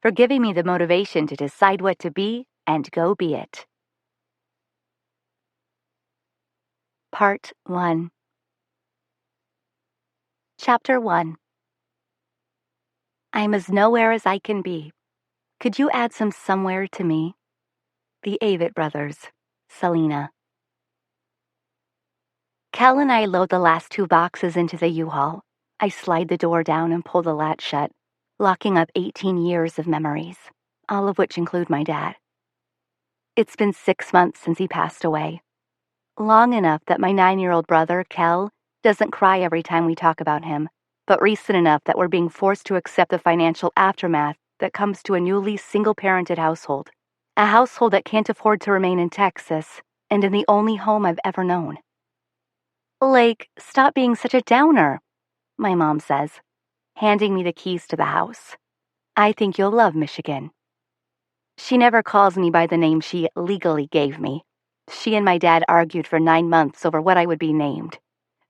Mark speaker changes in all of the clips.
Speaker 1: for giving me the motivation to decide what to be and go be it. Part 1. Chapter 1. I'm as nowhere as I can be. Could you add some somewhere to me? The Avett Brothers, Selena. Cal and I load the last 2 boxes into the U-Haul. I slide the door down and pull the latch shut, locking up 18 years of memories, all of which include my dad. It's been 6 months since he passed away. Long enough that my 9-year-old brother, Kel, doesn't cry every time we talk about him, but recent enough that we're being forced to accept the financial aftermath that comes to a newly single-parented household. A household that can't afford to remain in Texas, and in the only home I've ever known. Lake, stop being such a downer, my mom says, handing me the keys to the house. I think you'll love Michigan. She never calls me by the name she legally gave me. She and my dad argued for 9 months over what I would be named.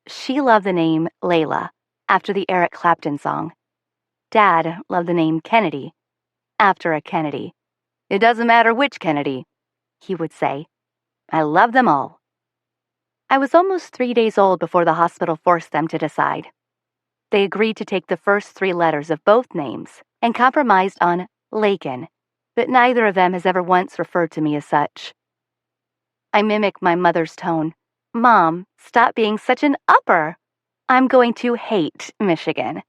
Speaker 1: She loved the name Layla, after the Eric Clapton song. Dad loved the name Kennedy, after a Kennedy. It doesn't matter which Kennedy, he would say. I love them all. I was almost 3 days old before the hospital forced them to decide. They agreed to take the first 3 letters of both names and compromised on Layken, but neither of them has ever once referred to me as such. I mimic my mother's tone. Mom, stop being such an upper. I'm going to hate Michigan.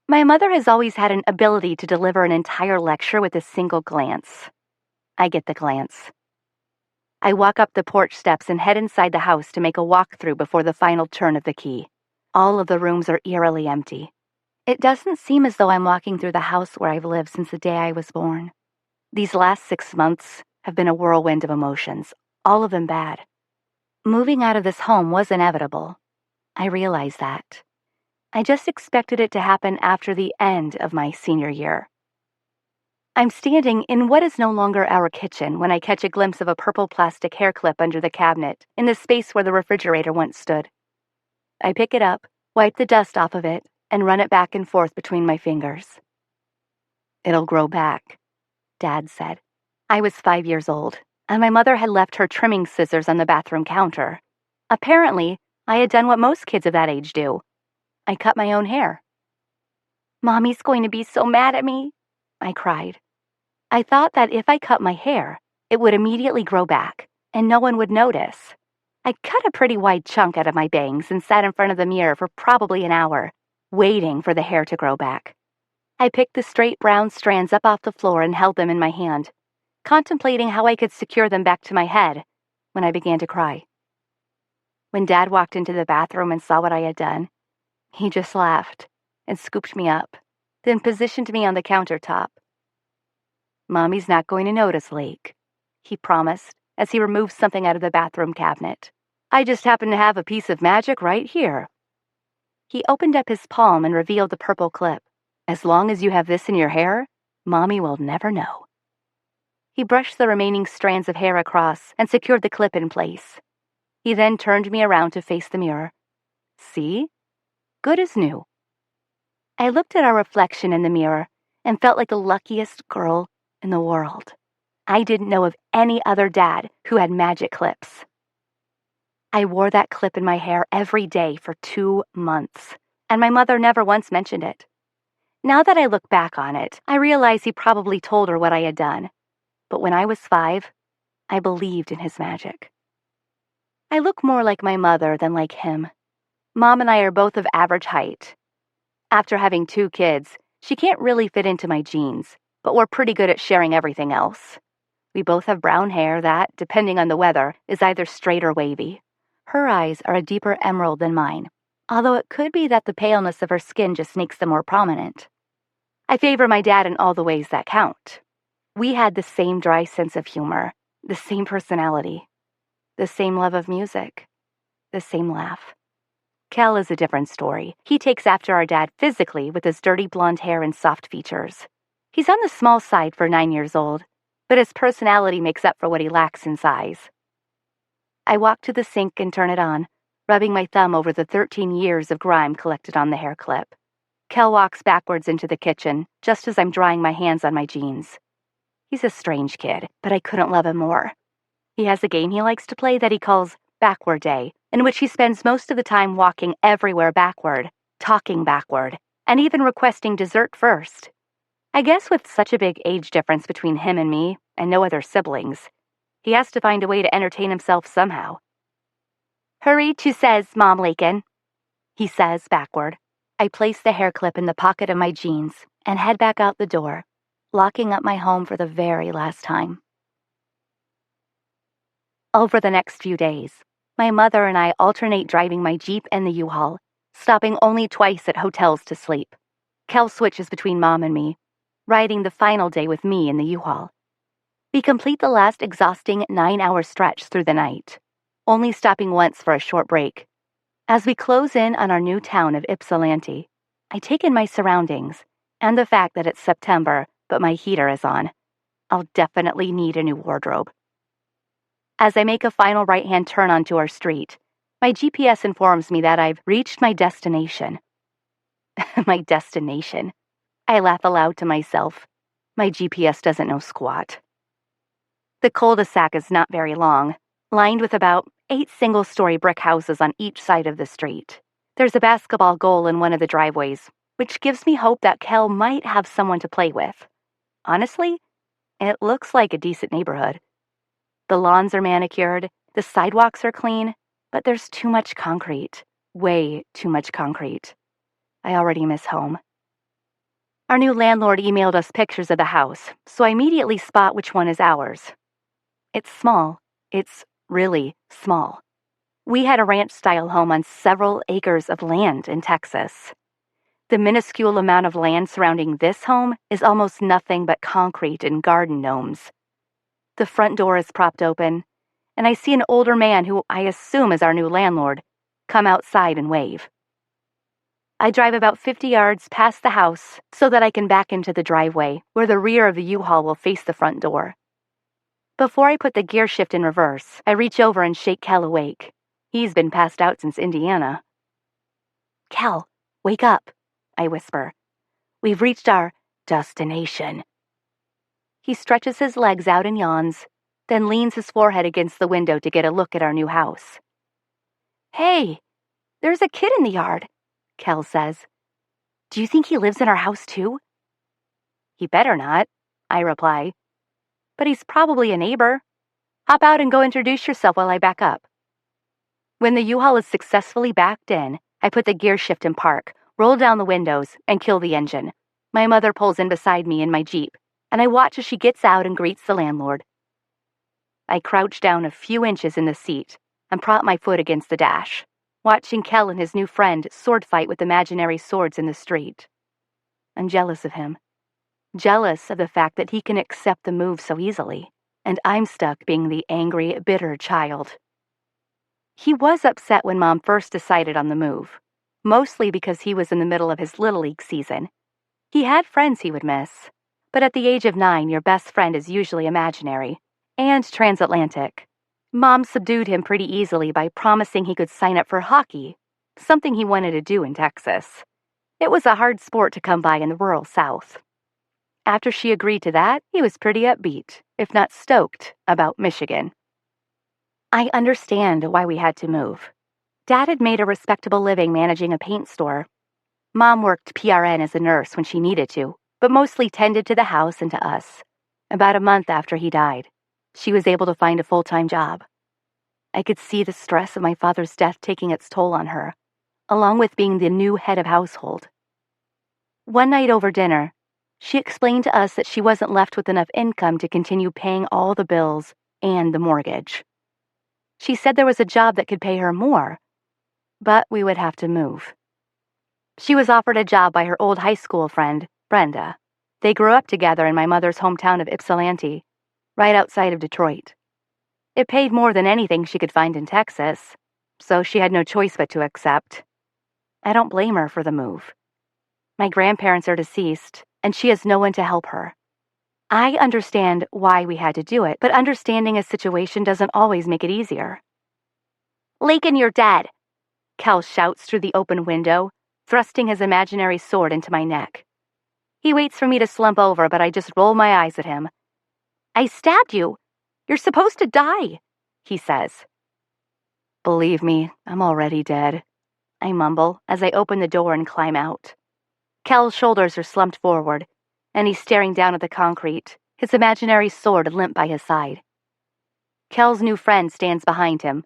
Speaker 1: My mother has always had an ability to deliver an entire lecture with a single glance. I get the glance. I walk up the porch steps and head inside the house to make a walkthrough before the final turn of the key. All of the rooms are eerily empty. It doesn't seem as though I'm walking through the house where I've lived since the day I was born. These last 6 months have been a whirlwind of emotions, all of them bad. Moving out of this home was inevitable. I realize that. I just expected it to happen after the end of my senior year. I'm standing in what is no longer our kitchen when I catch a glimpse of a purple plastic hair clip under the cabinet in the space where the refrigerator once stood. I pick it up, wipe the dust off of it, and run it back and forth between my fingers. It'll grow back, Dad said. I was 5 years old, and my mother had left her trimming scissors on the bathroom counter. Apparently, I had done what most kids of that age do. I cut my own hair. Mommy's going to be so mad at me, I cried. I thought that if I cut my hair, it would immediately grow back, and no one would notice. I cut a pretty wide chunk out of my bangs and sat in front of the mirror for probably an hour, waiting for the hair to grow back. I picked the straight brown strands up off the floor and held them in my hand, contemplating how I could secure them back to my head, when I began to cry. When Dad walked into the bathroom and saw what I had done, he just laughed and scooped me up, then positioned me on the countertop. Mommy's not going to notice, Lake, he promised as he removed something out of the bathroom cabinet. I just happen to have a piece of magic right here. He opened up his palm and revealed the purple clip. As long as you have this in your hair, Mommy will never know. He brushed the remaining strands of hair across and secured the clip in place. He then turned me around to face the mirror. See? Good as new. I looked at our reflection in the mirror and felt like the luckiest girl in the world. I didn't know of any other dad who had magic clips. I wore that clip in my hair every day for 2 months, and my mother never once mentioned it. Now that I look back on it, I realize he probably told her what I had done. But when I was 5, I believed in his magic. I look more like my mother than like him. Mom and I are both of average height. After having 2 kids, she can't really fit into my jeans, but we're pretty good at sharing everything else. We both have brown hair that, depending on the weather, is either straight or wavy. Her eyes are a deeper emerald than mine, although it could be that the paleness of her skin just makes them more prominent. I favor my dad in all the ways that count. We had the same dry sense of humor, the same personality, the same love of music, the same laugh. Kel is a different story. He takes after our dad physically with his dirty blonde hair and soft features. He's on the small side for 9 years old, but his personality makes up for what he lacks in size. I walk to the sink and turn it on, rubbing my thumb over the 13 years of grime collected on the hair clip. Kel walks backwards into the kitchen, just as I'm drying my hands on my jeans. He's a strange kid, but I couldn't love him more. He has a game he likes to play that he calls Backward Day, in which he spends most of the time walking everywhere backward, talking backward, and even requesting dessert first. I guess with such a big age difference between him and me, and no other siblings, he has to find a way to entertain himself somehow. "Hurry to says, Mom Layken," he says backward. I place the hair clip in the pocket of my jeans and head back out the door, locking up my home for the very last time. Over the next few days, my mother and I alternate driving my Jeep and the U-Haul, stopping only twice at hotels to sleep. Kel switches between Mom and me, riding the final day with me in the U-Haul. We complete the last exhausting 9-hour stretch through the night, only stopping once for a short break. As we close in on our new town of Ypsilanti, I take in my surroundings and the fact that it's September, but my heater is on. I'll definitely need a new wardrobe. As I make a final right-hand turn onto our street, my GPS informs me that I've reached my destination. My destination. I laugh aloud to myself. My GPS doesn't know squat. The cul-de-sac is not very long, lined with about 8 single-story brick houses on each side of the street. There's a basketball goal in one of the driveways, which gives me hope that Kel might have someone to play with. Honestly, it looks like a decent neighborhood. The lawns are manicured, the sidewalks are clean, but there's too much concrete. Way too much concrete. I already miss home. Our new landlord emailed us pictures of the house, so I immediately spot which one is ours. It's small. It's really small. We had a ranch-style home on several acres of land in Texas. The minuscule amount of land surrounding this home is almost nothing but concrete and garden gnomes. The front door is propped open, and I see an older man who I assume is our new landlord come outside and wave. I drive about 50 yards past the house so that I can back into the driveway where the rear of the U-Haul will face the front door. Before I put the gear shift in reverse, I reach over and shake Kel awake. He's been passed out since Indiana. "Kel, wake up," I whisper. "We've reached our destination." He stretches his legs out and yawns, then leans his forehead against the window to get a look at our new house. "Hey, there's a kid in the yard," Kel says. "Do you think he lives in our house too?" "He better not," I reply. "But he's probably a neighbor. Hop out and go introduce yourself while I back up." When the U-Haul is successfully backed in, I put the gear shift in park, roll down the windows, and kill the engine. My mother pulls in beside me in my Jeep, and I watch as she gets out and greets the landlord. I crouch down a few inches in the seat and prop my foot against the dash, watching Kel and his new friend sword fight with imaginary swords in the street. I'm jealous of him. Jealous of the fact that he can accept the move so easily, and I'm stuck being the angry, bitter child. He was upset when Mom first decided on the move, mostly because he was in the middle of his Little League season. He had friends he would miss, but at the age of 9, your best friend is usually imaginary and transatlantic. Mom subdued him pretty easily by promising he could sign up for hockey, something he wanted to do in Texas. It was a hard sport to come by in the rural South. After she agreed to that, he was pretty upbeat, if not stoked, about Michigan. I understand why we had to move. Dad had made a respectable living managing a paint store. Mom worked PRN as a nurse when she needed to, but mostly tended to the house and to us. About a month after he died, she was able to find a full-time job. I could see the stress of my father's death taking its toll on her, along with being the new head of household. One night over dinner, she explained to us that she wasn't left with enough income to continue paying all the bills and the mortgage. She said there was a job that could pay her more, but we would have to move. She was offered a job by her old high school friend, Brenda. They grew up together in my mother's hometown of Ypsilanti, right outside of Detroit. It paid more than anything she could find in Texas, so she had no choice but to accept. I don't blame her for the move. My grandparents are deceased, and she has no one to help her. I understand why we had to do it, but understanding a situation doesn't always make it easier. "Layken, you're dead," Kel shouts through the open window, thrusting his imaginary sword into my neck. He waits for me to slump over, but I just roll my eyes at him. "I stabbed you. You're supposed to die," he says. "Believe me, I'm already dead," I mumble as I open the door and climb out. Kel's shoulders are slumped forward, and he's staring down at the concrete, his imaginary sword limp by his side. Kel's new friend stands behind him,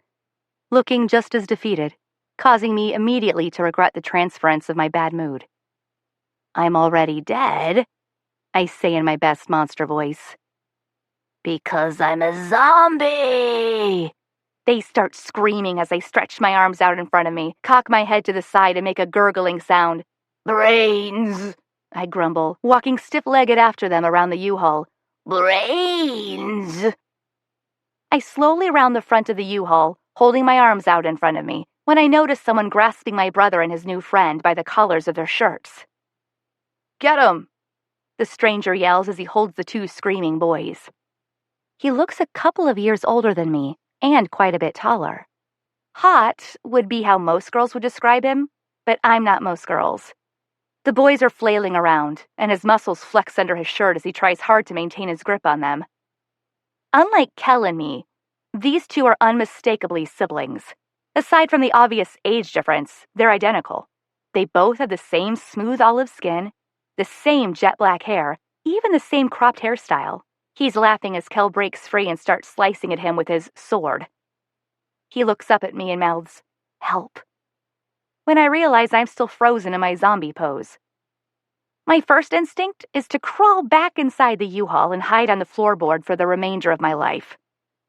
Speaker 1: looking just as defeated, causing me immediately to regret the transference of my bad mood. "I'm already dead," I say in my best monster voice. "Because I'm a zombie!" They start screaming as I stretch my arms out in front of me, cock my head to the side, and make a gurgling sound. "Brains!" I grumble, walking stiff-legged after them around the U-Haul. "Brains!" I slowly round the front of the U-Haul, holding my arms out in front of me, when I notice someone grasping my brother and his new friend by the collars of their shirts. "Get 'em!" the stranger yells as he holds the two screaming boys. He looks a couple of years older than me, and quite a bit taller. Hot would be how most girls would describe him, but I'm not most girls. The boys are flailing around, and his muscles flex under his shirt as he tries hard to maintain his grip on them. Unlike Kel and me, these two are unmistakably siblings. Aside from the obvious age difference, they're identical. They both have the same smooth olive skin, the same jet black hair, even the same cropped hairstyle. He's laughing as Kel breaks free and starts slicing at him with his sword. He looks up at me and mouths, "Help," when I realize I'm still frozen in my zombie pose. My first instinct is to crawl back inside the U-Haul and hide on the floorboard for the remainder of my life.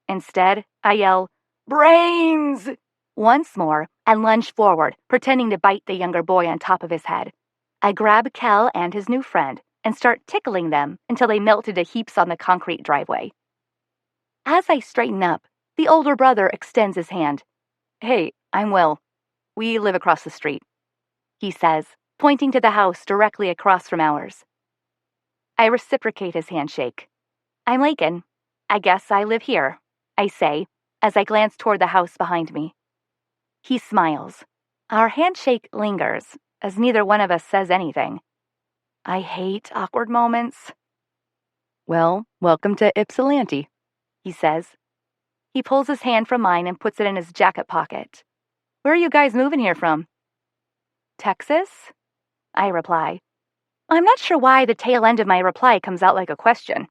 Speaker 1: Instead, I yell, "Brains!" once more and lunge forward, pretending to bite the younger boy on top of his head. I grab Kel and his new friend and start tickling them until they melt into heaps on the concrete driveway. As I straighten up, the older brother extends his hand. "Hey, I'm Will. We live across the street," he says, pointing to the house directly across from ours. I reciprocate his handshake. "I'm Layken. I guess I live here," I say, as I glance toward the house behind me. He smiles. Our handshake lingers, as neither one of us says anything. I hate awkward moments. "Well, welcome to Ypsilanti," he says. He pulls his hand from mine and puts it in his jacket pocket. "Where are you guys moving here from?" "Texas?" I reply. I'm not sure why the tail end of my reply comes out like a question.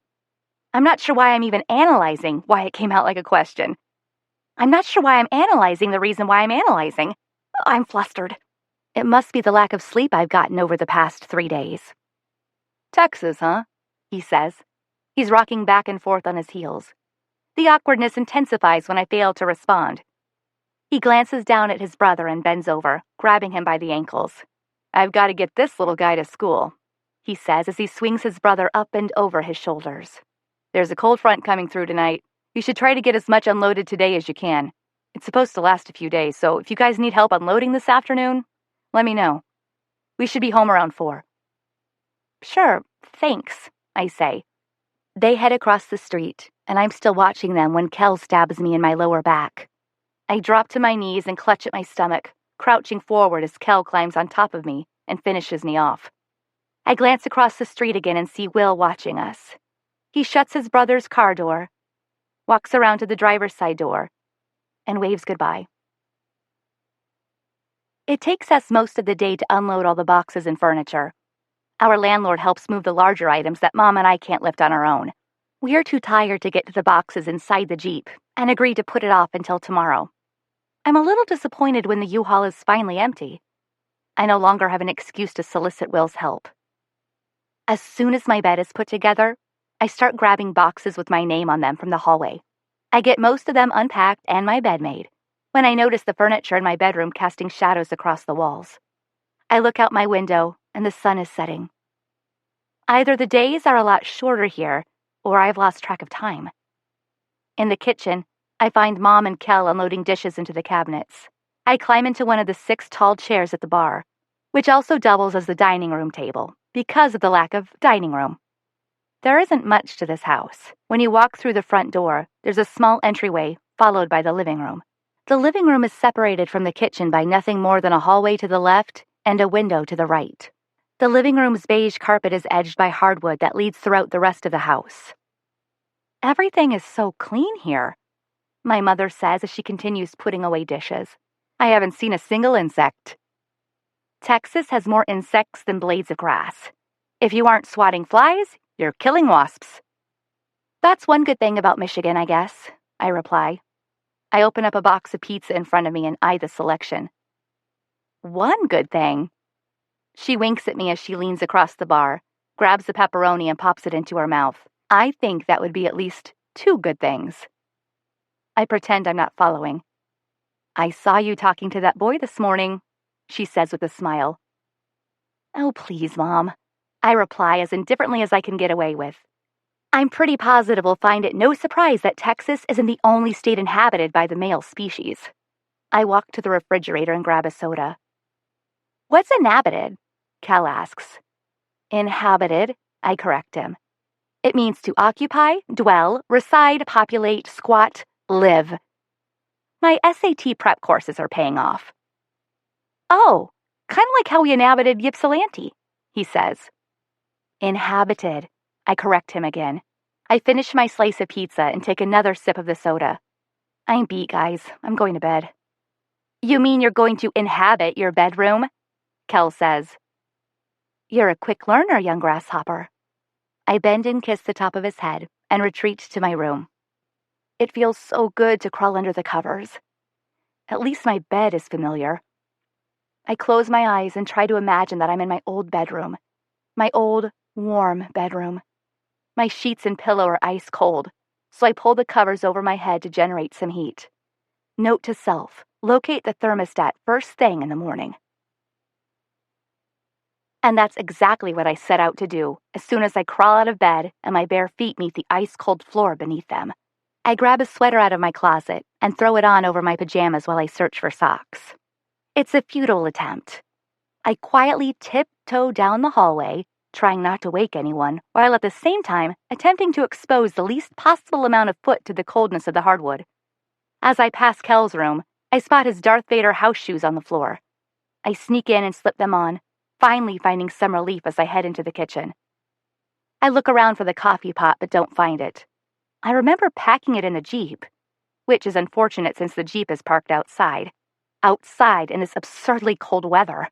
Speaker 1: I'm not sure why I'm even analyzing why it came out like a question. I'm not sure why I'm analyzing the reason why I'm analyzing. I'm flustered. It must be the lack of sleep I've gotten over the past 3 days. "Texas, huh?" he says. He's rocking back and forth on his heels. The awkwardness intensifies when I fail to respond. He glances down at his brother and bends over, grabbing him by the ankles. "I've got to get this little guy to school," he says as he swings his brother up and over his shoulders. "There's a cold front coming through tonight. You should try to get as much unloaded today as you can. It's supposed to last a few days, so if you guys need help unloading this afternoon, let me know. We should be home around 4. "Sure, thanks," I say. They head across the street, and I'm still watching them when Kel stabs me in my lower back. I drop to my knees and clutch at my stomach, crouching forward as Kel climbs on top of me and finishes me off. I glance across the street again and see Will watching us. He shuts his brother's car door, walks around to the driver's side door, and waves goodbye. It takes us most of the day to unload all the boxes and furniture. Our landlord helps move the larger items that Mom and I can't lift on our own. We're too tired to get to the boxes inside the Jeep and agree to put it off until tomorrow. I'm a little disappointed when the U-Haul is finally empty. I no longer have an excuse to solicit Will's help. As soon as my bed is put together, I start grabbing boxes with my name on them from the hallway. I get most of them unpacked and my bed made when I notice the furniture in my bedroom casting shadows across the walls. I look out my window and the sun is setting. Either the days are a lot shorter here or I've lost track of time. In the kitchen, I find Mom and Kel unloading dishes into the cabinets. I climb into one of the 6 tall chairs at the bar, which also doubles as the dining room table because of the lack of dining room. There isn't much to this house. When you walk through the front door, there's a small entryway followed by the living room. The living room is separated from the kitchen by nothing more than a hallway to the left and a window to the right. The living room's beige carpet is edged by hardwood that leads throughout the rest of the house. Everything is so clean here, my mother says as she continues putting away dishes. I haven't seen a single insect. Texas has more insects than blades of grass. If you aren't swatting flies, you're killing wasps. That's one good thing about Michigan, I guess, I reply. I open up a box of pizza in front of me and eye the selection. One good thing. She winks at me as she leans across the bar, grabs the pepperoni and pops it into her mouth. I think that would be at least two good things. I pretend I'm not following. I saw you talking to that boy this morning, she says with a smile. Oh, please, Mom, I reply as indifferently as I can get away with. I'm pretty positive we'll find it no surprise that Texas isn't the only state inhabited by the male species. I walk to the refrigerator and grab a soda. What's inhabited? Cal asks. Inhabited, I correct him. It means to occupy, dwell, reside, populate, squat, live. My SAT prep courses are paying off. Oh, kind of like how we inhabited Ypsilanti, he says. Inhabited, I correct him again. I finish my slice of pizza and take another sip of the soda. I'm beat, guys. I'm going to bed. You mean you're going to inhabit your bedroom? Kel says. You're a quick learner, young grasshopper. I bend and kiss the top of his head and retreat to my room. It feels so good to crawl under the covers. At least my bed is familiar. I close my eyes and try to imagine that I'm in my old bedroom. My old, warm bedroom. My sheets and pillow are ice cold, so I pull the covers over my head to generate some heat. Note to self, locate the thermostat first thing in the morning. And that's exactly what I set out to do as soon as I crawl out of bed and my bare feet meet the ice-cold floor beneath them. I grab a sweater out of my closet and throw it on over my pajamas while I search for socks. It's a futile attempt. I quietly tiptoe down the hallway, trying not to wake anyone, while at the same time attempting to expose the least possible amount of foot to the coldness of the hardwood. As I pass Kel's room, I spot his Darth Vader house shoes on the floor. I sneak in and slip them on, finally finding some relief as I head into the kitchen. I look around for the coffee pot but don't find it. I remember packing it in the Jeep, which is unfortunate since the Jeep is parked outside in this absurdly cold weather.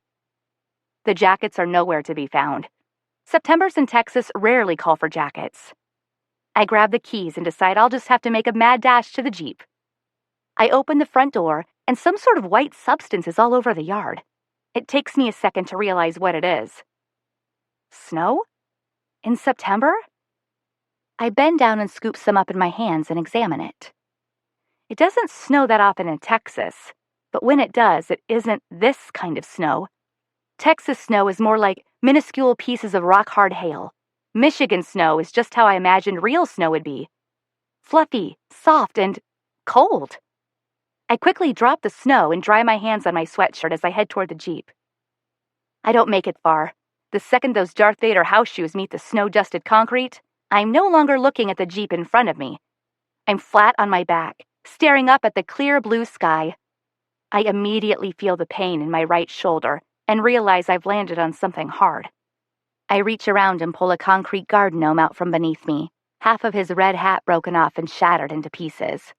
Speaker 1: The jackets are nowhere to be found. Septembers in Texas rarely call for jackets. I grab the keys and decide I'll just have to make a mad dash to the Jeep. I open the front door and some sort of white substance is all over the yard. It takes me a second to realize what it is. Snow? In September? I bend down and scoop some up in my hands and examine it. It doesn't snow that often in Texas, but when it does, it isn't this kind of snow. Texas snow is more like minuscule pieces of rock-hard hail. Michigan snow is just how I imagined real snow would be. Fluffy, soft, and cold. I quickly drop the snow and dry my hands on my sweatshirt as I head toward the Jeep. I don't make it far. The second those Darth Vader house shoes meet the snow-dusted concrete, I'm no longer looking at the Jeep in front of me. I'm flat on my back, staring up at the clear blue sky. I immediately feel the pain in my right shoulder and realize I've landed on something hard. I reach around and pull a concrete garden gnome out from beneath me, half of his red hat broken off and shattered into pieces.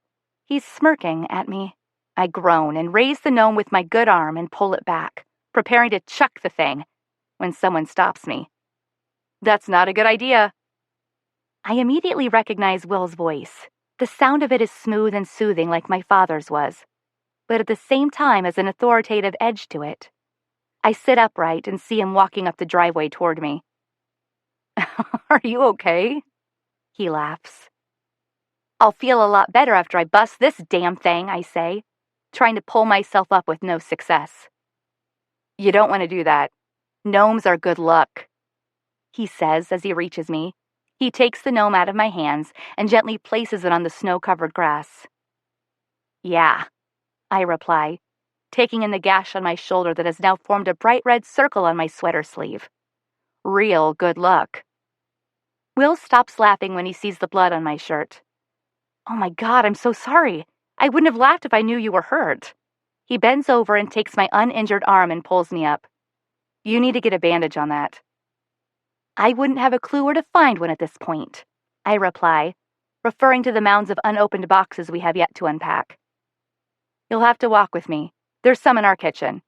Speaker 1: He's smirking at me. I groan and raise the gnome with my good arm and pull it back, preparing to chuck the thing, when someone stops me. That's not a good idea. I immediately recognize Will's voice. The sound of it is smooth and soothing like my father's was, but at the same time has an authoritative edge to it. I sit upright and see him walking up the driveway toward me. Are you okay? He laughs. I'll feel a lot better after I bust this damn thing, I say, trying to pull myself up with no success. You don't want to do that. Gnomes are good luck, he says as he reaches me. He takes the gnome out of my hands and gently places it on the snow-covered grass. Yeah, I reply, taking in the gash on my shoulder that has now formed a bright red circle on my sweater sleeve. Real good luck. Will stops laughing when he sees the blood on my shirt. Oh my God, I'm so sorry. I wouldn't have laughed if I knew you were hurt. He bends over and takes my uninjured arm and pulls me up. You need to get a bandage on that. I wouldn't have a clue where to find one at this point, I reply, referring to the mounds of unopened boxes we have yet to unpack. You'll have to walk with me. There's some in our kitchen.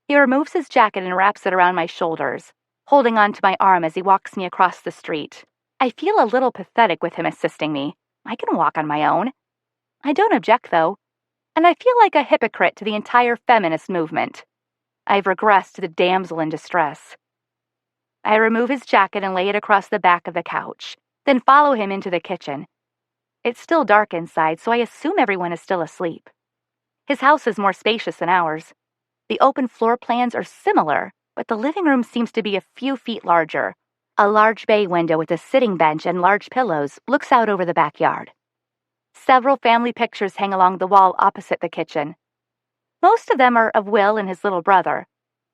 Speaker 1: He removes his jacket and wraps it around my shoulders, holding onto my arm as he walks me across the street. I feel a little pathetic with him assisting me. I can walk on my own. I don't object, though, and I feel like a hypocrite to the entire feminist movement. I've regressed to the damsel in distress. I remove his jacket and lay it across the back of the couch, then follow him into the kitchen. It's still dark inside, so I assume everyone is still asleep. His house is more spacious than ours. The open floor plans are similar, but the living room seems to be a few feet larger. A large bay window with a sitting bench and large pillows looks out over the backyard. Several family pictures hang along the wall opposite the kitchen. Most of them are of Will and his little brother,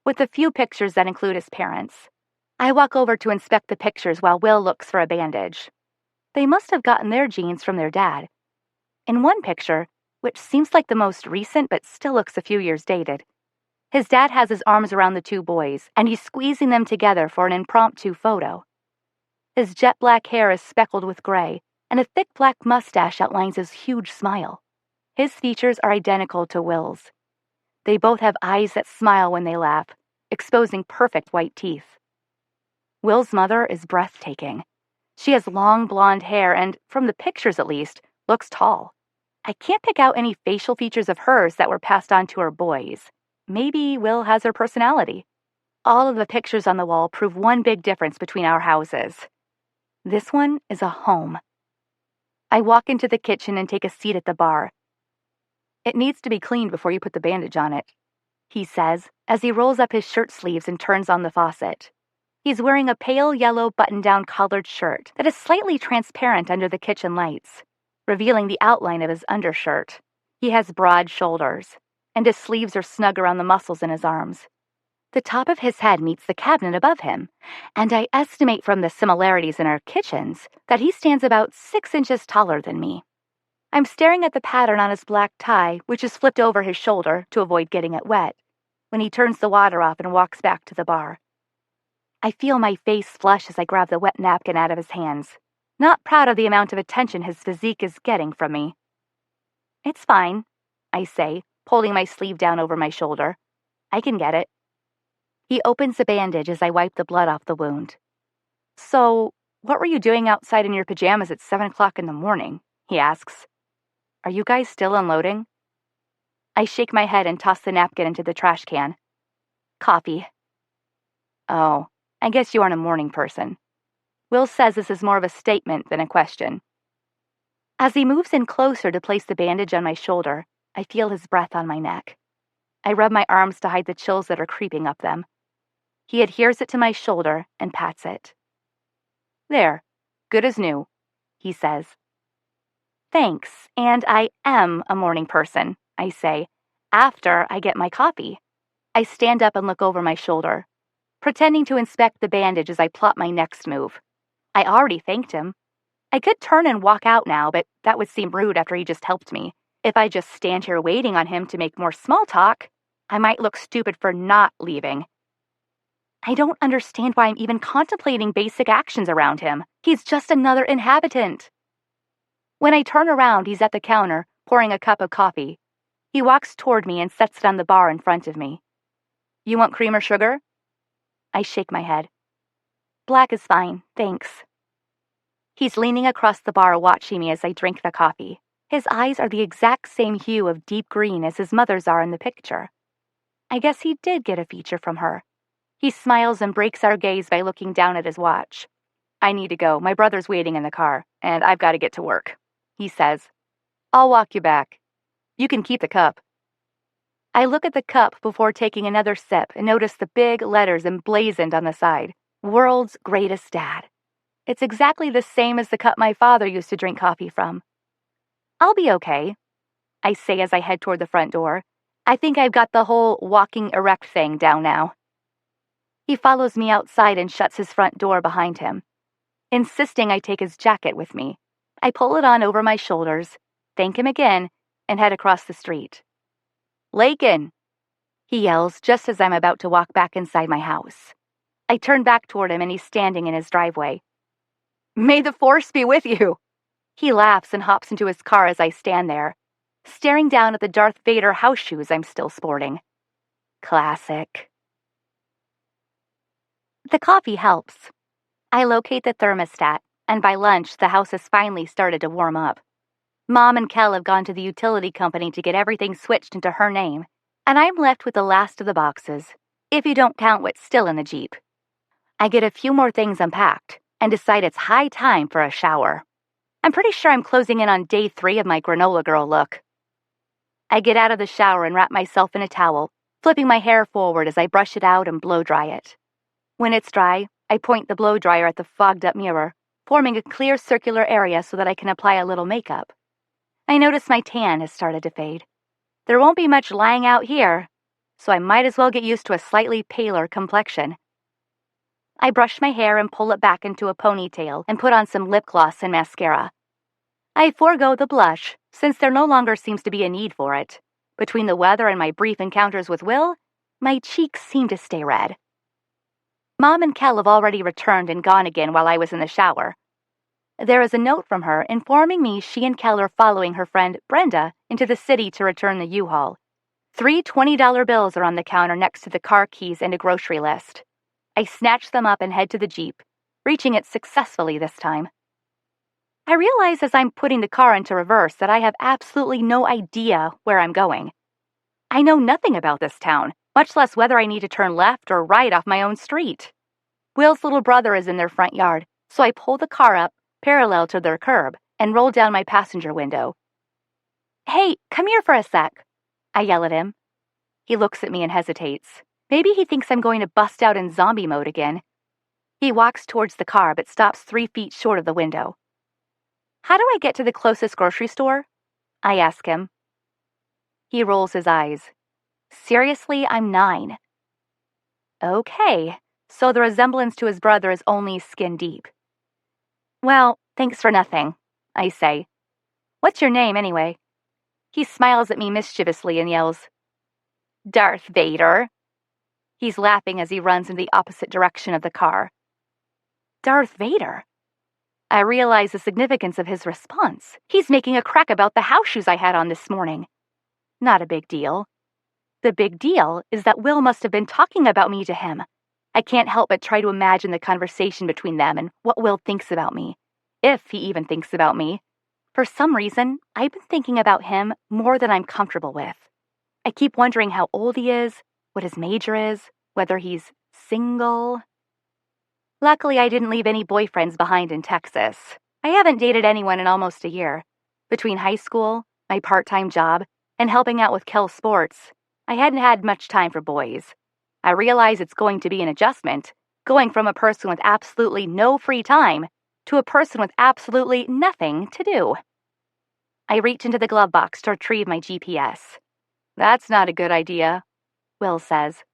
Speaker 1: with a few pictures that include his parents. I walk over to inspect the pictures while Will looks for a bandage. They must have gotten their genes from their dad. In one picture, which seems like the most recent but still looks a few years dated, his dad has his arms around the two boys, and he's squeezing them together for an impromptu photo. His jet black hair is speckled with gray, and a thick black mustache outlines his huge smile. His features are identical to Will's. They both have eyes that smile when they laugh, exposing perfect white teeth. Will's mother is breathtaking. She has long blonde hair and, from the pictures at least, looks tall. I can't pick out any facial features of hers that were passed on to her boys. Maybe Will has her personality. All of the pictures on the wall prove one big difference between our houses. This one is a home. I walk into the kitchen and take a seat at the bar. It needs to be cleaned before you put the bandage on it, he says as he rolls up his shirt sleeves and turns on the faucet. He's wearing a pale yellow button-down collared shirt that is slightly transparent under the kitchen lights, revealing the outline of his undershirt. He has broad shoulders, and his sleeves are snug around the muscles in his arms. The top of his head meets the cabinet above him, and I estimate from the similarities in our kitchens that he stands about 6 inches taller than me. I'm staring at the pattern on his black tie, which is flipped over his shoulder to avoid getting it wet, when he turns the water off and walks back to the bar. I feel my face flush as I grab the wet napkin out of his hands, not proud of the amount of attention his physique is getting from me. It's fine, I say, pulling my sleeve down over my shoulder. I can get it. He opens the bandage as I wipe the blood off the wound. So, what were you doing outside in your pajamas at 7 o'clock in the morning? He asks. Are you guys still unloading? I shake my head and toss the napkin into the trash can. Coffee. Oh, I guess you aren't a morning person. Will says this is more of a statement than a question. As he moves in closer to place the bandage on my shoulder, I feel his breath on my neck. I rub my arms to hide the chills that are creeping up them. He adheres it to my shoulder and pats it. There, good as new, he says. Thanks, and I am a morning person, I say, after I get my coffee. I stand up and look over my shoulder, pretending to inspect the bandage as I plot my next move. I already thanked him. I could turn and walk out now, but that would seem rude after he just helped me. If I just stand here waiting on him to make more small talk, I might look stupid for not leaving. I don't understand why I'm even contemplating basic actions around him. He's just another inhabitant. When I turn around, he's at the counter, pouring a cup of coffee. He walks toward me and sets it on the bar in front of me. You want cream or sugar? I shake my head. Black is fine, thanks. He's leaning across the bar watching me as I drink the coffee. His eyes are the exact same hue of deep green as his mother's are in the picture. I guess he did get a feature from her. He smiles and breaks our gaze by looking down at his watch. I need to go. My brother's waiting in the car, and I've got to get to work, he says. I'll walk you back. You can keep the cup. I look at the cup before taking another sip and notice the big letters emblazoned on the side. World's Greatest Dad. It's exactly the same as the cup my father used to drink coffee from. I'll be okay, I say as I head toward the front door. I think I've got the whole walking erect thing down now. He follows me outside and shuts his front door behind him, insisting I take his jacket with me. I pull it on over my shoulders, thank him again, and head across the street. Layken! he yells just as I'm about to walk back inside my house. I turn back toward him and he's standing in his driveway. May the force be with you. He laughs and hops into his car as I stand there, staring down at the Darth Vader house shoes I'm still sporting. Classic. The coffee helps. I locate the thermostat, and by lunch, the house has finally started to warm up. Mom and Kel have gone to the utility company to get everything switched into her name, and I'm left with the last of the boxes, if you don't count what's still in the Jeep. I get a few more things unpacked and decide it's high time for a shower. I'm pretty sure I'm closing in on day 3 of my granola girl look. I get out of the shower and wrap myself in a towel, flipping my hair forward as I brush it out and blow dry it. When it's dry, I point the blow dryer at the fogged-up mirror, forming a clear circular area so that I can apply a little makeup. I notice my tan has started to fade. There won't be much lying out here, so I might as well get used to a slightly paler complexion. I brush my hair and pull it back into a ponytail and put on some lip gloss and mascara. I forego the blush, since there no longer seems to be a need for it. Between the weather and my brief encounters with Will, my cheeks seem to stay red. Mom and Kel have already returned and gone again while I was in the shower. There is a note from her informing me she and Kel are following her friend Brenda into the city to return the U-Haul. 3 $20 bills are on the counter next to the car keys and a grocery list. I snatch them up and head to the Jeep, reaching it successfully this time. I realize as I'm putting the car into reverse that I have absolutely no idea where I'm going. I know nothing about this town, much less whether I need to turn left or right off my own street. Will's little brother is in their front yard, so I pull the car up, parallel to their curb, and roll down my passenger window. Hey, come here for a sec, I yell at him. He looks at me and hesitates. Maybe he thinks I'm going to bust out in zombie mode again. He walks towards the car but stops 3 feet short of the window. How do I get to the closest grocery store? I ask him. He rolls his eyes. Seriously, I'm 9. Okay, so the resemblance to his brother is only skin deep. Well, thanks for nothing, I say. What's your name, anyway? He smiles at me mischievously and yells, Darth Vader. He's laughing as he runs in the opposite direction of the car. Darth Vader? I realize the significance of his response. He's making a crack about the house shoes I had on this morning. Not a big deal. The big deal is that Will must have been talking about me to him. I can't help but try to imagine the conversation between them and what Will thinks about me, if he even thinks about me. For some reason, I've been thinking about him more than I'm comfortable with. I keep wondering how old he is, what his major is, whether he's single. Luckily, I didn't leave any boyfriends behind in Texas. I haven't dated anyone in almost a year. Between high school, my part-time job, and helping out with Kel's sports, I hadn't had much time for boys. I realize it's going to be an adjustment, going from a person with absolutely no free time to a person with absolutely nothing to do. I reach into the glove box to retrieve my GPS. That's not a good idea, Will says.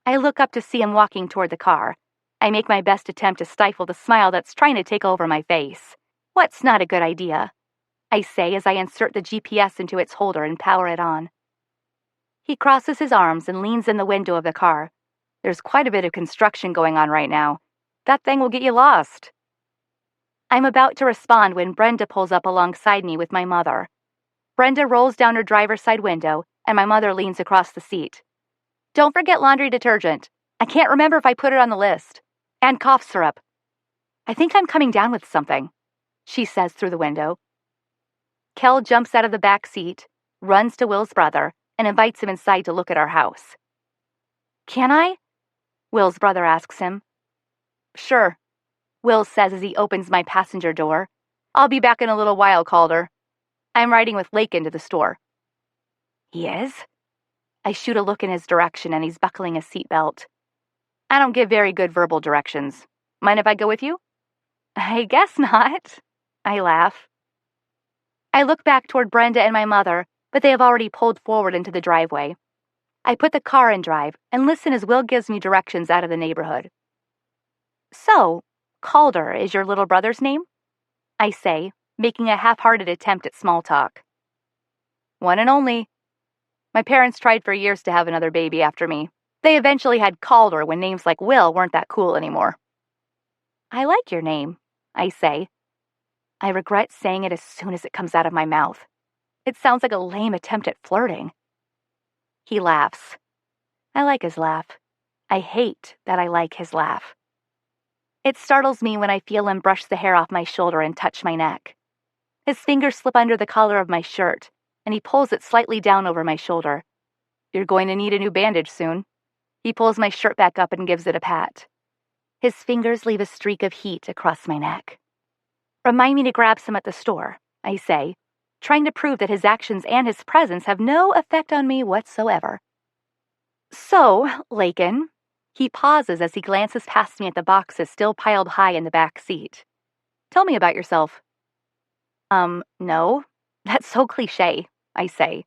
Speaker 1: I look up to see him walking toward the car. I make my best attempt to stifle the smile that's trying to take over my face. What's not a good idea? I say as I insert the GPS into its holder and power it on. He crosses his arms and leans in the window of the car. There's quite a bit of construction going on right now. That thing will get you lost. I'm about to respond when Brenda pulls up alongside me with my mother. Brenda rolls down her driver's side window, and my mother leans across the seat. Don't forget laundry detergent. I can't remember if I put it on the list. And cough syrup. I think I'm coming down with something, she says through the window. Kel jumps out of the back seat, runs to Will's brother, and invites him inside to look at our house. Can I? Will's brother asks him. Sure, Will says as he opens my passenger door. I'll be back in a little while, Calder. I'm riding with Layken to the store. He is? I shoot a look in his direction and he's buckling his seatbelt. I don't give very good verbal directions. Mind if I go with you? I guess not. I laugh. I look back toward Brenda and my mother, but they have already pulled forward into the driveway. I put the car in drive and listen as Will gives me directions out of the neighborhood. So, Calder is your little brother's name? I say, making a half-hearted attempt at small talk. One and only. My parents tried for years to have another baby after me. They eventually had Calder when names like Will weren't that cool anymore. I like your name, I say. I regret saying it as soon as it comes out of my mouth. It sounds like a lame attempt at flirting. He laughs. I like his laugh. I hate that I like his laugh. It startles me when I feel him brush the hair off my shoulder and touch my neck. His fingers slip under the collar of my shirt, and he pulls it slightly down over my shoulder. You're going to need a new bandage soon. He pulls my shirt back up and gives it a pat. His fingers leave a streak of heat across my neck. Remind me to grab some at the store, I say, trying to prove that his actions and his presence have no effect on me whatsoever. So, Layken, he pauses as he glances past me at the boxes still piled high in the back seat. Tell me about yourself. No, that's so cliché, I say.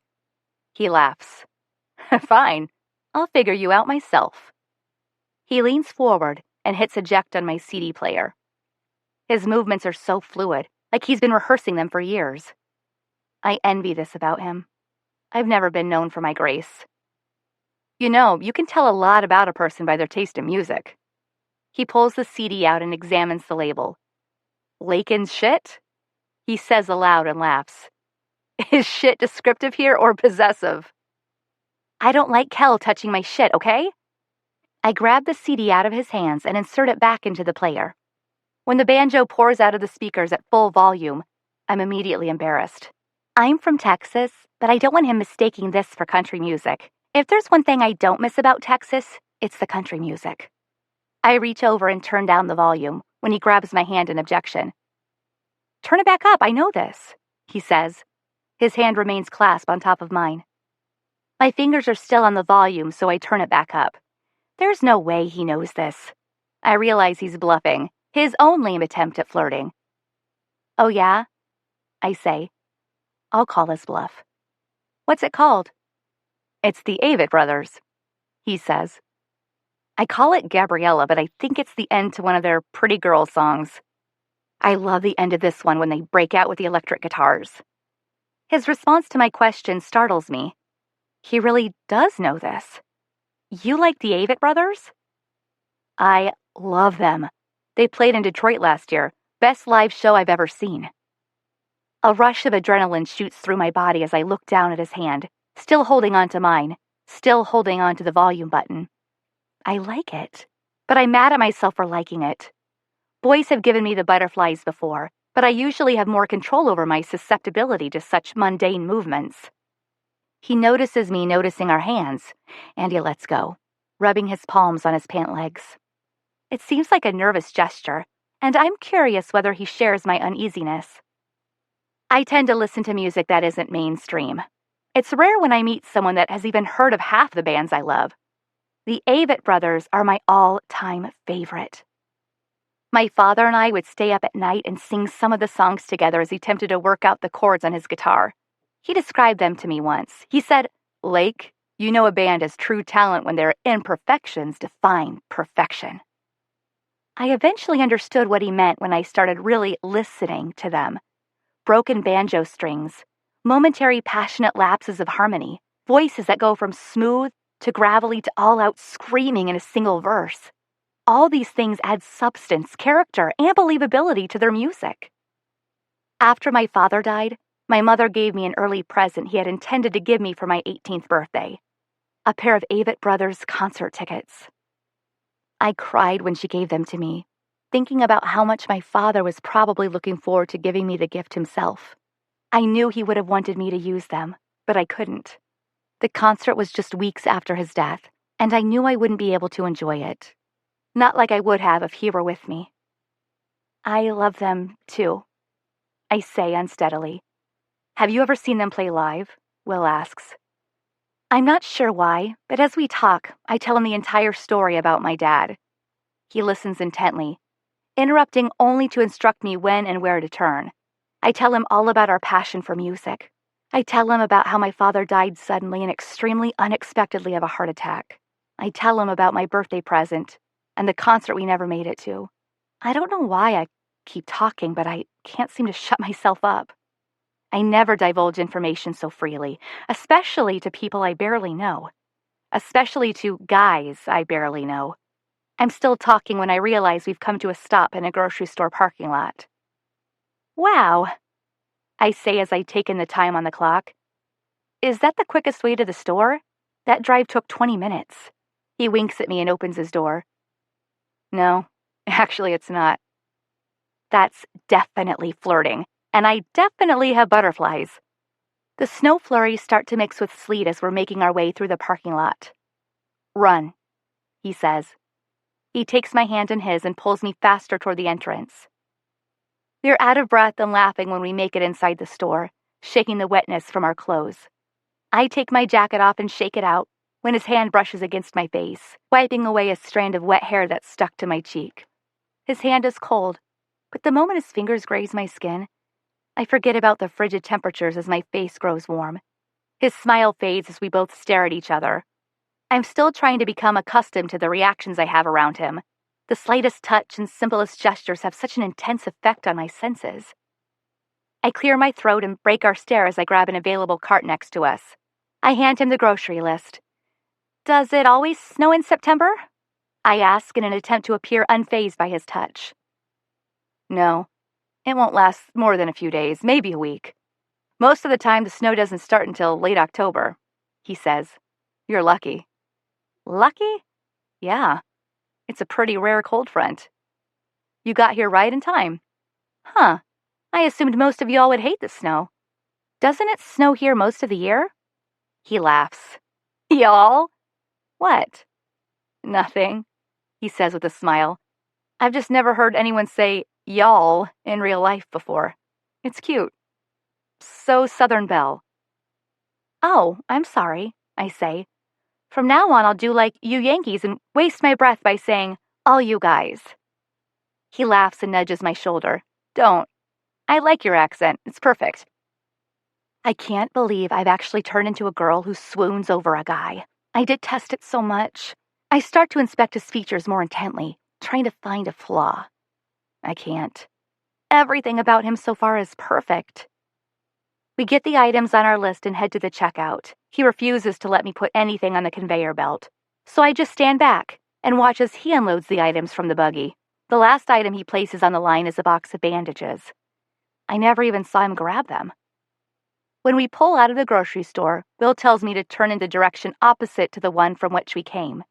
Speaker 1: He laughs. Fine, I'll figure you out myself. He leans forward and hits eject on my CD player. His movements are so fluid, like he's been rehearsing them for years. I envy this about him. I've never been known for my grace. You know, you can tell a lot about a person by their taste in music. He pulls the CD out and examines the label. Layken's shit? He says aloud and laughs. Is shit descriptive here or possessive? I don't like Kel touching my shit, okay? I grab the CD out of his hands and insert it back into the player. When the banjo pours out of the speakers at full volume, I'm immediately embarrassed. I'm from Texas, but I don't want him mistaking this for country music. If there's one thing I don't miss about Texas, it's the country music. I reach over and turn down the volume when he grabs my hand in objection. Turn it back up, I know this, he says. His hand remains clasped on top of mine. My fingers are still on the volume, so I turn it back up. There's no way he knows this. I realize he's bluffing, his own lame attempt at flirting. Oh yeah? I say. I'll call this bluff. What's it called? It's the Avett Brothers, he says. I call it Gabriella, but I think it's the end to one of their Pretty Girl songs. I love the end of this one when they break out with the electric guitars. His response to my question startles me. He really does know this. You like the Avett Brothers? I love them. They played in Detroit last year. Best live show I've ever seen. A rush of adrenaline shoots through my body as I look down at his hand, still holding on to mine, still holding on to the volume button. I like it, but I'm mad at myself for liking it. Boys have given me the butterflies before, but I usually have more control over my susceptibility to such mundane movements. He notices me noticing our hands, and he lets go, rubbing his palms on his pant legs. It seems like a nervous gesture, and I'm curious whether he shares my uneasiness. I tend to listen to music that isn't mainstream. It's rare when I meet someone that has even heard of half the bands I love. The Avett Brothers are my all-time favorite. My father and I would stay up at night and sing some of the songs together as he attempted to work out the chords on his guitar. He described them to me once. He said, Lake, you know a band has true talent when their imperfections define perfection. I eventually understood what he meant when I started really listening to them. Broken banjo strings, momentary passionate lapses of harmony, voices that go from smooth to gravelly to all-out screaming in a single verse. All these things add substance, character, and believability to their music. After my father died, my mother gave me an early present he had intended to give me for my 18th birthday, a pair of Avett Brothers concert tickets. I cried when she gave them to me, thinking about how much my father was probably looking forward to giving me the gift himself. I knew he would have wanted me to use them, but I couldn't. The concert was just weeks after his death, and I knew I wouldn't be able to enjoy it. Not like I would have if he were with me. I love them, too, I say unsteadily. Have you ever seen them play live? Will asks. I'm not sure why, but as we talk, I tell him the entire story about my dad. He listens intently, interrupting only to instruct me when and where to turn. I tell him all about our passion for music. I tell him about how my father died suddenly and extremely unexpectedly of a heart attack. I tell him about my birthday present and the concert we never made it to. I don't know why I keep talking, but I can't seem to shut myself up. I never divulge information so freely, especially to people I barely know. Especially to guys I barely know. I'm still talking when I realize we've come to a stop in a grocery store parking lot. Wow, I say as I take in the time on the clock. Is that the quickest way to the store? That drive took 20 minutes. He winks at me and opens his door. No, actually it's not. That's definitely flirting, and I definitely have butterflies. The snow flurries start to mix with sleet as we're making our way through the parking lot. Run, he says. He takes my hand in his and pulls me faster toward the entrance. We're out of breath and laughing when we make it inside the store, shaking the wetness from our clothes. I take my jacket off and shake it out when his hand brushes against my face, wiping away a strand of wet hair that's stuck to my cheek. His hand is cold, but the moment his fingers graze my skin, I forget about the frigid temperatures as my face grows warm. His smile fades as we both stare at each other. I'm still trying to become accustomed to the reactions I have around him. The slightest touch and simplest gestures have such an intense effect on my senses. I clear my throat and break our stare as I grab an available cart next to us. I hand him the grocery list. Does it always snow in September? I ask in an attempt to appear unfazed by his touch. No, it won't last more than a few days, maybe a week. Most of the time, the snow doesn't start until late October, he says. You're lucky. Lucky? Yeah. It's a pretty rare cold front. You got here right in time. Huh. I assumed most of y'all would hate the snow. Doesn't it snow here most of the year? He laughs. Y'all? What? Nothing, he says with a smile. I've just never heard anyone say y'all in real life before. It's cute. So Southern Belle. Oh, I'm sorry, I say. From now on, I'll do like you Yankees and waste my breath by saying, all you guys. He laughs and nudges my shoulder. Don't. I like your accent. It's perfect. I can't believe I've actually turned into a girl who swoons over a guy. I detest it so much. I start to inspect his features more intently, trying to find a flaw. I can't. Everything about him so far is perfect. We get the items on our list and head to the checkout. He refuses to let me put anything on the conveyor belt, so I just stand back and watch as he unloads the items from the buggy. The last item he places on the line is a box of bandages. I never even saw him grab them. When we pull out of the grocery store, Bill tells me to turn in the direction opposite to the one from which we came.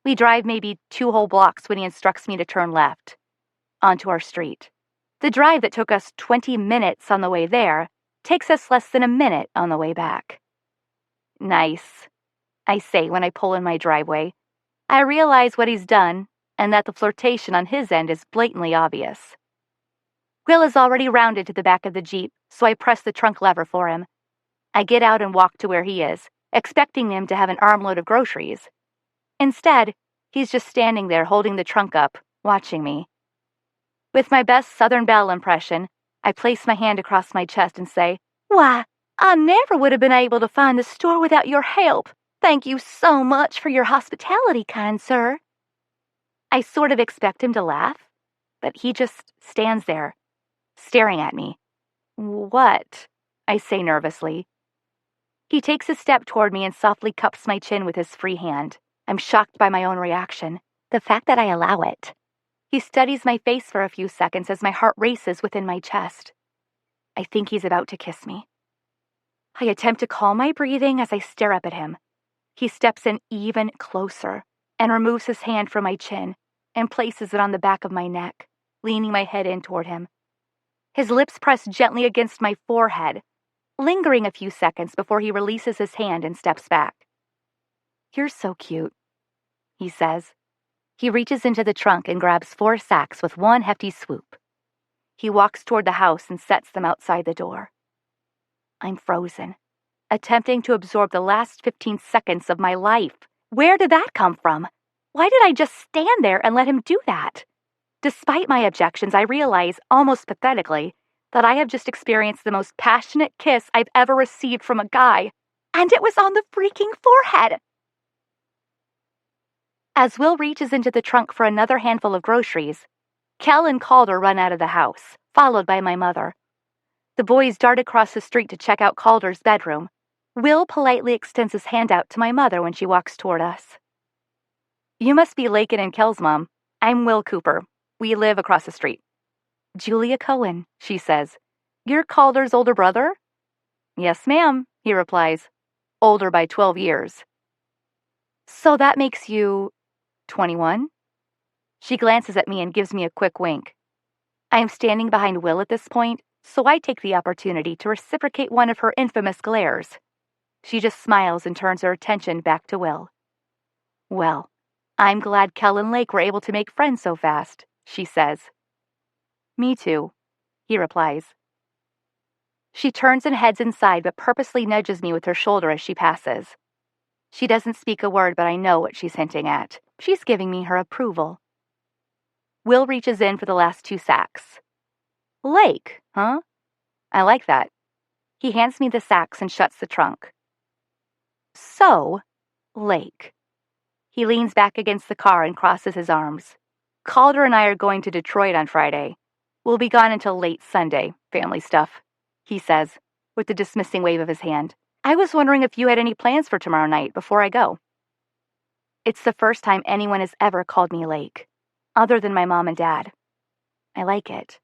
Speaker 1: We drive maybe 2 whole blocks when he instructs me to turn left, onto our street. The drive that took us 20 minutes on the way there takes us less than a minute on the way back. Nice, I say when I pull in my driveway. I realize what he's done and that the flirtation on his end is blatantly obvious. Will is already rounded to the back of the Jeep, so I press the trunk lever for him. I get out and walk to where he is, expecting him to have an armload of groceries. Instead, he's just standing there holding the trunk up, watching me. With my best Southern Belle impression, I place my hand across my chest and say, Why, I never would have been able to find the store without your help. Thank you so much for your hospitality, kind sir. I sort of expect him to laugh, but he just stands there, staring at me. What? I say nervously. He takes a step toward me and softly cups my chin with his free hand. I'm shocked by my own reaction, the fact that I allow it. He studies my face for a few seconds as my heart races within my chest. I think he's about to kiss me. I attempt to calm my breathing as I stare up at him. He steps in even closer and removes his hand from my chin and places it on the back of my neck, leaning my head in toward him. His lips press gently against my forehead, lingering a few seconds before he releases his hand and steps back. You're so cute, he says. He reaches into the trunk and grabs 4 sacks with one hefty swoop. He walks toward the house and sets them outside the door. I'm frozen, attempting to absorb the last 15 seconds of my life. Where did that come from? Why did I just stand there and let him do that? Despite my objections, I realize, almost pathetically, that I have just experienced the most passionate kiss I've ever received from a guy, and it was on the freaking forehead. As Will reaches into the trunk for another handful of groceries, Kel and Calder run out of the house, followed by my mother. The boys dart across the street to check out Calder's bedroom. Will politely extends his hand out to my mother when she walks toward us. You must be Layken and Kel's mom. I'm Will Cooper. We live across the street. Julia Cohen, she says. You're Calder's older brother? Yes, ma'am, he replies. Older by 12 years. So that makes you 21? She glances at me and gives me a quick wink. I am standing behind Will at this point, so I take the opportunity to reciprocate one of her infamous glares. She just smiles and turns her attention back to Will. Well, I'm glad Kel and Lake were able to make friends so fast, she says. Me too, he replies. She turns and heads inside but purposely nudges me with her shoulder as she passes. She doesn't speak a word, but I know what she's hinting at. She's giving me her approval. Will reaches in for the last 2 sacks. Lake, huh? I like that. He hands me the sacks and shuts the trunk. So, Lake. He leans back against the car and crosses his arms. Calder and I are going to Detroit on Friday. We'll be gone until late Sunday, family stuff, he says, with a dismissing wave of his hand. I was wondering if you had any plans for tomorrow night before I go. It's the first time anyone has ever called me Lake, other than my mom and dad. I like it.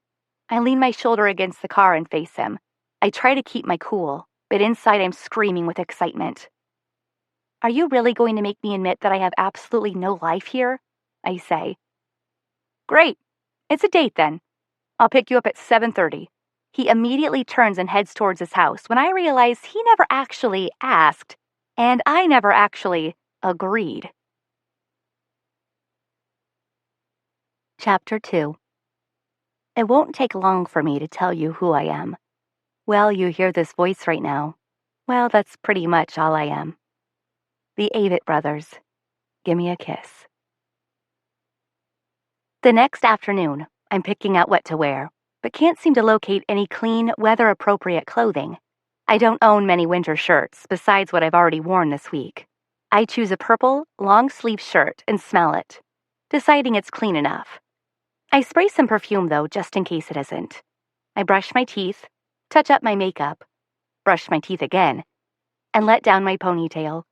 Speaker 1: I lean my shoulder against the car and face him. I try to keep my cool, but inside I'm screaming with excitement. Are you really going to make me admit that I have absolutely no life here? I say. Great. It's a date then. I'll pick you up at 7:30. He immediately turns and heads towards his house when I realize he never actually asked, and I never actually agreed. Chapter 2. It won't take long for me to tell you who I am. Well, you hear this voice right now. Well, that's pretty much all I am. The Avett brothers. Give me a kiss. The next afternoon, I'm picking out what to wear, but can't seem to locate any clean, weather-appropriate clothing. I don't own many winter shirts, besides what I've already worn this week. I choose a purple, long-sleeve shirt and smell it, deciding it's clean enough. I spray some perfume, though, just in case it isn't. I brush my teeth, touch up my makeup, brush my teeth again, and let down my ponytail.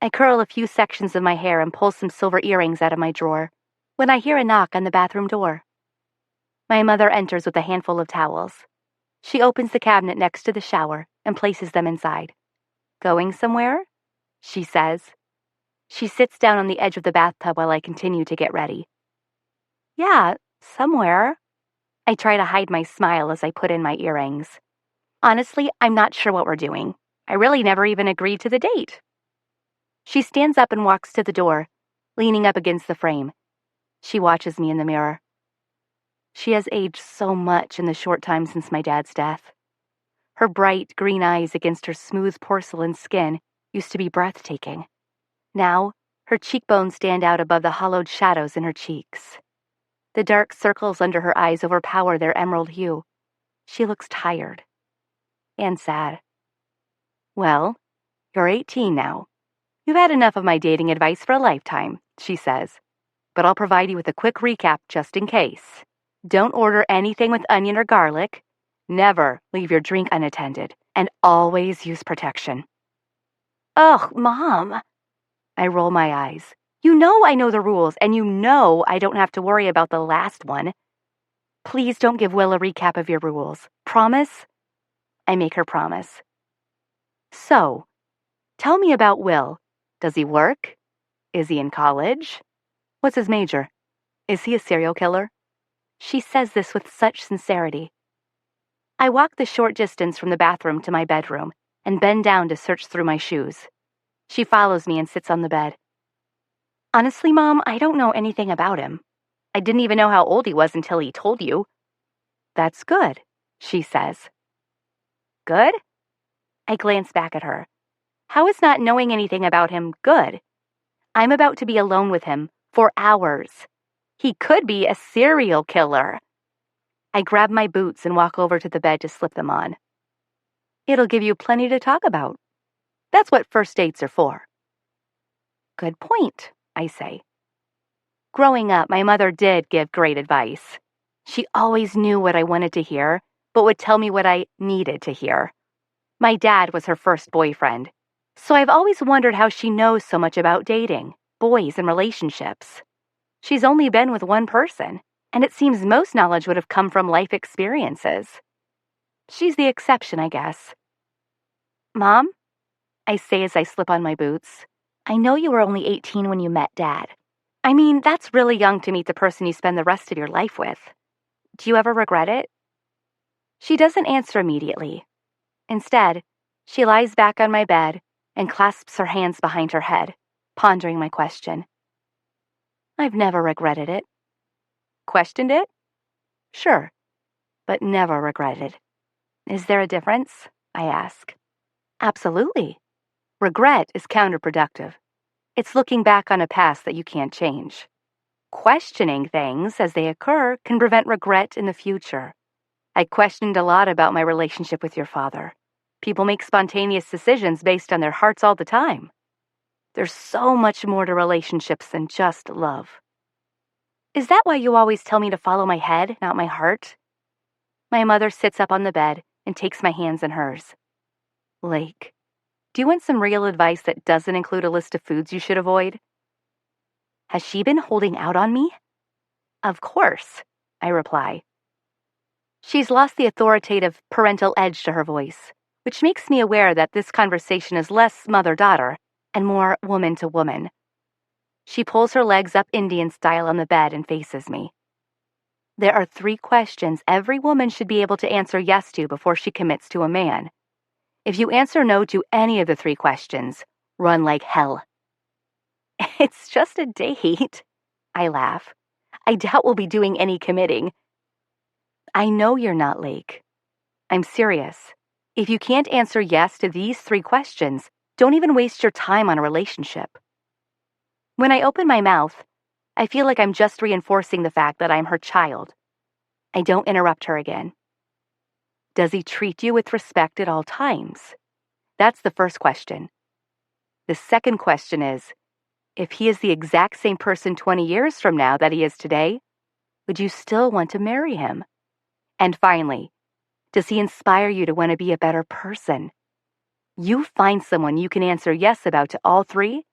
Speaker 1: I curl a few sections of my hair and pull some silver earrings out of my drawer when I hear a knock on the bathroom door. My mother enters with a handful of towels. She opens the cabinet next to the shower and places them inside. Going somewhere? She says. She sits down on the edge of the bathtub while I continue to get ready. Yeah, somewhere. I try to hide my smile as I put in my earrings. Honestly, I'm not sure what we're doing. I really never even agreed to the date. She stands up and walks to the door, leaning up against the frame. She watches me in the mirror. She has aged so much in the short time since my dad's death. Her bright green eyes against her smooth porcelain skin used to be breathtaking. Now, her cheekbones stand out above the hollowed shadows in her cheeks. The dark circles under her eyes overpower their emerald hue. She looks tired and sad. Well, you're 18 now. You've had enough of my dating advice for a lifetime, she says. But I'll provide you with a quick recap just in case. Don't order anything with onion or garlic. Never leave your drink unattended. And always use protection. Ugh, Mom. I roll my eyes. You know I know the rules, and you know I don't have to worry about the last one. Please don't give Will a recap of your rules. Promise? I make her promise. So, tell me about Will. Does he work? Is he in college? What's his major? Is he a serial killer? She says this with such sincerity. I walk the short distance from the bathroom to my bedroom and bend down to search through my shoes. She follows me and sits on the bed. Honestly, Mom, I don't know anything about him. I didn't even know how old he was until he told you. That's good, she says. Good? I glance back at her. How is not knowing anything about him good? I'm about to be alone with him for hours. He could be a serial killer. I grab my boots and walk over to the bed to slip them on. It'll give you plenty to talk about. That's what first dates are for. Good point, I say. Growing up, my mother did give great advice. She always knew what I wanted to hear, but would tell me what I needed to hear. My dad was her first boyfriend, so I've always wondered how she knows so much about dating, boys, and relationships. She's only been with one person, and it seems most knowledge would have come from life experiences. She's the exception, I guess. Mom, I say as I slip on my boots, I know you were only 18 when you met Dad. I mean, that's really young to meet the person you spend the rest of your life with. Do you ever regret it? She doesn't answer immediately. Instead, she lies back on my bed and clasps her hands behind her head, pondering my question. I've never regretted it. Questioned it? Sure, but never regretted. Is there a difference? I ask. Absolutely. Regret is counterproductive. It's looking back on a past that you can't change. Questioning things as they occur can prevent regret in the future. I questioned a lot about my relationship with your father. People make spontaneous decisions based on their hearts all the time. There's so much more to relationships than just love. Is that why you always tell me to follow my head, not my heart? My mother sits up on the bed and takes my hands in hers. Lake, do you want some real advice that doesn't include a list of foods you should avoid? Has she been holding out on me? Of course, I reply. She's lost the authoritative parental edge to her voice, which makes me aware that this conversation is less mother-daughter and more woman-to-woman. She pulls her legs up Indian style on the bed and faces me. There are 3 questions every woman should be able to answer yes to before she commits to a man. If you answer no to any of the 3 questions, run like hell. It's just a date, I laugh. I doubt we'll be doing any committing. I know you're not, Lake. I'm serious. If you can't answer yes to these 3 questions, don't even waste your time on a relationship. When I open my mouth, I feel like I'm just reinforcing the fact that I'm her child. I don't interrupt her again. Does he treat you with respect at all times? That's the first question. The second question is, if he is the exact same person 20 years from now that he is today, would you still want to marry him? And finally, does he inspire you to want to be a better person? You find someone you can answer yes about to all 3,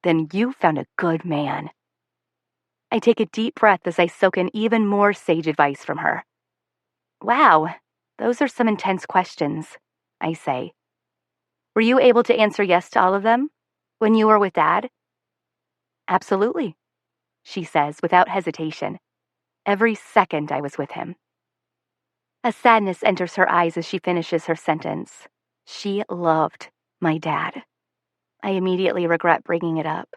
Speaker 1: then you found a good man. I take a deep breath as I soak in even more sage advice from her. Wow, those are some intense questions, I say. Were you able to answer yes to all of them when you were with Dad? Absolutely, she says without hesitation. Every second I was with him. A sadness enters her eyes as she finishes her sentence. She loved my dad. I immediately regret bringing it up.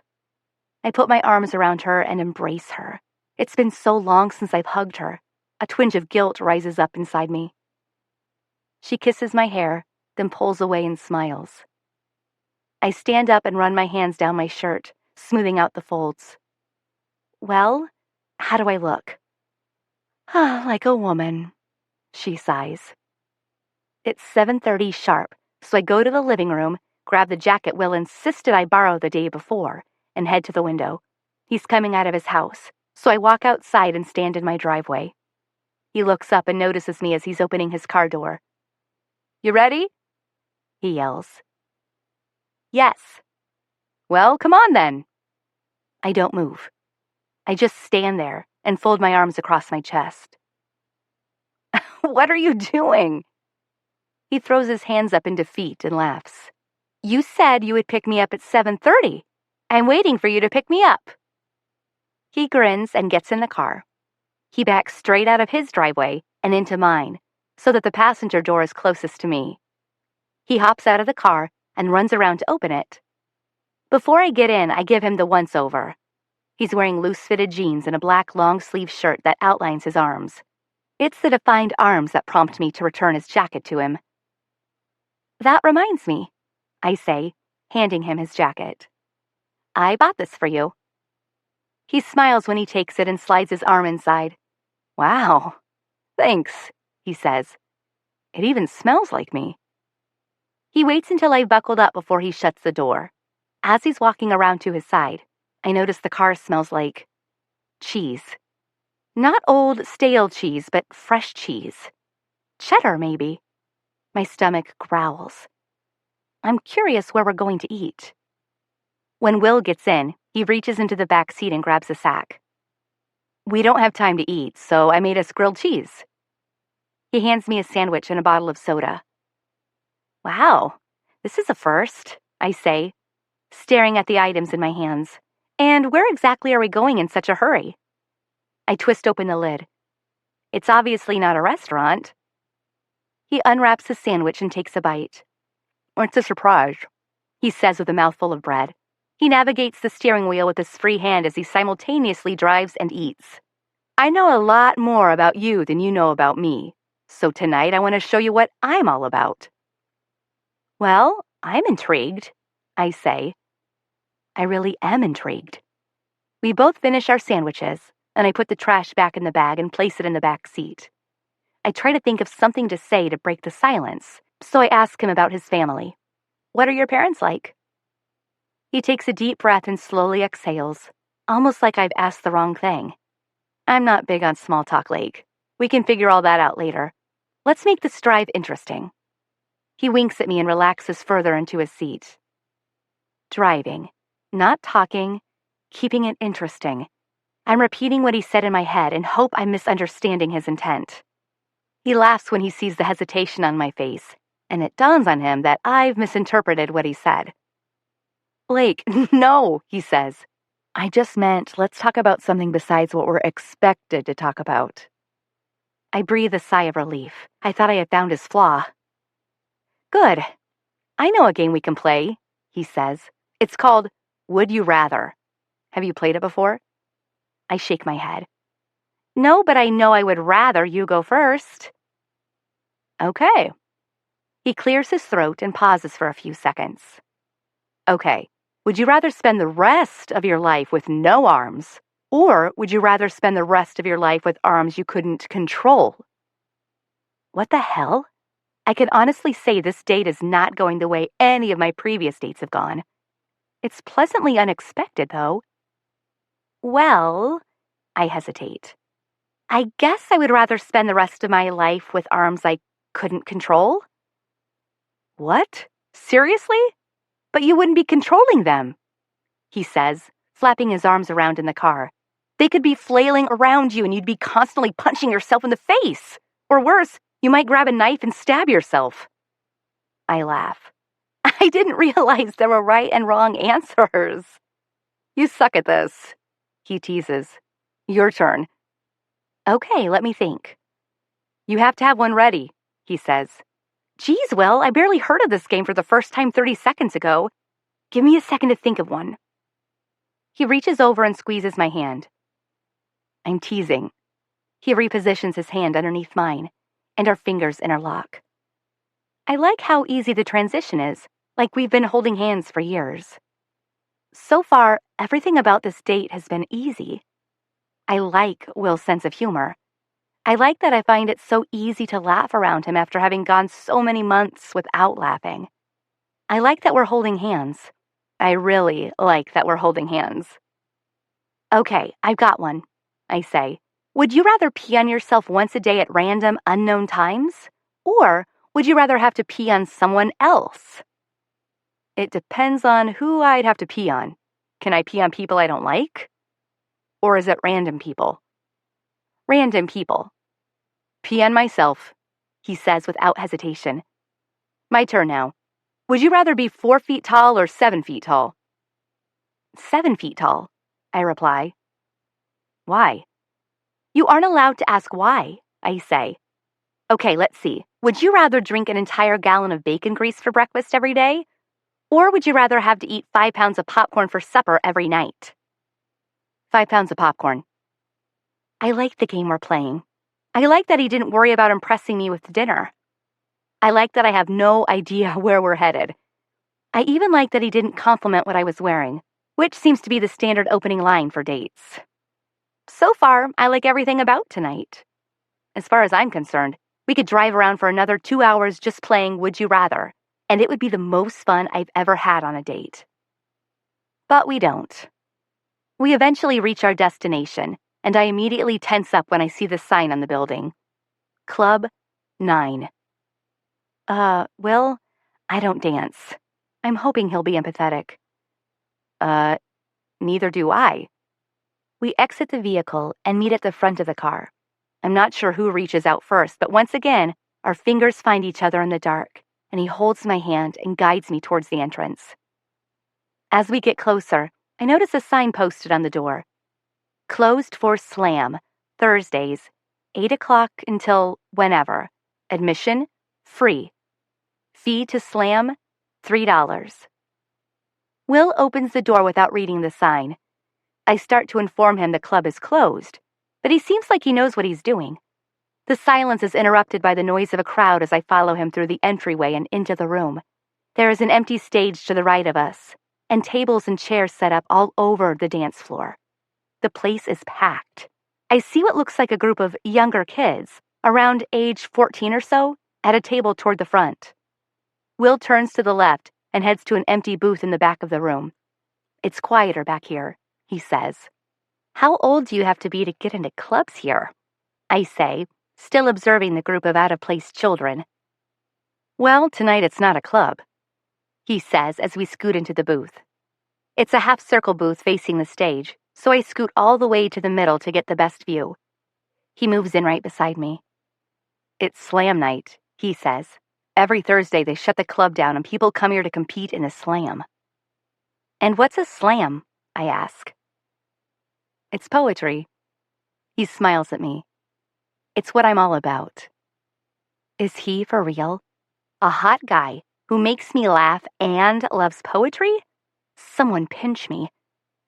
Speaker 1: I put my arms around her and embrace her. It's been so long since I've hugged her. A twinge of guilt rises up inside me. She kisses my hair, then pulls away and smiles. I stand up and run my hands down my shirt, smoothing out the folds. Well, how do I look? Like a woman, she sighs. It's 7:30 sharp, so I go to the living room, grab the jacket Will insisted I borrow the day before, and head to the window. He's coming out of his house, so I walk outside and stand in my driveway. He looks up and notices me as he's opening his car door. You ready? He yells. Yes. Well, come on then. I don't move. I just stand there and fold my arms across my chest. What are you doing? He throws his hands up in defeat and laughs. You said you would pick me up at 7:30. I'm waiting for you to pick me up. He grins and gets in the car. He backs straight out of his driveway and into mine, so that the passenger door is closest to me. He hops out of the car and runs around to open it. Before I get in, I give him the once-over. He's wearing loose-fitted jeans and a black long-sleeve shirt that outlines his arms. It's the defined arms that prompt me to return his jacket to him. That reminds me, I say, handing him his jacket. I bought this for you. He smiles when he takes it and slides his arm inside. Wow, thanks, he says. It even smells like me. He waits until I've buckled up before he shuts the door. As he's walking around to his side, I notice the car smells like cheese. Not old, stale cheese, but fresh cheese. Cheddar, maybe. My stomach growls. I'm curious where we're going to eat. When Will gets in, he reaches into the back seat and grabs a sack. We don't have time to eat, so I made us grilled cheese. He hands me a sandwich and a bottle of soda. Wow, this is a first, I say, staring at the items in my hands. And where exactly are we going in such a hurry? I twist open the lid. It's obviously not a restaurant. He unwraps his sandwich and takes a bite. It's a surprise, he says with a mouthful of bread. He navigates the steering wheel with his free hand as he simultaneously drives and eats. I know a lot more about you than you know about me, so tonight I want to show you what I'm all about. Well, I'm intrigued, I say. I really am intrigued. We both finish our sandwiches, and I put the trash back in the bag and place it in the back seat. I try to think of something to say to break the silence, so I ask him about his family. What are your parents like? He takes a deep breath and slowly exhales, almost like I've asked the wrong thing. I'm not big on small talk, Lake. We can figure all that out later. Let's make this drive interesting. He winks at me and relaxes further into his seat. Driving, not talking, keeping it interesting. I'm repeating what he said in my head and hope I'm misunderstanding his intent. He laughs when he sees the hesitation on my face, and it dawns on him that I've misinterpreted what he said. Blake, no, he says. I just meant let's talk about something besides what we're expected to talk about. I breathe a sigh of relief. I thought I had found his flaw. Good. I know a game we can play, he says. It's called Would You Rather. Have you played it before? I shake my head. No, but I know I would rather you go first. Okay. He clears his throat and pauses for a few seconds. Okay. Would you rather spend the rest of your life with no arms, or would you rather spend the rest of your life with arms you couldn't control? What the hell? I can honestly say this date is not going the way any of my previous dates have gone. It's pleasantly unexpected, though. Well, I hesitate. I guess I would rather spend the rest of my life with arms I couldn't control. What? Seriously? But you wouldn't be controlling them, he says, flapping his arms around in the car. They could be flailing around you and you'd be constantly punching yourself in the face. Or worse, you might grab a knife and stab yourself. I laugh. I didn't realize there were right and wrong answers. You suck at this, he teases. Your turn. Okay, let me think. You have to have one ready, he says. Geez, Will, I barely heard of this game for the first time 30 seconds ago. Give me a second to think of one. He reaches over and squeezes my hand. I'm teasing. He repositions his hand underneath mine, and our fingers interlock. I like how easy the transition is, like we've been holding hands for years. So far, everything about this date has been easy. I like Will's sense of humor. I like that I find it so easy to laugh around him after having gone so many months without laughing. I like that we're holding hands. I really like that we're holding hands. Okay, I've got one, I say. Would you rather pee on yourself once a day at random, unknown times? Or would you rather have to pee on someone else? It depends on who I'd have to pee on. Can I pee on people I don't like? Or is it random people? Random people. Pee on myself, he says without hesitation. My turn now. Would you rather be 4 feet tall or 7 feet tall? 7 feet tall, I reply. Why? You aren't allowed to ask why, I say. Okay, let's see. Would you rather drink an entire gallon of bacon grease for breakfast every day? Or would you rather have to eat 5 pounds of popcorn for supper every night? 5 pounds of popcorn. I like the game we're playing. I like that he didn't worry about impressing me with dinner. I like that I have no idea where we're headed. I even like that he didn't compliment what I was wearing, which seems to be the standard opening line for dates. So far, I like everything about tonight. As far as I'm concerned, we could drive around for another 2 hours just playing Would You Rather, and it would be the most fun I've ever had on a date. But we don't. We eventually reach our destination, and I immediately tense up when I see the sign on the building. Club 9. Will, I don't dance. I'm hoping he'll be empathetic. Neither do I. We exit the vehicle and meet at the front of the car. I'm not sure who reaches out first, but once again, our fingers find each other in the dark, and he holds my hand and guides me towards the entrance. As we get closer, I notice a sign posted on the door. Closed for slam, Thursdays, 8 o'clock until whenever. Admission, free. Fee to slam, $3. Will opens the door without reading the sign. I start to inform him the club is closed, but he seems like he knows what he's doing. The silence is interrupted by the noise of a crowd as I follow him through the entryway and into the room. There is an empty stage to the right of us, and tables and chairs set up all over the dance floor. The place is packed. I see what looks like a group of younger kids, around age 14 or so, at a table toward the front. Will turns to the left and heads to an empty booth in the back of the room. It's quieter back here, he says. How old do you have to be to get into clubs here? I say, still observing the group of out-of-place children. Well, tonight it's not a club, he says as we scoot into the booth. It's a half-circle booth facing the stage, so I scoot all the way to the middle to get the best view. He moves in right beside me. It's slam night, he says. Every Thursday they shut the club down and people come here to compete in a slam. And what's a slam? I ask. It's poetry. He smiles at me. It's what I'm all about. Is he for real? A hot guy who makes me laugh and loves poetry? Someone pinch me.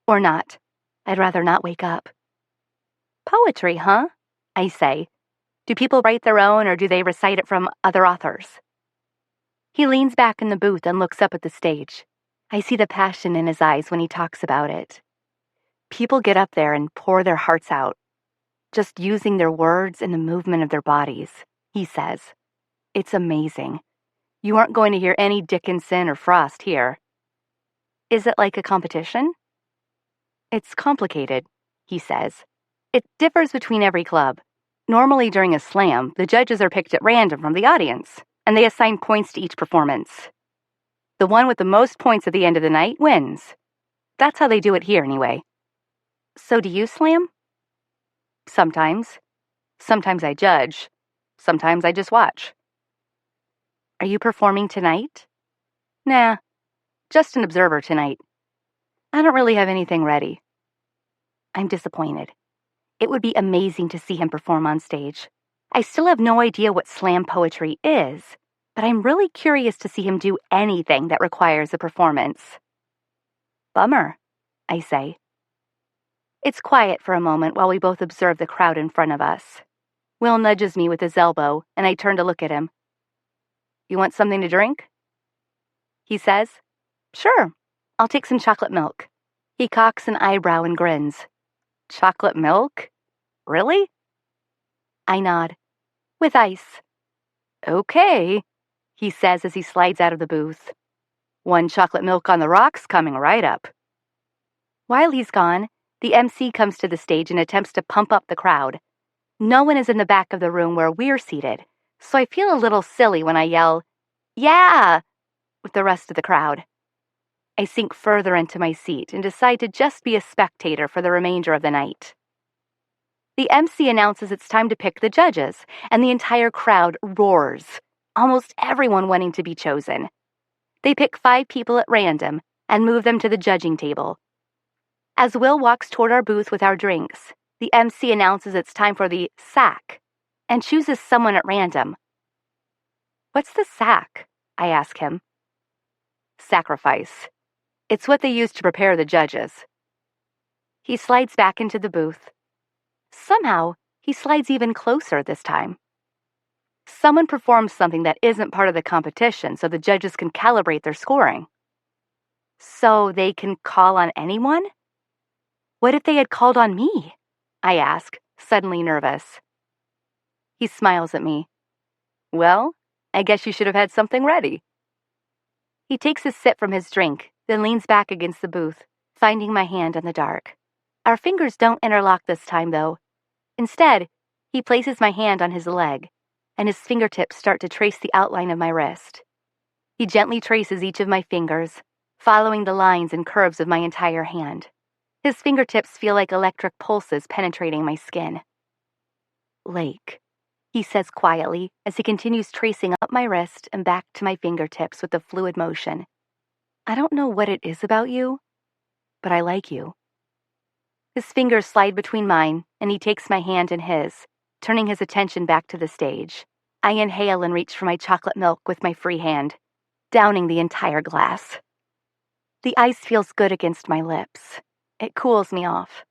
Speaker 1: Or not. I'd rather not wake up. Poetry, huh? I say. Do people write their own or do they recite it from other authors? He leans back in the booth and looks up at the stage. I see the passion in his eyes when he talks about it. People get up there and pour their hearts out, just using their words and the movement of their bodies, he says. It's amazing. You aren't going to hear any Dickinson or Frost here. Is it like a competition? It's complicated, he says. It differs between every club. Normally during a slam, the judges are picked at random from the audience, and they assign points to each performance. The one with the most points at the end of the night wins. That's how they do it here anyway. So do you slam? Sometimes. Sometimes I judge. Sometimes I just watch. Are you performing tonight? Nah, just an observer tonight. I don't really have anything ready. I'm disappointed. It would be amazing to see him perform on stage. I still have no idea what slam poetry is, but I'm really curious to see him do anything that requires a performance. Bummer, I say. It's quiet for a moment while we both observe the crowd in front of us. Will nudges me with his elbow, and I turn to look at him. You want something to drink? He says. Sure, I'll take some chocolate milk. He cocks an eyebrow and grins. Chocolate milk? Really? I nod. With ice. Okay, he says as he slides out of the booth. One chocolate milk on the rocks coming right up. While he's gone, the MC comes to the stage and attempts to pump up the crowd. No one is in the back of the room where we're seated, so I feel a little silly when I yell, "Yeah!" with the rest of the crowd. I sink further into my seat and decide to just be a spectator for the remainder of the night. The MC announces it's time to pick the judges, and the entire crowd roars, almost everyone wanting to be chosen. They pick 5 people at random and move them to the judging table. As Will walks toward our booth with our drinks, the MC announces it's time for the sack and chooses someone at random. What's the sack? I ask him. Sacrifice. It's what they use to prepare the judges. He slides back into the booth. Somehow, he slides even closer this time. Someone performs something that isn't part of the competition so the judges can calibrate their scoring. So they can call on anyone? What if they had called on me? I ask, suddenly nervous. He smiles at me. Well, I guess you should have had something ready. He takes a sip from his drink, then leans back against the booth, finding my hand in the dark. Our fingers don't interlock this time, though. Instead, he places my hand on his leg. and his fingertips start to trace the outline of my wrist. He gently traces each of my fingers, following the lines and curves of my entire hand. His fingertips feel like electric pulses penetrating my skin. "Lake," he says quietly as he continues tracing up my wrist and back to my fingertips with a fluid motion. "I don't know what it is about you, but I like you." His fingers slide between mine, and he takes my hand in his, turning his attention back to the stage. I inhale and reach for my chocolate milk with my free hand, downing the entire glass. The ice feels good against my lips. It cools me off.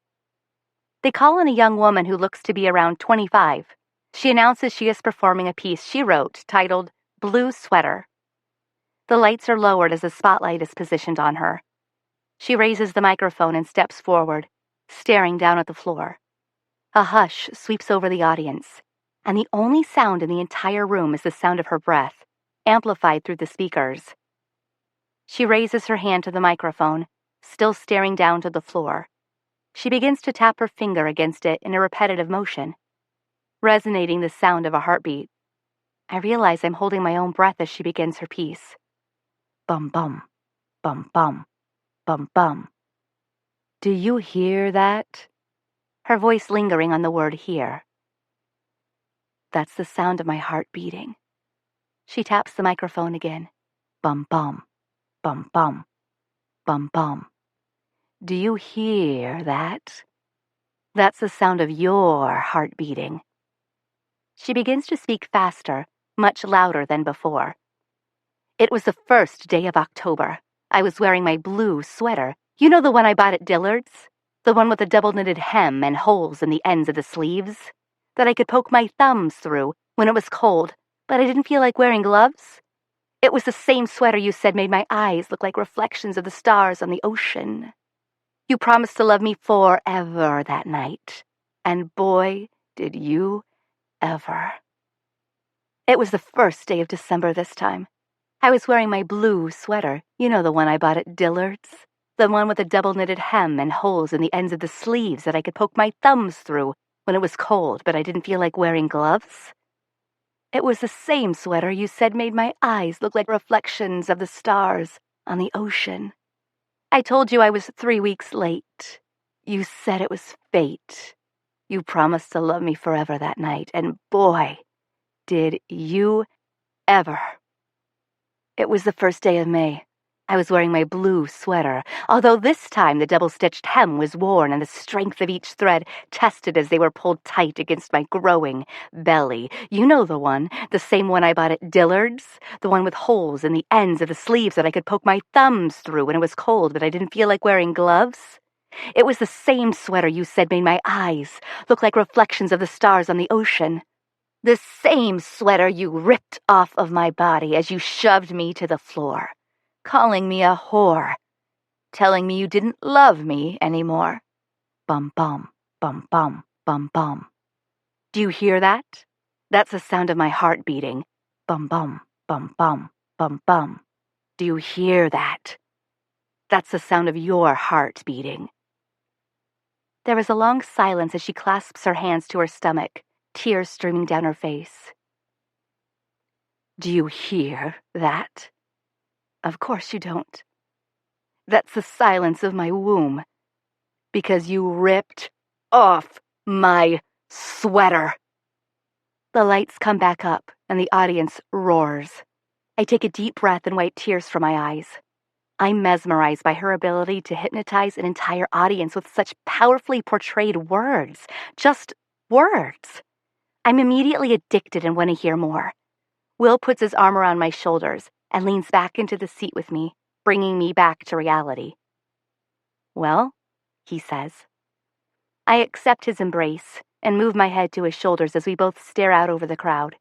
Speaker 1: They call in a young woman who looks to be around 25. She announces she is performing a piece she wrote titled "Blue Sweater." The lights are lowered as a spotlight is positioned on her. She raises the microphone and steps forward, staring down at the floor. A hush sweeps over the audience, and the only sound in the entire room is the sound of her breath, amplified through the speakers. She raises her hand to the microphone, still staring down to the floor. She begins to tap her finger against it in a repetitive motion, resonating the sound of a heartbeat. I realize I'm holding my own breath as she begins her piece. Bum bum, bum bum, bum bum. "Do you hear that?" Her voice lingering on the word "hear." "That's the sound of my heart beating." She taps the microphone again. Bum bum, bum bum, bum bum. "Do you hear that? That's the sound of your heart beating." She begins to speak faster, much louder than before. "It was the first day of October. I was wearing my blue sweater. You know the one I bought at Dillard's? The one with a double-knitted hem and holes in the ends of the sleeves? That I could poke my thumbs through when it was cold, but I didn't feel like wearing gloves? It was the same sweater you said made my eyes look like reflections of the stars on the ocean. You promised to love me forever that night. And boy, did you ever." It was the first day of December this time. I was wearing my blue sweater, you know the one I bought at Dillard's? The one with a double-knitted hem and holes in the ends of the sleeves that I could poke my thumbs through when it was cold, but I didn't feel like wearing gloves? It was the same sweater you said made my eyes look like reflections of the stars on the ocean. I told you I was 3 weeks late. You said it was fate. You promised to love me forever that night, and boy, did you ever. It was the first day of May. I was wearing my blue sweater, although this time the double-stitched hem was worn and the strength of each thread tested as they were pulled tight against my growing belly. You know the one, the same one I bought at Dillard's, the one with holes in the ends of the sleeves that I could poke my thumbs through when it was cold, but I didn't feel like wearing gloves? It was the same sweater you said made my eyes look like reflections of the stars on the ocean. The same sweater you ripped off of my body as you shoved me to the floor, calling me a whore, telling me you didn't love me anymore. Bum bum, bum bum, bum bum. Do you hear that? That's the sound of my heart beating. Bum bum, bum bum, bum bum. Do you hear that? That's the sound of your heart beating. There is a long silence as she clasps her hands to her stomach, tears streaming down her face. Do you hear that? Of course you don't. That's the silence of my womb. Because you ripped off my sweater. The lights come back up and the audience roars. I take a deep breath and wipe tears from my eyes. I'm mesmerized by her ability to hypnotize an entire audience with such powerfully portrayed words. Just words. I'm immediately addicted and want to hear more. Will puts his arm around my shoulders and leans back into the seat with me, bringing me back to reality. Well, he says. I accept his embrace and move my head to his shoulders as we both stare out over the crowd.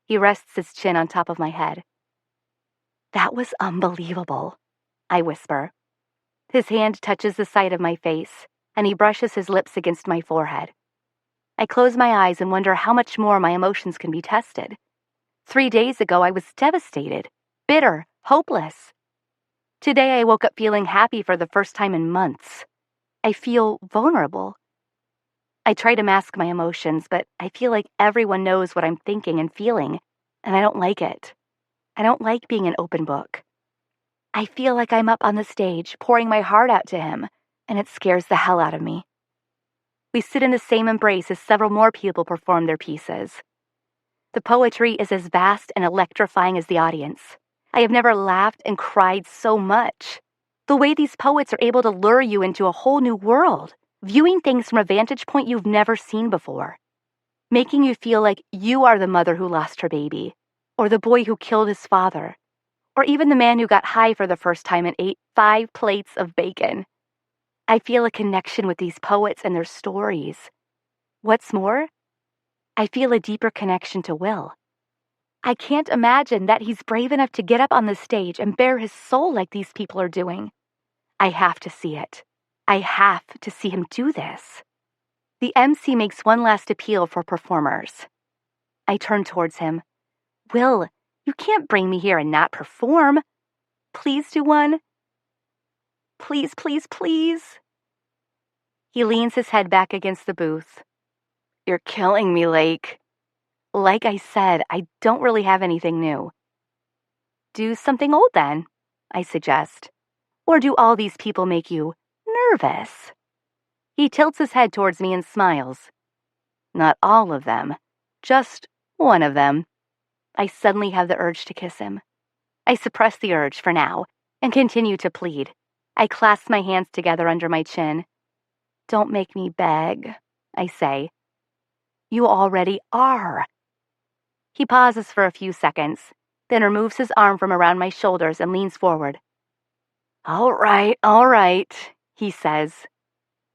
Speaker 1: He rests his chin on top of my head. That was unbelievable, I whisper. His hand touches the side of my face, and he brushes his lips against my forehead. I close my eyes and wonder how much more my emotions can be tested. 3 days ago, I was devastated, bitter, hopeless. Today, I woke up feeling happy for the first time in months. I feel vulnerable. I try to mask my emotions, but I feel like everyone knows what I'm thinking and feeling, and I don't like it. I don't like being an open book. I feel like I'm up on the stage, pouring my heart out to him, and it scares the hell out of me. We sit in the same embrace as several more people perform their pieces. The poetry is as vast and electrifying as the audience. I have never laughed and cried so much. The way these poets are able to lure you into a whole new world, viewing things from a vantage point you've never seen before, making you feel like you are the mother who lost her baby, or the boy who killed his father, or even the man who got high for the first time and ate 5 plates of bacon. I feel a connection with these poets and their stories. What's more, I feel a deeper connection to Will. I can't imagine that he's brave enough to get up on the stage and bare his soul like these people are doing. I have to see it. I have to see him do this. The MC makes one last appeal for performers. I turn towards him. Will, you can't bring me here and not perform. Please do one. Please, please, please. He leans his head back against the booth. You're killing me, Lake. Like I said, I don't really have anything new. Do something old then, I suggest. Or do all these people make you nervous? He tilts his head towards me and smiles. Not all of them, just one of them. I suddenly have the urge to kiss him. I suppress the urge for now and continue to plead. I clasp my hands together under my chin. Don't make me beg, I say. You already are. He pauses for a few seconds, then removes his arm from around my shoulders and leans forward. All right, he says.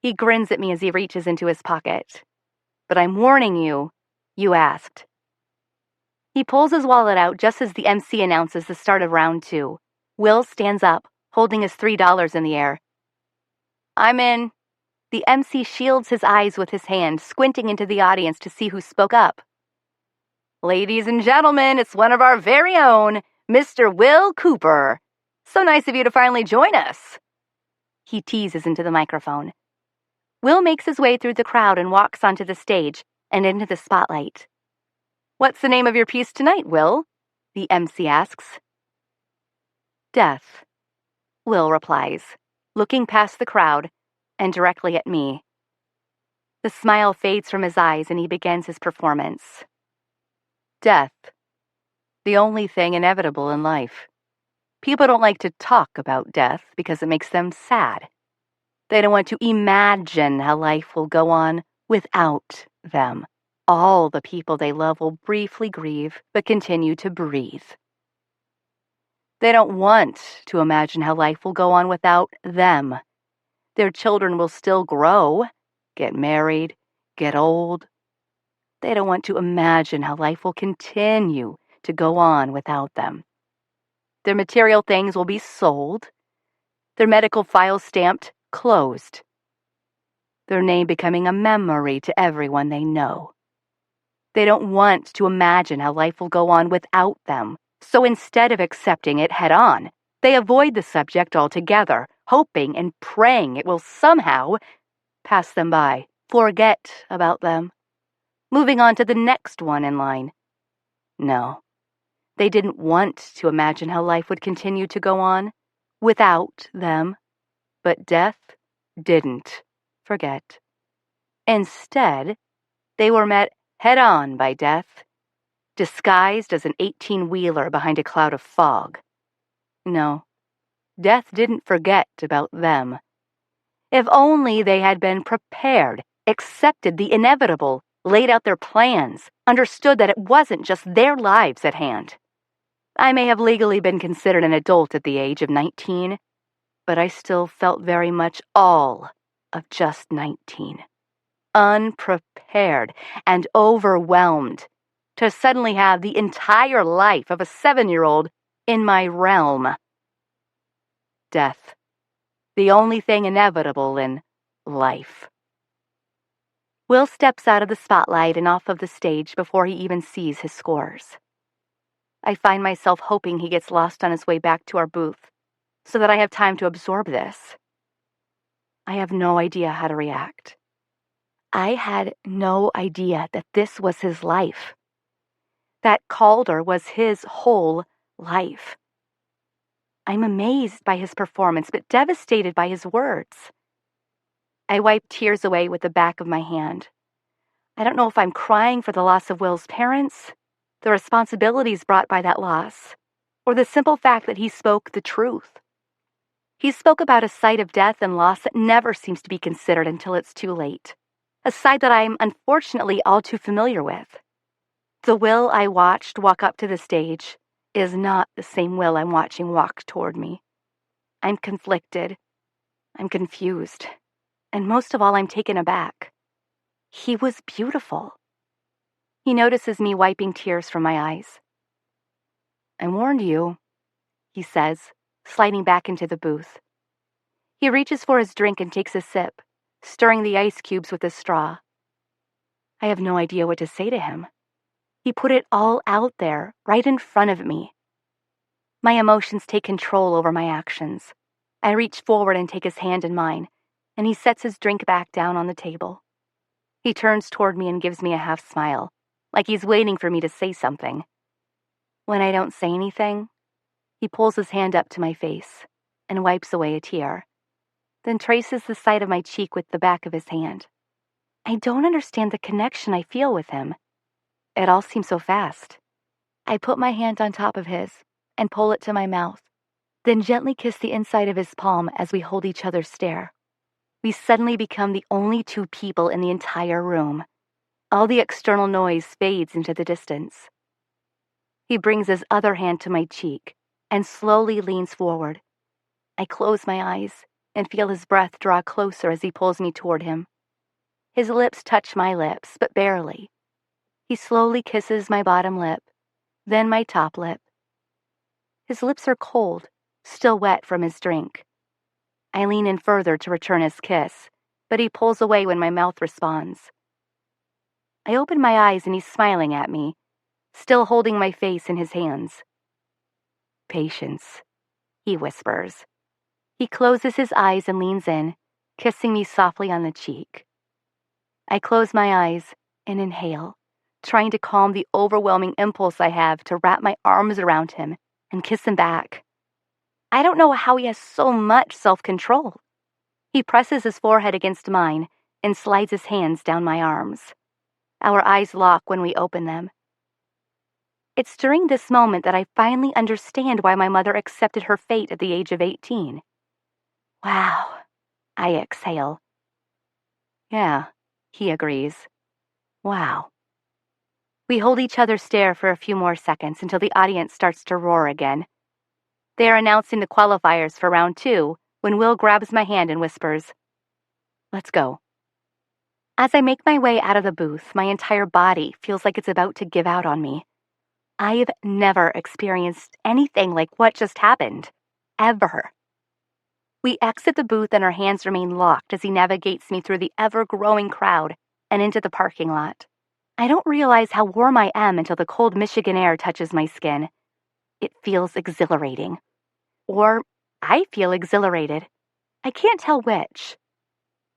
Speaker 1: He grins at me as he reaches into his pocket. But I'm warning you, you asked. He pulls his wallet out just as the MC announces the start of round 2. Will stands up, holding his $3 in the air. I'm in. The MC shields his eyes with his hand, squinting into the audience to see who spoke up. Ladies and gentlemen, it's one of our very own, Mr. Will Cooper. So nice of you to finally join us. He teases into the microphone. Will makes his way through the crowd and walks onto the stage and into the spotlight. What's the name of your piece tonight, Will? The MC asks. Death, Will replies, looking past the crowd and directly at me. The smile fades from his eyes and he begins his performance. Death, the only thing inevitable in life. People don't like to talk about death because it makes them sad. They don't want to imagine how life will go on without them. All the people they love will briefly grieve, but continue to breathe. They don't want to imagine how life will go on without them. Their children will still grow, get married, get old. They don't want to imagine how life will continue to go on without them. Their material things will be sold, their medical files stamped closed, their name becoming a memory to everyone they know. They don't want to imagine how life will go on without them, so instead of accepting it head on, they avoid the subject altogether, hoping and praying it will somehow pass them by, forget about them, moving on to the next one in line. No, they didn't want to imagine how life would continue to go on without them, but death didn't forget. Instead, they were met head-on by death, disguised as an 18-wheeler behind a cloud of fog. No, death didn't forget about them. If only they had been prepared, accepted the inevitable, laid out their plans, understood that it wasn't just their lives at hand. I may have legally been considered an adult at the age of 19, but I still felt very much all of just 19. Unprepared and overwhelmed to suddenly have the entire life of a 7-year-old in my realm. Death, the only thing inevitable in life. Will steps out of the spotlight and off of the stage before he even sees his scores. I find myself hoping he gets lost on his way back to our booth so that I have time to absorb this. I have no idea how to react. I had no idea that this was his life. That Calder was his whole life. I'm amazed by his performance, but devastated by his words. I wipe tears away with the back of my hand. I don't know if I'm crying for the loss of Will's parents, the responsibilities brought by that loss, or the simple fact that he spoke the truth. He spoke about a side of death and loss that never seems to be considered until it's too late, a side that I'm unfortunately all too familiar with. The Will I watched walk up to the stage is not the same Will I'm watching walk toward me. I'm conflicted. I'm confused. And most of all, I'm taken aback. He was beautiful. He notices me wiping tears from my eyes. I warned you, he says, sliding back into the booth. He reaches for his drink and takes a sip, stirring the ice cubes with a straw. I have no idea what to say to him. He put it all out there, right in front of me. My emotions take control over my actions. I reach forward and take his hand in mine, and he sets his drink back down on the table. He turns toward me and gives me a half smile, like he's waiting for me to say something. When I don't say anything, he pulls his hand up to my face and wipes away a tear, then traces the side of my cheek with the back of his hand. I don't understand the connection I feel with him. It all seems so fast. I put my hand on top of his and pull it to my mouth, then gently kiss the inside of his palm as we hold each other's stare. We suddenly become the only two people in the entire room. All the external noise fades into the distance. He brings his other hand to my cheek and slowly leans forward. I close my eyes and feel his breath draw closer as he pulls me toward him. His lips touch my lips, but barely. He slowly kisses my bottom lip, then my top lip. His lips are cold, still wet from his drink. I lean in further to return his kiss, but he pulls away when my mouth responds. I open my eyes and he's smiling at me, still holding my face in his hands. Patience, he whispers. He closes his eyes and leans in, kissing me softly on the cheek. I close my eyes and inhale, trying to calm the overwhelming impulse I have to wrap my arms around him and kiss him back. I don't know how he has so much self-control. He presses his forehead against mine and slides his hands down my arms. Our eyes lock when we open them. It's during this moment that I finally understand why my mother accepted her fate at the age of 18. Wow, I exhale. Yeah, he agrees. Wow. We hold each other's stare for a few more seconds until the audience starts to roar again. They are announcing the qualifiers for round 2 when Will grabs my hand and whispers, "Let's go." As I make my way out of the booth, my entire body feels like it's about to give out on me. I've never experienced anything like what just happened. Ever. We exit the booth and our hands remain locked as he navigates me through the ever-growing crowd and into the parking lot. I don't realize how warm I am until the cold Michigan air touches my skin. It feels exhilarating. Or I feel exhilarated. I can't tell which.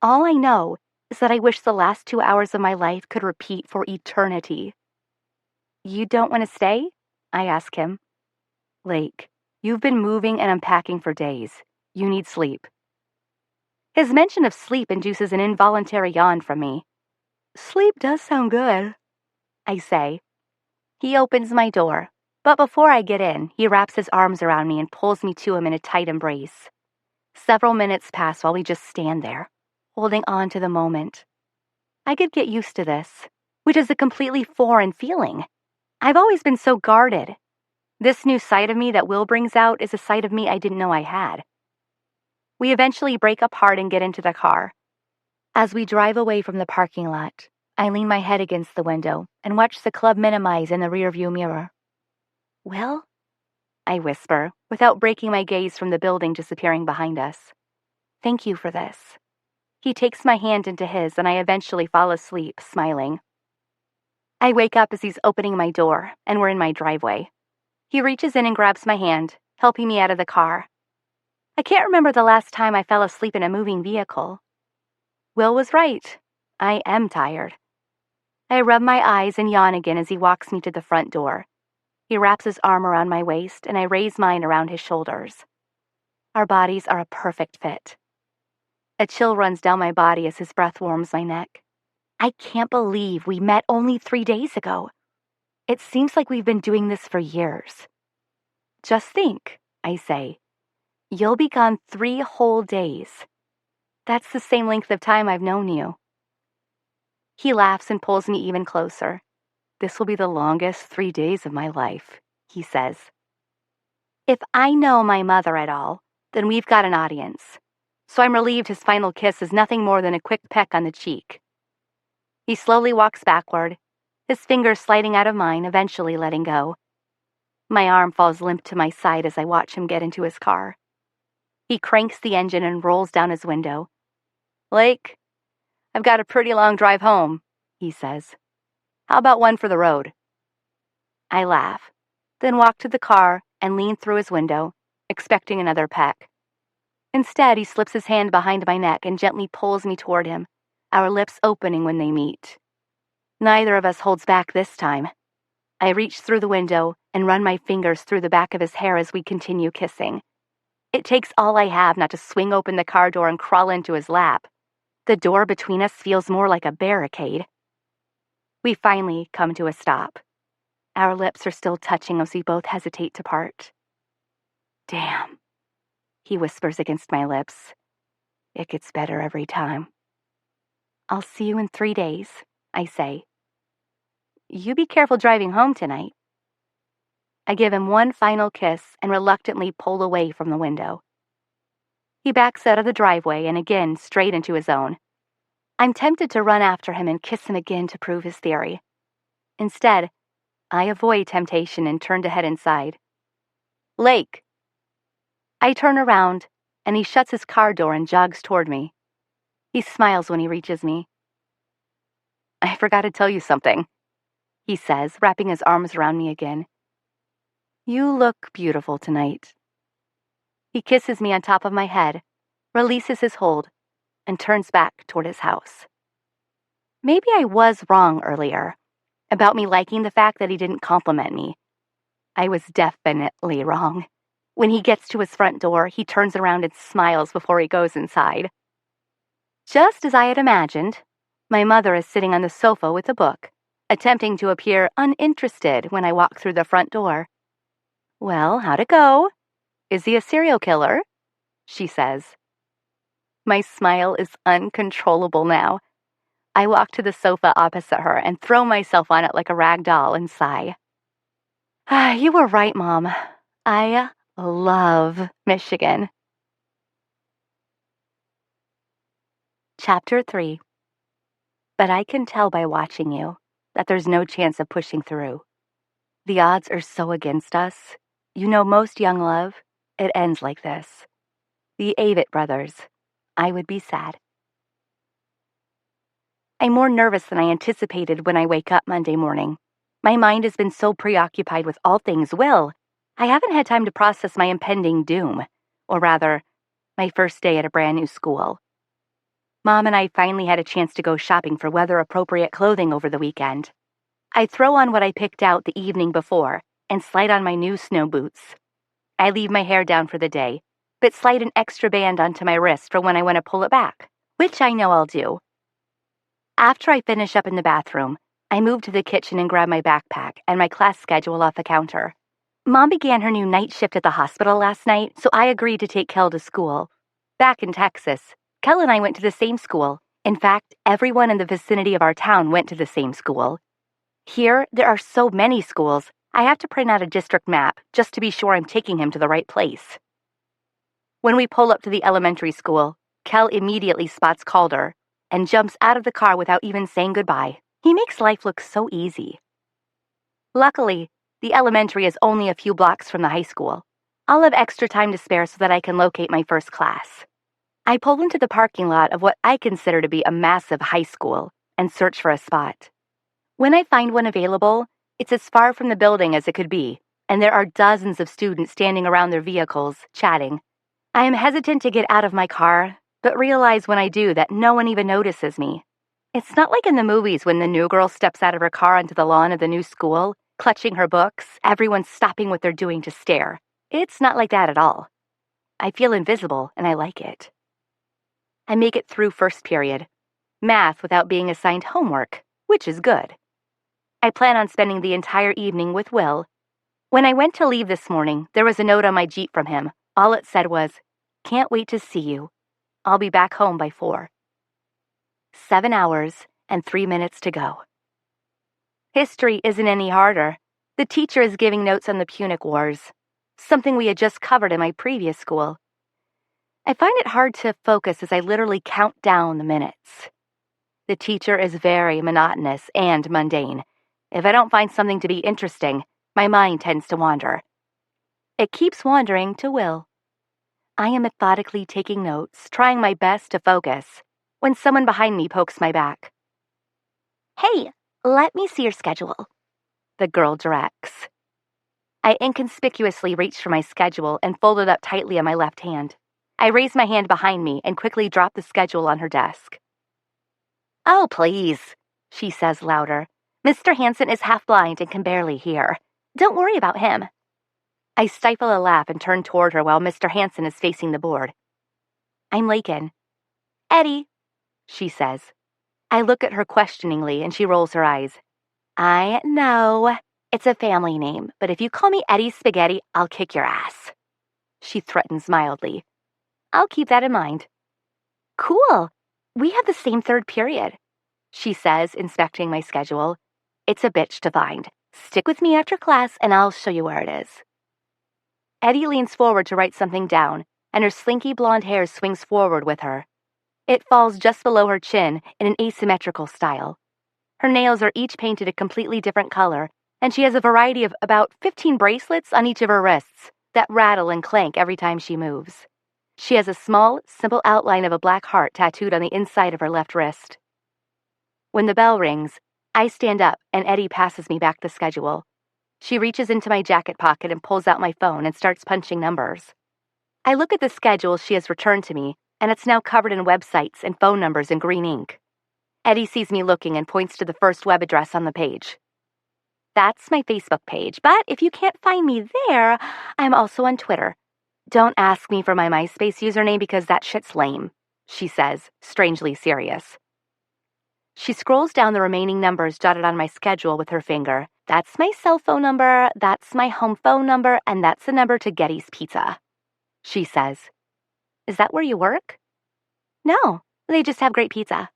Speaker 1: All I know is that I wish the last 2 hours of my life could repeat for eternity. You don't want to stay? I ask him. Lake, you've been moving and unpacking for days. You need sleep. His mention of sleep induces an involuntary yawn from me. Sleep does sound good, I say. He opens my door, but before I get in, he wraps his arms around me and pulls me to him in a tight embrace. Several minutes pass while we just stand there, holding on to the moment. I could get used to this, which is a completely foreign feeling. I've always been so guarded. This new side of me that Will brings out is a side of me I didn't know I had. We eventually break apart and get into the car. As we drive away from the parking lot, I lean my head against the window and watch the club minimize in the rearview mirror. Will? I whisper, without breaking my gaze from the building disappearing behind us. Thank you for this. He takes my hand into his and I eventually fall asleep, smiling. I wake up as he's opening my door and we're in my driveway. He reaches in and grabs my hand, helping me out of the car. I can't remember the last time I fell asleep in a moving vehicle. Will was right. I am tired. I rub my eyes and yawn again as he walks me to the front door. He wraps his arm around my waist, and I raise mine around his shoulders. Our bodies are a perfect fit. A chill runs down my body as his breath warms my neck. I can't believe we met only 3 days ago. It seems like we've been doing this for years. Just think, I say. You'll be gone 3 whole days. That's the same length of time I've known you. He laughs and pulls me even closer. This will be the longest 3 days of my life, he says. If I know my mother at all, then we've got an audience. So I'm relieved his final kiss is nothing more than a quick peck on the cheek. He slowly walks backward, his fingers sliding out of mine, eventually letting go. My arm falls limp to my side as I watch him get into his car. He cranks the engine and rolls down his window. Lake, I've got a pretty long drive home, he says. How about one for the road? I laugh, then walk to the car and lean through his window, expecting another peck. Instead, he slips his hand behind my neck and gently pulls me toward him, our lips opening when they meet. Neither of us holds back this time. I reach through the window and run my fingers through the back of his hair as we continue kissing. It takes all I have not to swing open the car door and crawl into his lap. The door between us feels more like a barricade. We finally come to a stop. Our lips are still touching as we both hesitate to part. Damn, he whispers against my lips. It gets better every time. I'll see you in 3 days, I say. You be careful driving home tonight. I give him one final kiss and reluctantly pull away from the window. He backs out of the driveway and again straight into his own. I'm tempted to run after him and kiss him again to prove his theory. Instead, I avoid temptation and turn to head inside. Lake! I turn around, and he shuts his car door and jogs toward me. He smiles when he reaches me. I forgot to tell you something, he says, wrapping his arms around me again. You look beautiful tonight. He kisses me on top of my head, releases his hold, and turns back toward his house. Maybe I was wrong earlier about me liking the fact that he didn't compliment me. I was definitely wrong. When he gets to his front door, he turns around and smiles before he goes inside. Just as I had imagined, my mother is sitting on the sofa with a book, attempting to appear uninterested when I walk through the front door. Well, how'd it go? Is he a serial killer? She says. My smile is uncontrollable now. I walk to the sofa opposite her and throw myself on it like a rag doll and sigh. You were right, Mom. I love Michigan. Chapter 3. But I can tell by watching you that there's no chance of pushing through. The odds are so against us. You know, most young love, it ends like this. The Avett brothers. I would be sad. I'm more nervous than I anticipated when I wake up Monday morning. My mind has been so preoccupied with all things Will, I haven't had time to process my impending doom, or rather, my first day at a brand new school. Mom and I finally had a chance to go shopping for weather-appropriate clothing over the weekend. I throw on what I picked out the evening before and slide on my new snow boots. I leave my hair down for the day, but slide an extra band onto my wrist for when I want to pull it back, which I know I'll do. After I finish up in the bathroom, I move to the kitchen and grab my backpack and my class schedule off the counter. Mom began her new night shift at the hospital last night, so I agreed to take Kel to school. Back in Texas, Kel and I went to the same school. In fact, everyone in the vicinity of our town went to the same school. Here, there are so many schools, I have to print out a district map just to be sure I'm taking him to the right place. When we pull up to the elementary school, Kel immediately spots Calder and jumps out of the car without even saying goodbye. He makes life look so easy. Luckily, the elementary is only a few blocks from the high school. I'll have extra time to spare so that I can locate my first class. I pull into the parking lot of what I consider to be a massive high school and search for a spot. When I find one available, it's as far from the building as it could be, and there are dozens of students standing around their vehicles, chatting. I am hesitant to get out of my car, but realize when I do that no one even notices me. It's not like in the movies when the new girl steps out of her car onto the lawn of the new school, clutching her books, everyone stopping what they're doing to stare. It's not like that at all. I feel invisible, and I like it. I make it through first period. Math without being assigned homework, which is good. I plan on spending the entire evening with Will. When I went to leave this morning, there was a note on my Jeep from him. All it said was, "Can't wait to see you. I'll be back home by 4." 7 hours and 3 minutes to go. History isn't any harder. The teacher is giving notes on the Punic Wars, something we had just covered in my previous school. I find it hard to focus as I literally count down the minutes. The teacher is very monotonous and mundane. If I don't find something to be interesting, my mind tends to wander. It keeps wandering to Will. I am methodically taking notes, trying my best to focus, when someone behind me pokes my back. "Hey, let me see your schedule," the girl directs. I inconspicuously reach for my schedule and fold it up tightly on my left hand. I raise my hand behind me and quickly drop the schedule on her desk. "Oh, please," she says louder. "Mr. Hansen is half blind and can barely hear. Don't worry about him." I stifle a laugh and turn toward her while Mr. Hansen is facing the board. "I'm Layken." "Eddie," she says. I look at her questioningly and she rolls her eyes. "I know. It's a family name, but if you call me Eddie Spaghetti, I'll kick your ass." She threatens mildly. "I'll keep that in mind." "Cool. We have the same third period," she says, inspecting my schedule. "It's a bitch to find. Stick with me after class and I'll show you where it is." Eddie leans forward to write something down, and her slinky blonde hair swings forward with her. It falls just below her chin in an asymmetrical style. Her nails are each painted a completely different color, and she has a variety of about 15 bracelets on each of her wrists that rattle and clank every time she moves. She has a small, simple outline of a black heart tattooed on the inside of her left wrist. When the bell rings, I stand up and Eddie passes me back the schedule. She reaches into my jacket pocket and pulls out my phone and starts punching numbers. I look at the schedule she has returned to me, and it's now covered in websites and phone numbers in green ink. Eddie sees me looking and points to the first web address on the page. "That's my Facebook page, but if you can't find me there, I'm also on Twitter. Don't ask me for my MySpace username because that shit's lame," she says, strangely serious. She scrolls down the remaining numbers jotted on my schedule with her finger. "That's my cell phone number, that's my home phone number, and that's the number to Getty's Pizza," she says. "Is that where you work?" "No, they just have great pizza."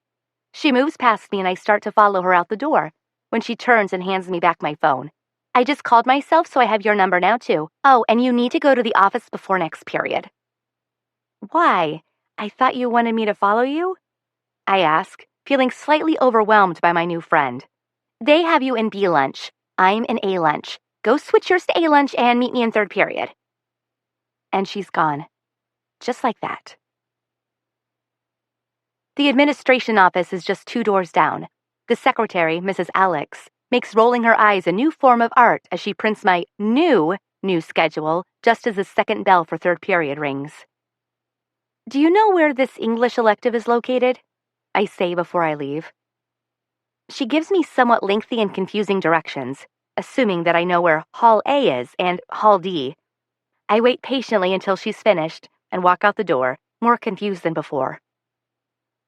Speaker 1: She moves past me and I start to follow her out the door, when she turns and hands me back my phone. "I just called myself, so I have your number now too. Oh, and you need to go to the office before next period." "Why? I thought you wanted me to follow you?" I ask, feeling slightly overwhelmed by my new friend. "They have you in B lunch. I'm in A lunch. Go switch yours to A lunch and meet me in third period." And she's gone. Just like that. The administration office is just 2 doors down. The secretary, Mrs. Alex, makes rolling her eyes a new form of art as she prints my new schedule just as the second bell for third period rings. "Do you know where this English elective is located?" I say before I leave. She gives me somewhat lengthy and confusing directions, assuming that I know where Hall A is and Hall D. I wait patiently until she's finished and walk out the door, more confused than before.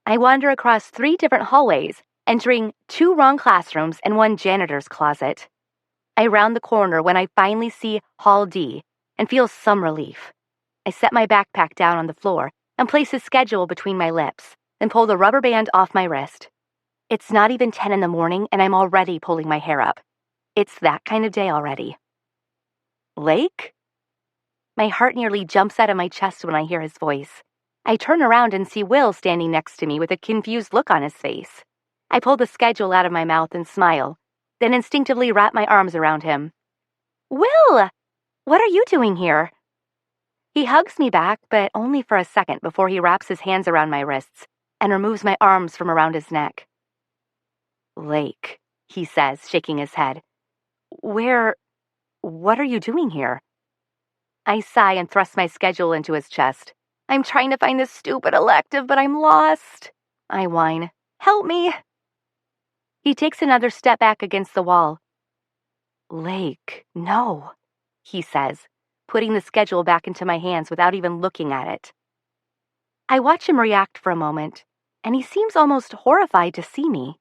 Speaker 1: I wander across 3 different hallways, entering 2 wrong classrooms and 1 janitor's closet. I round the corner when I finally see Hall D and feel some relief. I set my backpack down on the floor and place a schedule between my lips, then pull the rubber band off my wrist. It's not even 10 in the morning and I'm already pulling my hair up. It's that kind of day already. "Lake?" My heart nearly jumps out of my chest when I hear his voice. I turn around and see Will standing next to me with a confused look on his face. I pull the schedule out of my mouth and smile, then instinctively wrap my arms around him. "Will! What are you doing here?" He hugs me back, but only for a second before he wraps his hands around my wrists and removes my arms from around his neck. "Lake," he says, shaking his head. What are you doing here?" I sigh and thrust my schedule into his chest. "I'm trying to find this stupid elective, but I'm lost," I whine. "Help me." He takes another step back against the wall. Lake, no, he says, putting the schedule back into my hands without even looking at it. I watch him react for a moment, and he seems almost horrified to see me.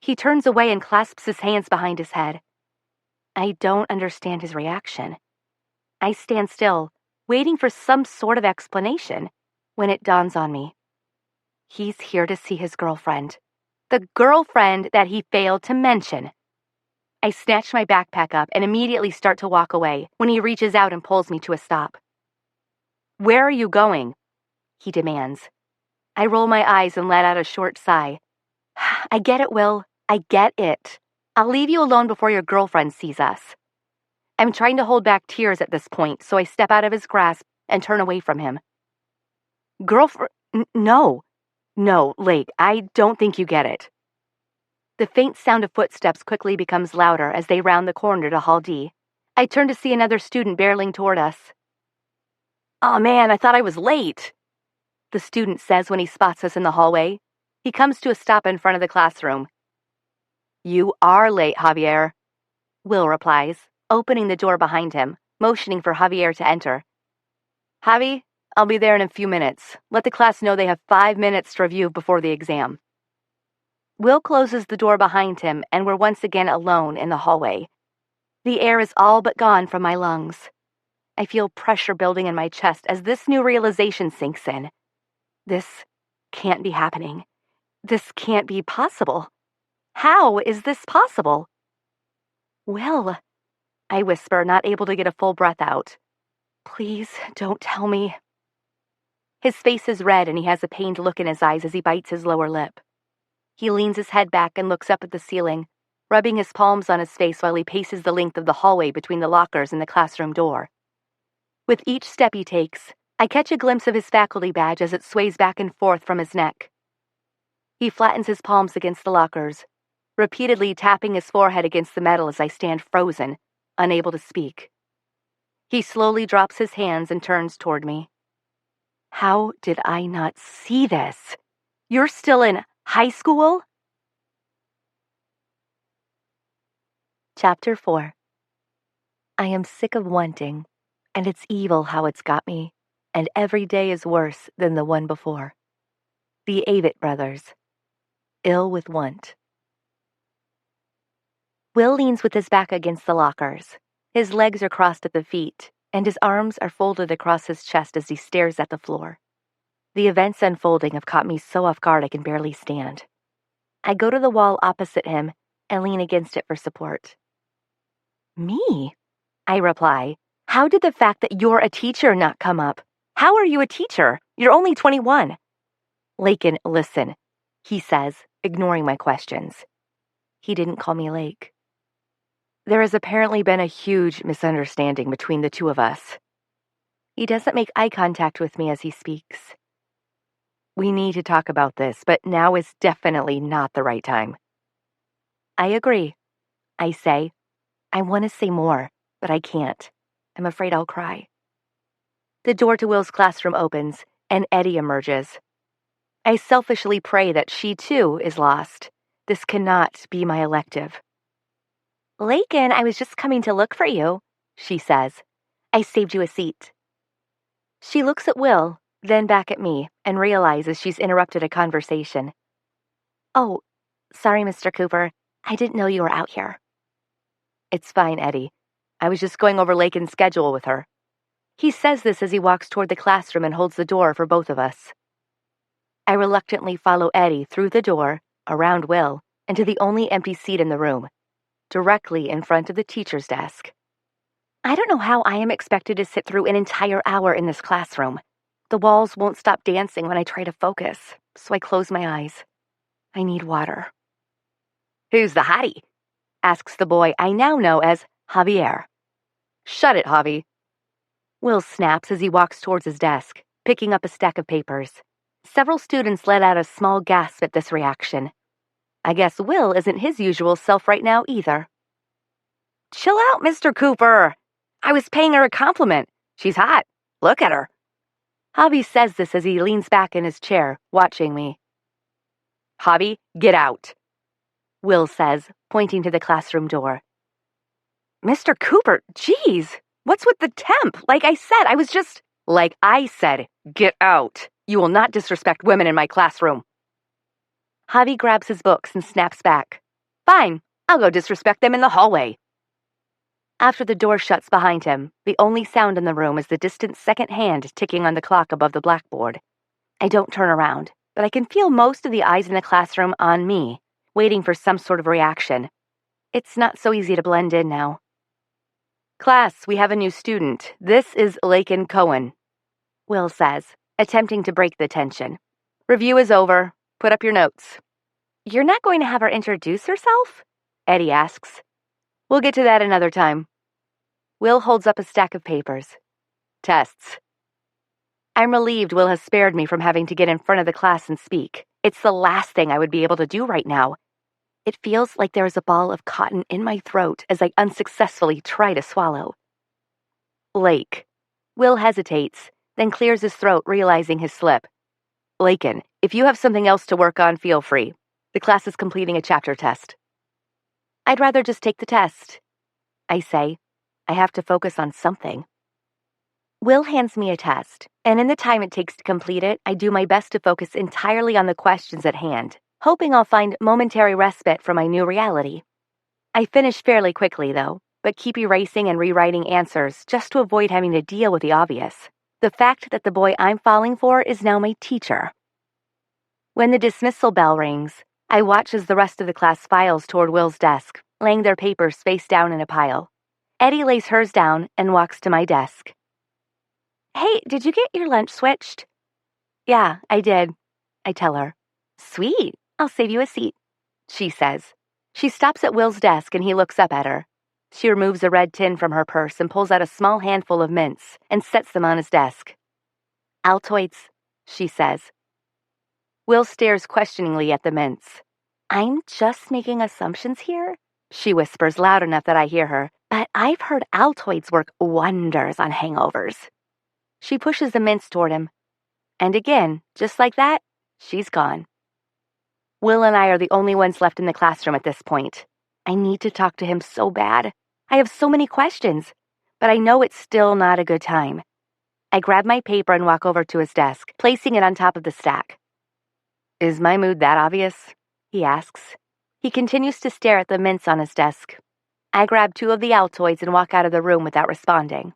Speaker 1: He turns away and clasps his hands behind his head. I don't understand his reaction. I stand still, waiting for some sort of explanation, when it dawns on me. He's here to see his girlfriend. The girlfriend that he failed to mention. I snatch my backpack up and immediately start to walk away when he reaches out and pulls me to a stop. Where are you going? He demands. I roll my eyes and let out a short sigh. I get it, Will. I get it. I'll leave you alone before your girlfriend sees us. I'm trying to hold back tears at this point, so I step out of his grasp and turn away from him. Girlfriend? No, Lake, I don't think you get it. The faint sound of footsteps quickly becomes louder as they round the corner to Hall D. I turn to see another student barreling toward us. Oh man, I thought I was late, the student says when he spots us in the hallway. He comes to a stop in front of the classroom. You are late, Javier, Will replies, opening the door behind him, motioning for Javier to enter. Javi, I'll be there in a few minutes. Let the class know they have 5 minutes to review before the exam. Will closes the door behind him, and we're once again alone in the hallway. The air is all but gone from my lungs. I feel pressure building in my chest as this new realization sinks in. This can't be happening. This can't be possible. How is this possible? Will, I whisper, not able to get a full breath out. Please don't tell me. His face is red and he has a pained look in his eyes as he bites his lower lip. He leans his head back and looks up at the ceiling, rubbing his palms on his face while he paces the length of the hallway between the lockers and the classroom door. With each step he takes, I catch a glimpse of his faculty badge as it sways back and forth from his neck. He flattens his palms against the lockers, repeatedly tapping his forehead against the metal as I stand frozen, unable to speak. He slowly drops his hands and turns toward me. How did I not see this? You're still in high school? Chapter 4. I am sick of wanting, and it's evil how it's got me, and every day is worse than the one before. The Avett Brothers. Ill with Want. Will leans with his back against the lockers. His legs are crossed at the feet, and his arms are folded across his chest as he stares at the floor. The events unfolding have caught me so off guard I can barely stand. I go to the wall opposite him and lean against it for support. Me? I reply. How did the fact that you're a teacher not come up? How are you a teacher? You're only 21. Layken, listen, he says, ignoring my questions. He didn't call me Lake. There has apparently been a huge misunderstanding between the two of us. He doesn't make eye contact with me as he speaks. We need to talk about this, but now is definitely not the right time. I agree, I say. I want to say more, but I can't. I'm afraid I'll cry. The door to Will's classroom opens, and Eddie emerges. I selfishly pray that she, too, is lost. This cannot be my elective. Layken, I was just coming to look for you, she says. I saved you a seat. She looks at Will, then back at me, and realizes she's interrupted a conversation. Oh, sorry, Mr. Cooper. I didn't know you were out here. It's fine, Eddie. I was just going over Layken's schedule with her. He says this as he walks toward the classroom and holds the door for both of us. I reluctantly follow Eddie through the door, around Will, and to the only empty seat in the room, directly in front of the teacher's desk. I don't know how I am expected to sit through an entire hour in this classroom. The walls won't stop dancing when I try to focus, so I close my eyes. I need water. Who's the hottie? Asks the boy I now know as Javier. Shut it, Javi. Will snaps as he walks towards his desk, picking up a stack of papers. Several students let out a small gasp at this reaction. I guess Will isn't his usual self right now either. Chill out, Mr. Cooper. I was paying her a compliment. She's hot. Look at her. Javi says this as he leans back in his chair, watching me. Javi, get out. Will says, pointing to the classroom door. Mr. Cooper, geez, what's with the temp? Like I said, get out. You will not disrespect women in my classroom. Javi grabs his books and snaps back. Fine, I'll go disrespect them in the hallway. After the door shuts behind him, the only sound in the room is the distant second hand ticking on the clock above the blackboard. I don't turn around, but I can feel most of the eyes in the classroom on me, waiting for some sort of reaction. It's not so easy to blend in now. Class, we have a new student. This is Layken Cohen, Will says, attempting to break the tension. Review is over. Put up your notes. You're not going to have her introduce herself? Eddie asks. We'll get to that another time. Will holds up a stack of papers. Tests. I'm relieved Will has spared me from having to get in front of the class and speak. It's the last thing I would be able to do right now. It feels like there is a ball of cotton in my throat as I unsuccessfully try to swallow. Lake. Will hesitates, then clears his throat, realizing his slip. Layken, if you have something else to work on, feel free. The class is completing a chapter test. I'd rather just take the test. I say. I have to focus on something. Will hands me a test, and in the time it takes to complete it, I do my best to focus entirely on the questions at hand, hoping I'll find momentary respite from my new reality. I finish fairly quickly, though, but keep erasing and rewriting answers just to avoid having to deal with the obvious. The fact that the boy I'm falling for is now my teacher. When the dismissal bell rings, I watch as the rest of the class files toward Will's desk, laying their papers face down in a pile. Eddie lays hers down and walks to my desk. Hey, did you get your lunch switched? Yeah, I did, I tell her. Sweet, I'll save you a seat, she says. She stops at Will's desk and he looks up at her. She removes a red tin from her purse and pulls out a small handful of mints and sets them on his desk. Altoids, she says. Will stares questioningly at the mints. I'm just making assumptions here, she whispers loud enough that I hear her, but I've heard Altoids work wonders on hangovers. She pushes the mints toward him. And again, just like that, she's gone. Will and I are the only ones left in the classroom at this point. I need to talk to him so bad. I have so many questions, but I know it's still not a good time. I grab my paper and walk over to his desk, placing it on top of the stack. Is my mood that obvious? He asks. He continues to stare at the mints on his desk. I grab 2 of the Altoids and walk out of the room without responding.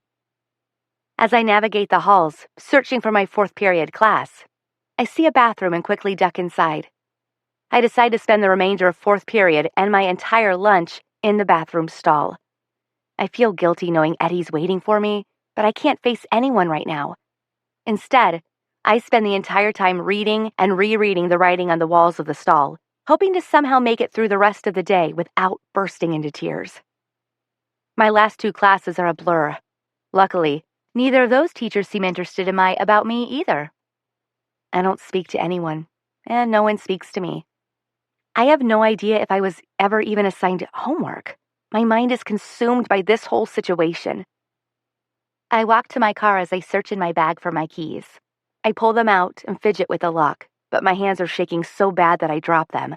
Speaker 1: As I navigate the halls, searching for my 4th period class, I see a bathroom and quickly duck inside. I decide to spend the remainder of 4th period and my entire lunch in the bathroom stall. I feel guilty knowing Eddie's waiting for me, but I can't face anyone right now. Instead, I spend the entire time reading and rereading the writing on the walls of the stall, hoping to somehow make it through the rest of the day without bursting into tears. My last 2 classes are a blur. Luckily, neither of those teachers seem interested in my about me either. I don't speak to anyone, and no one speaks to me. I have no idea if I was ever even assigned homework. My mind is consumed by this whole situation. I walk to my car as I search in my bag for my keys. I pull them out and fidget with the lock, but my hands are shaking so bad that I drop them.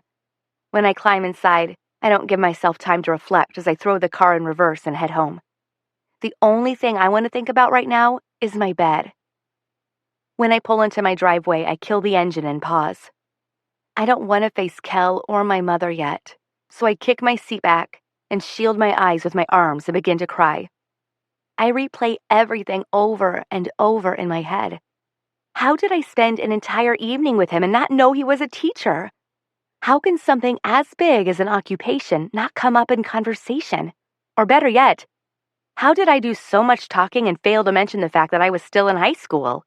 Speaker 1: When I climb inside, I don't give myself time to reflect as I throw the car in reverse and head home. The only thing I want to think about right now is my bed. When I pull into my driveway, I kill the engine and pause. I don't want to face Kel or my mother yet, so I kick my seat back and shield my eyes with my arms and begin to cry. I replay everything over and over in my head. How did I spend an entire evening with him and not know he was a teacher? How can something as big as an occupation not come up in conversation? Or better yet, how did I do so much talking and fail to mention the fact that I was still in high school?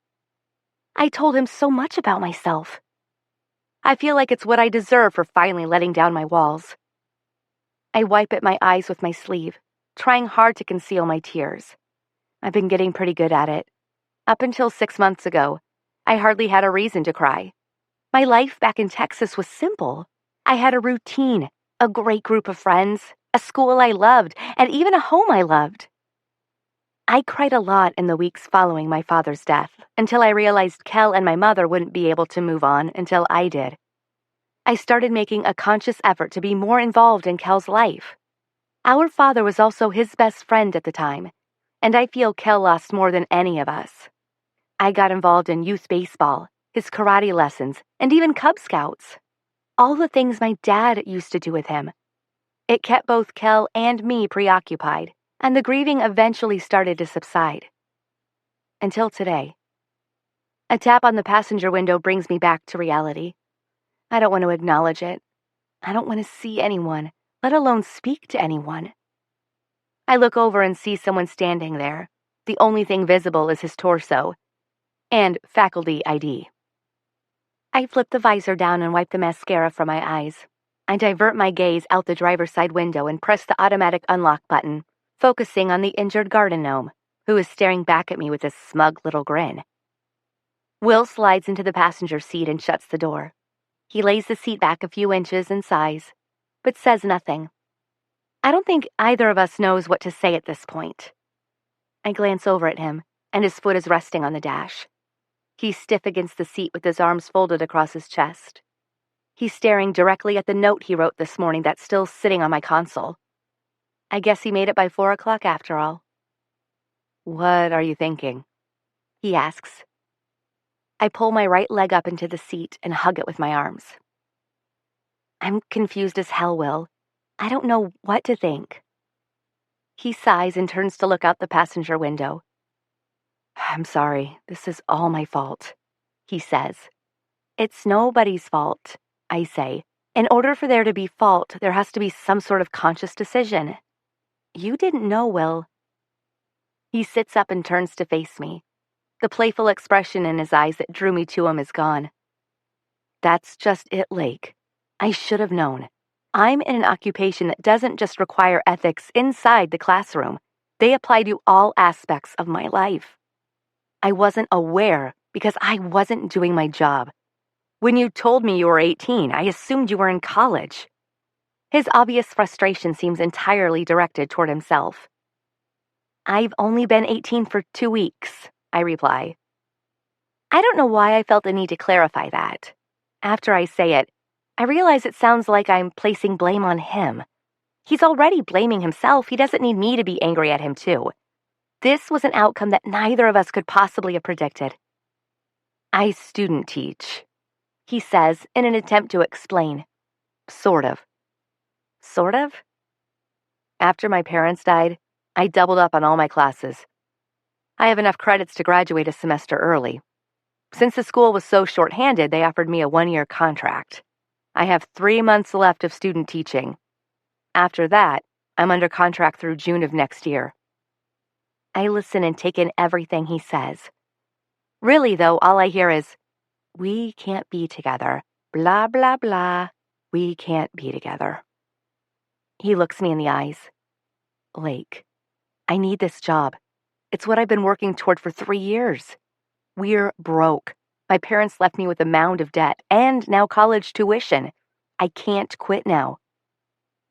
Speaker 1: I told him so much about myself. I feel like it's what I deserve for finally letting down my walls. I wipe at my eyes with my sleeve, trying hard to conceal my tears. I've been getting pretty good at it. Up until 6 months ago, I hardly had a reason to cry. My life back in Texas was simple. I had a routine, a great group of friends, a school I loved, and even a home I loved. I cried a lot in the weeks following my father's death, until I realized Kel and my mother wouldn't be able to move on until I did. I started making a conscious effort to be more involved in Kel's life. Our father was also his best friend at the time, and I feel Kel lost more than any of us. I got involved in youth baseball, his karate lessons, and even Cub Scouts. All the things my dad used to do with him. It kept both Kel and me preoccupied, and the grieving eventually started to subside. Until today. A tap on the passenger window brings me back to reality. I don't want to acknowledge it. I don't want to see anyone, let alone speak to anyone. I look over and see someone standing there. The only thing visible is his torso and faculty ID. I flip the visor down and wipe the mascara from my eyes. I divert my gaze out the driver's side window and press the automatic unlock button, focusing on the injured garden gnome, who is staring back at me with a smug little grin. Will slides into the passenger seat and shuts the door. He lays the seat back a few inches and sighs, but says nothing. I don't think either of us knows what to say at this point. I glance over at him, and his foot is resting on the dash. He's stiff against the seat with his arms folded across his chest. He's staring directly at the note he wrote this morning that's still sitting on my console. I guess he made it by 4 o'clock after all. "What are you thinking?" he asks. I pull my right leg up into the seat and hug it with my arms. I'm confused as hell, Will. I don't know what to think. He sighs and turns to look out the passenger window. "I'm sorry, this is all my fault," he says. "It's nobody's fault," I say. "In order for there to be fault, there has to be some sort of conscious decision. You didn't know, Will." He sits up and turns to face me. The playful expression in his eyes that drew me to him is gone. "That's just it, Lake. I should have known. I'm in an occupation that doesn't just require ethics inside the classroom. They apply to all aspects of my life. I wasn't aware because I wasn't doing my job. When you told me you were 18, I assumed you were in college." His obvious frustration seems entirely directed toward himself. "I've only been 18 for 2 weeks, I reply. I don't know why I felt the need to clarify that. After I say it, I realize it sounds like I'm placing blame on him. He's already blaming himself. He doesn't need me to be angry at him, too. This was an outcome that neither of us could possibly have predicted. "I student teach," he says in an attempt to explain. "Sort of." "Sort of?" "After my parents died, I doubled up on all my classes. I have enough credits to graduate a semester early. Since the school was so short-handed, they offered me a 1-year contract. I have 3 months left of student teaching. After that, I'm under contract through June of next year." I listen and take in everything he says. Really, though, all I hear is, "We can't be together. Blah, blah, blah. We can't be together." He looks me in the eyes. "Lake, I need this job. It's what I've been working toward for 3 years. We're broke. My parents left me with a mound of debt and now college tuition. I can't quit now."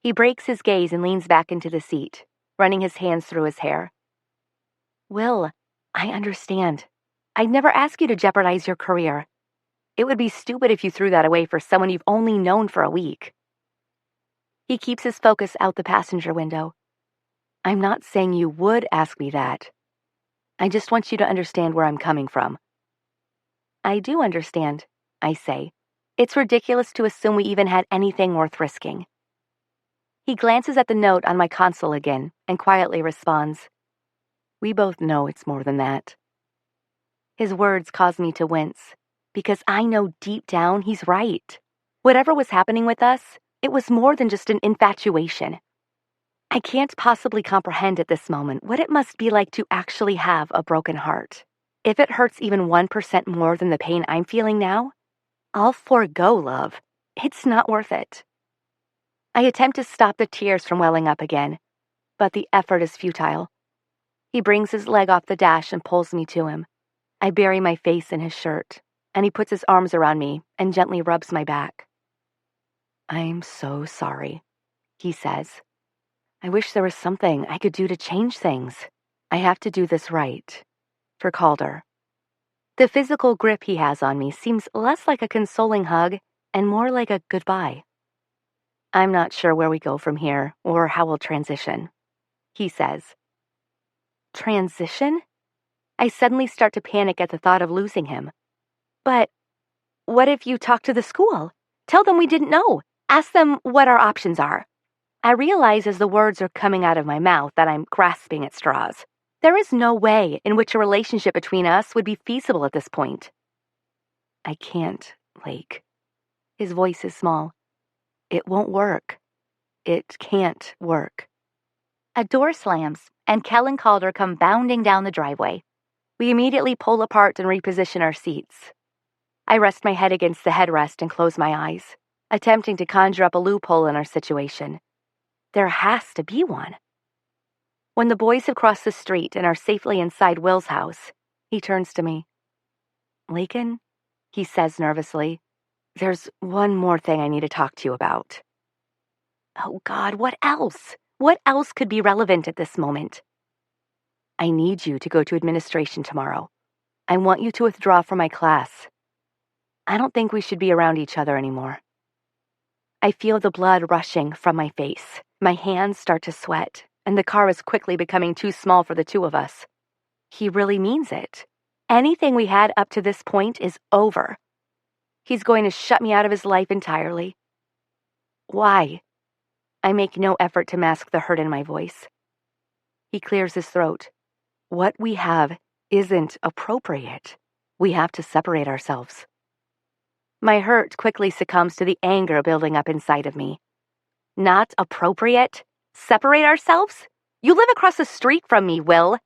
Speaker 1: He breaks his gaze and leans back into the seat, running his hands through his hair. "Will, I understand. I'd never ask you to jeopardize your career. It would be stupid if you threw that away for someone you've only known for a week." He keeps his focus out the passenger window. "I'm not saying you would ask me that. I just want you to understand where I'm coming from." "I do understand," I say. "It's ridiculous to assume we even had anything worth risking." He glances at the note on my console again and quietly responds, "We both know it's more than that." His words cause me to wince, because I know deep down he's right. Whatever was happening with us, it was more than just an infatuation. I can't possibly comprehend at this moment what it must be like to actually have a broken heart. If it hurts even 1% more than the pain I'm feeling now, I'll forego love. It's not worth it. I attempt to stop the tears from welling up again, but the effort is futile. He brings his leg off the dash and pulls me to him. I bury my face in his shirt, and he puts his arms around me and gently rubs my back. "I'm so sorry," he says. "I wish there was something I could do to change things. I have to do this right. For Calder." The physical grip he has on me seems less like a consoling hug and more like a goodbye. I'm not sure where we go from here or how we'll transition, he says. Transition? I suddenly start to panic at the thought of losing him. But what if you talk to the school? Tell them we didn't know. Ask them what our options are. I realize as the words are coming out of my mouth that I'm grasping at straws. There is no way in which a relationship between us would be feasible at this point. I can't, Lake. His voice is small. It won't work. It can't work. A door slams, and Kel and Calder come bounding down the driveway. We immediately pull apart and reposition our seats. I rest my head against the headrest and close my eyes, attempting to conjure up a loophole in our situation. There has to be one. When the boys have crossed the street and are safely inside Will's house, he turns to me. Layken, he says nervously, there's one more thing I need to talk to you about. Oh God, what else? What else could be relevant at this moment? I need you to go to administration tomorrow. I want you to withdraw from my class. I don't think we should be around each other anymore. I feel the blood rushing from my face. My hands start to sweat, and the car is quickly becoming too small for the two of us. He really means it. Anything we had up to this point is over. He's going to shut me out of his life entirely. Why? I make no effort to mask the hurt in my voice. He clears his throat. What we have isn't appropriate. We have to separate ourselves. My hurt quickly succumbs to the anger building up inside of me. Not appropriate? Separate ourselves? You live across the street from me, Will.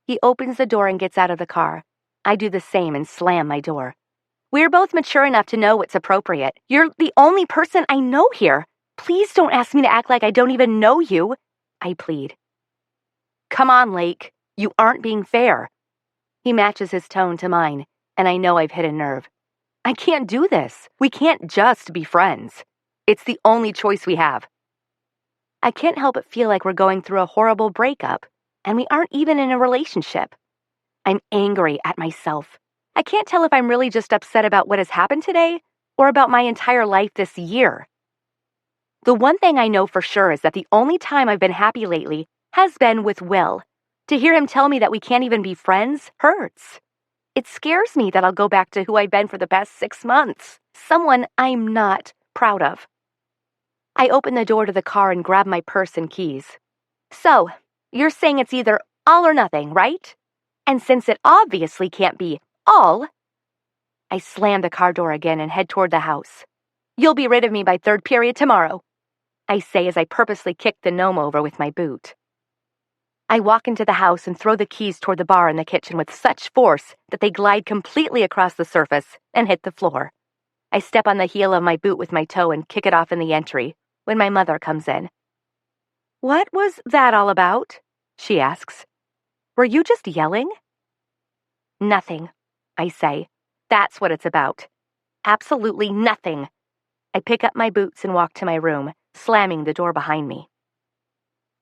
Speaker 1: He opens the door and gets out of the car. I do the same and slam my door. We're both mature enough to know what's appropriate. You're the only person I know here. Please don't ask me to act like I don't even know you, I plead. Come on, Lake. You aren't being fair. He matches his tone to mine, and I know I've hit a nerve. I can't do this. We can't just be friends. It's the only choice we have. I can't help but feel like we're going through a horrible breakup, and we aren't even in a relationship. I'm angry at myself. I can't tell if I'm really just upset about what has happened today or about my entire life this year. The one thing I know for sure is that the only time I've been happy lately has been with Will. To hear him tell me that we can't even be friends hurts. It scares me that I'll go back to who I've been for the past 6 months, someone I'm not proud of. I open the door to the car and grab my purse and keys. So, you're saying it's either all or nothing, right? And since it obviously can't be all, I slam the car door again and head toward the house. You'll be rid of me by third period tomorrow, I say as I purposely kick the gnome over with my boot. I walk into the house and throw the keys toward the bar in the kitchen with such force that they glide completely across the surface and hit the floor. I step on the heel of my boot with my toe and kick it off in the entry when my mother comes in. What was that all about? She asks. Were you just yelling? Nothing, I say. That's what it's about. Absolutely nothing. I pick up my boots and walk to my room, slamming the door behind me.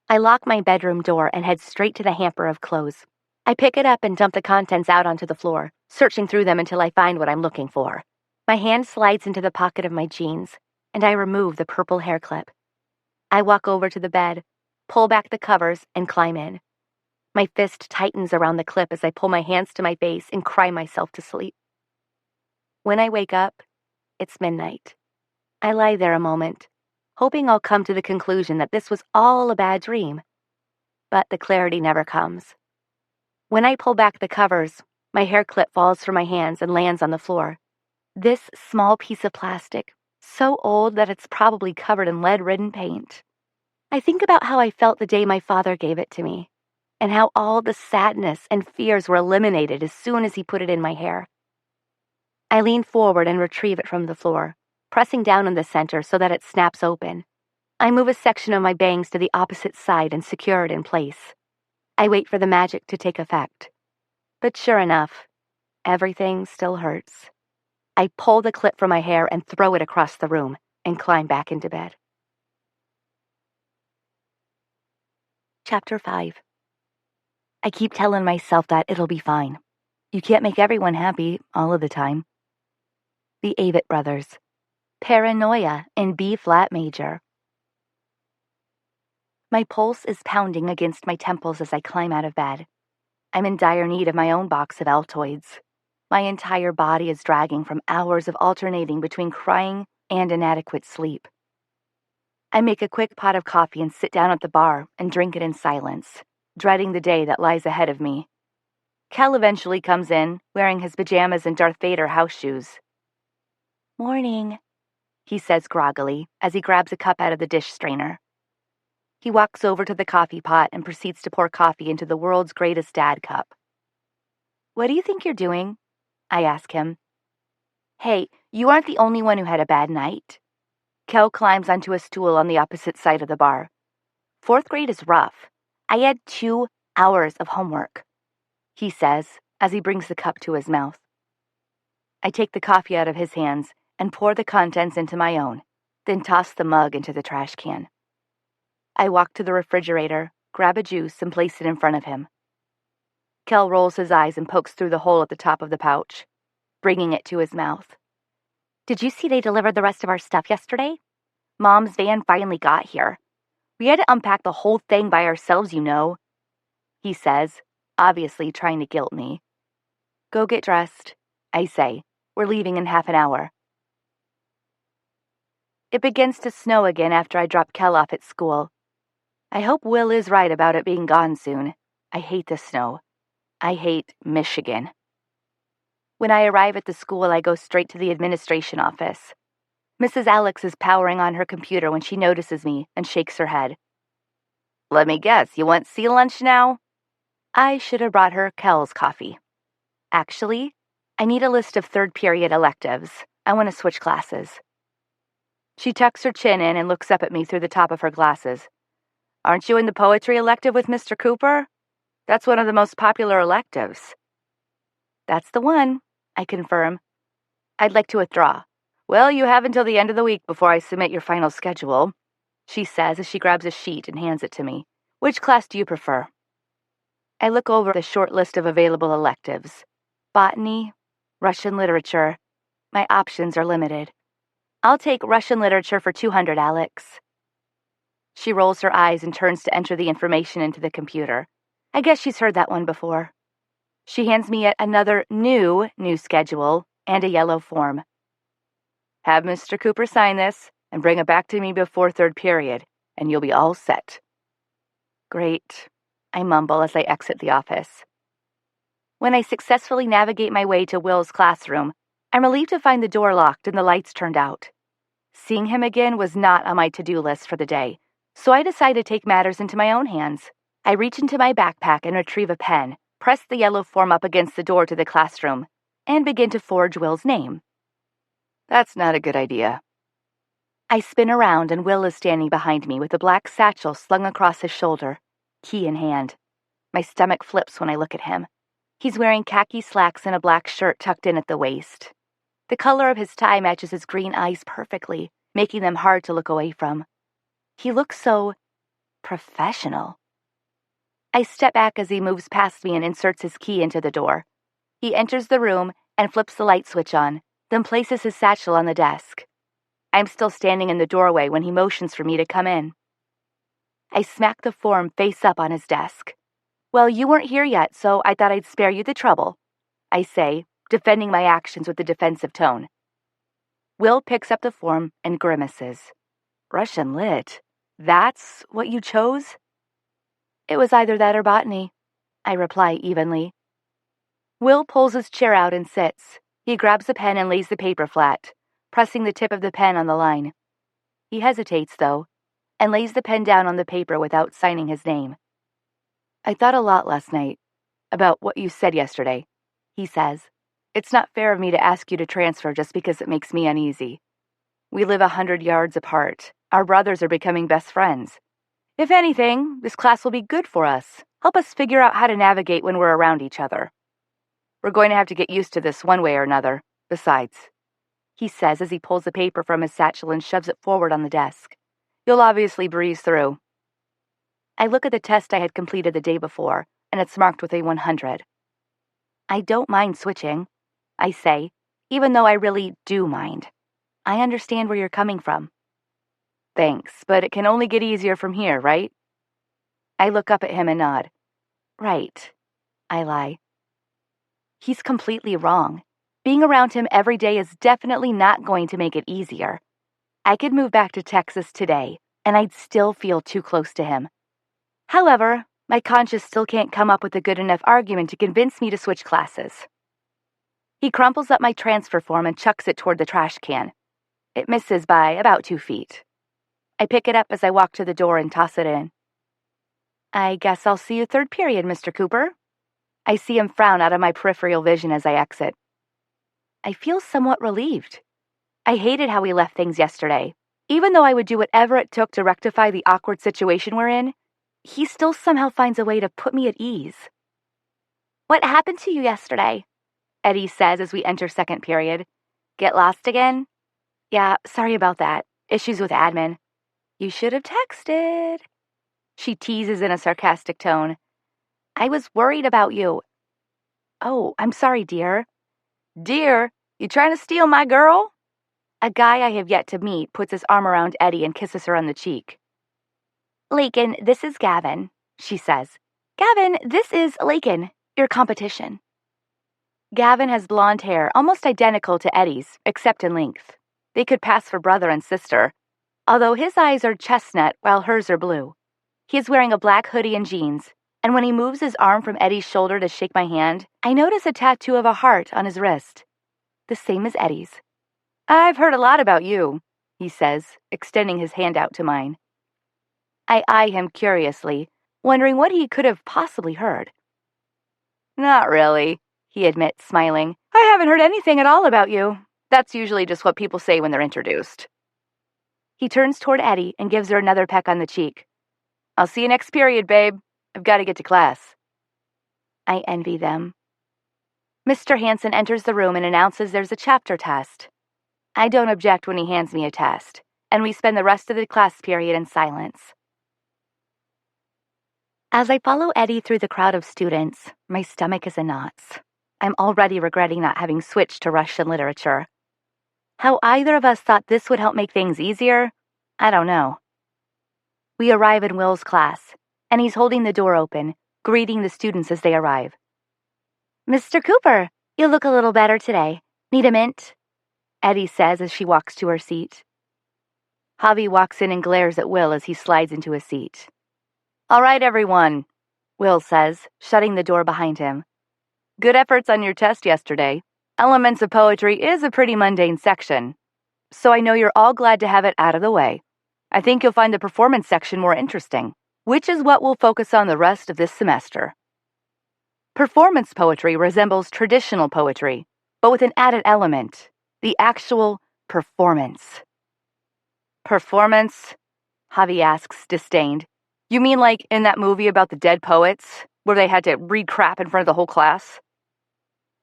Speaker 1: I lock my bedroom door and head straight to the hamper of clothes. I pick it up and dump the contents out onto the floor, searching through them until I find what I'm looking for. My hand slides into the pocket of my jeans, and I remove the purple hair clip. I walk over to the bed, pull back the covers, and climb in. My fist tightens around the clip as I pull my hands to my face and cry myself to sleep. When I wake up, it's midnight. I lie there a moment, hoping I'll come to the conclusion that this was all a bad dream. But the clarity never comes. When I pull back the covers, my hair clip falls from my hands and lands on the floor. This small piece of plastic, so old that it's probably covered in lead-ridden paint. I think about how I felt the day my father gave it to me, and how all the sadness and fears were eliminated as soon as he put it in my hair. I lean forward and retrieve it from the floor, pressing down in the center so that it snaps open. I move a section of my bangs to the opposite side and secure it in place. I wait for the magic to take effect. But sure enough, everything still hurts. I pull the clip from my hair and throw it across the room and climb back into bed. Chapter 5. I keep telling myself that it'll be fine. You can't make everyone happy all of the time. The Avett brothers. Paranoia in B flat major. My pulse is pounding against my temples as I climb out of bed. I'm in dire need of my own box of Altoids. My entire body is dragging from hours of alternating between crying and inadequate sleep. I make a quick pot of coffee and sit down at the bar and drink it in silence, dreading the day that lies ahead of me. Kel eventually comes in, wearing his pajamas and Darth Vader house shoes. "Morning," he says groggily as he grabs a cup out of the dish strainer. He walks over to the coffee pot and proceeds to pour coffee into the world's greatest dad cup. "What do you think you're doing?" I ask him. "Hey, you aren't the only one who had a bad night." Kel climbs onto a stool on the opposite side of the bar. "Fourth grade is rough. I had 2 hours of homework," he says as he brings the cup to his mouth. I take the coffee out of his hands and pour the contents into my own, then toss the mug into the trash can. I walk to the refrigerator, grab a juice, and place it in front of him. Kel rolls his eyes and pokes through the hole at the top of the pouch, bringing it to his mouth. "Did you see they delivered the rest of our stuff yesterday? Mom's van finally got here. We had to unpack the whole thing by ourselves, you know," he says, obviously trying to guilt me. "Go get dressed," I say. "We're leaving in half an hour." It begins to snow again after I drop Kel off at school. I hope Will is right about it being gone soon. I hate the snow. I hate Michigan. When I arrive at the school, I go straight to the administration office. Mrs. Alex is powering on her computer when she notices me and shakes her head. "Let me guess, you want sea lunch now?" I should have brought her Kel's coffee. "Actually, I need a list of third period electives. I want to switch classes." She tucks her chin in and looks up at me through the top of her glasses. "Aren't you in the poetry elective with Mr. Cooper? That's one of the most popular electives." "That's the one," I confirm. "I'd like to withdraw." "Well, you have until the end of the week before I submit your final schedule," she says as she grabs a sheet and hands it to me. "Which class do you prefer?" I look over the short list of available electives. Botany, Russian literature. My options are limited. "I'll take Russian literature for 200, Alex." She rolls her eyes and turns to enter the information into the computer. I guess she's heard that one before. She hands me yet another new schedule and a yellow form. "Have Mr. Cooper sign this and bring it back to me before third period, and you'll be all set." "Great," I mumble as I exit the office. When I successfully navigate my way to Will's classroom, I'm relieved to find the door locked and the lights turned out. Seeing him again was not on my to-do list for the day, so I decide to take matters into my own hands. I reach into my backpack and retrieve a pen, press the yellow form up against the door to the classroom, and begin to forge Will's name. That's not a good idea. I spin around and Will is standing behind me with a black satchel slung across his shoulder, key in hand. My stomach flips when I look at him. He's wearing khaki slacks and a black shirt tucked in at the waist. The color of his tie matches his green eyes perfectly, making them hard to look away from. He looks so professional. I step back as he moves past me and inserts his key into the door. He enters the room and flips the light switch on, then places his satchel on the desk. I'm still standing in the doorway when he motions for me to come in. I smack the form face up on his desk. "Well, you weren't here yet, so I thought I'd spare you the trouble," I say, defending my actions with a defensive tone. Will picks up the form and grimaces. "Russian lit? That's what you chose?" "It was either that or botany," I reply evenly. Will pulls his chair out and sits. He grabs a pen and lays the paper flat, pressing the tip of the pen on the line. He hesitates, though, and lays the pen down on the paper without signing his name. "I thought a lot last night about what you said yesterday," he says. "It's not fair of me to ask you to transfer just because it makes me uneasy. We live 100 yards apart. Our brothers are becoming best friends. If anything, this class will be good for us. Help us figure out how to navigate when we're around each other. We're going to have to get used to this one way or another. Besides," he says as he pulls the paper from his satchel and shoves it forward on the desk, "you'll obviously breeze through." I look at the test I had completed the day before, and it's marked with a 100. "I don't mind switching," I say, even though I really do mind. I understand where you're coming from. Thanks, but it can only get easier from here, right? I look up at him and nod. Right, I lie. He's completely wrong. Being around him every day is definitely not going to make it easier. I could move back to Texas today, and I'd still feel too close to him. However, my conscience still can't come up with a good enough argument to convince me to switch classes. He crumples up my transfer form and chucks it toward the trash can. It misses by about 2 feet. I pick it up as I walk to the door and toss it in. I guess I'll see you third period, Mr. Cooper. I see him frown out of my peripheral vision as I exit. I feel somewhat relieved. I hated how we left things yesterday. Even though I would do whatever it took to rectify the awkward situation we're in, he still somehow finds a way to put me at ease. What happened to you yesterday? Eddie says as we enter second period. Get lost again? Yeah, sorry about that. Issues with admin. You should have texted. She teases in a sarcastic tone. I was worried about you. Oh, I'm sorry, dear. Dear, you trying to steal my girl? A guy I have yet to meet puts his arm around Eddie and kisses her on the cheek. Layken, this is Gavin, she says. Gavin, this is Layken, your competition. Gavin has blonde hair, almost identical to Eddie's, except in length. They could pass for brother and sister, although his eyes are chestnut while hers are blue. He is wearing a black hoodie and jeans, and when he moves his arm from Eddie's shoulder to shake my hand, I notice a tattoo of a heart on his wrist, the same as Eddie's. I've heard a lot about you, he says, extending his hand out to mine. I eye him curiously, wondering what he could have possibly heard. Not really, he admits, smiling. I haven't heard anything at all about you. That's usually just what people say when they're introduced. He turns toward Eddie and gives her another peck on the cheek. I'll see you next period, babe. I've got to get to class. I envy them. Mr. Hansen enters the room and announces there's a chapter test. I don't object when he hands me a test, and we spend the rest of the class period in silence. As I follow Eddie through the crowd of students, my stomach is in knots. I'm already regretting not having switched to Russian literature. How either of us thought this would help make things easier, I don't know. We arrive in Will's class, and he's holding the door open, greeting the students as they arrive. Mr. Cooper, you look a little better today. Need a mint? Eddie says as she walks to her seat. Javi walks in and glares at Will as he slides into his seat. All right, everyone, Will says, shutting the door behind him. Good efforts on your test yesterday. Elements of Poetry is a pretty mundane section, so I know you're all glad to have it out of the way. I think you'll find the performance section more interesting, which is what we'll focus on the rest of this semester. Performance poetry resembles traditional poetry, but with an added element, the actual performance. Performance? Javi asks, disdained. You mean like in that movie about the dead poets, where they had to read crap in front of the whole class?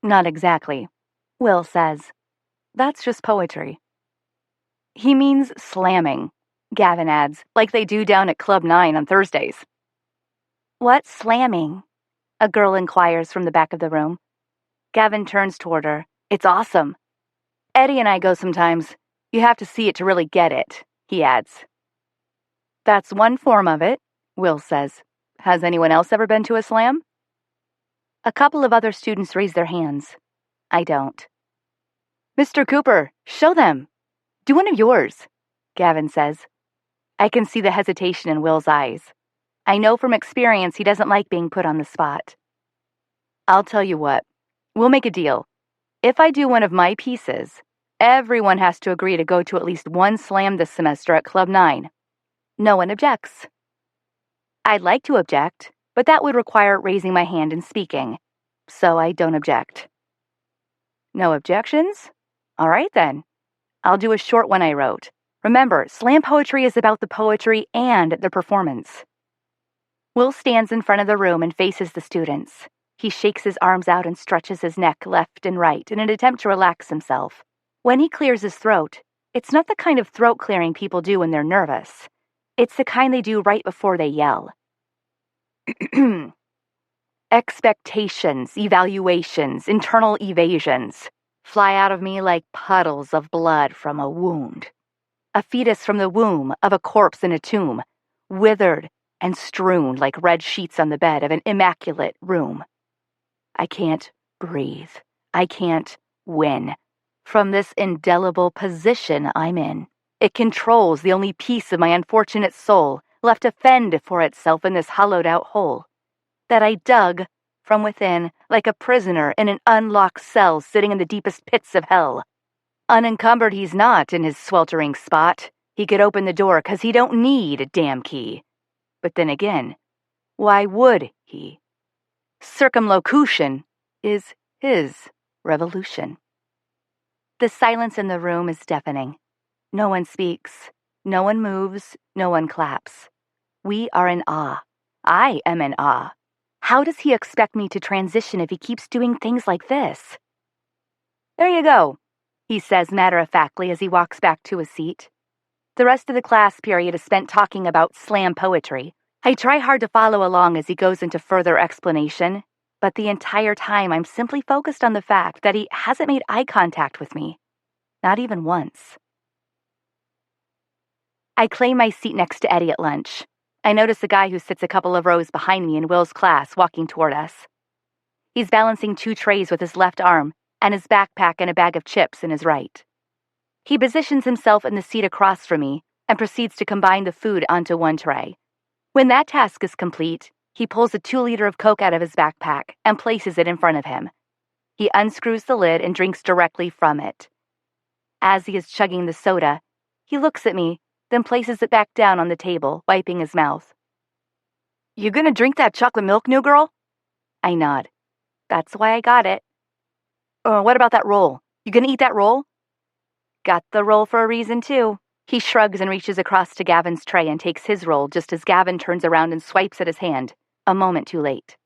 Speaker 1: Not exactly, Will says. That's just poetry. He means slamming, Gavin adds, like they do down at Club 9 on Thursdays. What's slamming? A girl inquires from the back of the room. Gavin turns toward her. It's awesome. Eddie and I go sometimes. You have to see it to really get it, he adds. That's one form of it, Will says. Has anyone else ever been to a slam? A couple of other students raise their hands. I don't. Mr. Cooper, show them. Do one of yours, Gavin says. I can see the hesitation in Will's eyes. I know from experience he doesn't like being put on the spot. I'll tell you what. We'll make a deal. If I do one of my pieces, everyone has to agree to go to at least one slam this semester at Club 9. No one objects. I'd like to object, but that would require raising my hand and speaking, so I don't object. No objections? All right then. I'll do a short one I wrote. Remember, slam poetry is about the poetry and the performance. Will stands in front of the room and faces the students. He shakes his arms out and stretches his neck left and right in an attempt to relax himself. When he clears his throat, it's not the kind of throat clearing people do when they're nervous. It's the kind they do right before they yell. Expectations, evaluations, internal evasions. fly out of me like puddles of blood from a wound. A fetus from the womb of a corpse in a tomb, withered and strewn like red sheets on the bed of an immaculate room. I can't breathe. I can't win. From this indelible position I'm in. It controls the only piece of my unfortunate soul left to fend for itself in this hollowed-out hole that I dug from within like a prisoner in an unlocked cell sitting in the deepest pits of hell. Unencumbered he's not in his sweltering spot. He could open the door 'cause he don't need a damn key. But then again, why would he? Circumlocution is his revolution. The silence in the room is deafening. No one speaks. No one moves. No one claps. We are in awe. I am in awe. How does he expect me to transition if he keeps doing things like this? There you go, he says matter-of-factly as he walks back to his seat. The rest of the class period is spent talking about slam poetry. I try hard to follow along as he goes into further explanation, but the entire time I'm simply focused on the fact that he hasn't made eye contact with me. Not even once. I claim my seat next to Eddie at lunch. I notice the guy who sits a couple of rows behind me in Will's class walking toward us. He's balancing 2 trays with his left arm and his backpack and a bag of chips in his right. He positions himself in the seat across from me and proceeds to combine the food onto one tray. When that task is complete, he pulls a 2-liter of Coke out of his backpack and places it in front of him. He unscrews the lid and drinks directly from it. As he is chugging the soda, he looks at me, then places it back down on the table, wiping his mouth. You gonna drink that chocolate milk, new girl? I nod. That's why I got it. What about that roll? You gonna eat that roll? Got the roll for a reason, too. He shrugs and reaches across to Gavin's tray and takes his roll just as Gavin turns around and swipes at his hand, a moment too late.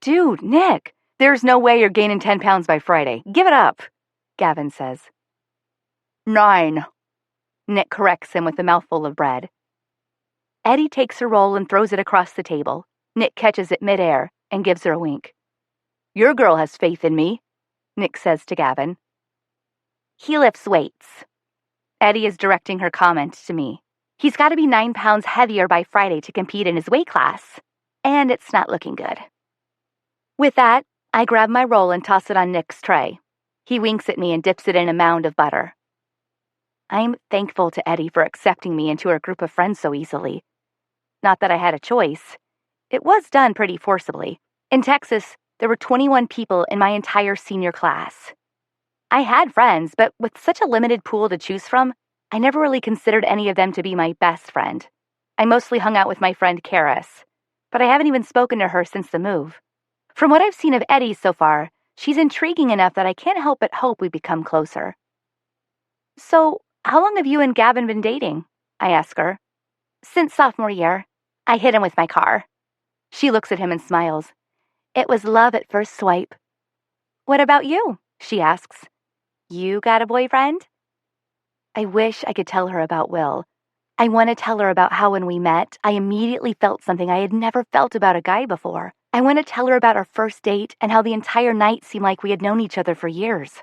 Speaker 1: Dude, Nick, there's no way you're gaining 10 pounds by Friday. Give it up, Gavin says. 9. Nick corrects him with a mouthful of bread. Eddie takes her roll and throws it across the table. Nick catches it midair and gives her a wink. Your girl has faith in me, Nick says to Gavin. He lifts weights. Eddie is directing her comment to me. He's got to be 9 pounds heavier by Friday to compete in his weight class, and it's not looking good. With that, I grab my roll and toss it on Nick's tray. He winks at me and dips it in a mound of butter. I'm thankful to Eddie for accepting me into her group of friends so easily. Not that I had a choice. It was done pretty forcibly. In Texas, there were 21 people in my entire senior class. I had friends, but with such a limited pool to choose from, I never really considered any of them to be my best friend. I mostly hung out with my friend Karis, but I haven't even spoken to her since the move. From what I've seen of Eddie so far, she's intriguing enough that I can't help but hope we become closer. So, how long have you and Gavin been dating? I ask her. Since sophomore year. I hit him with my car. She looks at him and smiles. It was love at first swipe. What about you? She asks. You got a boyfriend? I wish I could tell her about Will. I want to tell her about how when we met, I immediately felt something I had never felt about a guy before. I want to tell her about our first date and how the entire night seemed like we had known each other for years.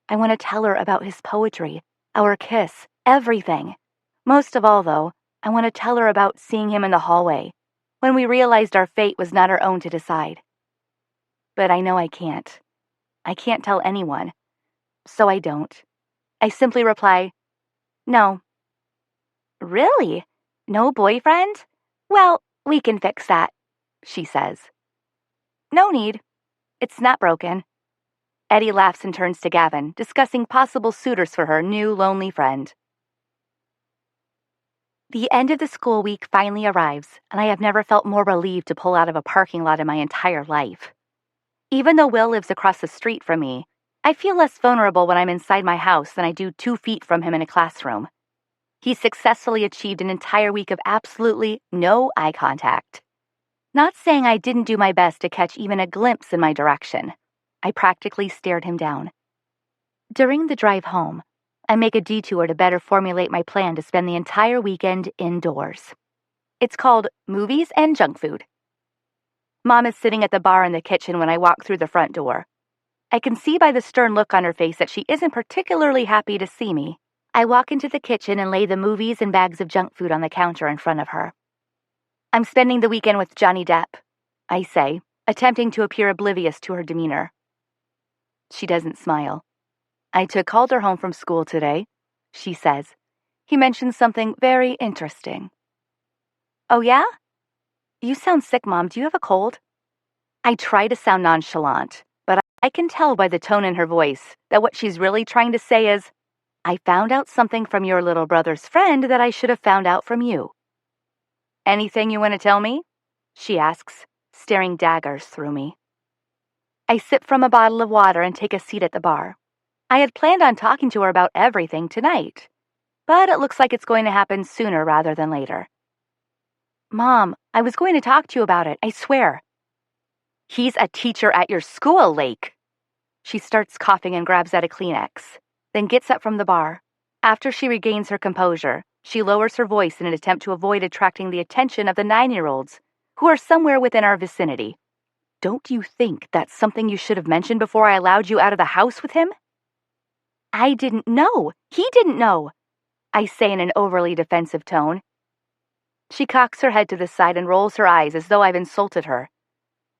Speaker 1: I want to tell her about his poetry, our kiss, everything. Most of all, though, I want to tell her about seeing him in the hallway, when we realized our fate was not our own to decide. But I know I can't. I can't tell anyone. So I don't. I simply reply, no. Really? No boyfriend? Well, we can fix that, she says. No need. It's not broken. Eddie laughs and turns to Gavin, discussing possible suitors for her new lonely friend. The end of the school week finally arrives, and I have never felt more relieved to pull out of a parking lot in my entire life. Even though Will lives across the street from me, I feel less vulnerable when I'm inside my house than I do 2 feet from him in a classroom. He successfully achieved an entire week of absolutely no eye contact. Not saying I didn't do my best to catch even a glimpse in my direction. I practically stared him down. During the drive home, I make a detour to better formulate my plan to spend the entire weekend indoors. It's called Movies and Junk Food. Mom is sitting at the bar in the kitchen when I walk through the front door. I can see by the stern look on her face that she isn't particularly happy to see me. I walk into the kitchen and lay the movies and bags of junk food on the counter in front of her. I'm spending the weekend with Johnny Depp, I say, attempting to appear oblivious to her demeanor. She doesn't smile. I took Calder home from school today, she says. He mentioned something very interesting. Oh, yeah? You sound sick, Mom. Do you have a cold? I try to sound nonchalant, but I can tell by the tone in her voice that what she's really trying to say is, I found out something from your little brother's friend that I should have found out from you. Anything you want to tell me? She asks, staring daggers through me. I sip from a bottle of water and take a seat at the bar. I had planned on talking to her about everything tonight, but it looks like it's going to happen sooner rather than later. Mom, I was going to talk to you about it, I swear. He's a teacher at your school, Lake. She starts coughing and grabs at a Kleenex, then gets up from the bar. After she regains her composure, she lowers her voice in an attempt to avoid attracting the attention of the 9-year-olds, who are somewhere within our vicinity. Don't you think that's something you should have mentioned before I allowed you out of the house with him? I didn't know. He didn't know, I say in an overly defensive tone. She cocks her head to the side and rolls her eyes as though I've insulted her.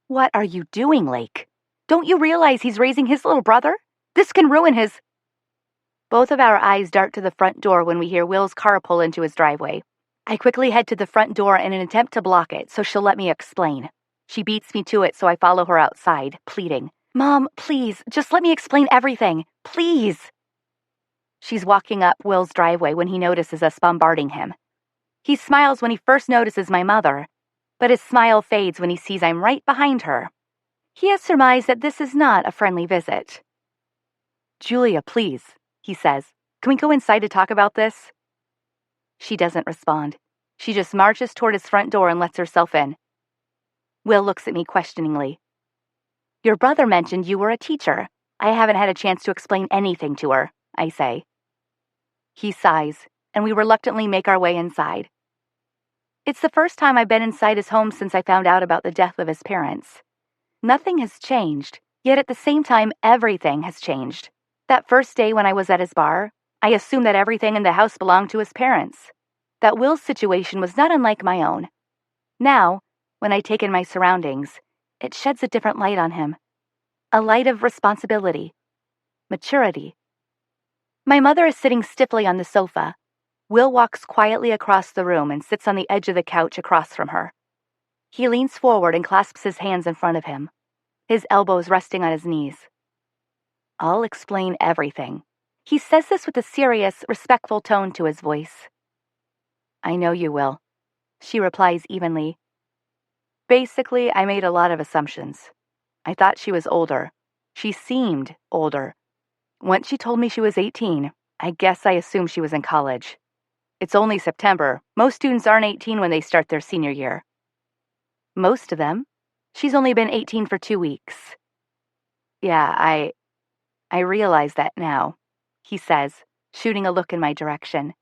Speaker 1: What are you doing, Lake? Don't you realize he's raising his little brother? This can ruin his... Both of our eyes dart to the front door when we hear Will's car pull into his driveway. I quickly head to the front door in an attempt to block it so she'll let me explain. She beats me to it, so I follow her outside, pleading. Mom, please, just let me explain everything. Please. She's walking up Will's driveway when he notices us bombarding him. He smiles when he first notices my mother, but his smile fades when he sees I'm right behind her. He has surmised that this is not a friendly visit. Julia, please, he says. Can we go inside to talk about this? She doesn't respond. She just marches toward his front door and lets herself in. Will looks at me questioningly. Your brother mentioned you were a teacher. I haven't had a chance to explain anything to her, I say. He sighs, and we reluctantly make our way inside. It's the first time I've been inside his home since I found out about the death of his parents. Nothing has changed, yet at the same time, everything has changed. That first day when I was at his bar, I assumed that everything in the house belonged to his parents. That Will's situation was not unlike my own. Now, when I take in my surroundings, it sheds a different light on him. A light of responsibility, maturity. My mother is sitting stiffly on the sofa. Will walks quietly across the room and sits on the edge of the couch across from her. He leans forward and clasps his hands in front of him, his elbows resting on his knees. I'll explain everything. He says this with a serious, respectful tone to his voice. I know you will, she replies evenly. Basically, I made a lot of assumptions. I thought she was older. She seemed older. Once she told me she was 18, I guess I assumed she was in college. It's only September. Most students aren't 18 when they start their senior year. Most of them. She's only been 18 for 2 weeks. Yeah, I realize that now, he says, shooting a look in my direction.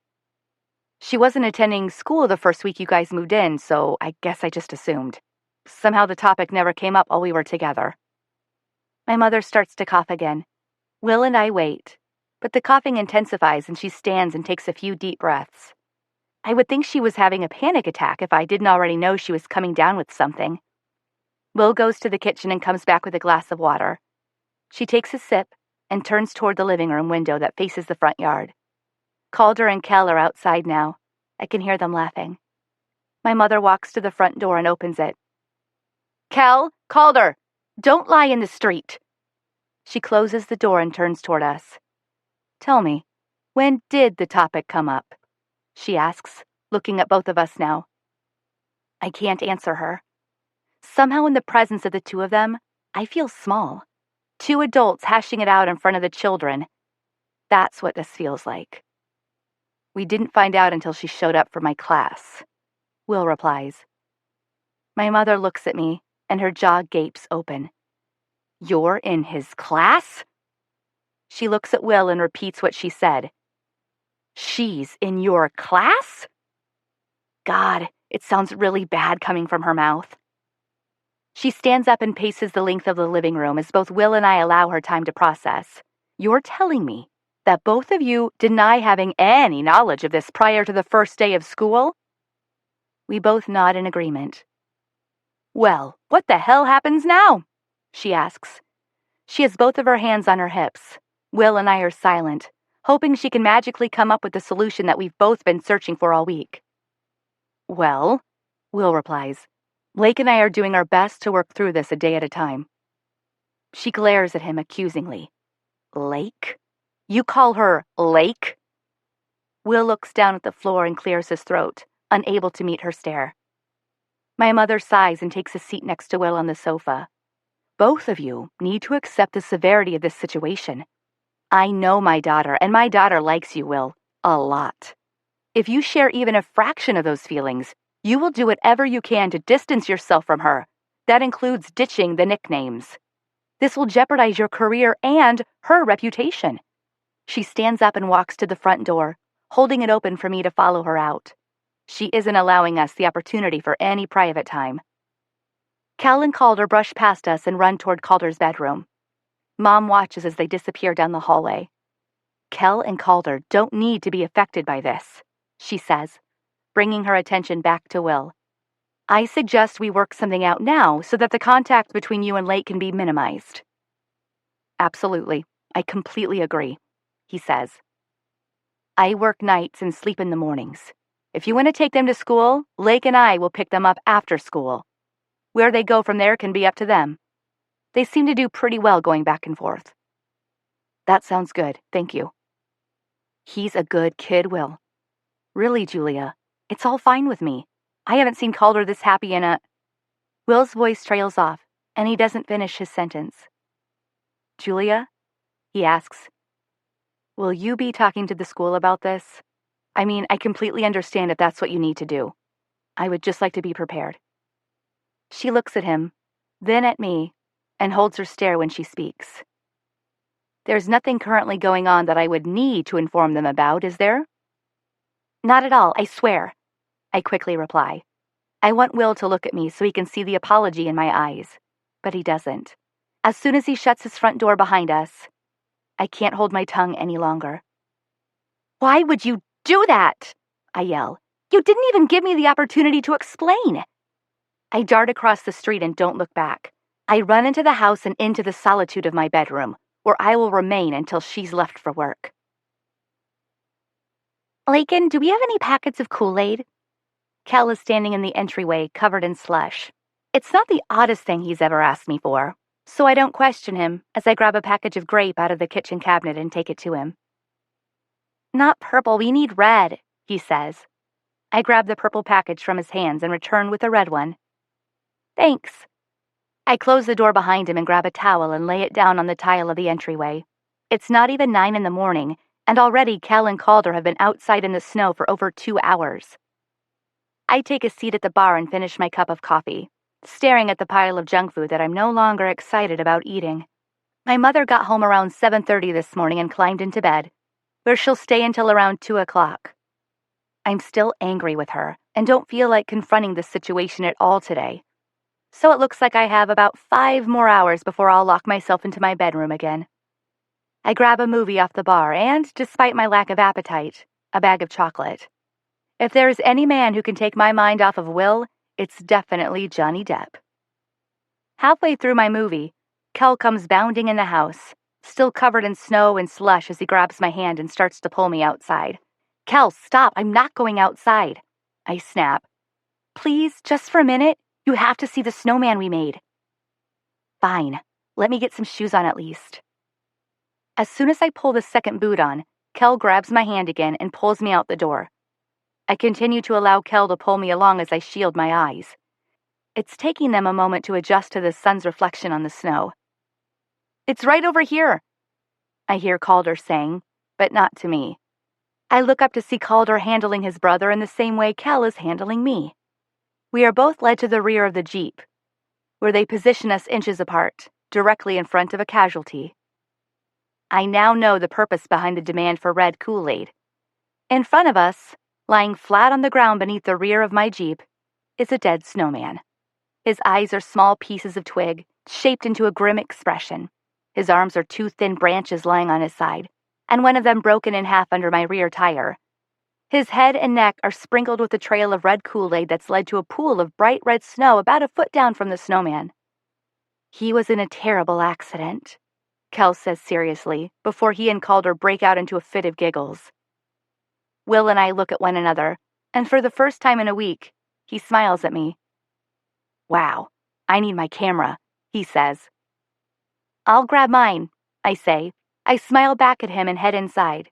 Speaker 1: She wasn't attending school the first week you guys moved in, so I guess I just assumed. Somehow the topic never came up while we were together. My mother starts to cough again. Will and I wait, but the coughing intensifies and she stands and takes a few deep breaths. I would think she was having a panic attack if I didn't already know she was coming down with something. Will goes to the kitchen and comes back with a glass of water. She takes a sip and turns toward the living room window that faces the front yard. Calder and Kel are outside now. I can hear them laughing. My mother walks to the front door and opens it. Kel, Calder, don't lie in the street. She closes the door and turns toward us. Tell me, when did the topic come up? She asks, looking at both of us now. I can't answer her. Somehow in the presence of the two of them, I feel small. Two adults hashing it out in front of the children. That's what this feels like. We didn't find out until she showed up for my class, Will replies. My mother looks at me, and her jaw gapes open. You're in his class? She looks at Will and repeats what she said. She's in your class? God, it sounds really bad coming from her mouth. She stands up and paces the length of the living room as both Will and I allow her time to process. You're telling me that both of you deny having any knowledge of this prior to the first day of school? We both nod in agreement. Well, what the hell happens now? She asks. She has both of her hands on her hips. Will and I are silent, hoping she can magically come up with the solution that we've both been searching for all week. Well, Will replies, Lake and I are doing our best to work through this a day at a time. She glares at him accusingly. Lake? You call her Lake? Will looks down at the floor and clears his throat, unable to meet her stare. My mother sighs and takes a seat next to Will on the sofa. Both of you need to accept the severity of this situation. I know my daughter, and my daughter likes you, Will, a lot. If you share even a fraction of those feelings, you will do whatever you can to distance yourself from her. That includes ditching the nicknames. This will jeopardize your career and her reputation. She stands up and walks to the front door, holding it open for me to follow her out. She isn't allowing us the opportunity for any private time. Cal and Calder brush past us and run toward Calder's bedroom. Mom watches as they disappear down the hallway. Kel and Calder don't need to be affected by this, she says, bringing her attention back to Will. I suggest we work something out now so that the contact between you and Lake can be minimized. Absolutely. I completely agree, he says. I work nights and sleep in the mornings. If you want to take them to school, Lake and I will pick them up after school. Where they go from there can be up to them. They seem to do pretty well going back and forth. That sounds good, thank you. He's a good kid, Will. Really, Julia, it's all fine with me. I haven't seen Calder this happy in a... Will's voice trails off, and he doesn't finish his sentence. Julia, he asks, will you be talking to the school about this? I mean, I completely understand if that's what you need to do. I would just like to be prepared. She looks at him, then at me, and holds her stare when she speaks. There's nothing currently going on that I would need to inform them about, is there? Not at all, I swear, I quickly reply. I want Will to look at me so he can see the apology in my eyes, but he doesn't. As soon as he shuts his front door behind us, I can't hold my tongue any longer. Why would you do that? I yell. You didn't even give me the opportunity to explain. I dart across the street and don't look back. I run into the house and into the solitude of my bedroom, where I will remain until she's left for work. Layken, do we have any packets of Kool-Aid? Cal is standing in the entryway, covered in slush. It's not the oddest thing he's ever asked me for, so I don't question him as I grab a package of grape out of the kitchen cabinet and take it to him. Not purple, we need red, he says. I grab the purple package from his hands and return with a red one. Thanks. I close the door behind him and grab a towel and lay it down on the tile of the entryway. It's not even 9 in the morning, and already Cal and Calder have been outside in the snow for over 2 hours. I take a seat at the bar and finish my cup of coffee, staring at the pile of junk food that I'm no longer excited about eating. My mother got home around 7:30 this morning and climbed into bed, where she'll stay until around 2 o'clock. I'm still angry with her and don't feel like confronting this situation at all today. So it looks like I have about 5 more hours before I'll lock myself into my bedroom again. I grab a movie off the bar and, despite my lack of appetite, a bag of chocolate. If there is any man who can take my mind off of Will, it's definitely Johnny Depp. Halfway through my movie, Kel comes bounding in the house, still covered in snow and slush as he grabs my hand and starts to pull me outside. Kel, stop, I'm not going outside. I snap. Please, just for a minute, you have to see the snowman we made. Fine, let me get some shoes on at least. As soon as I pull the second boot on, Kel grabs my hand again and pulls me out the door. I continue to allow Kel to pull me along as I shield my eyes. It's taking them a moment to adjust to the sun's reflection on the snow. It's right over here, I hear Calder saying, but not to me. I look up to see Calder handling his brother in the same way Kel is handling me. We are both led to the rear of the Jeep, where they position us inches apart, directly in front of a casualty. I now know the purpose behind the demand for red Kool-Aid. In front of us, lying flat on the ground beneath the rear of my Jeep, is a dead snowman. His eyes are small pieces of twig, shaped into a grim expression. His arms are two thin branches lying on his side, and one of them broken in half under my rear tire. His head and neck are sprinkled with a trail of red Kool-Aid that's led to a pool of bright red snow about a foot down from the snowman. He was in a terrible accident, Kel says seriously, before he and Calder break out into a fit of giggles. Will and I look at one another, and for the first time in a week, he smiles at me. Wow, I need my camera, he says. I'll grab mine, I say. I smile back at him and head inside.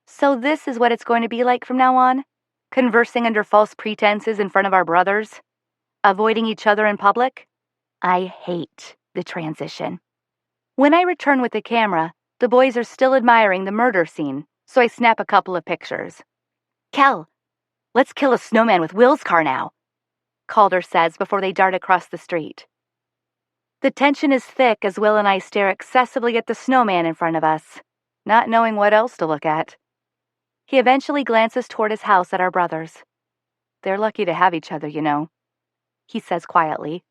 Speaker 1: So this is what it's going to be like from now on? Conversing under false pretenses in front of our brothers? Avoiding each other in public? I hate the transition. When I return with the camera, the boys are still admiring the murder scene, so I snap a couple of pictures. Kel, let's kill a snowman with Will's car now, Calder says before they dart across the street. The tension is thick as Will and I stare excessively at the snowman in front of us, not knowing what else to look at. He eventually glances toward his house at our brothers. They're lucky to have each other, you know, he says quietly.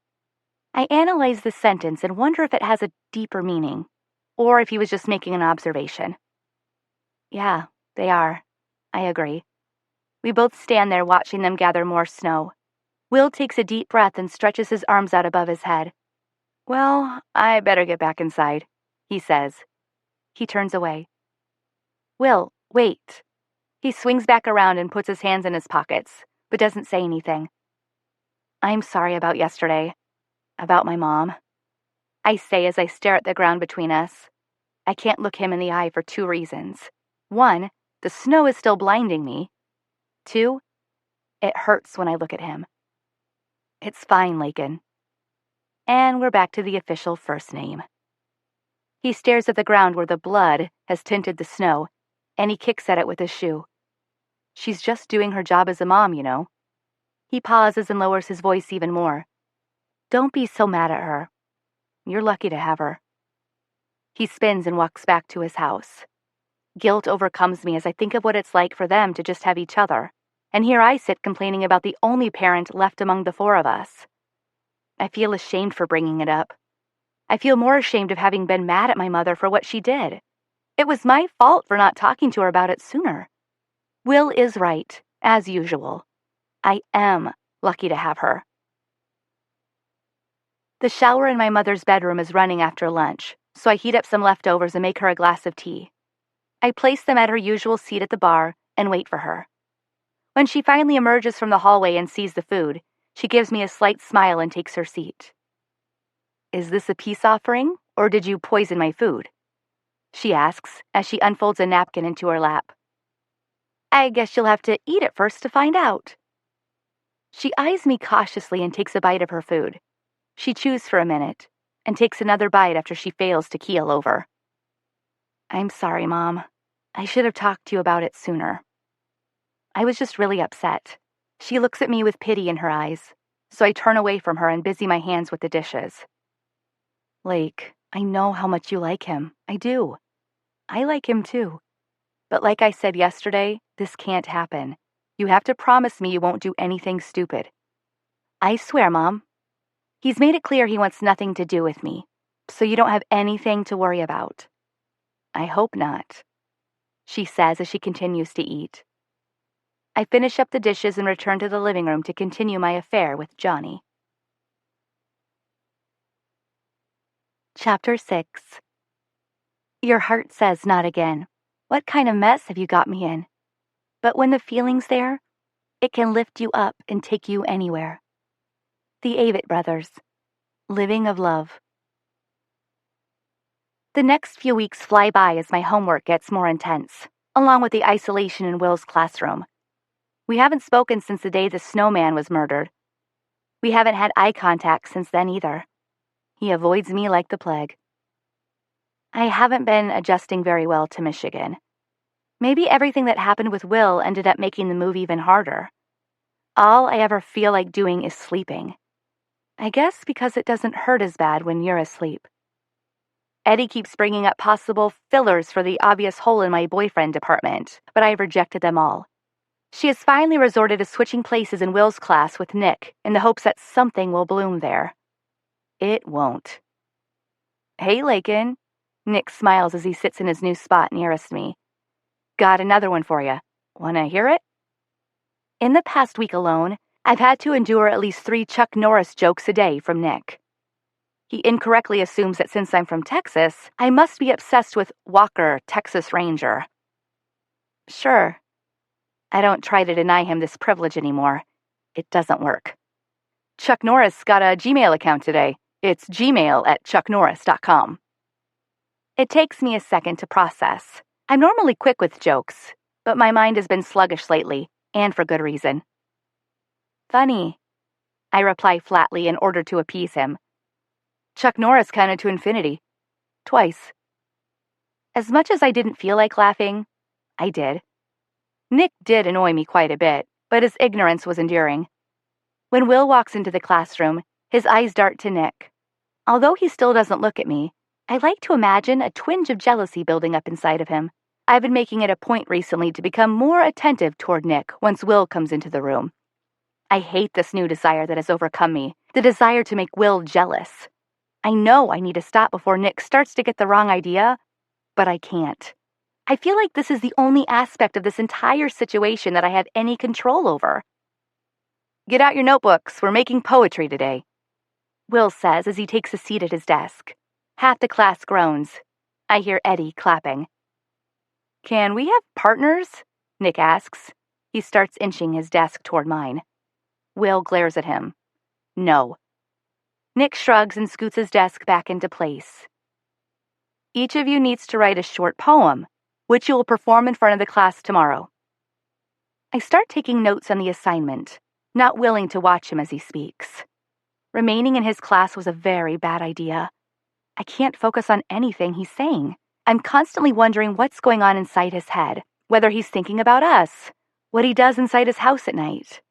Speaker 1: I analyze this sentence and wonder if it has a deeper meaning, or if he was just making an observation. Yeah, they are. I agree. We both stand there watching them gather more snow. Will takes a deep breath and stretches his arms out above his head. Well, I better get back inside, he says. He turns away. Will, wait. He swings back around and puts his hands in his pockets, but doesn't say anything. I'm sorry about yesterday. About my mom. I say as I stare at the ground between us. I can't look him in the eye for two reasons. One, the snow is still blinding me. Two, it hurts when I look at him. It's fine, Layken. And we're back to the official first name. He stares at the ground where the blood has tinted the snow, and he kicks at it with his shoe. She's just doing her job as a mom, you know. He pauses and lowers his voice even more. Don't be so mad at her. You're lucky to have her. He spins and walks back to his house. Guilt overcomes me as I think of what it's like for them to just have each other, and here I sit complaining about the only parent left among the four of us. I feel ashamed for bringing it up. I feel more ashamed of having been mad at my mother for what she did. It was my fault for not talking to her about it sooner. Will is right, as usual. I am lucky to have her. The shower in my mother's bedroom is running after lunch, so I heat up some leftovers and make her a glass of tea. I place them at her usual seat at the bar and wait for her. When she finally emerges from the hallway and sees the food, she gives me a slight smile and takes her seat. Is this a peace offering, or did you poison my food? She asks as she unfolds a napkin into her lap. I guess you'll have to eat it first to find out. She eyes me cautiously and takes a bite of her food. She chews for a minute and takes another bite after she fails to keel over. I'm sorry, Mom. I should have talked to you about it sooner. I was just really upset. She looks at me with pity in her eyes, so I turn away from her and busy my hands with the dishes. Lake, I know how much you like him. I do. I like him too. But like I said yesterday, this can't happen. You have to promise me you won't do anything stupid. I swear, Mom. He's made it clear he wants nothing to do with me, so you don't have anything to worry about. I hope not, she says as she continues to eat. I finish up the dishes and return to the living room to continue my affair with Johnny. Chapter 6. Your heart says not again. What kind of mess have you got me in? But when the feeling's there, it can lift you up and take you anywhere. The Avett Brothers. Living of Love. The next few weeks fly by as my homework gets more intense, along with the isolation in Will's classroom. We haven't spoken since the day the snowman was murdered. We haven't had eye contact since then either. He avoids me like the plague. I haven't been adjusting very well to Michigan. Maybe everything that happened with Will ended up making the move even harder. All I ever feel like doing is sleeping. I guess because it doesn't hurt as bad when you're asleep. Eddie keeps bringing up possible fillers for the obvious hole in my boyfriend department, but I've rejected them all. She has finally resorted to switching places in Will's class with Nick in the hopes that something will bloom there. It won't. Hey, Layken. Nick smiles as he sits in his new spot nearest me. Got another one for you. Wanna hear it? In the past week alone, I've had to endure at least 3 Chuck Norris jokes a day from Nick. He incorrectly assumes that since I'm from Texas, I must be obsessed with Walker, Texas Ranger. Sure. I don't try to deny him this privilege anymore. It doesn't work. Chuck Norris got a Gmail account today. It's gmail@chucknorris.com. It takes me a second to process. I'm normally quick with jokes, but my mind has been sluggish lately, and for good reason. Funny, I reply flatly in order to appease him. Chuck Norris counted to infinity. Twice. As much as I didn't feel like laughing, I did. Nick did annoy me quite a bit, but his ignorance was enduring. When Will walks into the classroom, his eyes dart to Nick. Although he still doesn't look at me, I like to imagine a twinge of jealousy building up inside of him. I've been making it a point recently to become more attentive toward Nick once Will comes into the room. I hate this new desire that has overcome me, the desire to make Will jealous. I know I need to stop before Nick starts to get the wrong idea, but I can't. I feel like this is the only aspect of this entire situation that I have any control over. Get out your notebooks, we're making poetry today, Will says as he takes a seat at his desk. Half the class groans. I hear Eddie clapping. Can we have partners? Nick asks. He starts inching his desk toward mine. Will glares at him. No. Nick shrugs and scoots his desk back into place. Each of you needs to write a short poem, which you will perform in front of the class tomorrow. I start taking notes on the assignment, not willing to watch him as he speaks. Remaining in his class was a very bad idea. I can't focus on anything he's saying. I'm constantly wondering what's going on inside his head, whether he's thinking about us, what he does inside his house at night.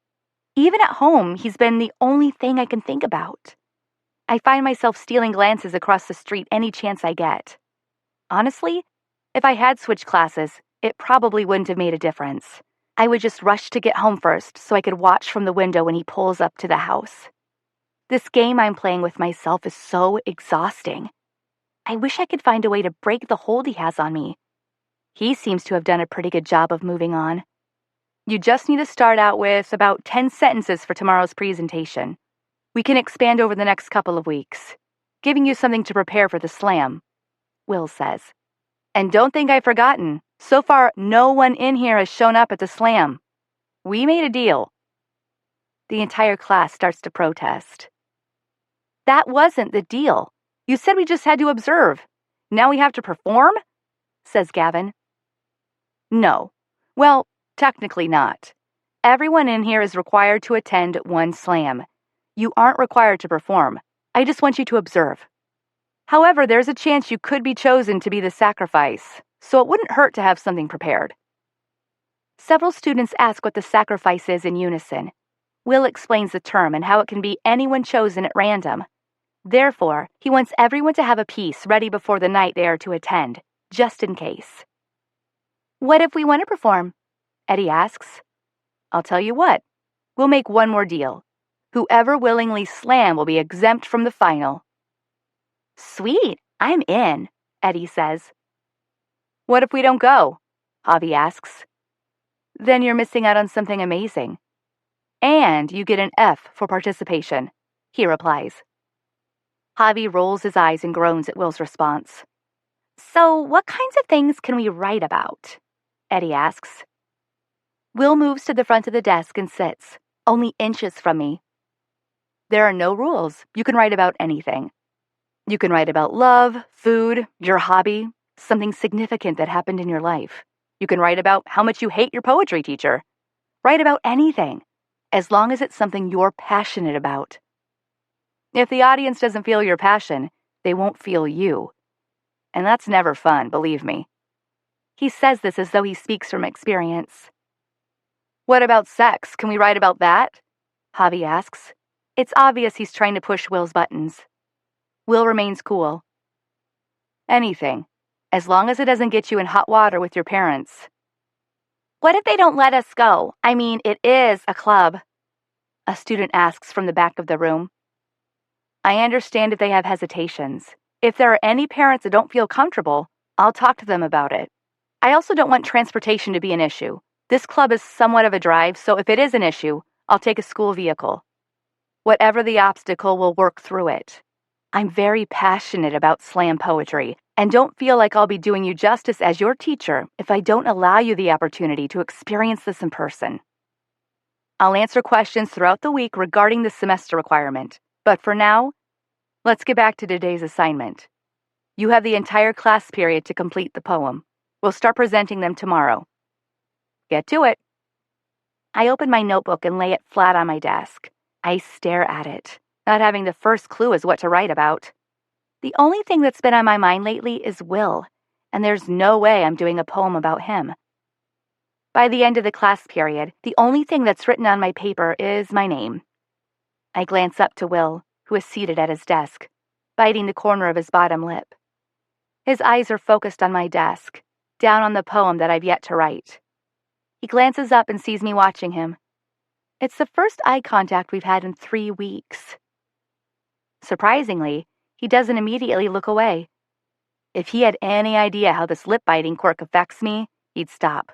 Speaker 1: Even at home, he's been the only thing I can think about. I find myself stealing glances across the street any chance I get. Honestly, if I had switched classes, it probably wouldn't have made a difference. I would just rush to get home first so I could watch from the window when he pulls up to the house. This game I'm playing with myself is so exhausting. I wish I could find a way to break the hold he has on me. He seems to have done a pretty good job of moving on. You just need to start out with about 10 sentences for tomorrow's presentation. We can expand over the next couple of weeks, giving you something to prepare for the slam, Will says. And don't think I've forgotten. So far, no one in here has shown up at the slam. We made a deal. The entire class starts to protest. That wasn't the deal. You said we just had to observe. Now we have to perform? Says Gavin. No. Well, technically not. Everyone in here is required to attend one slam. You aren't required to perform. I just want you to observe. However, there's a chance you could be chosen to be the sacrifice, so it wouldn't hurt to have something prepared. Several students ask what the sacrifice is in unison. Will explains the term and how it can be anyone chosen at random. Therefore, he wants everyone to have a piece ready before the night they are to attend, just in case. What if we want to perform? Eddie asks. I'll tell you what. We'll make one more deal. Whoever willingly slam will be exempt from the final. Sweet, I'm in, Eddie says. What if we don't go? Javi asks. Then you're missing out on something amazing. And you get an F for participation, he replies. Javi rolls his eyes and groans at Will's response. So what kinds of things can we write about? Eddie asks. Will moves to the front of the desk and sits, only inches from me. There are no rules. You can write about anything. You can write about love, food, your hobby, something significant that happened in your life. You can write about how much you hate your poetry teacher. Write about anything, as long as it's something you're passionate about. If the audience doesn't feel your passion, they won't feel you. And that's never fun, believe me. He says this as though he speaks from experience. What about sex? Can we write about that? Javi asks. It's obvious he's trying to push Will's buttons. Will remains cool. Anything, as long as it doesn't get you in hot water with your parents. What if they don't let us go? I mean, it is a club. A student asks from the back of the room. I understand if they have hesitations. If there are any parents that don't feel comfortable, I'll talk to them about it. I also don't want transportation to be an issue. This club is somewhat of a drive, so if it is an issue, I'll take a school vehicle. Whatever the obstacle, we'll work through it. I'm very passionate about slam poetry and don't feel like I'll be doing you justice as your teacher if I don't allow you the opportunity to experience this in person. I'll answer questions throughout the week regarding the semester requirement, but for now, let's get back to today's assignment. You have the entire class period to complete the poem. We'll start presenting them tomorrow. Get to it. I open my notebook and lay it flat on my desk. I stare at it, not having the first clue as what to write about. The only thing that's been on my mind lately is Will, and there's no way I'm doing a poem about him. By the end of the class period, the only thing that's written on my paper is my name. I glance up to Will, who is seated at his desk, biting the corner of his bottom lip. His eyes are focused on my desk, down on the poem that I've yet to write. He glances up and sees me watching him. It's the first eye contact we've had in 3 weeks. Surprisingly, he doesn't immediately look away. If he had any idea how this lip-biting quirk affects me, he'd stop.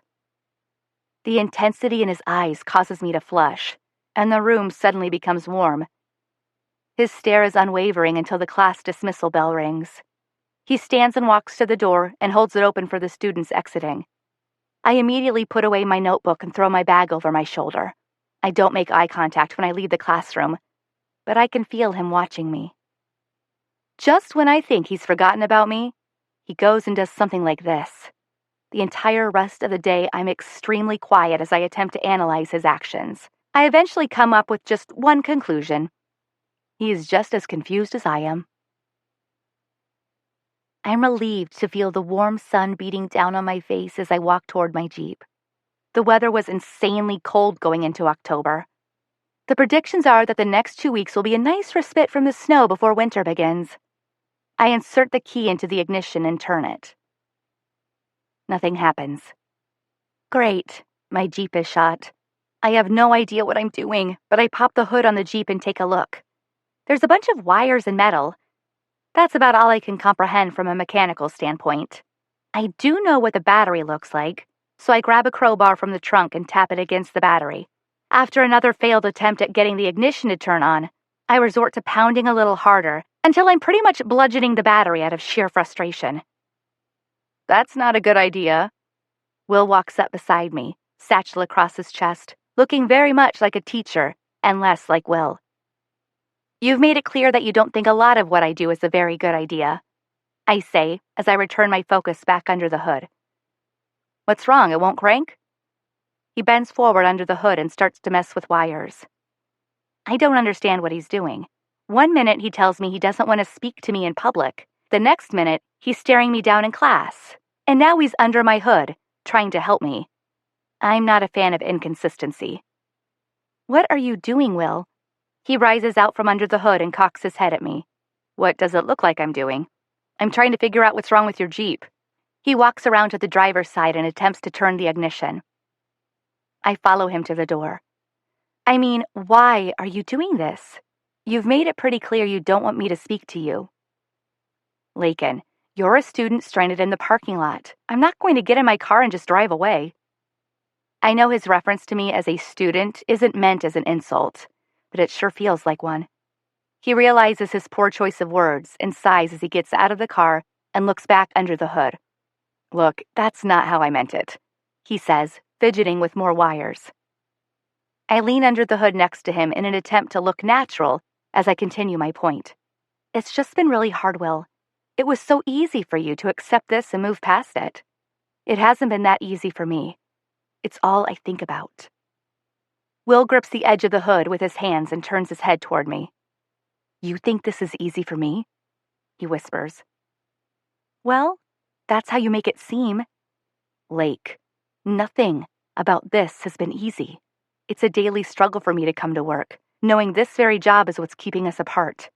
Speaker 1: The intensity in his eyes causes me to flush, and the room suddenly becomes warm. His stare is unwavering until the class dismissal bell rings. He stands and walks to the door and holds it open for the students exiting. I immediately put away my notebook and throw my bag over my shoulder. I don't make eye contact when I leave the classroom, but I can feel him watching me. Just when I think he's forgotten about me, he goes and does something like this. The entire rest of the day, I'm extremely quiet as I attempt to analyze his actions. I eventually come up with just one conclusion. He is just as confused as I am. I'm relieved to feel the warm sun beating down on my face as I walk toward my Jeep. The weather was insanely cold going into October. The predictions are that the next 2 weeks will be a nice respite from the snow before winter begins. I insert the key into the ignition and turn it. Nothing happens. Great, my Jeep is shot. I have no idea what I'm doing, but I pop the hood on the Jeep and take a look. There's a bunch of wires and metal. That's about all I can comprehend from a mechanical standpoint. I do know what the battery looks like, so I grab a crowbar from the trunk and tap it against the battery. After another failed attempt at getting the ignition to turn on, I resort to pounding a little harder until I'm pretty much bludgeoning the battery out of sheer frustration. That's not a good idea. Will walks up beside me, satchel across his chest, looking very much like a teacher and less like Will. You've made it clear that you don't think a lot of what I do is a very good idea, I say as I return my focus back under the hood. What's wrong, it won't crank? He bends forward under the hood and starts to mess with wires. I don't understand what he's doing. 1 minute he tells me he doesn't want to speak to me in public. The next minute, he's staring me down in class. And now he's under my hood, trying to help me. I'm not a fan of inconsistency. What are you doing, Will? He rises out from under the hood and cocks his head at me. What does it look like I'm doing? I'm trying to figure out what's wrong with your Jeep. He walks around to the driver's side and attempts to turn the ignition. I follow him to the door. I mean, why are you doing this? You've made it pretty clear you don't want me to speak to you. Layken, you're a student stranded in the parking lot. I'm not going to get in my car and just drive away. I know his reference to me as a student isn't meant as an insult, but it sure feels like one. He realizes his poor choice of words and sighs as he gets out of the car and looks back under the hood. Look, that's not how I meant it, he says, fidgeting with more wires. I lean under the hood next to him in an attempt to look natural as I continue my point. It's just been really hard, Will. It was so easy for you to accept this and move past it. It hasn't been that easy for me. It's all I think about. Will grips the edge of the hood with his hands and turns his head toward me. You think this is easy for me? He whispers. Well, that's how you make it seem. Lake, nothing about this has been easy. It's a daily struggle for me to come to work, knowing this very job is what's keeping us apart.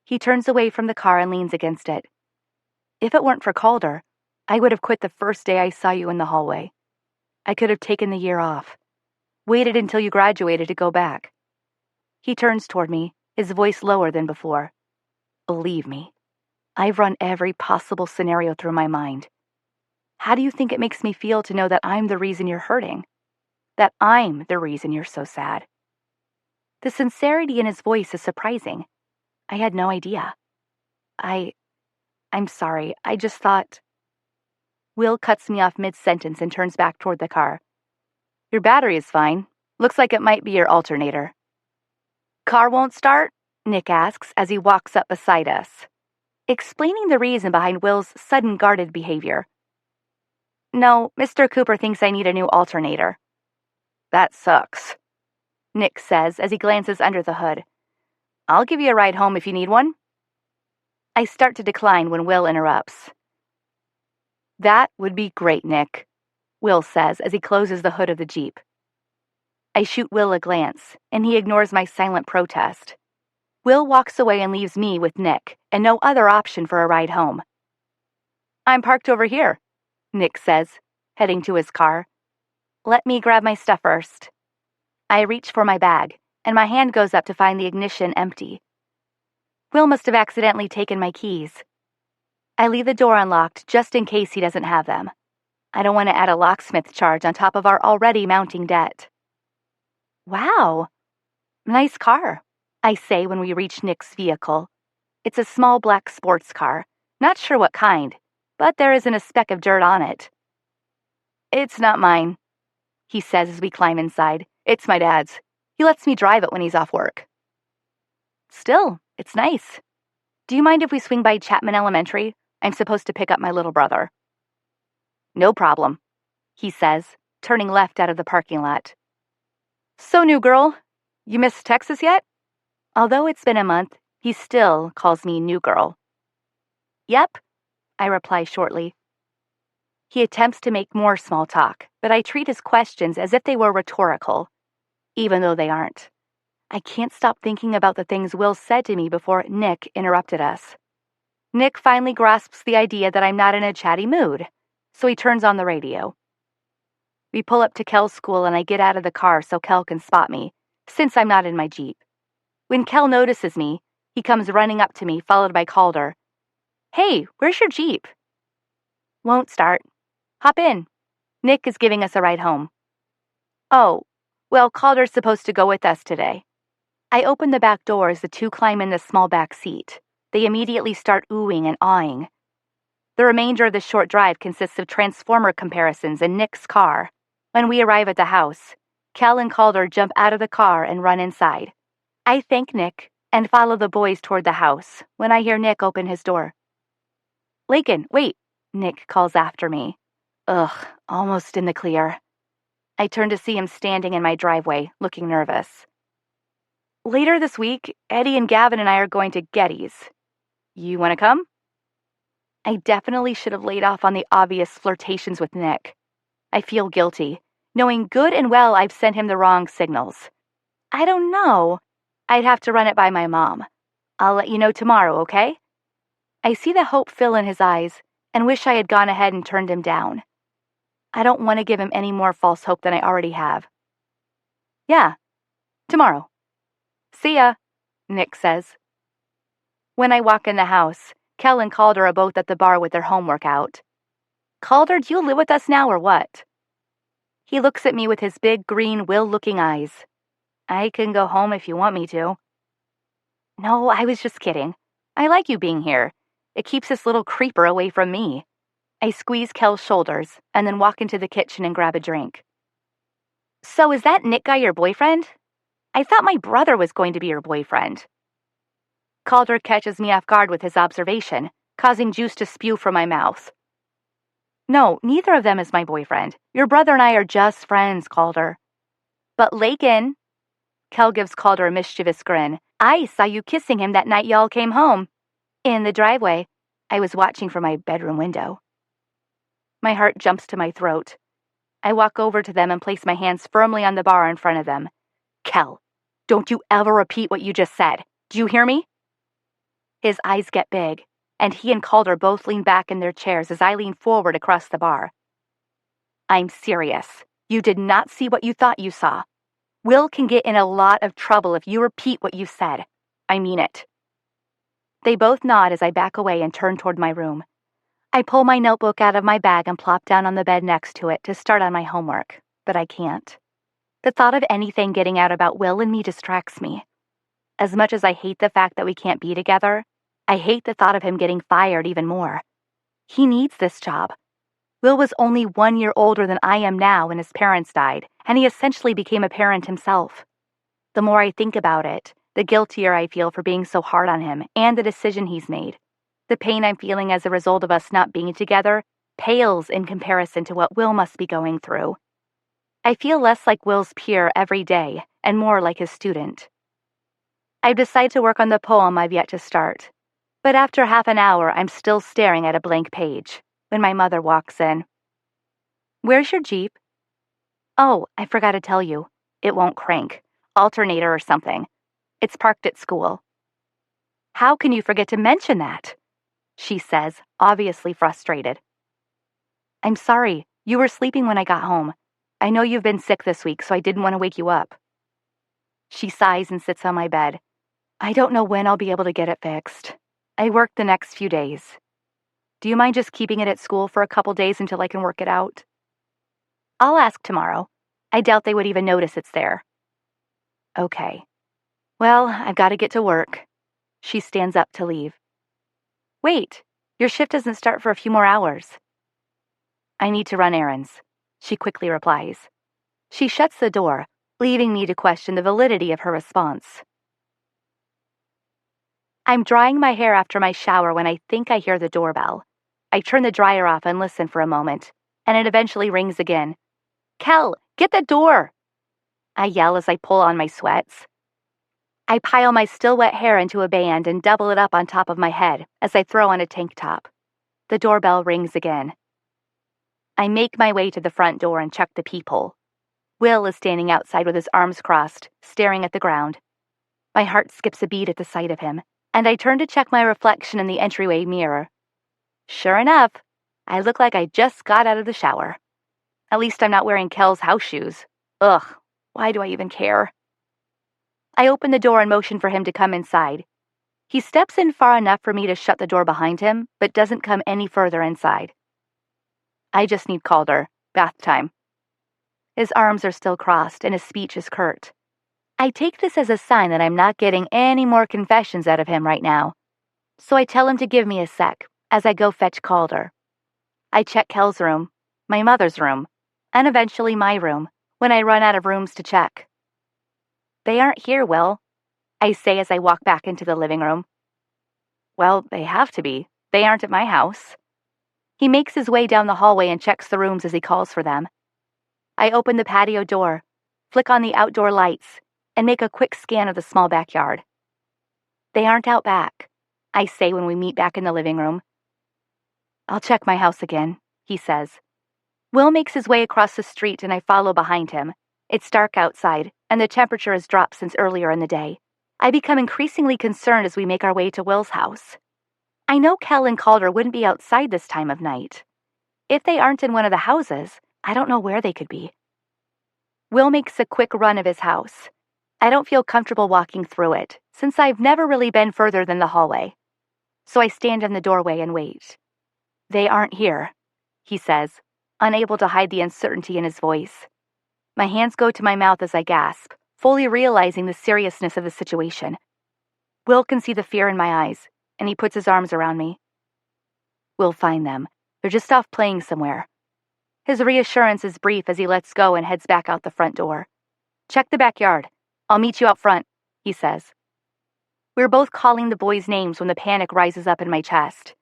Speaker 1: He turns away from the car and leans against it. If it weren't for Calder, I would have quit the first day I saw you in the hallway. I could have taken the year off. Waited until you graduated to go back. He turns toward me, his voice lower than before. Believe me, I've run every possible scenario through my mind. How do you think it makes me feel to know that I'm the reason you're hurting? That I'm the reason you're so sad? The sincerity in his voice is surprising. I had no idea. I'm sorry, I just thought. Will cuts me off mid-sentence and turns back toward the car. Your battery is fine. Looks like it might be your alternator. Car won't start? Nick asks as he walks up beside us, explaining the reason behind Will's sudden guarded behavior. No, Mr. Cooper thinks I need a new alternator. That sucks, Nick says as he glances under the hood. I'll give you a ride home if you need one. I start to decline when Will interrupts. That would be great, Nick, Will says as he closes the hood of the Jeep. I shoot Will a glance, and he ignores my silent protest. Will walks away and leaves me with Nick, and no other option for a ride home. I'm parked over here, Nick says, heading to his car. Let me grab my stuff first. I reach for my bag, and my hand goes up to find the ignition empty. Will must have accidentally taken my keys. I leave the door unlocked just in case he doesn't have them. I don't want to add a locksmith charge on top of our already mounting debt. Wow, nice car, I say when we reach Nick's vehicle. It's a small black sports car, not sure what kind, but there isn't a speck of dirt on it. It's not mine, he says as we climb inside. It's my dad's. He lets me drive it when he's off work. Still, it's nice. Do you mind if we swing by Chapman Elementary? I'm supposed to pick up my little brother. No problem, he says, turning left out of the parking lot. So, new girl, you missed Texas yet? Although it's been a month, he still calls me new girl. Yep, I reply shortly. He attempts to make more small talk, but I treat his questions as if they were rhetorical, even though they aren't. I can't stop thinking about the things Will said to me before Nick interrupted us. Nick finally grasps the idea that I'm not in a chatty mood, so he turns on the radio. We pull up to Kel's school and I get out of the car so Kel can spot me, since I'm not in my Jeep. When Kel notices me, he comes running up to me, followed by Calder. Hey, where's your Jeep? Won't start. Hop in. Nick is giving us a ride home. Oh, well, Calder's supposed to go with us today. I open the back door as the two climb in the small back seat. They immediately start oohing and awing. The remainder of the short drive consists of Transformer comparisons in Nick's car. When we arrive at the house, Kel and Calder jump out of the car and run inside. I thank Nick and follow the boys toward the house when I hear Nick open his door. Layken, wait, Nick calls after me. Ugh, almost in the clear. I turn to see him standing in my driveway, looking nervous. Later this week, Eddie and Gavin and I are going to Getty's. You want to come? I definitely should have laid off on the obvious flirtations with Nick. I feel guilty, knowing good and well I've sent him the wrong signals. I don't know. I'd have to run it by my mom. I'll let you know tomorrow, okay? I see the hope fill in his eyes and wish I had gone ahead and turned him down. I don't want to give him any more false hope than I already have. Yeah, tomorrow. See ya, Nick says. When I walk in the house, Kel and Calder are both at the bar with their homework out. Calder, do you live with us now or what? He looks at me with his big green Will-looking eyes. I can go home if you want me to. No, I was just kidding. I like you being here. It keeps this little creeper away from me. I squeeze Kel's shoulders and then walk into the kitchen and grab a drink. So is that Nick guy your boyfriend? I thought my brother was going to be your boyfriend. Calder catches me off guard with his observation, causing juice to spew from my mouth. No, neither of them is my boyfriend. Your brother and I are just friends, Calder. But Layken, Kel gives Calder a mischievous grin. I saw you kissing him that night y'all came home. In the driveway. I was watching from my bedroom window. My heart jumps to my throat. I walk over to them and place my hands firmly on the bar in front of them. Kel, don't you ever repeat what you just said. Do you hear me? His eyes get big, and he and Calder both lean back in their chairs as I lean forward across the bar. I'm serious. You did not see what you thought you saw. Will can get in a lot of trouble if you repeat what you said. I mean it." They both nod as I back away and turn toward my room. I pull my notebook out of my bag and plop down on the bed next to it to start on my homework, but I can't. The thought of anything getting out about Will and me distracts me. As much as I hate the fact that we can't be together, I hate the thought of him getting fired even more. He needs this job. Will was only 1 year older than I am now when his parents died, and he essentially became a parent himself. The more I think about it, the guiltier I feel for being so hard on him and the decision he's made. The pain I'm feeling as a result of us not being together pales in comparison to what Will must be going through. I feel less like Will's peer every day and more like his student. I've decided to work on the poem I've yet to start, but after half an hour I'm still staring at a blank page when my mother walks in. "Where's your Jeep?" "Oh, I forgot to tell you. It won't crank. Alternator or something. It's parked at school." "How can you forget to mention that?" she says, obviously frustrated. "I'm sorry. You were sleeping when I got home. I know you've been sick this week, so I didn't want to wake you up." She sighs and sits on my bed. "I don't know when I'll be able to get it fixed. I work the next few days. Do you mind just keeping it at school for a couple days until I can work it out?" "I'll ask tomorrow. I doubt they would even notice it's there." "Okay. Well, I've got to get to work." She stands up to leave. "Wait, your shift doesn't start for a few more hours." "I need to run errands," she quickly replies. She shuts the door, leaving me to question the validity of her response. I'm drying my hair after my shower when I think I hear the doorbell. I turn the dryer off and listen for a moment, and it eventually rings again. "Kel, get the door!" I yell as I pull on my sweats. I pile my still wet hair into a band and double it up on top of my head as I throw on a tank top. The doorbell rings again. I make my way to the front door and check the peephole. Will is standing outside with his arms crossed, staring at the ground. My heart skips a beat at the sight of him, and I turn to check my reflection in the entryway mirror. Sure enough, I look like I just got out of the shower. At least I'm not wearing Kel's house shoes. Ugh, why do I even care? I open the door and motion for him to come inside. He steps in far enough for me to shut the door behind him, but doesn't come any further inside. I just need Calder. Bath time. His arms are still crossed, and his speech is curt. I take this as a sign that I'm not getting any more confessions out of him right now. So I tell him to give me a sec, as I go fetch Calder. I check Kel's room, my mother's room, and eventually my room, when I run out of rooms to check. "They aren't here, Will," I say as I walk back into the living room. "Well, they have to be. They aren't at my house." He makes his way down the hallway and checks the rooms as he calls for them. I open the patio door, flick on the outdoor lights, and make a quick scan of the small backyard. "They aren't out back," I say when we meet back in the living room. "I'll check my house again," he says. Will makes his way across the street and I follow behind him. It's dark outside, and the temperature has dropped since earlier in the day. I become increasingly concerned as we make our way to Will's house. I know Kel and Calder wouldn't be outside this time of night. If they aren't in one of the houses, I don't know where they could be. Will makes a quick run of his house. I don't feel comfortable walking through it, since I've never really been further than the hallway. So I stand in the doorway and wait. "They aren't here," he says, unable to hide the uncertainty in his voice. My hands go to my mouth as I gasp, fully realizing the seriousness of the situation. Will can see the fear in my eyes, and he puts his arms around me. "We'll find them. They're just off playing somewhere." His reassurance is brief as he lets go and heads back out the front door. "Check the backyard. I'll meet you out front," he says. We're both calling the boys' names when the panic rises up in my chest.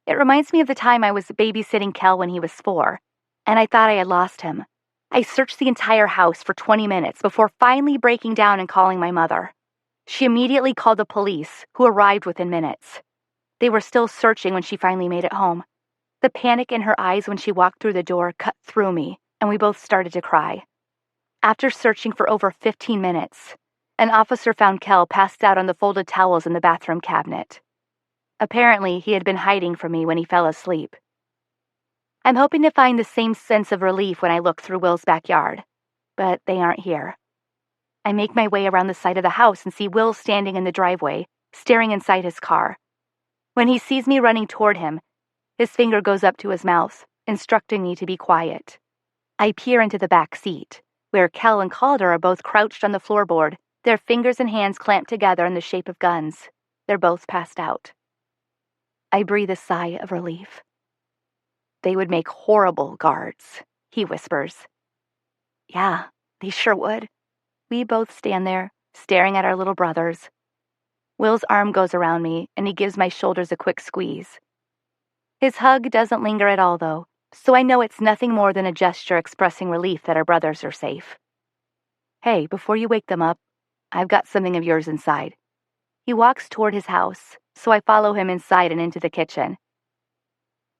Speaker 1: It reminds me of the time I was babysitting Kel when he was 4, and I thought I had lost him. I searched the entire house for 20 minutes before finally breaking down and calling my mother. She immediately called the police, who arrived within minutes. They were still searching when she finally made it home. The panic in her eyes when she walked through the door cut through me, and we both started to cry. After searching for over 15 minutes, an officer found Kel passed out on the folded towels in the bathroom cabinet. Apparently, he had been hiding from me when he fell asleep. I'm hoping to find the same sense of relief when I look through Will's backyard, but they aren't here. I make my way around the side of the house and see Will standing in the driveway, staring inside his car. When he sees me running toward him, his finger goes up to his mouth, instructing me to be quiet. I peer into the back seat, where Kel and Calder are both crouched on the floorboard, their fingers and hands clamped together in the shape of guns. They're both passed out. I breathe a sigh of relief. They would make horrible guards, he whispers. Yeah, they sure would. We both stand there, staring at our little brothers. Will's arm goes around me, and he gives my shoulders a quick squeeze. His hug doesn't linger at all, though, so I know it's nothing more than a gesture expressing relief that our brothers are safe. Hey, before you wake them up, I've got something of yours inside. He walks toward his house, so I follow him inside and into the kitchen.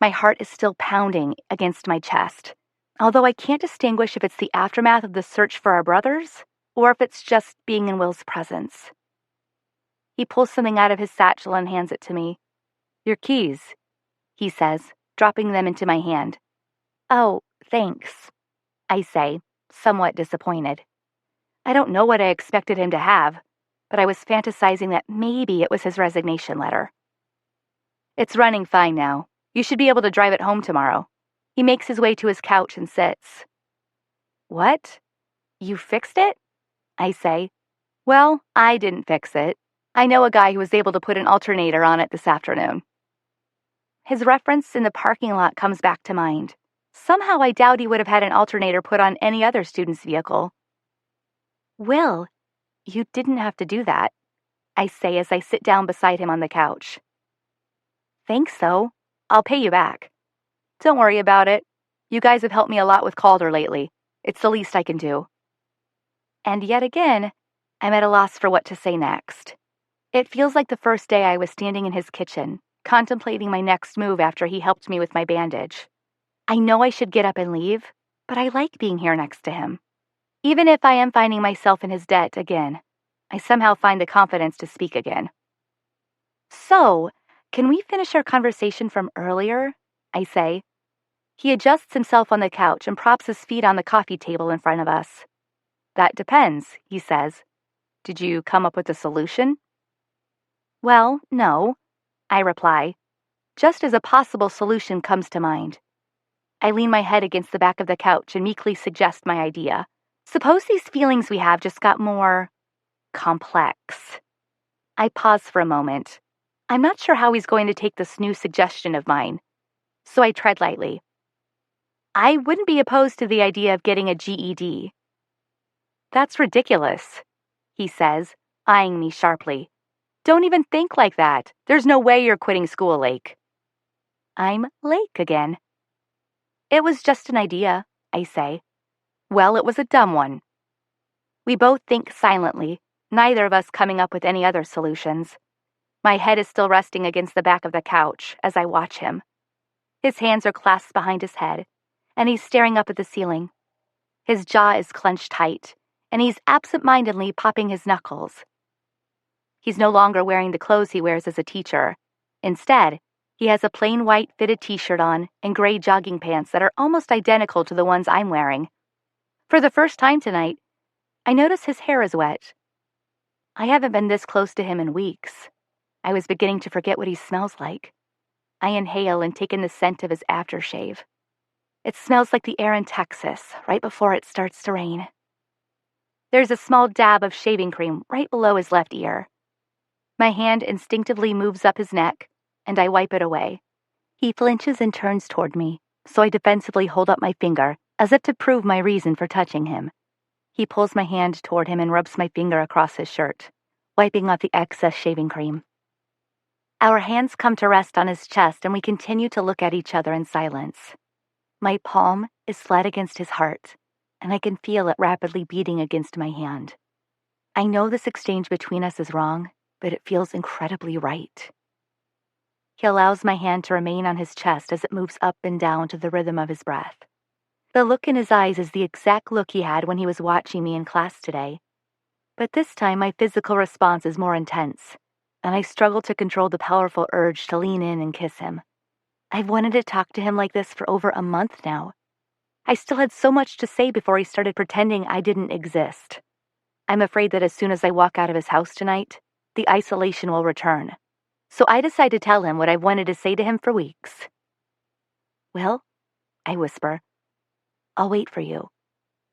Speaker 1: My heart is still pounding against my chest, although I can't distinguish if it's the aftermath of the search for our brothers or if it's just being in Will's presence. He pulls something out of his satchel and hands it to me. Your keys, he says, dropping them into my hand. Oh, thanks, I say, somewhat disappointed. I don't know what I expected him to have, but I was fantasizing that maybe it was his resignation letter. It's running fine now. You should be able to drive it home tomorrow. He makes his way to his couch and sits. What? You fixed it? I say. Well, I didn't fix it. I know a guy who was able to put an alternator on it this afternoon. His reference in the parking lot comes back to mind. Somehow I doubt he would have had an alternator put on any other student's vehicle. Will, you didn't have to do that, I say as I sit down beside him on the couch. Thanks, though. I'll pay you back. Don't worry about it. You guys have helped me a lot with Calder lately. It's the least I can do. And yet again, I'm at a loss for what to say next. It feels like the first day I was standing in his kitchen, contemplating my next move after he helped me with my bandage. I know I should get up and leave, but I like being here next to him. Even if I am finding myself in his debt again, I somehow find the confidence to speak again. So, can we finish our conversation from earlier? I say. He adjusts himself on the couch and props his feet on the coffee table in front of us. That depends, he says. Did you come up with a solution? Well, no, I reply, just as a possible solution comes to mind. I lean my head against the back of the couch and meekly suggest my idea. Suppose these feelings we have just got more complex. I pause for a moment. I'm not sure how he's going to take this new suggestion of mine, so I tread lightly. I wouldn't be opposed to the idea of getting a GED. That's ridiculous, he says, eyeing me sharply. Don't even think like that. There's no way you're quitting school, Lake. I'm Lake again. It was just an idea, I say. Well, it was a dumb one. We both think silently, neither of us coming up with any other solutions. My head is still resting against the back of the couch as I watch him. His hands are clasped behind his head, and he's staring up at the ceiling. His jaw is clenched tight, and he's absent-mindedly popping his knuckles. He's no longer wearing the clothes he wears as a teacher. Instead, he has a plain white fitted t-shirt on and gray jogging pants that are almost identical to the ones I'm wearing. For the first time tonight, I notice his hair is wet. I haven't been this close to him in weeks. I was beginning to forget what he smells like. I inhale and take in the scent of his aftershave. It smells like the air in Texas, right before it starts to rain. There's a small dab of shaving cream right below his left ear. My hand instinctively moves up his neck, and I wipe it away. He flinches and turns toward me, so I defensively hold up my finger, as if to prove my reason for touching him. He pulls my hand toward him and rubs my finger across his shirt, wiping off the excess shaving cream. Our hands come to rest on his chest, and we continue to look at each other in silence. My palm is flat against his heart, and I can feel it rapidly beating against my hand. I know this exchange between us is wrong, but it feels incredibly right. He allows my hand to remain on his chest as it moves up and down to the rhythm of his breath. The look in his eyes is the exact look he had when he was watching me in class today. But this time my physical response is more intense, and I struggle to control the powerful urge to lean in and kiss him. I've wanted to talk to him like this for over a month now. I still had so much to say before he started pretending I didn't exist. I'm afraid that as soon as I walk out of his house tonight, the isolation will return. So I decide to tell him what I've wanted to say to him for weeks. Well, I whisper, I'll wait for you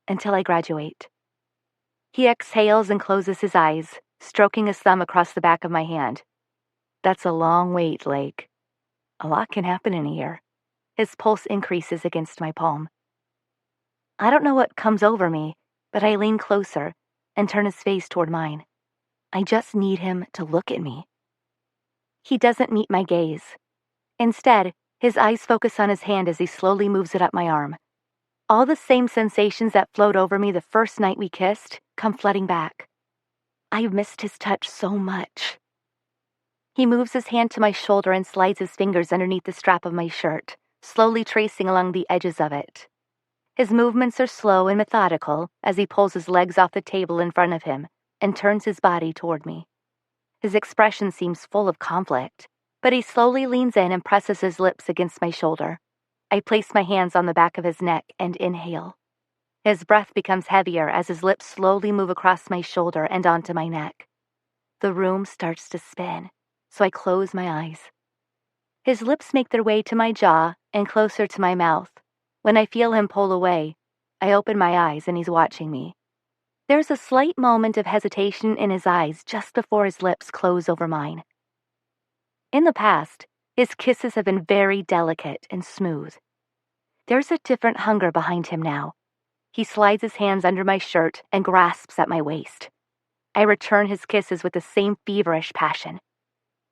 Speaker 1: until I graduate. He exhales and closes his eyes, stroking his thumb across the back of my hand. That's a long wait, Lake. A lot can happen in a year. His pulse increases against my palm. I don't know what comes over me, but I lean closer and turn his face toward mine. I just need him to look at me. He doesn't meet my gaze. Instead, his eyes focus on his hand as he slowly moves it up my arm. All the same sensations that flowed over me the first night we kissed come flooding back. I've missed his touch so much. He moves his hand to my shoulder and slides his fingers underneath the strap of my shirt, slowly tracing along the edges of it. His movements are slow and methodical as he pulls his legs off the table in front of him and turns his body toward me. His expression seems full of conflict, but he slowly leans in and presses his lips against my shoulder. I place my hands on the back of his neck and inhale. His breath becomes heavier as his lips slowly move across my shoulder and onto my neck. The room starts to spin, so I close my eyes. His lips make their way to my jaw and closer to my mouth. When I feel him pull away, I open my eyes and he's watching me. There's a slight moment of hesitation in his eyes just before his lips close over mine. In the past, his kisses have been very delicate and smooth. There's a different hunger behind him now. He slides his hands under my shirt and grasps at my waist. I return his kisses with the same feverish passion.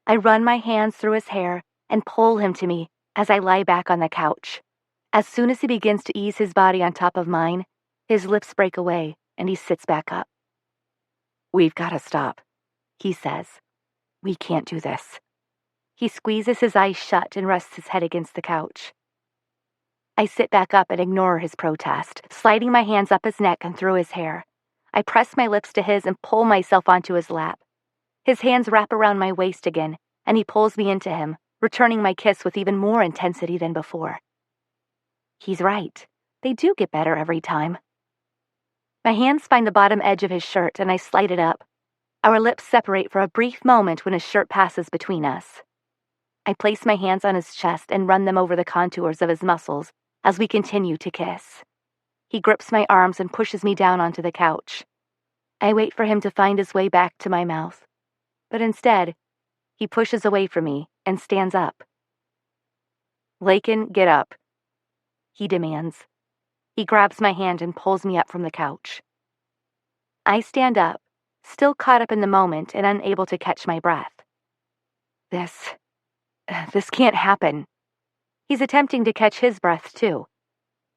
Speaker 1: I run my hands through his hair and pull him to me as I lie back on the couch. As soon as he begins to ease his body on top of mine, his lips break away and he sits back up. We've got to stop, he says. We can't do this. He squeezes his eyes shut and rests his head against the couch. I sit back up and ignore his protest, sliding my hands up his neck and through his hair. I press my lips to his and pull myself onto his lap. His hands wrap around my waist again, and he pulls me into him, returning my kiss with even more intensity than before. He's right. They do get better every time. My hands find the bottom edge of his shirt, and I slide it up. Our lips separate for a brief moment when his shirt passes between us. I place my hands on his chest and run them over the contours of his muscles as we continue to kiss. He grips my arms and pushes me down onto the couch. I wait for him to find his way back to my mouth, but instead, he pushes away from me and stands up. Layken, get up, he demands. He grabs my hand and pulls me up from the couch. I stand up, still caught up in the moment and unable to catch my breath. This can't happen. He's attempting to catch his breath, too.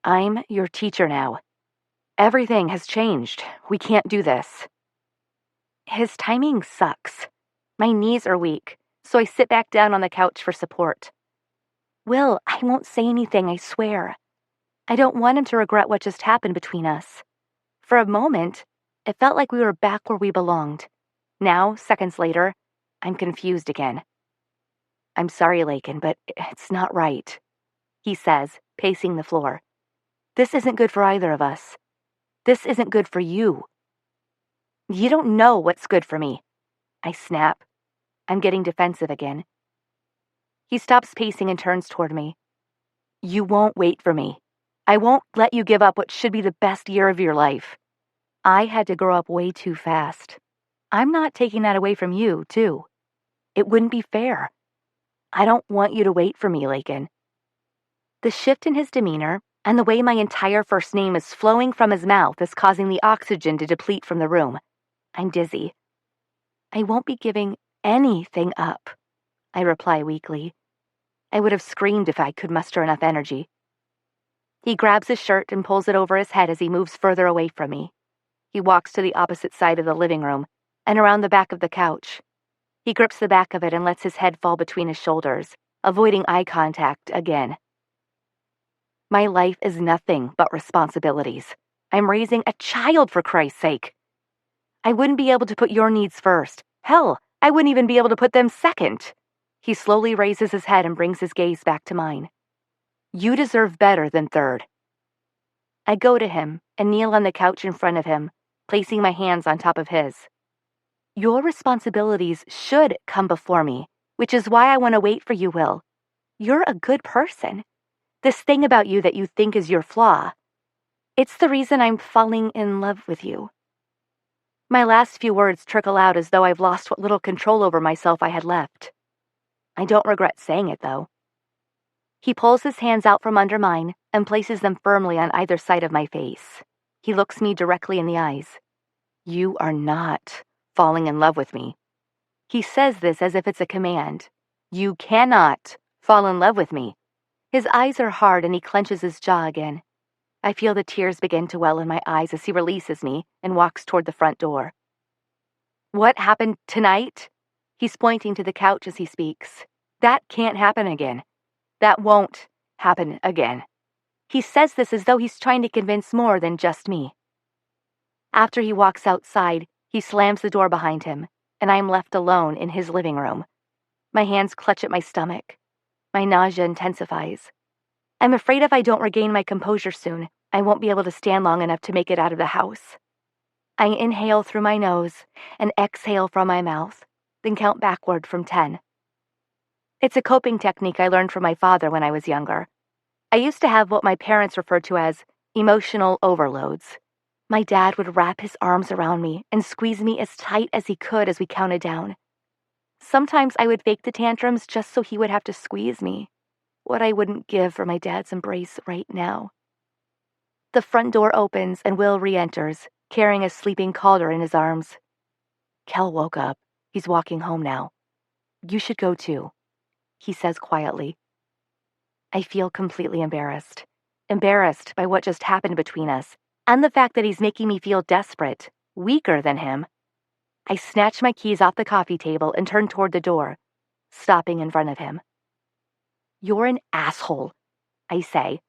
Speaker 1: I'm your teacher now. Everything has changed. We can't do this. His timing sucks. My knees are weak, so I sit back down on the couch for support. Will, I won't say anything, I swear. I don't want him to regret what just happened between us. For a moment, it felt like we were back where we belonged. Now, seconds later, I'm confused again. I'm sorry, Layken, but it's not right, he says, pacing the floor. This isn't good for either of us. This isn't good for you. You don't know what's good for me. I snap. I'm getting defensive again. He stops pacing and turns toward me. You won't wait for me. I won't let you give up what should be the best year of your life. I had to grow up way too fast. I'm not taking that away from you, too. It wouldn't be fair. I don't want you to wait for me, Layken. The shift in his demeanor and the way my entire first name is flowing from his mouth is causing the oxygen to deplete from the room. I'm dizzy. I won't be giving anything up, I reply weakly. I would have screamed if I could muster enough energy. He grabs his shirt and pulls it over his head as he moves further away from me. He walks to the opposite side of the living room and around the back of the couch. He grips the back of it and lets his head fall between his shoulders, avoiding eye contact again. My life is nothing but responsibilities. I'm raising a child, for Christ's sake. I wouldn't be able to put your needs first. Hell, I wouldn't even be able to put them second. He slowly raises his head and brings his gaze back to mine. You deserve better than third. I go to him and kneel on the couch in front of him, placing my hands on top of his. Your responsibilities should come before me, which is why I want to wait for you, Will. You're a good person. This thing about you that you think is your flaw, it's the reason I'm falling in love with you. My last few words trickle out as though I've lost what little control over myself I had left. I don't regret saying it, though. He pulls his hands out from under mine and places them firmly on either side of my face. He looks me directly in the eyes. You are not falling in love with me. He says this as if it's a command. You cannot fall in love with me. His eyes are hard and he clenches his jaw again. I feel the tears begin to well in my eyes as he releases me and walks toward the front door. What happened tonight? He's pointing to the couch as he speaks. That can't happen again. That won't happen again. He says this as though he's trying to convince more than just me. After he walks outside, he slams the door behind him, and I am left alone in his living room. My hands clutch at my stomach. My nausea intensifies. I'm afraid if I don't regain my composure soon, I won't be able to stand long enough to make it out of the house. I inhale through my nose and exhale from my mouth, then count backward from 10. It's a coping technique I learned from my father when I was younger. I used to have what my parents referred to as emotional overloads. My dad would wrap his arms around me and squeeze me as tight as he could as we counted down. Sometimes I would fake the tantrums just so he would have to squeeze me. What I wouldn't give for my dad's embrace right now. The front door opens and Will re-enters, carrying a sleeping Calder in his arms. Kel woke up. He's walking home now. You should go too, he says quietly. I feel completely embarrassed. Embarrassed by what just happened between us, and the fact that he's making me feel desperate, weaker than him. I snatch my keys off the coffee table and turn toward the door, stopping in front of him. You're an asshole, I say.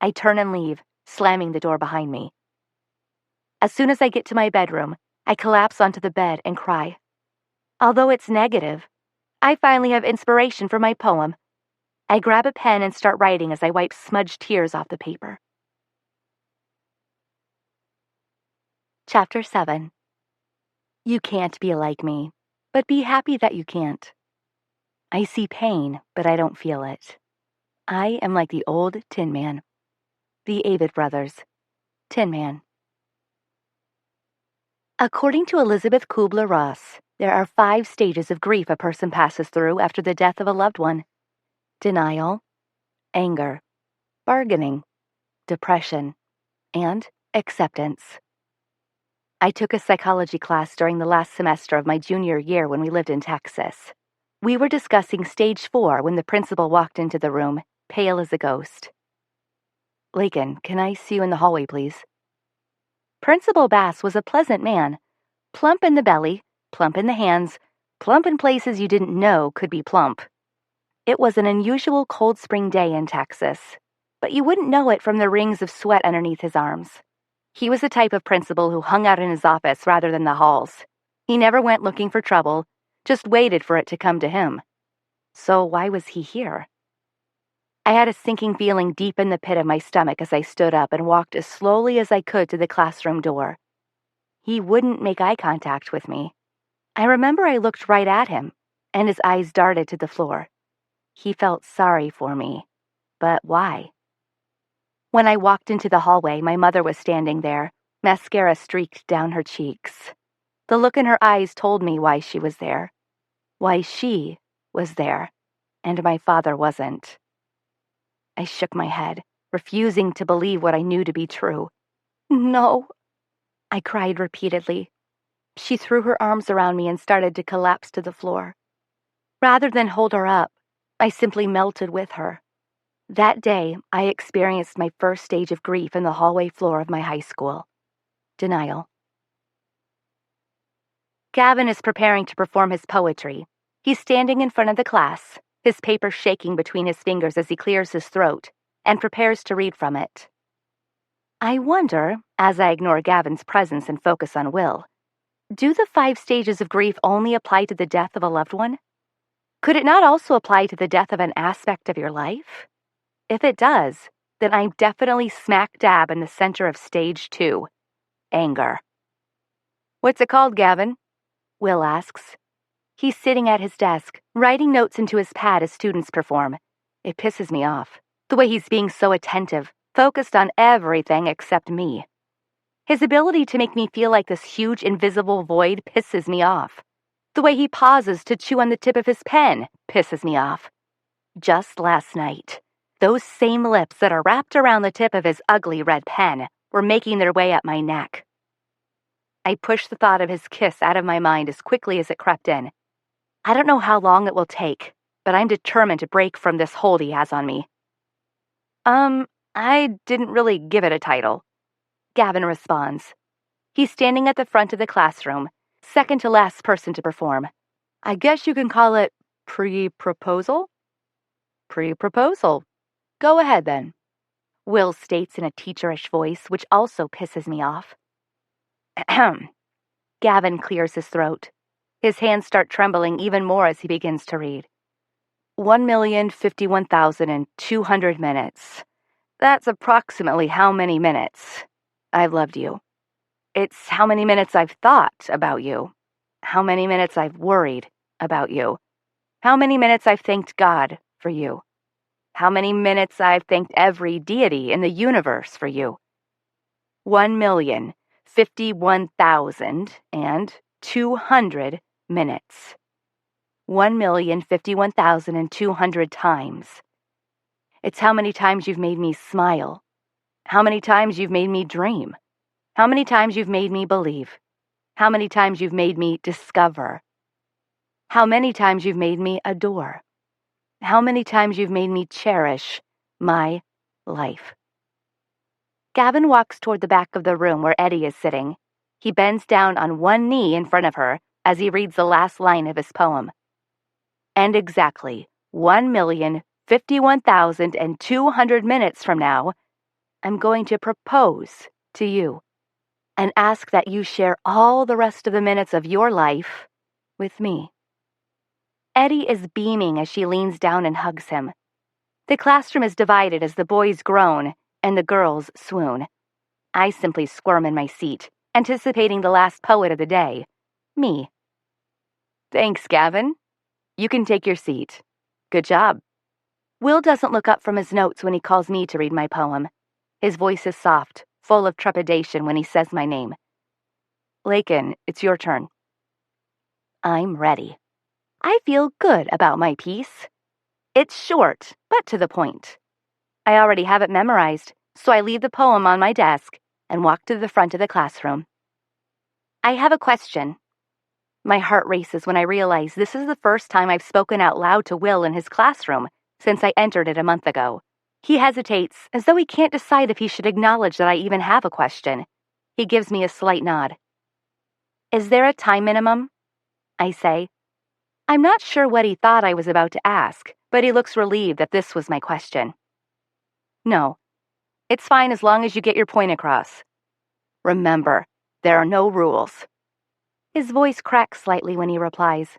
Speaker 1: I turn and leave, slamming the door behind me. As soon as I get to my bedroom, I collapse onto the bed and cry. Although it's negative, I finally have inspiration for my poem. I grab a pen and start writing as I wipe smudged tears off the paper. Chapter 7. You can't be like me, but be happy that you can't. I see pain, but I don't feel it. I am like the old Tin Man. The Avett Brothers. Tin Man. According to Elizabeth Kubler-Ross, there are 5 stages of grief a person passes through after the death of a loved one. Denial, anger, bargaining, depression, and acceptance. I took a psychology class during the last semester of my junior year when we lived in Texas. We were discussing stage 4 when the principal walked into the room, pale as a ghost. Layken, can I see you in the hallway, please? Principal Bass was a pleasant man, plump in the belly, plump in the hands, plump in places you didn't know could be plump. It was an unusual cold spring day in Texas, but you wouldn't know it from the rings of sweat underneath his arms. He was the type of principal who hung out in his office rather than the halls. He never went looking for trouble, just waited for it to come to him. So why was he here? I had a sinking feeling deep in the pit of my stomach as I stood up and walked as slowly as I could to the classroom door. He wouldn't make eye contact with me. I remember I looked right at him, and his eyes darted to the floor. He felt sorry for me. But why? When I walked into the hallway, my mother was standing there, mascara streaked down her cheeks. The look in her eyes told me why she was there. Why she was there, and my father wasn't. I shook my head, refusing to believe what I knew to be true. No, I cried repeatedly. She threw her arms around me and started to collapse to the floor. Rather than hold her up, I simply melted with her. That day, I experienced my first stage of grief in the hallway floor of my high school. Denial. Gavin is preparing to perform his poetry. He's standing in front of the class, his paper shaking between his fingers as he clears his throat and prepares to read from it. I wonder, as I ignore Gavin's presence and focus on Will, do the 5 stages of grief only apply to the death of a loved one? Could it not also apply to the death of an aspect of your life? If it does, then I'm definitely smack dab in the center of stage 2, anger. What's it called, Gavin? Will asks. He's sitting at his desk, writing notes into his pad as students perform. It pisses me off, the way he's being so attentive, focused on everything except me. His ability to make me feel like this huge invisible void pisses me off. The way he pauses to chew on the tip of his pen pisses me off. Just last night, those same lips that are wrapped around the tip of his ugly red pen were making their way up my neck. I pushed the thought of his kiss out of my mind as quickly as it crept in. I don't know how long it will take, but I'm determined to break from this hold he has on me. I didn't really give it a title. Gavin responds. He's standing at the front of the classroom, second to last person to perform. I guess you can call it pre-proposal? Pre-proposal. Go ahead, then. Will states in a teacherish voice, which also pisses me off. Ahem. Gavin clears his throat. His hands start trembling even more as he begins to read. 1,051,200 minutes. That's approximately how many minutes I've loved you. It's how many minutes I've thought about you. How many minutes I've worried about you. How many minutes I've thanked God for you. How many minutes I've thanked every deity in the universe for you. 1,051,200 minutes. 1,051,200 times. It's how many times you've made me smile. How many times you've made me dream. How many times you've made me believe. How many times you've made me discover. How many times you've made me adore. How many times you've made me cherish my life. Gavin walks toward the back of the room where Eddie is sitting. He bends down on one knee in front of her as he reads the last line of his poem. And exactly 1,051,200 minutes from now, I'm going to propose to you and ask that you share all the rest of the minutes of your life with me. Eddie is beaming as she leans down and hugs him. The classroom is divided as the boys groan and the girls swoon. I simply squirm in my seat, anticipating the last poet of the day, me. Thanks, Gavin. You can take your seat. Good job. Will doesn't look up from his notes when he calls me to read my poem. His voice is soft, full of trepidation when he says my name. Layken, it's your turn. I'm ready. I feel good about my piece. It's short, but to the point. I already have it memorized, so I leave the poem on my desk and walk to the front of the classroom. I have a question. My heart races when I realize this is the first time I've spoken out loud to Will in his classroom since I entered it a month ago. He hesitates, as though he can't decide if he should acknowledge that I even have a question. He gives me a slight nod. Is there a time minimum? I say. I'm not sure what he thought I was about to ask, but he looks relieved that this was my question. No. It's fine as long as you get your point across. Remember, there are no rules. His voice cracks slightly when he replies.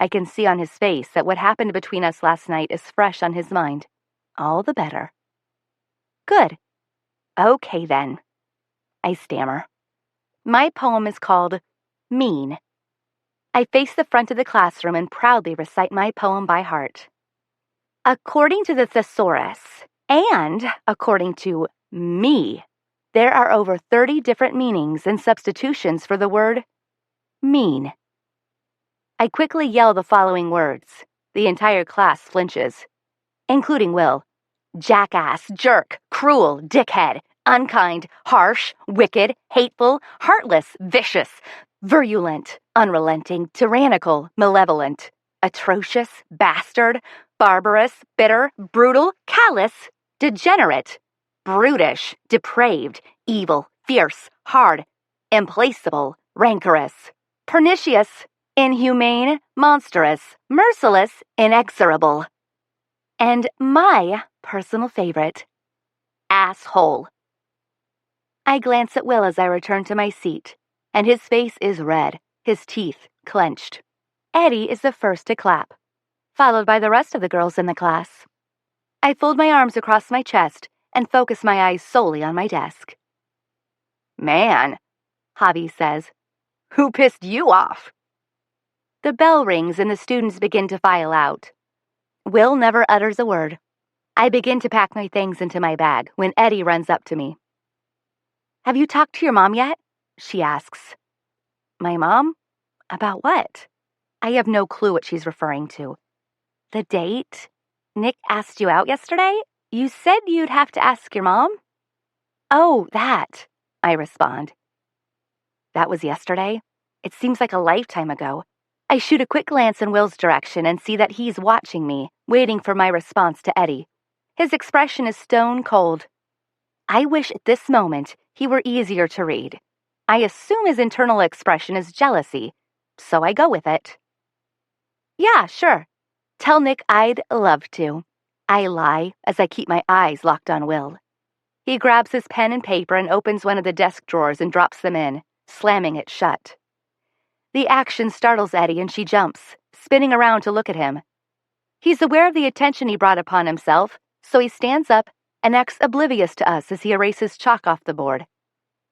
Speaker 1: I can see on his face that what happened between us last night is fresh on his mind. All the better. Good. Okay, then. I stammer. My poem is called Mean. I face the front of the classroom and proudly recite my poem by heart. According to the thesaurus, and according to me, there are over 30 different meanings and substitutions for the word mean. I quickly yell the following words. The entire class flinches, including Will. Jackass, jerk, cruel, dickhead, unkind, harsh, wicked, hateful, heartless, vicious, virulent, unrelenting, tyrannical, malevolent, atrocious, bastard, barbarous, bitter, brutal, callous, degenerate, brutish, depraved, evil, fierce, hard, implacable, rancorous, pernicious, inhumane, monstrous, merciless, inexorable. And my personal favorite, asshole. I glance at Will as I return to my seat, and his face is red, his teeth clenched. Eddie is the first to clap. followed by the rest of the girls in the class. I fold my arms across my chest and focus my eyes solely on my desk. Man, Hobby says, who pissed you off? The bell rings and the students begin to file out. Will never utters a word. I begin to pack my things into my bag when Eddie runs up to me. Have you talked to your mom yet? She asks. My mom? About what? I have no clue what she's referring to. The date? Nick asked you out yesterday? You said you'd have to ask your mom? Oh, that, I respond. That was yesterday? It seems like a lifetime ago. I shoot a quick glance in Will's direction and see that he's watching me, waiting for my response to Eddie. His expression is stone cold. I wish at this moment he were easier to read. I assume his internal expression is jealousy, so I go with it. Yeah, sure. Tell Nick I'd love to. I lie as I keep my eyes locked on Will. He grabs his pen and paper and opens one of the desk drawers and drops them in, slamming it shut. The action startles Eddie and she jumps, spinning around to look at him. He's aware of the attention he brought upon himself, so he stands up and acts oblivious to us as he erases chalk off the board.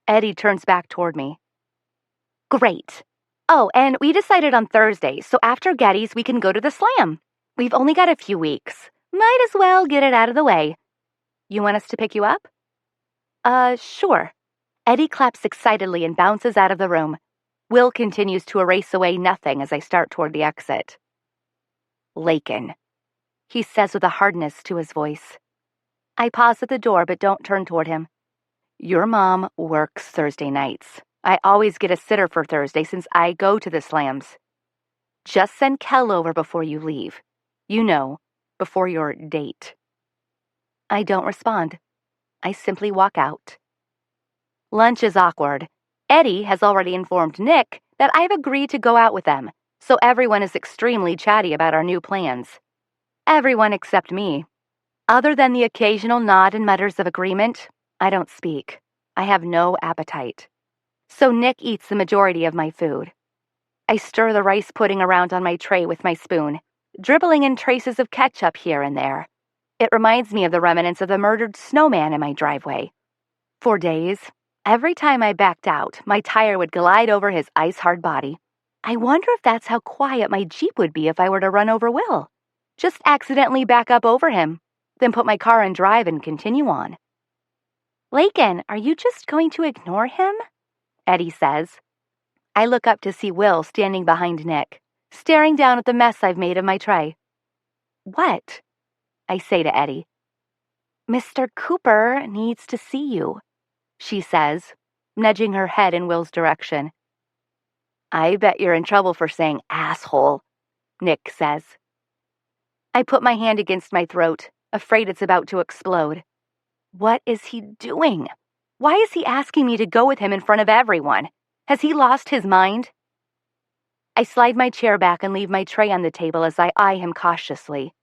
Speaker 1: Eddie turns back toward me. Great. Oh, and we decided on Thursday, so after Getty's we can go to the Slam. We've only got a few weeks. Might as well get it out of the way. You want us to pick you up? Sure. Eddie claps excitedly and bounces out of the room. Will continues to erase away nothing as I start toward the exit. Layken, he says with a hardness to his voice. I pause at the door but don't turn toward him. Your mom works Thursday nights. I always get a sitter for Thursday since I go to the Slams. Just send Kel over before you leave. You know, before your date. I don't respond. I simply walk out. Lunch is awkward. Eddie has already informed Nick that I've agreed to go out with them, so everyone is extremely chatty about our new plans. Everyone except me. Other than the occasional nod and mutters of agreement, I don't speak. I have no appetite. So Nick eats the majority of my food. I stir the rice pudding around on my tray with my spoon, dribbling in traces of ketchup here and there. It reminds me of the remnants of the murdered snowman in my driveway. For days, every time I backed out, my tire would glide over his ice-hard body. I wonder if that's how quiet my Jeep would be if I were to run over Will. Just accidentally back up over him, then put my car in drive and continue on. Layken, are you just going to ignore him? Eddie says. I look up to see Will standing behind Nick, staring down at the mess I've made of my tray. What? I say to Eddie. Mr. Cooper needs to see you, she says, nudging her head in Will's direction. I bet you're in trouble for saying asshole, Nick says. I put my hand against my throat, afraid it's about to explode. What is he doing? Why is he asking me to go with him in front of everyone? Has he lost his mind? I slide my chair back and leave my tray on the table as I eye him cautiously.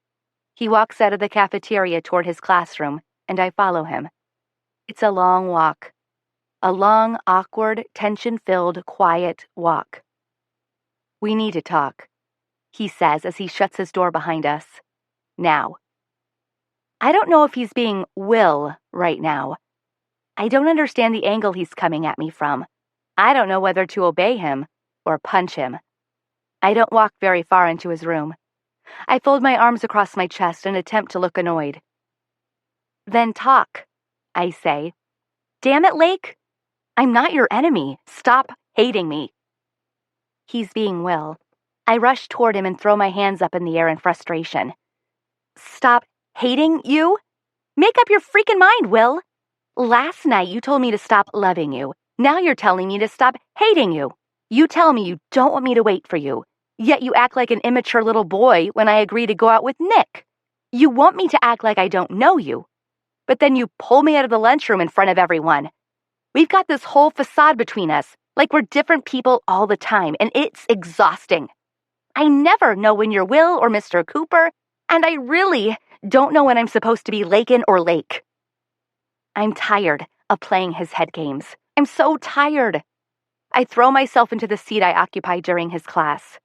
Speaker 1: He walks out of the cafeteria toward his classroom, and I follow him. It's a long walk. A long, awkward, tension-filled, quiet walk. We need to talk, he says as he shuts his door behind us. Now. I don't know if he's being Will right now. I don't understand the angle he's coming at me from. I don't know whether to obey him or punch him. I don't walk very far into his room. I fold my arms across my chest and attempt to look annoyed. Then talk, I say. Damn it, Lake. I'm not your enemy. Stop hating me. He's being Will. I rush toward him and throw my hands up in the air in frustration. Stop hating you? Make up your freaking mind, Will. Last night you told me to stop loving you. Now you're telling me to stop hating you. You tell me you don't want me to wait for you. Yet you act like an immature little boy when I agree to go out with Nick. You want me to act like I don't know you. But then you pull me out of the lunchroom in front of everyone. We've got this whole facade between us, like we're different people all the time, and it's exhausting. I never know when you're Will or Mr. Cooper, and I really don't know when I'm supposed to be Layken or Lake. I'm tired of playing his head games. I'm so tired. I throw myself into the seat I occupy during his class.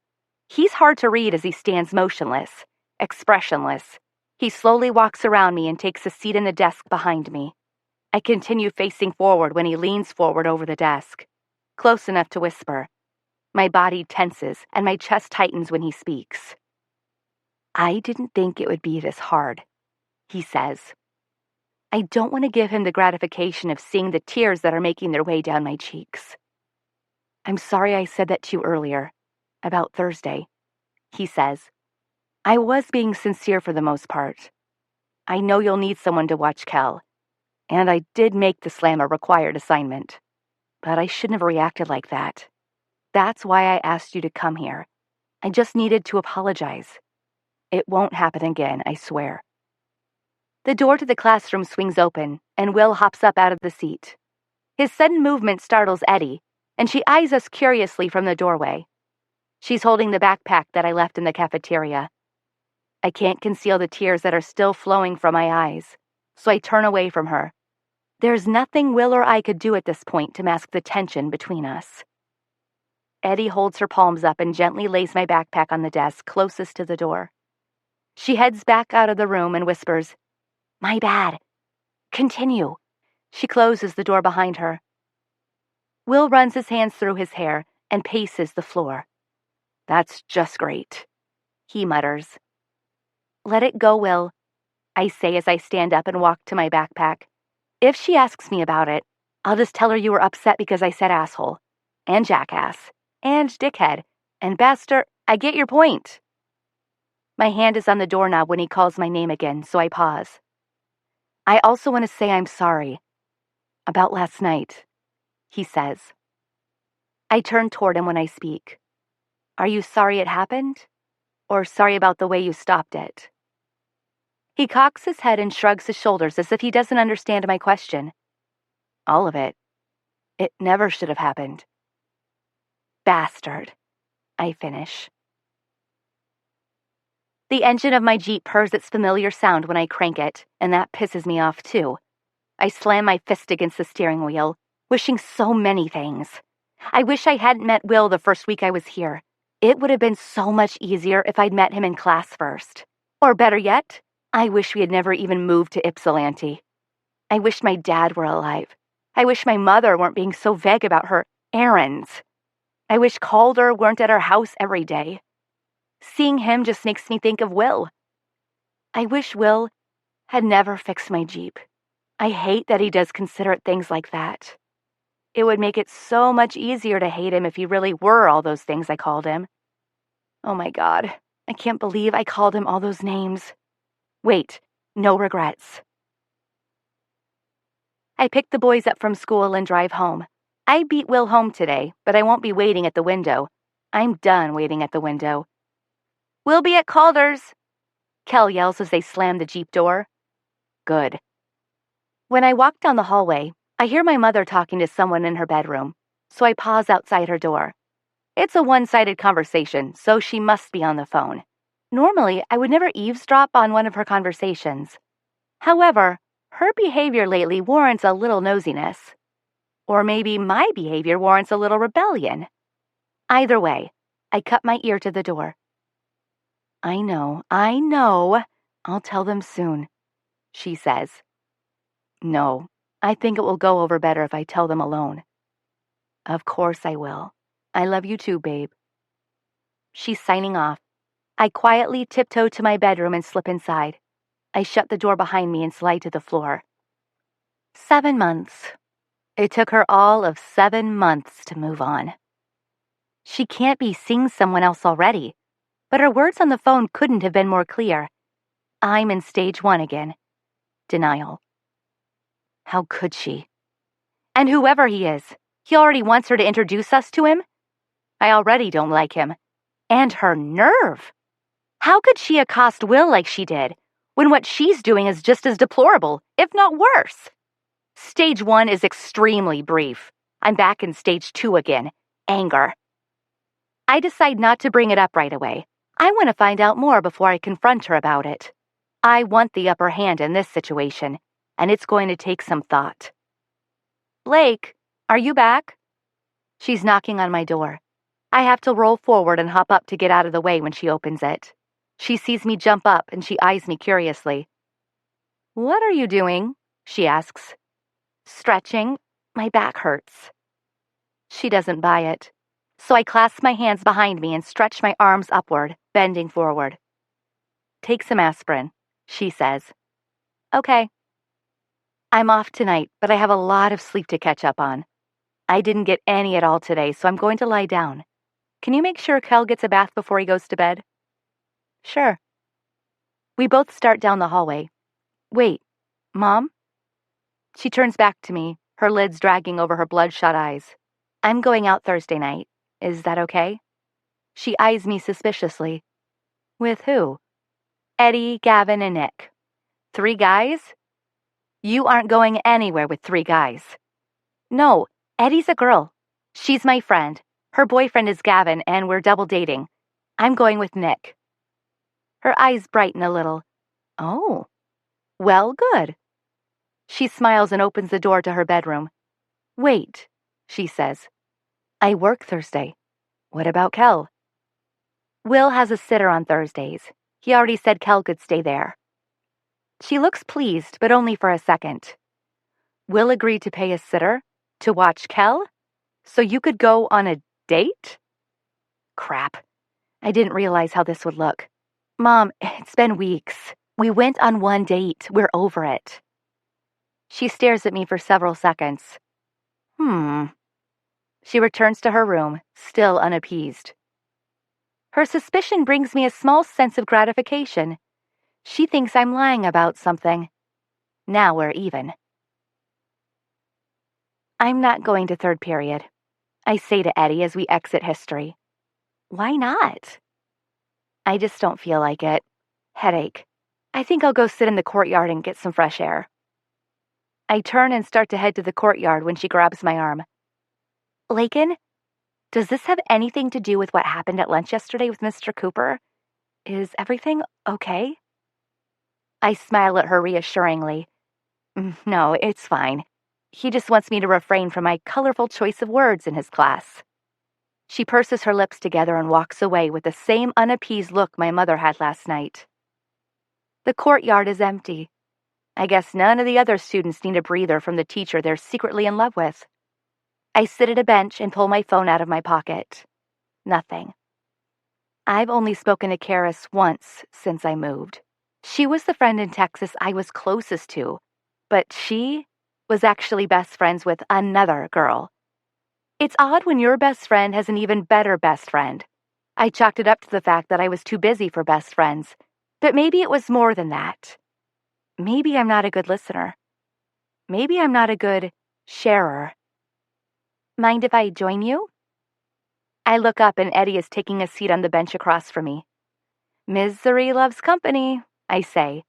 Speaker 1: He's hard to read as he stands motionless, Expressionless, he slowly walks around me and takes a seat in the desk behind me. I continue facing forward when he leans forward over the desk, close enough to whisper. My body tenses and my chest tightens when he speaks. I didn't think it would be this hard, he says. I don't want to give him the gratification of seeing the tears that are making their way down my cheeks. I'm sorry I said that to you earlier, about Thursday, he says. I was being sincere for the most part. I know you'll need someone to watch Kel, and I did make the slam a required assignment, but I shouldn't have reacted like that. That's why I asked you to come here. I just needed to apologize. It won't happen again, I swear. The door to the classroom swings open, and Will hops up out of the seat. His sudden movement startles Eddie, and she eyes us curiously from the doorway. She's holding the backpack that I left in the cafeteria. I can't conceal the tears that are still flowing from my eyes, so I turn away from her. There's nothing Will or I could do at this point to mask the tension between us. Eddie holds her palms up and gently lays my backpack on the desk closest to the door. She heads back out of the room and whispers, "My bad. Continue." She closes the door behind her. Will runs his hands through his hair and paces the floor. "That's just great," he mutters. "Let it go, Will," I say as I stand up and walk to my backpack. "If she asks me about it, I'll just tell her you were upset because I said asshole, and jackass, and dickhead, and bastard. I get your point." My hand is on the doorknob when he calls my name again, so I pause. "I also want to say I'm sorry. About last night," he says. I turn toward him when I speak. "Are you sorry it happened? Or sorry about the way you stopped it?" He cocks his head and shrugs his shoulders as if he doesn't understand my question. "All of it. It never should have happened." "Bastard," I finish. The engine of my Jeep purrs its familiar sound when I crank it, and that pisses me off too. I slam my fist against the steering wheel, wishing so many things. I wish I hadn't met Will the first week I was here. It would have been so much easier if I'd met him in class first. Or better yet, I wish we had never even moved to Ypsilanti. I wish my dad were alive. I wish my mother weren't being so vague about her errands. I wish Calder weren't at our house every day. Seeing him just makes me think of Will. I wish Will had never fixed my Jeep. I hate that he does considerate things like that. It would make it so much easier to hate him if he really were all those things I called him. Oh my God, I can't believe I called him all those names. Wait, no regrets. I pick the boys up from school and drive home. I beat Will home today, but I won't be waiting at the window. I'm done waiting at the window. "We'll be at Calder's," Kel yells as they slam the Jeep door. Good. When I walk down the hallway, I hear my mother talking to someone in her bedroom, so I pause outside her door. It's a one-sided conversation, so she must be on the phone. Normally, I would never eavesdrop on one of her conversations. However, her behavior lately warrants a little nosiness. Or maybe my behavior warrants a little rebellion. Either way, I cut my ear to the door. I know. I'll tell them soon," she says. "No, I think it will go over better if I tell them alone." "Of course I will. I love you too, babe." She's signing off. I quietly tiptoe to my bedroom and slip inside. I shut the door behind me and slide to the floor. 7 months. It took her all of 7 months to move on. She can't be seeing someone else already, but her words on the phone couldn't have been more clear. I'm in stage 1 again. Denial. How could she? And whoever he is, he already wants her to introduce us to him? I already don't like him. And her nerve! How could she accost Will like she did, when what she's doing is just as deplorable, if not worse? Stage 1 is extremely brief. I'm back in stage 2 again. Anger. I decide not to bring it up right away. I want to find out more before I confront her about it. I want the upper hand in this situation, and it's going to take some thought. "Blake, are you back?" She's knocking on my door. I have to roll forward and hop up to get out of the way when she opens it. She sees me jump up and she eyes me curiously. "What are you doing?" she asks. "Stretching. My back hurts." She doesn't buy it. So I clasp my hands behind me and stretch my arms upward, bending forward. "Take some aspirin," she says. "Okay." I'm off tonight, but I have a lot of sleep to catch up on. I didn't get any at all today, so I'm going to lie down. Can you make sure Kel gets a bath before he goes to bed? Sure. We both start down the hallway. Wait, Mom? She turns back to me, her lids dragging over her bloodshot eyes. I'm going out Thursday night. Is that okay? She eyes me suspiciously. With who? Eddie, Gavin, and Nick. 3 guys? You aren't going anywhere with 3 guys. No, Eddie's a girl. She's my friend. Her boyfriend is Gavin, and we're double dating. I'm going with Nick. Her eyes brighten a little. Oh, well, good. She smiles and opens the door to her bedroom. Wait, she says. I work Thursday. What about Kel? Will has a sitter on Thursdays. He already said Kel could stay there. She looks pleased, but only for a second. Will agreed to pay a sitter? To watch Kel? So you could go on a date? Crap. I didn't realize how this would look. Mom, it's been weeks. We went on 1 date. We're over it. She stares at me for several seconds. She returns to her room, still unappeased. Her suspicion brings me a small sense of gratification. She thinks I'm lying about something. Now we're even. I'm not going to 3rd period, I say to Eddie as we exit history. Why not? I just don't feel like it. Headache. I think I'll go sit in the courtyard and get some fresh air. I turn and start to head to the courtyard when she grabs my arm. Layken, does this have anything to do with what happened at lunch yesterday with Mr. Cooper? Is everything okay? I smile at her reassuringly. No, it's fine. He just wants me to refrain from my colorful choice of words in his class. She purses her lips together and walks away with the same unappeased look my mother had last night. The courtyard is empty. I guess none of the other students need a breather from the teacher they're secretly in love with. I sit at a bench and pull my phone out of my pocket. Nothing. I've only spoken to Karis once since I moved. She was the friend in Texas I was closest to, but she was actually best friends with another girl. It's odd when your best friend has an even better best friend. I chalked it up to the fact that I was too busy for best friends, but maybe it was more than that. Maybe I'm not a good listener. Maybe I'm not a good sharer. Mind if I join you? I look up and Eddie is taking a seat on the bench across from me. Misery loves company, I say.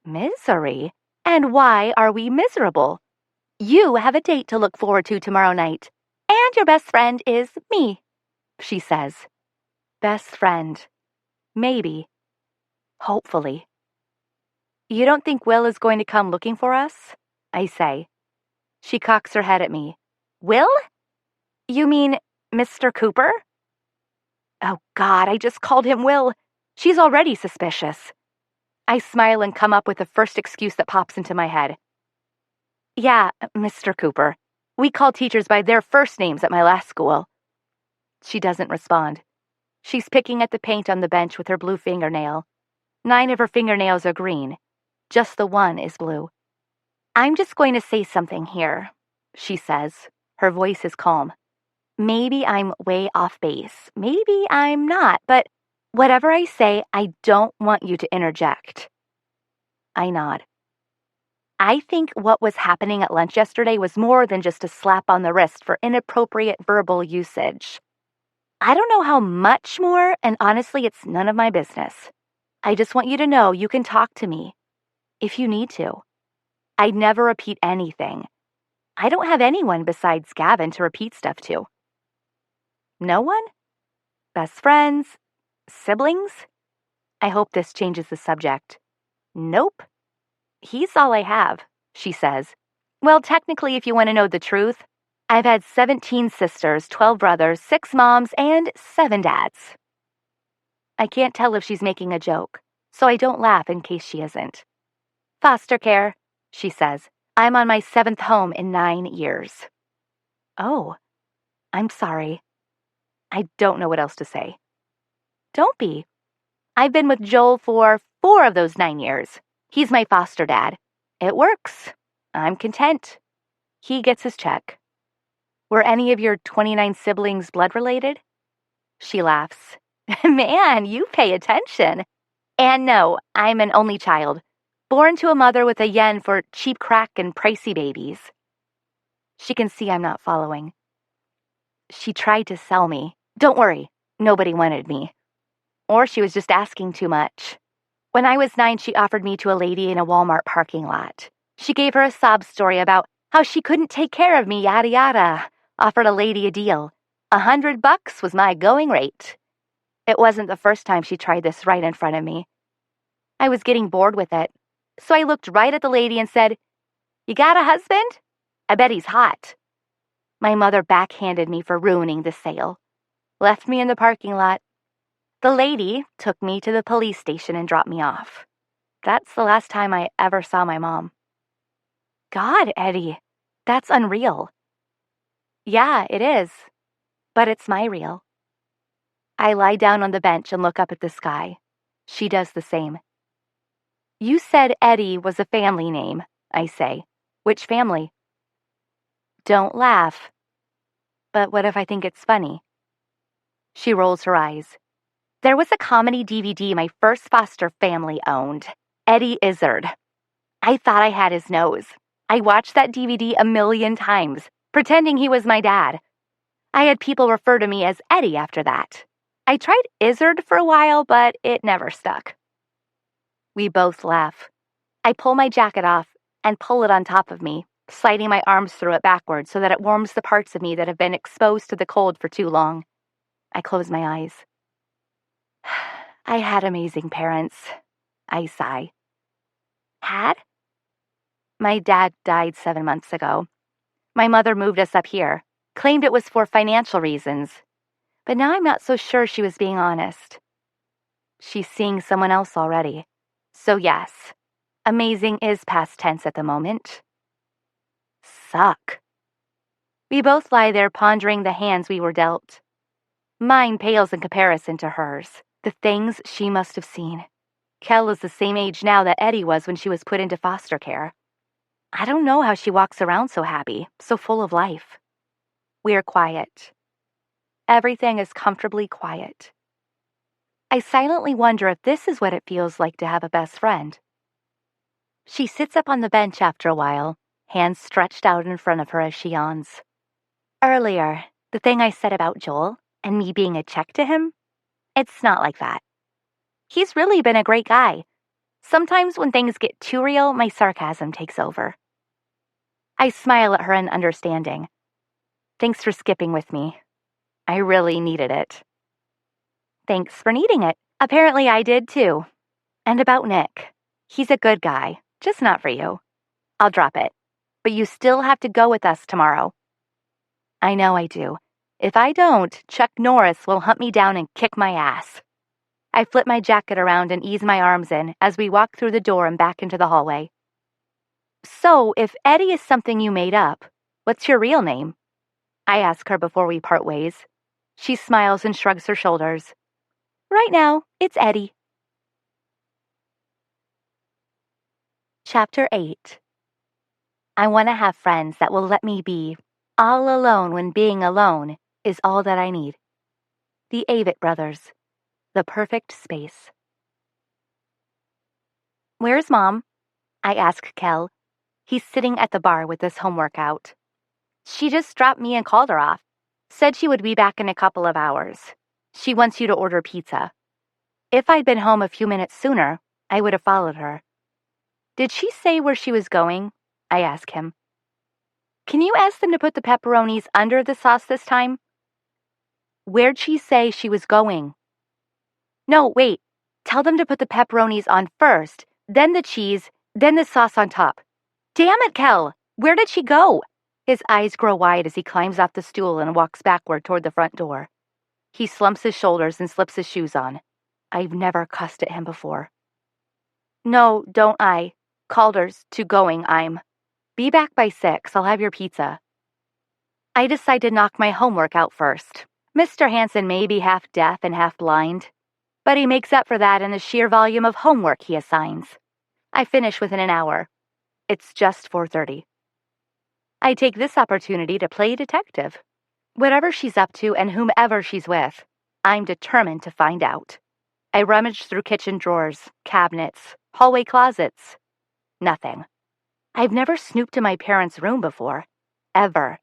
Speaker 1: Misery? And why are we miserable? You have a date to look forward to tomorrow night, and your best friend is me, she says. Best friend. Maybe. Hopefully. You don't think Will is going to come looking for us? I say. She cocks her head at me. Will? You mean Mr. Cooper? Oh, God, I just called him Will. She's already suspicious. I smile and come up with the first excuse that pops into my head. Yeah, Mr. Cooper. We call teachers by their first names at my last school. She doesn't respond. She's picking at the paint on the bench with her blue fingernail. 9 of her fingernails are green. Just the one is blue. I'm just going to say something here, she says. Her voice is calm. Maybe I'm way off base. Maybe I'm not, but whatever I say, I don't want you to interject. I nod. I think what was happening at lunch yesterday was more than just a slap on the wrist for inappropriate verbal usage. I don't know how much more, and honestly, it's none of my business. I just want you to know you can talk to me if you need to. I'd never repeat anything. I don't have anyone besides Gavin to repeat stuff to. No one? Best friends? Siblings? I hope this changes the subject. Nope. He's all I have, she says. Well, technically, if you want to know the truth, I've had 17 sisters, 12 brothers, 6 moms, and 7 dads. I can't tell if she's making a joke, so I don't laugh in case she isn't. Foster care, she says. I'm on my 7th home in 9 years. Oh, I'm sorry. I don't know what else to say. Don't be. I've been with Joel for 4 of those 9 years. He's my foster dad. It works. I'm content. He gets his check. Were any of your 29 siblings blood related? She laughs. Man, you pay attention. And no, I'm an only child, born to a mother with a yen for cheap crack and pricey babies. She can see I'm not following. She tried to sell me. Don't worry, nobody wanted me. Or she was just asking too much. When I was 9, she offered me to a lady in a Walmart parking lot. She gave her a sob story about how she couldn't take care of me, yada yada. Offered a lady a deal. $100 was my going rate. It wasn't the first time she tried this right in front of me. I was getting bored with it, so I looked right at the lady and said, "You got a husband? I bet he's hot." My mother backhanded me for ruining the sale. Left me in the parking lot. The lady took me to the police station and dropped me off. That's the last time I ever saw my mom. God, Eddie, that's unreal. Yeah, it is. But it's my real. I lie down on the bench and look up at the sky. She does the same. You said Eddie was a family name, I say. Which family? Don't laugh. But what if I think it's funny? She rolls her eyes. There was a comedy DVD my first foster family owned, Eddie Izzard. I thought I had his nose. I watched that DVD a million times, pretending he was my dad. I had people refer to me as Eddie after that. I tried Izzard for a while, but it never stuck. We both laugh. I pull my jacket off and pull it on top of me, sliding my arms through it backwards so that it warms the parts of me that have been exposed to the cold for too long. I close my eyes. I had amazing parents. I sigh. Had? My dad died 7 months ago. My mother moved us up here, claimed it was for financial reasons. But now I'm not so sure she was being honest. She's seeing someone else already. So yes, amazing is past tense at the moment. Suck. We both lie there pondering the hands we were dealt. Mine pales in comparison to hers, the things she must have seen. Kel is the same age now that Eddie was when she was put into foster care. I don't know how she walks around so happy, so full of life. We're quiet. Everything is comfortably quiet. I silently wonder if this is what it feels like to have a best friend. She sits up on the bench after a while, hands stretched out in front of her as she yawns. Earlier, the thing I said about Joel and me being a check to him, it's not like that. He's really been a great guy. Sometimes when things get too real, my sarcasm takes over. I smile at her in understanding. Thanks for skipping with me. I really needed it. Thanks for needing it. Apparently I did too. And about Nick. He's a good guy, just not for you. I'll drop it. But you still have to go with us tomorrow. I know I do. If I don't, Chuck Norris will hunt me down and kick my ass. I flip my jacket around and ease my arms in as we walk through the door and back into the hallway. So, if Eddie is something you made up, what's your real name? I ask her before we part ways. She smiles and shrugs her shoulders. Right now, it's Eddie. Chapter 8. I want to have friends that will let me be all alone when being alone is all that I need. The Avett Brothers. The perfect space. Where's Mom? I ask Kel. He's sitting at the bar with his homework out. She just dropped me and called her off. Said she would be back in a couple of hours. She wants you to order pizza. If I'd been home a few minutes sooner, I would have followed her. Did she say where she was going? I ask him. Can you ask them to put the pepperonis under the sauce this time? Where'd she say she was going? No, wait. Tell them to put the pepperonis on first, then the cheese, then the sauce on top. Damn it, Kel! Where did she go? His eyes grow wide as he climbs off the stool and walks backward toward the front door. He slumps his shoulders and slips his shoes on. I've never cussed at him before. No, don't I. Calder's to going, I'm. Be back by 6, I'll have your pizza. I decide to knock my homework out first. Mr. Hanson may be half deaf and half blind, but he makes up for that in the sheer volume of homework he assigns. I finish within an hour. It's just 4:30. I take this opportunity to play detective. Whatever she's up to and whomever she's with, I'm determined to find out. I rummage through kitchen drawers, cabinets, hallway closets. Nothing. I've never snooped in my parents' room before. Ever.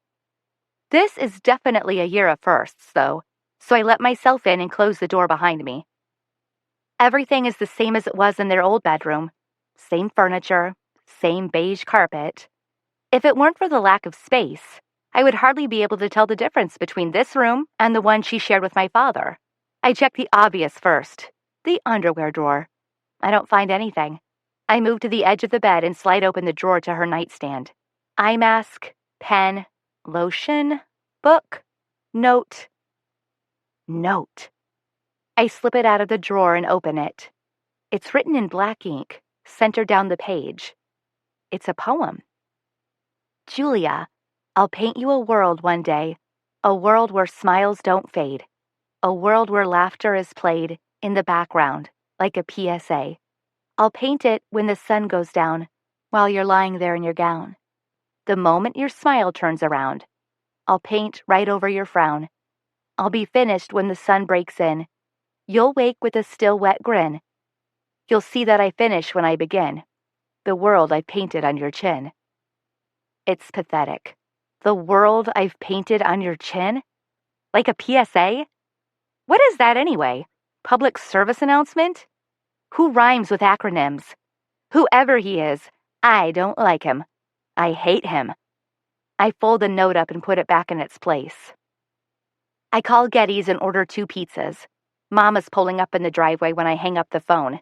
Speaker 1: This is definitely a year of firsts, though, so I let myself in and close the door behind me. Everything is the same as it was in their old bedroom. Same furniture, same beige carpet. If it weren't for the lack of space, I would hardly be able to tell the difference between this room and the one she shared with my father. I check the obvious first, the underwear drawer. I don't find anything. I move to the edge of the bed and slide open the drawer to her nightstand. Eye mask, pen, lotion, book, note. Note. I slip it out of the drawer and open it. It's written in black ink, centered down the page. It's a poem. Julia, I'll paint you a world one day, a world where smiles don't fade, a world where laughter is played in the background, like a PSA. I'll paint it when the sun goes down, while you're lying there in your gown. The moment your smile turns around, I'll paint right over your frown. I'll be finished when the sun breaks in. You'll wake with a still wet grin. You'll see that I finish when I begin. The world I've painted on your chin. It's pathetic. The world I've painted on your chin? Like a PSA? What is that anyway? Public service announcement? Who rhymes with acronyms? Whoever he is, I don't like him. I hate him. I fold the note up and put it back in its place. I call Getty's and order 2 pizzas. Mama's pulling up in the driveway when I hang up the phone.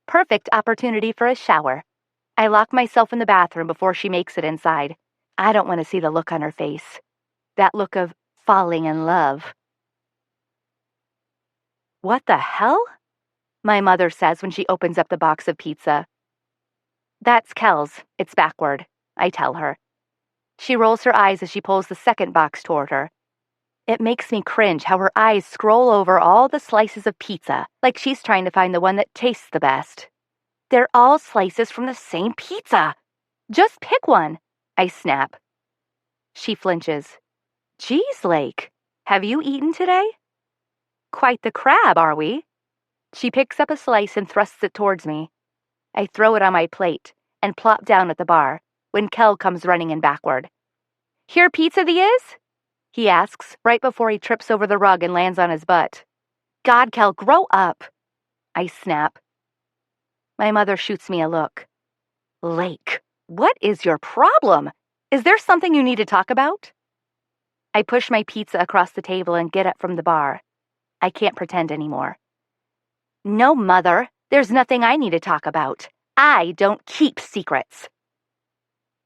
Speaker 1: Perfect opportunity for a shower. I lock myself in the bathroom before she makes it inside. I don't want to see the look on her face. That look of falling in love. What the hell? My mother says when she opens up the box of pizza. That's Kel's. It's backward, I tell her. She rolls her eyes as she pulls the second box toward her. It makes me cringe how her eyes scroll over all the slices of pizza, like she's trying to find the one that tastes the best. They're all slices from the same pizza. Just pick one, I snap. She flinches. Geez, Lake, have you eaten today? Quite the crab, are we? She picks up a slice and thrusts it towards me. I throw it on my plate and plop down at the bar when Kel comes running in backward. Here pizza thee is? He asks right before he trips over the rug and lands on his butt. God, Kel, grow up. I snap. My mother shoots me a look. Lake, what is your problem? Is there something you need to talk about? I push my pizza across the table and get up from the bar. I can't pretend anymore. No, Mother, there's nothing I need to talk about. I don't keep secrets.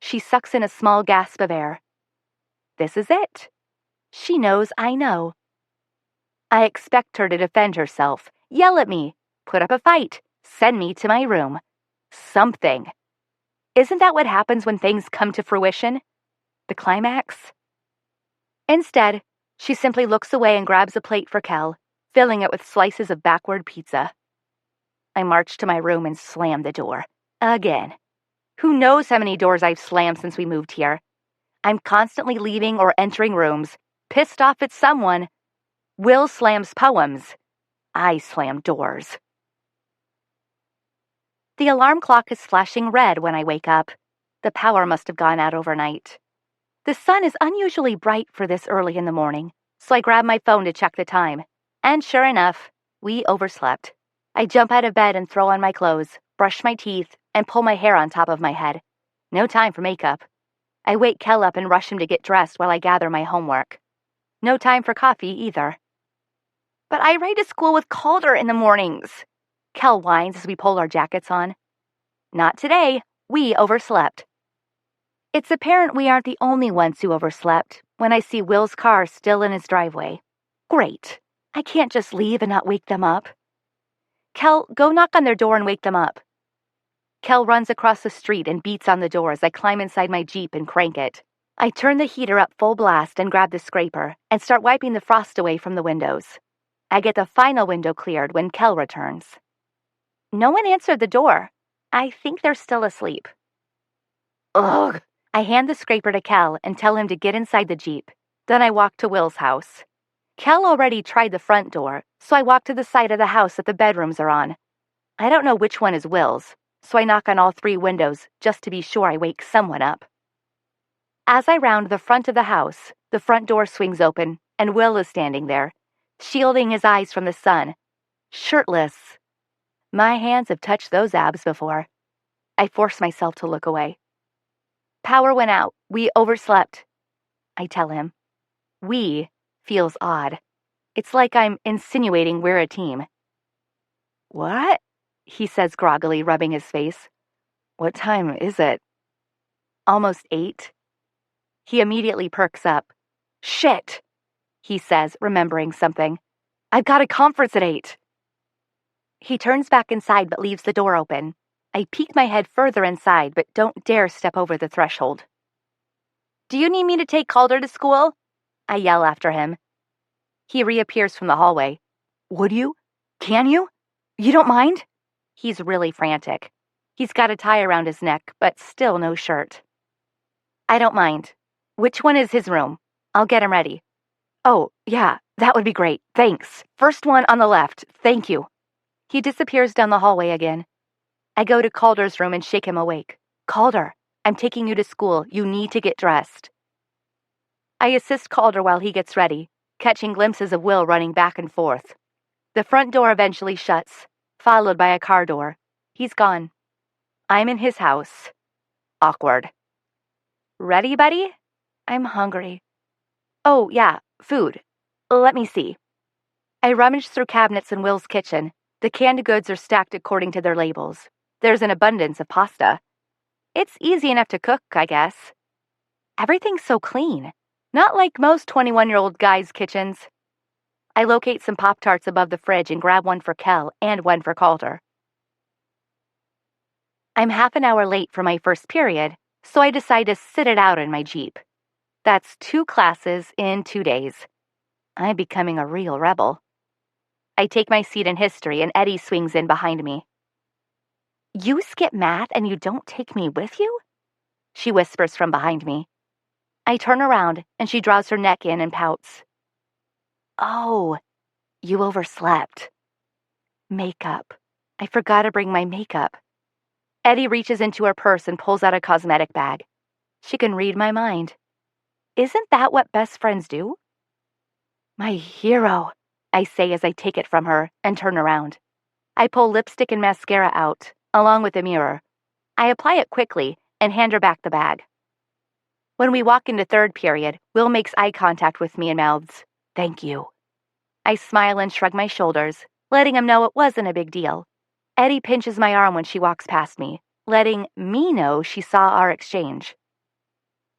Speaker 1: She sucks in a small gasp of air. This is it. She knows I know. I expect her to defend herself, yell at me, put up a fight, send me to my room. Something. Isn't that what happens when things come to fruition? The climax? Instead, she simply looks away and grabs a plate for Kel, filling it with slices of backward pizza. I march to my room and slam the door. Again. Who knows how many doors I've slammed since we moved here? I'm constantly leaving or entering rooms, pissed off at someone. Will slams poems. I slam doors. The alarm clock is flashing red when I wake up. The power must have gone out overnight. The sun is unusually bright for this early in the morning, so I grab my phone to check the time. And sure enough, we overslept. I jump out of bed and throw on my clothes, brush my teeth, and pull my hair on top of my head. No time for makeup. I wake Kel up and rush him to get dressed while I gather my homework. No time for coffee either. But I ride to school with Calder in the mornings. Kel whines as we pull our jackets on. Not today. We overslept. It's apparent we aren't the only ones who overslept when I see Will's car still in his driveway. Great. I can't just leave and not wake them up. Kel, go knock on their door and wake them up. Kel runs across the street and beats on the door as I climb inside my Jeep and crank it. I turn the heater up full blast and grab the scraper and start wiping the frost away from the windows. I get the final window cleared when Kel returns. No one answered the door. I think they're still asleep. Ugh! I hand the scraper to Kel and tell him to get inside the Jeep. Then I walk to Will's house. Kel already tried the front door, so I walk to the side of the house that the bedrooms are on. I don't know which one is Will's, so I knock on all 3 windows just to be sure I wake someone up. As I round the front of the house, the front door swings open, and Will is standing there, shielding his eyes from the sun, shirtless. My hands have touched those abs before. I force myself to look away. Power went out. We overslept. I tell him. We feels odd. It's like I'm insinuating we're a team. What? He says groggily, rubbing his face. What time is it? Almost 8. He immediately perks up. Shit, he says, remembering something. I've got a conference at 8. He turns back inside but leaves the door open. I peek my head further inside but don't dare step over the threshold. Do you need me to take Calder to school? I yell after him. He reappears from the hallway. Would you? Can you? You don't mind? He's really frantic. He's got a tie around his neck, but still no shirt. I don't mind. Which one is his room? I'll get him ready. Oh, yeah, that would be great. Thanks. First one on the left. Thank you. He disappears down the hallway again. I go to Calder's room and shake him awake. Calder, I'm taking you to school. You need to get dressed. I assist Calder while he gets ready, catching glimpses of Will running back and forth. The front door eventually shuts, followed by a car door. He's gone. I'm in his house. Awkward. Ready, buddy? I'm hungry. Oh, yeah, food. Let me see. I rummage through cabinets in Will's kitchen. The canned goods are stacked according to their labels. There's an abundance of pasta. It's easy enough to cook, I guess. Everything's so clean. Not like most 21-year-old guys' kitchens. I locate some Pop-Tarts above the fridge and grab one for Kel and one for Calder. I'm half an hour late for my first period, so I decide to sit it out in my Jeep. That's 2 classes in 2 days. I'm becoming a real rebel. I take my seat in history and Eddie swings in behind me. You skip math and you don't take me with you? She whispers from behind me. I turn around and she draws her neck in and pouts. Oh, you overslept. Makeup. I forgot to bring my makeup. Eddie reaches into her purse and pulls out a cosmetic bag. She can read my mind. Isn't that what best friends do? My hero, I say as I take it from her and turn around. I pull lipstick and mascara out, along with a mirror. I apply it quickly and hand her back the bag. When we walk into third period, Will makes eye contact with me and mouths, "Thank you." I smile and shrug my shoulders, letting him know it wasn't a big deal. Eddie pinches my arm when she walks past me, letting me know she saw our exchange.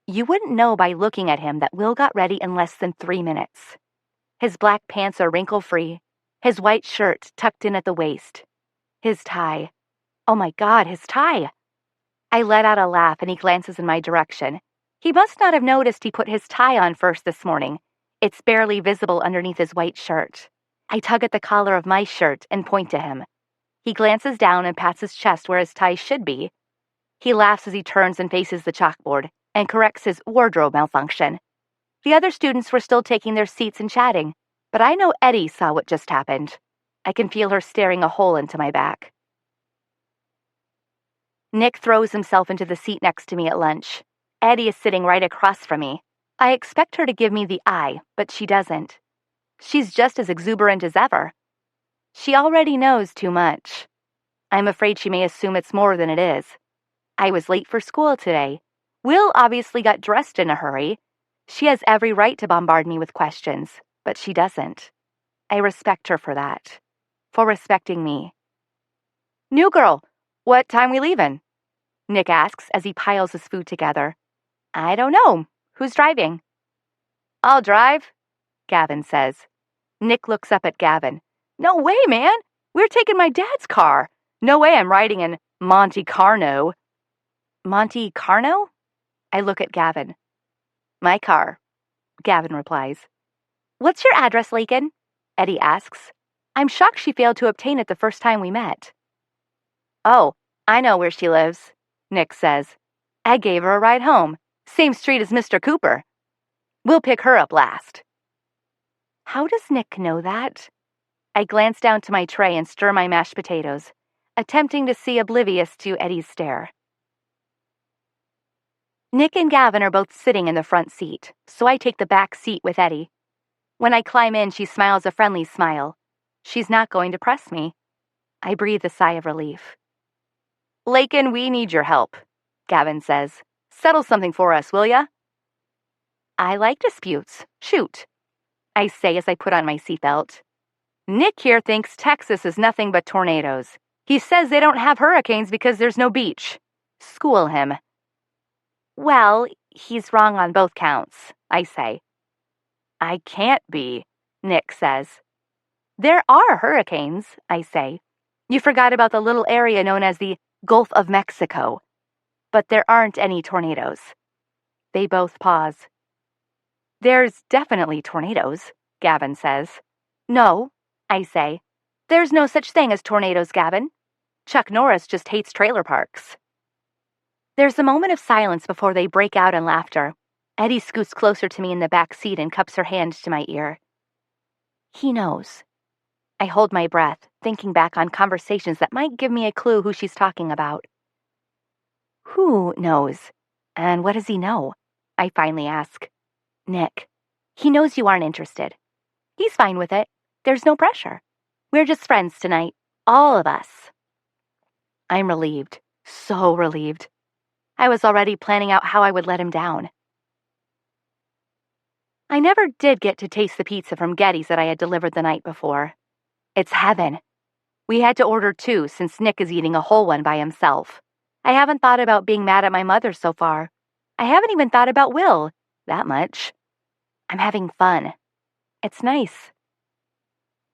Speaker 1: You wouldn't know by looking at him that Will got ready in less than 3 minutes. His black pants are wrinkle-free, his white shirt tucked in at the waist. His tie. Oh my God, his tie! I let out a laugh and he glances in my direction. He must not have noticed he put his tie on first this morning. It's barely visible underneath his white shirt. I tug at the collar of my shirt and point to him. He glances down and pats his chest where his tie should be. He laughs as he turns and faces the chalkboard and corrects his wardrobe malfunction. The other students were still taking their seats and chatting, but I know Eddie saw what just happened. I can feel her staring a hole into my back. Nick throws himself into the seat next to me at lunch. Eddie is sitting right across from me. I expect her to give me the eye, but she doesn't. She's just as exuberant as ever. She already knows too much. I'm afraid she may assume it's more than it is. I was late for school today. Will obviously got dressed in a hurry. She has every right to bombard me with questions, but she doesn't. I respect her for that. For respecting me. New girl, what time we leaving? Nick asks as he piles his food together. I don't know. Who's driving? I'll drive, Gavin says. Nick looks up at Gavin. No way, man. We're taking my dad's car. No way I'm riding in Monte Carlo. Monte Carlo? I look at Gavin. My car, Gavin replies. What's your address, Layken? Eddie asks. I'm shocked she failed to obtain it the first time we met. Oh, I know where she lives, Nick says. I gave her a ride home. Same street as Mr. Cooper. We'll pick her up last. How does Nick know that? I glance down to my tray and stir my mashed potatoes, attempting to see oblivious to Eddie's stare. Nick and Gavin are both sitting in the front seat, so I take the back seat with Eddie. When I climb in, she smiles a friendly smile. She's not going to press me. I breathe a sigh of relief. Layken, we need your help, Gavin says. Settle something for us, will ya? I like disputes. Shoot, I say as I put on my seatbelt. Nick here thinks Texas is nothing but tornadoes. He says they don't have hurricanes because there's no beach. School him. Well, he's wrong on both counts, I say. I can't be, Nick says. There are hurricanes, I say. You forgot about the little area known as the Gulf of Mexico. But there aren't any tornadoes. They both pause. There's definitely tornadoes, Gavin says. No, I say. There's no such thing as tornadoes, Gavin. Chuck Norris just hates trailer parks. There's a moment of silence before they break out in laughter. Eddie scoots closer to me in the back seat and cups her hand to my ear. He knows. I hold my breath, thinking back on conversations that might give me a clue who she's talking about. Who knows? And what does he know? I finally ask. Nick. He knows you aren't interested. He's fine with it. There's no pressure. We're just friends tonight. All of us. I'm relieved. So relieved. I was already planning out how I would let him down. I never did get to taste the pizza from Getty's that I had delivered the night before. It's heaven. We had to order 2 since Nick is eating a whole one by himself. I haven't thought about being mad at my mother so far. I haven't even thought about Will. That much. I'm having fun. It's nice.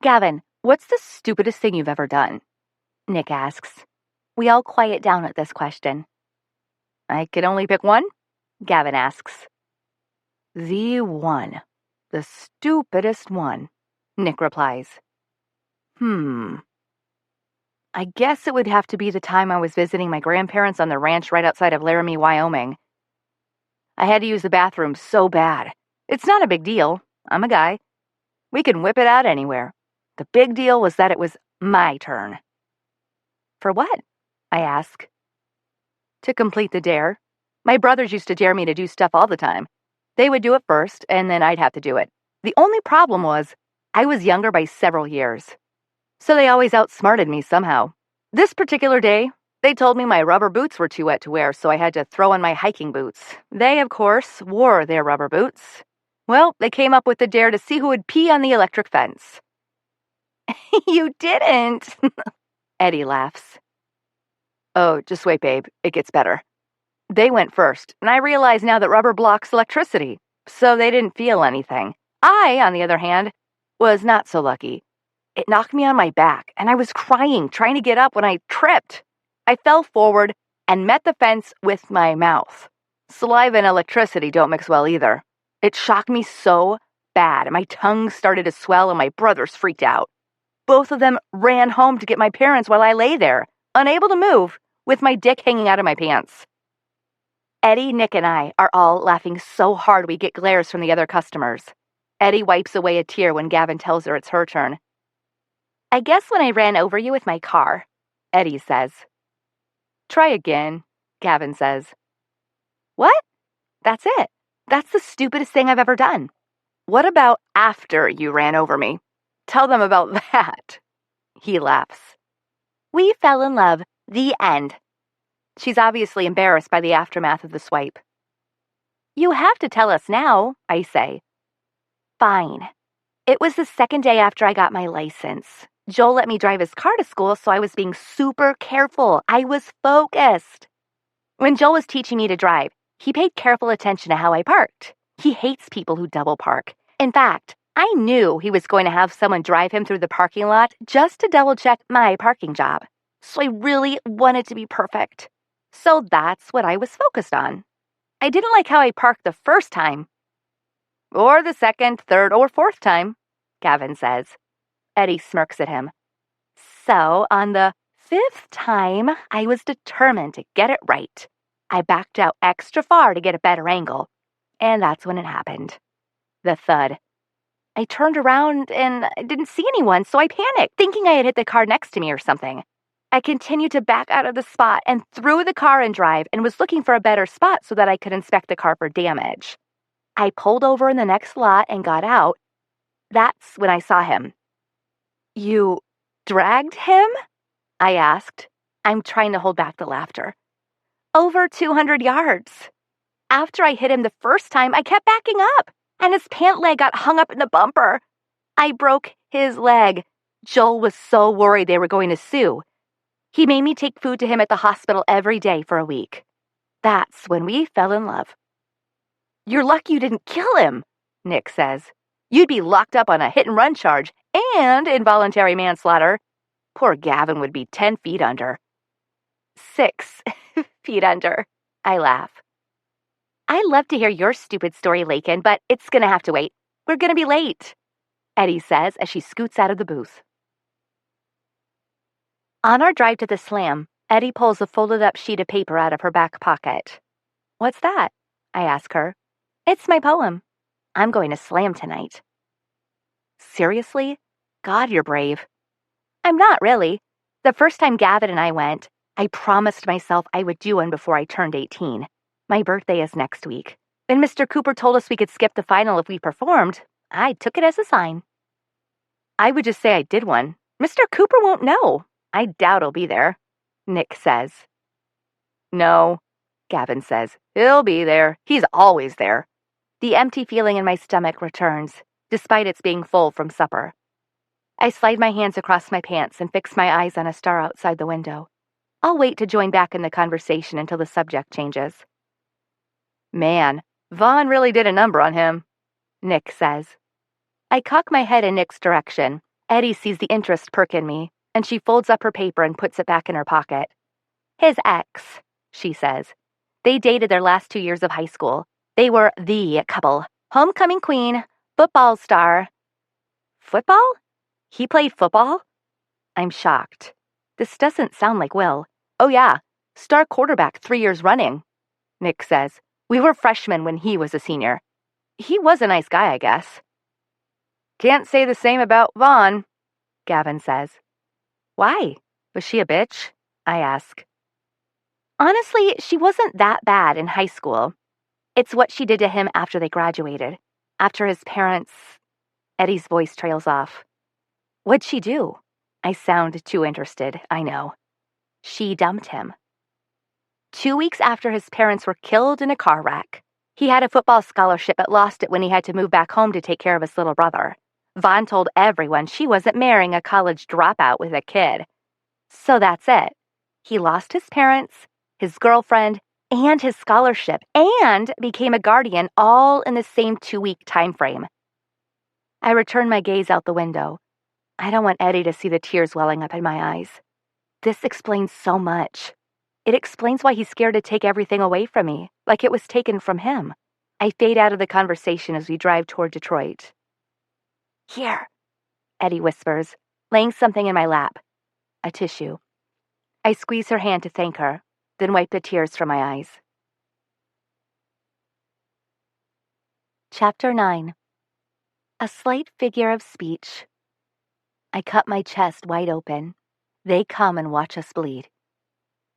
Speaker 1: Gavin, what's the stupidest thing you've ever done? Nick asks. We all quiet down at this question. I can only pick one? Gavin asks. The one. The stupidest one, Nick replies. I guess it would have to be the time I was visiting my grandparents on the ranch right outside of Laramie, Wyoming. I had to use the bathroom so bad. It's not a big deal. I'm a guy. We can whip it out anywhere. The big deal was that it was my turn. For what? I ask. To complete the dare. My brothers used to dare me to do stuff all the time. They would do it first, and then I'd have to do it. The only problem was I was younger by several years. So they always outsmarted me somehow. This particular day, they told me my rubber boots were too wet to wear, so I had to throw on my hiking boots. They, of course, wore their rubber boots. Well, they came up with the dare to see who would pee on the electric fence. You didn't, Eddie laughs. Oh, just wait, babe. It gets better. They went first, and I realize now that rubber blocks electricity, so they didn't feel anything. I, on the other hand, was not so lucky. It knocked me on my back, and I was crying, trying to get up when I tripped. I fell forward and met the fence with my mouth. Saliva and electricity don't mix well either. It shocked me so bad. My tongue started to swell, and my brothers freaked out. Both of them ran home to get my parents while I lay there, unable to move, with my dick hanging out of my pants. Eddie, Nick, and I are all laughing so hard we get glares from the other customers. Eddie wipes away a tear when Gavin tells her it's her turn. I guess when I ran over you with my car, Eddie says. Try again, Gavin says. What? That's it. That's the stupidest thing I've ever done. What about after you ran over me? Tell them about that. He laughs. We fell in love. The end. She's obviously embarrassed by the aftermath of the swipe. You have to tell us now, I say. Fine. It was the second day after I got my license. Joel let me drive his car to school, so I was being super careful. I was focused. When Joel was teaching me to drive, he paid careful attention to how I parked. He hates people who double park. In fact, I knew he was going to have someone drive him through the parking lot just to double-check my parking job. So I really wanted to be perfect. So that's what I was focused on. I didn't like how I parked the first time. Or the second, third, or fourth time, Gavin says. Eddie smirks at him. So on the fifth time, I was determined to get it right. I backed out extra far to get a better angle. And that's when it happened. The thud. I turned around and I didn't see anyone, so I panicked, thinking I had hit the car next to me or something. I continued to back out of the spot and threw the car in drive and was looking for a better spot so that I could inspect the car for damage. I pulled over in the next lot and got out. That's when I saw him. You dragged him? I asked. I'm trying to hold back the laughter. Over 200 yards. After I hit him the first time, I kept backing up, and his pant leg got hung up in the bumper. I broke his leg. Joel was so worried they were going to sue. He made me take food to him at the hospital every day for a week. That's when we fell in love. You're lucky you didn't kill him, Nick says. You'd be locked up on a hit-and-run charge and involuntary manslaughter. Poor Gavin would be 10 feet under. 6 feet under, I laugh. I'd love to hear your stupid story, Layken, but it's going to have to wait. We're going to be late, Eddie says as she scoots out of the booth. On our drive to the slam, Eddie pulls a folded-up sheet of paper out of her back pocket. What's that? I ask her. It's my poem. I'm going to slam tonight. Seriously? God, you're brave. I'm not really. The first time Gavin and I went, I promised myself I would do one before I turned 18. My birthday is next week. When Mr. Cooper told us we could skip the final if we performed, I took it as a sign. I would just say I did one. Mr. Cooper won't know. I doubt he'll be there, Nick says. No, Gavin says. He'll be there. He's always there. The empty feeling in my stomach returns, despite its being full from supper. I slide my hands across my pants and fix my eyes on a star outside the window. I'll wait to join back in the conversation until the subject changes. Man, Vaughn really did a number on him, Nick says. I cock my head in Nick's direction. Eddie sees the interest perk in me, and she folds up her paper and puts it back in her pocket. His ex, she says. They dated their last 2 years of high school. They were the couple. Homecoming queen, football star. Football? He played football? I'm shocked. This doesn't sound like Will. Oh yeah, star quarterback 3 years running, Nick says. We were freshmen when he was a senior. He was a nice guy, I guess. Can't say the same about Vaughn, Gavin says. Why? Was she a bitch? I ask. Honestly, she wasn't that bad in high school. It's what she did to him after they graduated. After his parents... Eddie's voice trails off. What'd she do? I sound too interested, I know. She dumped him. 2 weeks after his parents were killed in a car wreck. He had a football scholarship but lost it when he had to move back home to take care of his little brother. Vaughn told everyone she wasn't marrying a college dropout with a kid. So that's it. He lost his parents, his girlfriend, and his scholarship, and became a guardian all in the same 2-week time frame. I return my gaze out the window. I don't want Eddie to see the tears welling up in my eyes. This explains so much. It explains why he's scared to take everything away from me, like it was taken from him. I fade out of the conversation as we drive toward Detroit. Here, Eddie whispers, laying something in my lap. A tissue. I squeeze her hand to thank her, then wipe the tears from my eyes. Chapter 9. A slight figure of speech. I cut my chest wide open. They come and watch us bleed.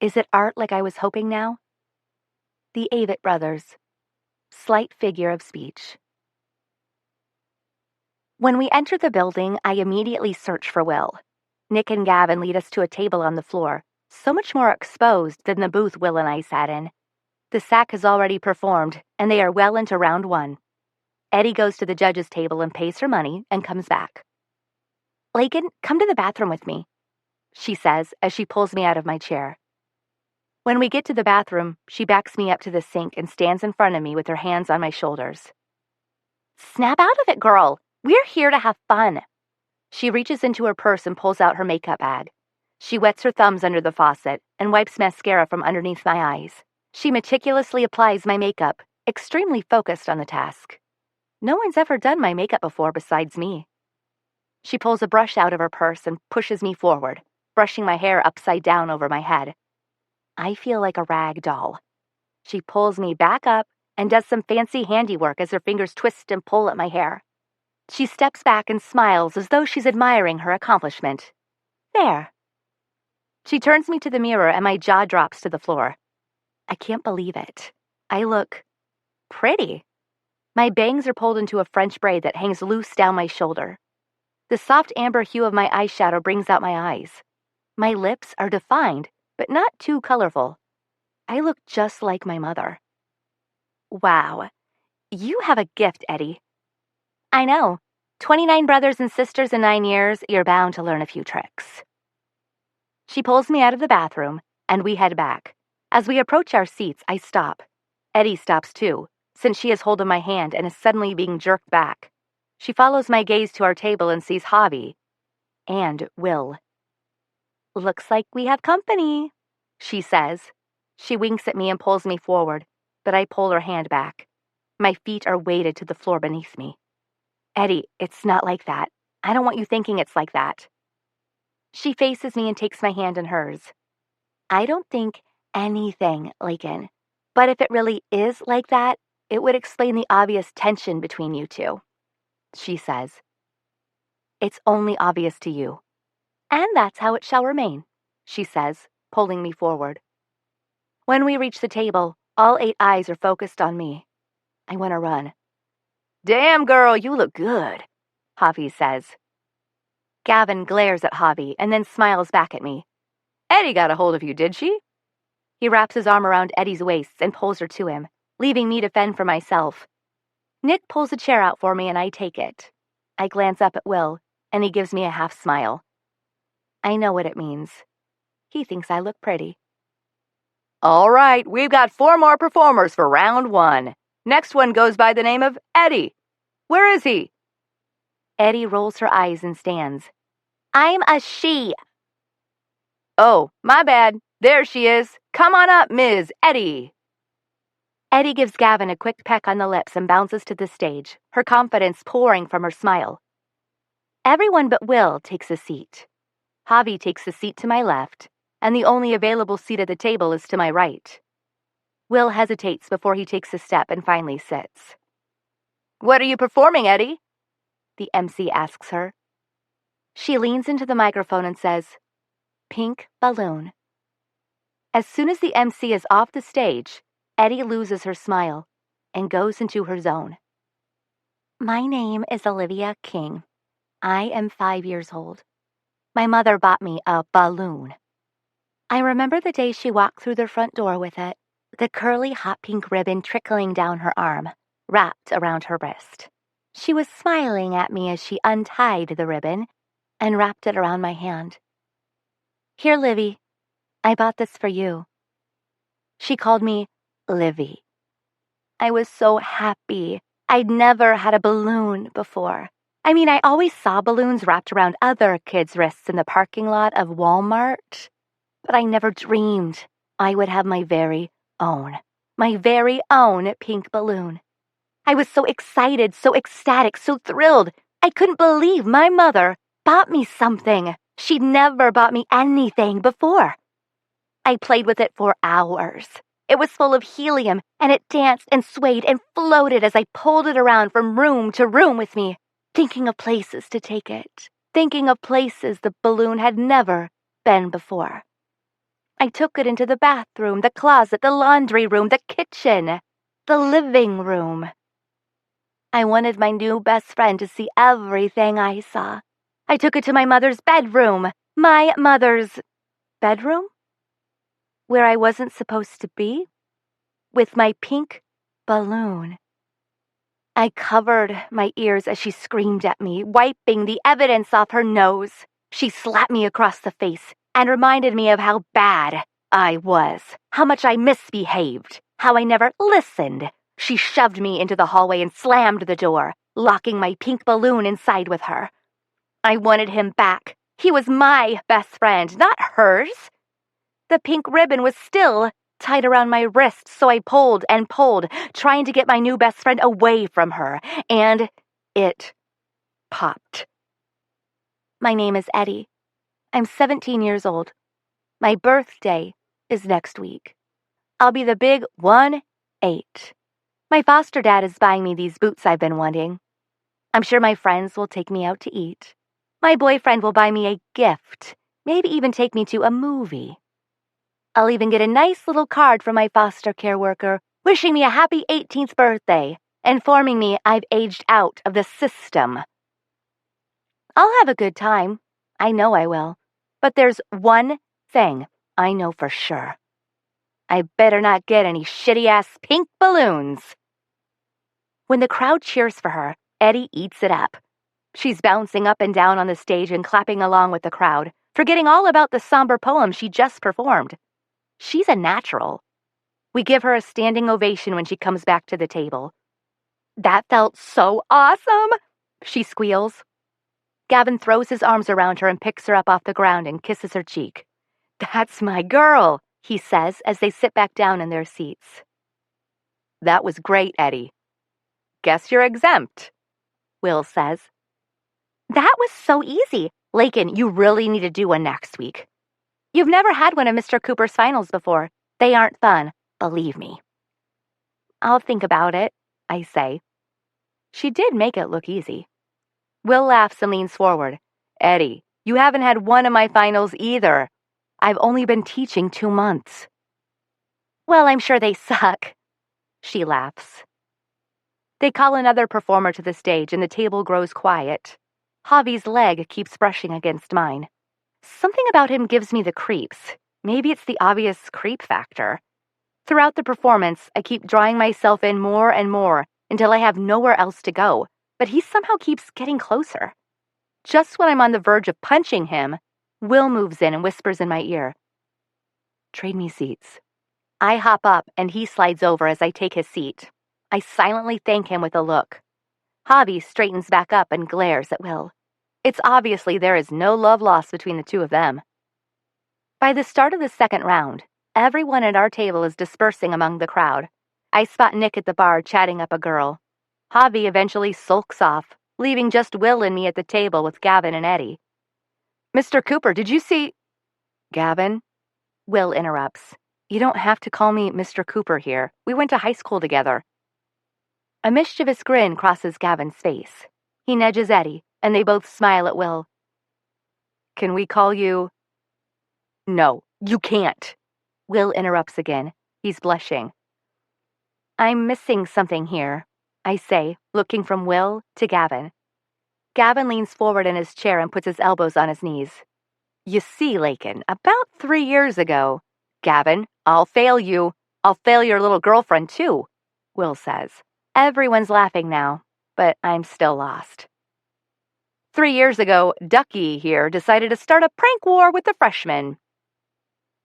Speaker 1: Is it art like I was hoping now? The Avett Brothers. Slight figure of speech. When we enter the building, I immediately search for Will. Nick and Gavin lead us to a table on the floor, so much more exposed than the booth Will and I sat in. The sack has already performed, and they are well into round 1. Eddie goes to the judge's table and pays her money and comes back. Layken, come to the bathroom with me, she says as she pulls me out of my chair. When we get to the bathroom, she backs me up to the sink and stands in front of me with her hands on my shoulders. Snap out of it, girl. We're here to have fun. She reaches into her purse and pulls out her makeup bag. She wets her thumbs under the faucet and wipes mascara from underneath my eyes. She meticulously applies my makeup, extremely focused on the task. No one's ever done my makeup before besides me. She pulls a brush out of her purse and pushes me forward, brushing my hair upside down over my head. I feel like a rag doll. She pulls me back up and does some fancy handiwork as her fingers twist and pull at my hair. She steps back and smiles as though she's admiring her accomplishment. There. She turns me to the mirror and my jaw drops to the floor. I can't believe it. I look pretty. My bangs are pulled into a French braid that hangs loose down my shoulder. The soft amber hue of my eyeshadow brings out my eyes. My lips are defined, but not too colorful. I look just like my mother. Wow, you have a gift, Eddie. I know. 29 brothers and sisters in 9 years, you're bound to learn a few tricks. She pulls me out of the bathroom, and we head back. As we approach our seats, I stop. Eddie stops too, since she has hold of my hand and is suddenly being jerked back. She follows my gaze to our table and sees Javi and Will. Looks like we have company, she says. She winks at me and pulls me forward, but I pull her hand back. My feet are weighted to the floor beneath me. Eddie, it's not like that. I don't want you thinking it's like that. She faces me and takes my hand in hers. I don't think anything, Layken. But if it really is like that, it would explain the obvious tension between you two, she says. It's only obvious to you. And that's how it shall remain, she says, pulling me forward. When we reach the table, all 8 eyes are focused on me. I want to run. Damn, girl, you look good, Javi says. Gavin glares at Javi and then smiles back at me. Eddie got a hold of you, did she? He wraps his arm around Eddie's waist and pulls her to him, leaving me to fend for myself. Nick pulls a chair out for me and I take it. I glance up at Will, and he gives me a half smile. I know what it means. He thinks I look pretty. All right, we've got 4 more performers for round 1. Next one goes by the name of Eddie. Where is he? Eddie rolls her eyes and stands. I'm a she. Oh, my bad. There she is. Come on up, Ms. Eddie. Eddie gives Gavin a quick peck on the lips and bounces to the stage, her confidence pouring from her smile. Everyone but Will takes a seat. Javi takes a seat to my left, and the only available seat at the table is to my right. Will hesitates before he takes a step and finally sits. What are you performing, Eddie? The MC asks her. She leans into the microphone and says, Pink Balloon. As soon as the MC is off the stage, Eddie loses her smile and goes into her zone. My name is Olivia King. I am 5 years old. My mother bought me a balloon. I remember the day she walked through the front door with it, the curly hot pink ribbon trickling down her arm, wrapped around her wrist. She was smiling at me as she untied the ribbon and wrapped it around my hand. Here, Livy, I bought this for you. She called me Livy. I was so happy. I'd never had a balloon before. I mean, I always saw balloons wrapped around other kids' wrists in the parking lot of Walmart, but I never dreamed I would have my very own pink balloon. I was so excited, so ecstatic, so thrilled. I couldn't believe my mother bought me something. She'd never bought me anything before. I played with it for hours. It was full of helium, and it danced and swayed and floated as I pulled it around from room to room with me, thinking of places to take it, thinking of places the balloon had never been before. I took it into the bathroom, the closet, the laundry room, the kitchen, the living room. I wanted my new best friend to see everything I saw. I took it to my mother's bedroom, my mother's bedroom? Where I wasn't supposed to be? With my pink balloon. I covered my ears as she screamed at me, wiping the evidence off her nose. She slapped me across the face and reminded me of how bad I was, how much I misbehaved, how I never listened. She shoved me into the hallway and slammed the door. locking my pink balloon inside with her. I wanted him back. He was my best friend, not hers. The pink ribbon was still tied around my wrist, so I pulled and pulled, trying to get my new best friend away from her, and it popped. My name is Eddie. I'm 17 years old. My birthday is next week. I'll be the big 1-8. My foster dad is buying me these boots I've been wanting. I'm sure my friends will take me out to eat. My boyfriend will buy me a gift, maybe even take me to a movie. I'll even get a nice little card from my foster care worker wishing me a happy 18th birthday, informing me I've aged out of the system. I'll have a good time. I know I will. But there's one thing I know for sure. I better not get any shitty-ass pink balloons. When the crowd cheers for her, Eddie eats it up. She's bouncing up and down on the stage and clapping along with the crowd, forgetting all about the somber poem she just performed. She's a natural. We give her a standing ovation when she comes back to the table. That felt so awesome, she squeals. Gavin throws his arms around her and picks her up off the ground and kisses her cheek. That's my girl, he says as they sit back down in their seats. That was great, Eddie. Guess you're exempt, Will says. That was so easy. Layken, you really need to do one next week. You've never had one of Mr. Cooper's finals before. They aren't fun, believe me. I'll think about it, I say. She did make it look easy. Will laughs and leans forward. Eddie, you haven't had one of my finals either. I've only been teaching 2 months. Well, I'm sure they suck. She laughs. They call another performer to the stage and the table grows quiet. Javi's leg keeps brushing against mine. Something about him gives me the creeps. Maybe it's the obvious creep factor. Throughout the performance, I keep drawing myself in more and more until I have nowhere else to go, but he somehow keeps getting closer. Just when I'm on the verge of punching him, Will moves in and whispers in my ear, "Trade me seats." I hop up and he slides over as I take his seat. I silently thank him with a look. Javi straightens back up and glares at Will. It's obviously there is no love lost between the two of them. By the start of the second round, everyone at our table is dispersing among the crowd. I spot Nick at the bar chatting up a girl. Javi eventually sulks off, leaving just Will and me at the table with Gavin and Eddie. Mr. Cooper, did you see... Gavin? Will interrupts. You don't have to call me Mr. Cooper here. We went to high school together. A mischievous grin crosses Gavin's face. He nudges Eddie, and they both smile at Will. Can we call you... No, you can't. Will interrupts again. He's blushing. I'm missing something here, I say, looking from Will to Gavin. Gavin leans forward in his chair and puts his elbows on his knees. You see, Layken, about 3 years ago... Gavin, I'll fail you. I'll fail your little girlfriend, too, Will says. Everyone's laughing now, but I'm still lost. 3 years ago, Ducky here decided to start a prank war with the freshmen.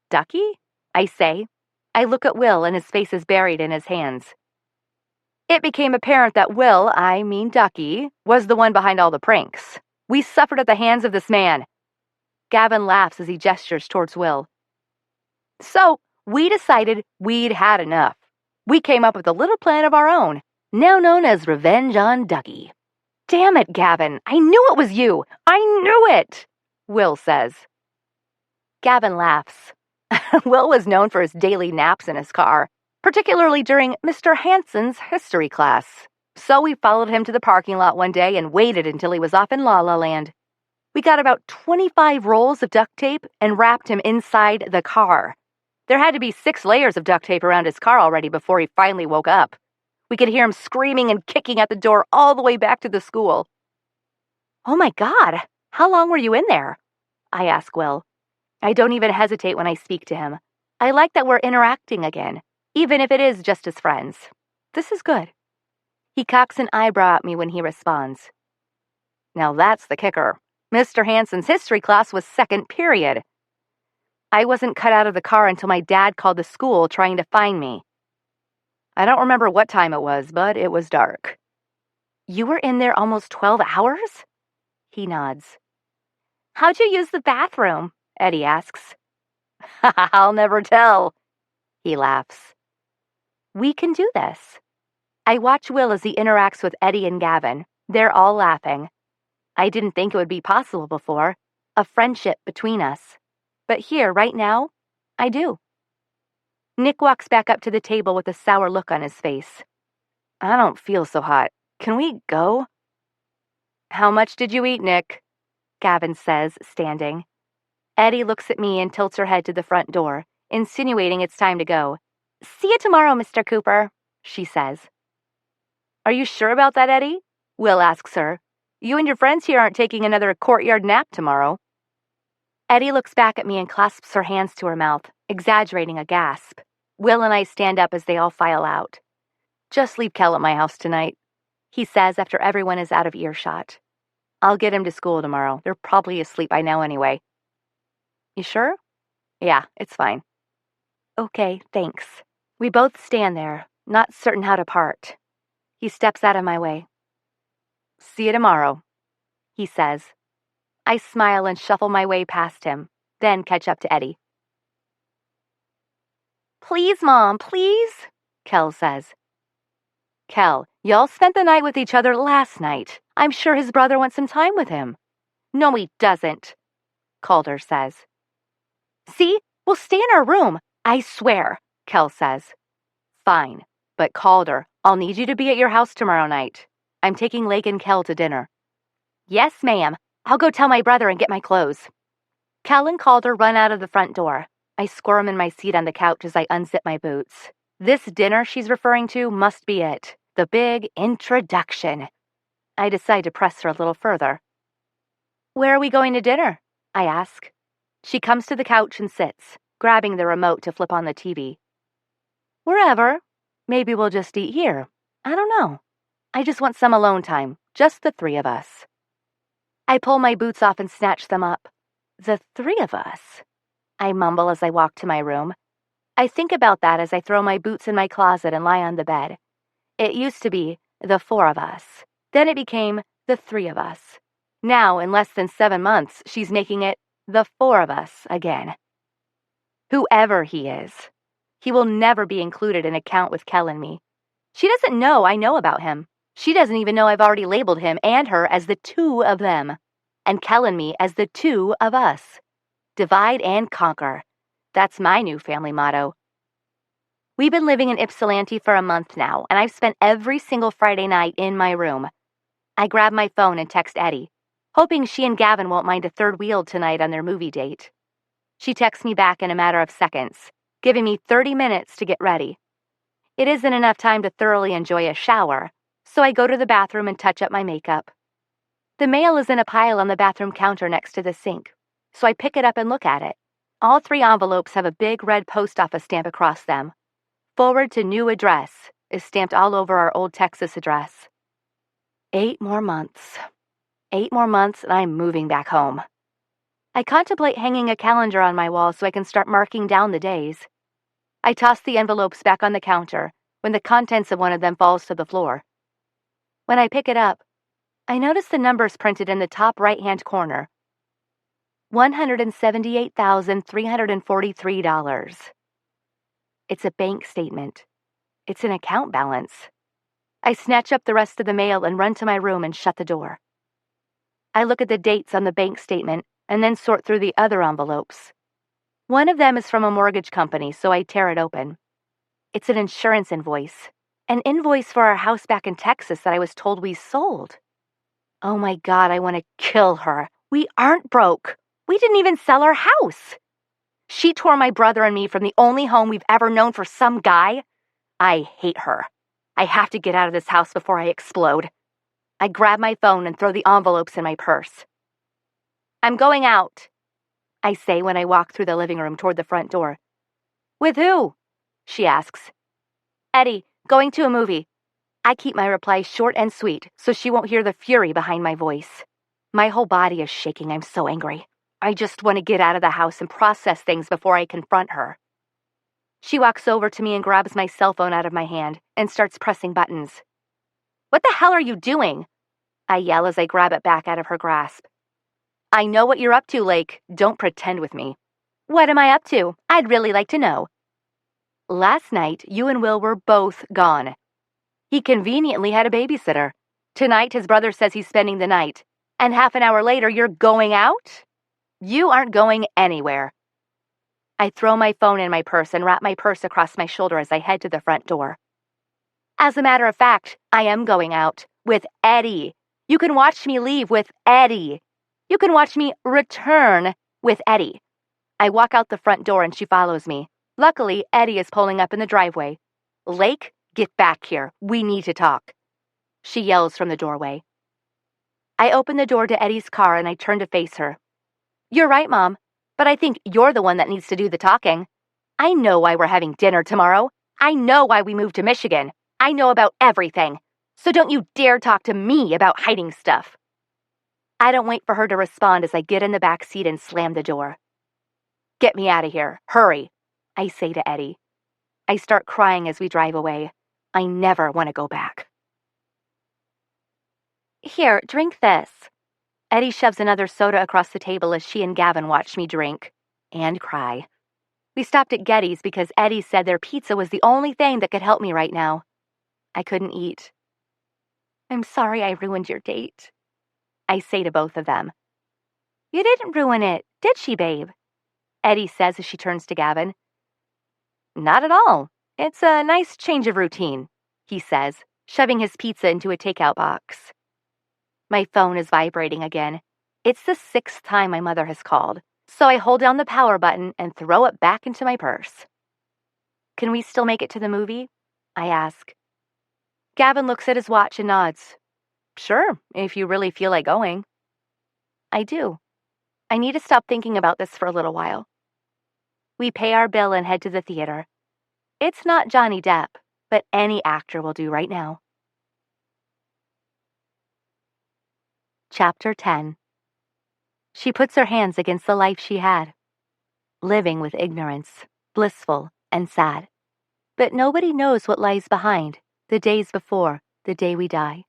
Speaker 1: Ducky? I say. I look at Will and his face is buried in his hands. It became apparent that Will, I mean Ducky, was the one behind all the pranks. We suffered at the hands of this man. Gavin laughs as he gestures towards Will. So, we decided we'd had enough. We came up with a little plan of our own, now known as Revenge on Ducky. Damn it, Gavin, I knew it was you. I knew it, Will says. Gavin laughs. Will was known for his daily naps in his car, particularly during Mr. Hansen's history class. So we followed him to the parking lot one day and waited until he was off in La La Land. We got about 25 rolls of duct tape and wrapped him inside the car. There had to be 6 layers of duct tape around his car already before he finally woke up. We could hear him screaming and kicking at the door all the way back to the school. Oh my God, how long were you in there? I ask Will. I don't even hesitate when I speak to him. I like that we're interacting again, even if it is just as friends. This is good. He cocks an eyebrow at me when he responds. Now that's the kicker. Mr. Hansen's history class was second period. I wasn't cut out of the car until my dad called the school trying to find me. I don't remember what time it was, but it was dark. You were in there almost 12 hours? He nods. How'd you use the bathroom? Eddie asks. I'll never tell. He laughs. We can do this. I watch Will as he interacts with Eddie and Gavin. They're all laughing. I didn't think it would be possible before, a friendship between us. But here, right now, I do. Nick walks back up to the table with a sour look on his face. I don't feel so hot. Can we go? How much did you eat, Nick? Gavin says, standing. Eddie looks at me and tilts her head to the front door, insinuating it's time to go. See you tomorrow, Mr. Cooper, she says. Are you sure about that, Eddie? Will asks her. You and your friends here aren't taking another courtyard nap tomorrow. Eddie looks back at me and clasps her hands to her mouth, exaggerating a gasp. Will and I stand up as they all file out. Just leave Kel at my house tonight, he says after everyone is out of earshot. I'll get him to school tomorrow. They're probably asleep by now anyway. You sure? Yeah, it's fine. Okay, thanks. We both stand there, not certain how to part. He steps out of my way. See you tomorrow, he says. I smile and shuffle my way past him, then catch up to Eddie. Please, Mom, please, Kel says. Kel, y'all spent the night with each other last night. I'm sure his brother wants some time with him. No, he doesn't, Calder says. See, we'll stay in our room, I swear, Kel says. Fine, but Calder, I'll need you to be at your house tomorrow night. I'm taking Lake and Kel to dinner. Yes, ma'am. I'll go tell my brother and get my clothes. Kel and Calder run out of the front door. I squirm in my seat on the couch as I unzip my boots. This dinner she's referring to must be it. The big introduction. I decide to press her a little further. Where are we going to dinner? I ask. She comes to the couch and sits, grabbing the remote to flip on the TV. Wherever. Maybe we'll just eat here. I don't know. I just want some alone time, just the three of us. I pull my boots off and snatch them up. The three of us. I mumble as I walk to my room. I think about that as I throw my boots in my closet and lie on the bed. It used to be the four of us. Then it became the three of us. Now, in less than 7 months, she's making it the four of us again. Whoever he is, he will never be included in a count with Kel and me. She doesn't know I know about him. She doesn't even know I've already labeled him and her as the two of them, and Kel and me as the two of us. Divide and conquer. That's my new family motto. We've been living in Ypsilanti for a month now, and I've spent every single Friday night in my room. I grab my phone and text Eddie, hoping she and Gavin won't mind a third wheel tonight on their movie date. She texts me back in a matter of seconds, giving me 30 minutes to get ready. It isn't enough time to thoroughly enjoy a shower, so I go to the bathroom and touch up my makeup. The mail is in a pile on the bathroom counter next to the sink, so I pick it up and look at it. All 3 envelopes have a big red post office stamp across them. Forward to new address is stamped all over our old Texas address. 8 more months. 8 more months and I'm moving back home. I contemplate hanging a calendar on my wall so I can start marking down the days. I toss the envelopes back on the counter when the contents of one of them falls to the floor. When I pick it up, I notice the numbers printed in the top right-hand corner. $178,343. It's a bank statement. It's an account balance. I snatch up the rest of the mail and run to my room and shut the door. I look at the dates on the bank statement and then sort through the other envelopes. One of them is from a mortgage company, so I tear it open. It's an insurance invoice. An invoice for our house back in Texas that I was told we sold. Oh my God, I want to kill her. We aren't broke. We didn't even sell our house. She tore my brother and me from the only home we've ever known for some guy. I hate her. I have to get out of this house before I explode. I grab my phone and throw the envelopes in my purse. I'm going out, I say when I walk through the living room toward the front door. With who? She asks. Eddie, going to a movie. I keep my reply short and sweet so she won't hear the fury behind my voice. My whole body is shaking. I'm so angry. I just want to get out of the house and process things before I confront her. She walks over to me and grabs my cell phone out of my hand and starts pressing buttons. What the hell are you doing? I yell as I grab it back out of her grasp. I know what you're up to, Lake. Don't pretend with me. What am I up to? I'd really like to know. Last night, you and Will were both gone. He conveniently had a babysitter. Tonight, his brother says he's spending the night. And half an hour later, you're going out? You aren't going anywhere. I throw my phone in my purse and wrap my purse across my shoulder as I head to the front door. As a matter of fact, I am going out with Eddie. You can watch me leave with Eddie. You can watch me return with Eddie. I walk out the front door and she follows me. Luckily, Eddie is pulling up in the driveway. Lake, get back here. We need to talk. She yells from the doorway. I open the door to Eddie's car and I turn to face her. You're right, Mom, but I think you're the one that needs to do the talking. I know why we're having dinner tomorrow. I know why we moved to Michigan. I know about everything. So don't you dare talk to me about hiding stuff. I don't wait for her to respond as I get in the back seat and slam the door. Get me out of here. Hurry, I say to Eddie. I start crying as we drive away. I never want to go back. Here, drink this. Eddie shoves another soda across the table as she and Gavin watch me drink and cry. We stopped at Getty's because Eddie said their pizza was the only thing that could help me right now. I couldn't eat. I'm sorry I ruined your date, I say to both of them. You didn't ruin it, did she, babe? Eddie says as she turns to Gavin. Not at all. It's a nice change of routine, he says, shoving his pizza into a takeout box. My phone is vibrating again. It's the 6th time my mother has called, so I hold down the power button and throw it back into my purse. Can we still make it to the movie? I ask. Gavin looks at his watch and nods. Sure, if you really feel like going. I do. I need to stop thinking about this for a little while. We pay our bill and head to the theater. It's not Johnny Depp, but any actor will do right now. Chapter 10. She puts her hands against the life she had. Living with ignorance, blissful and sad. But nobody knows what lies behind, the days before, the day we die.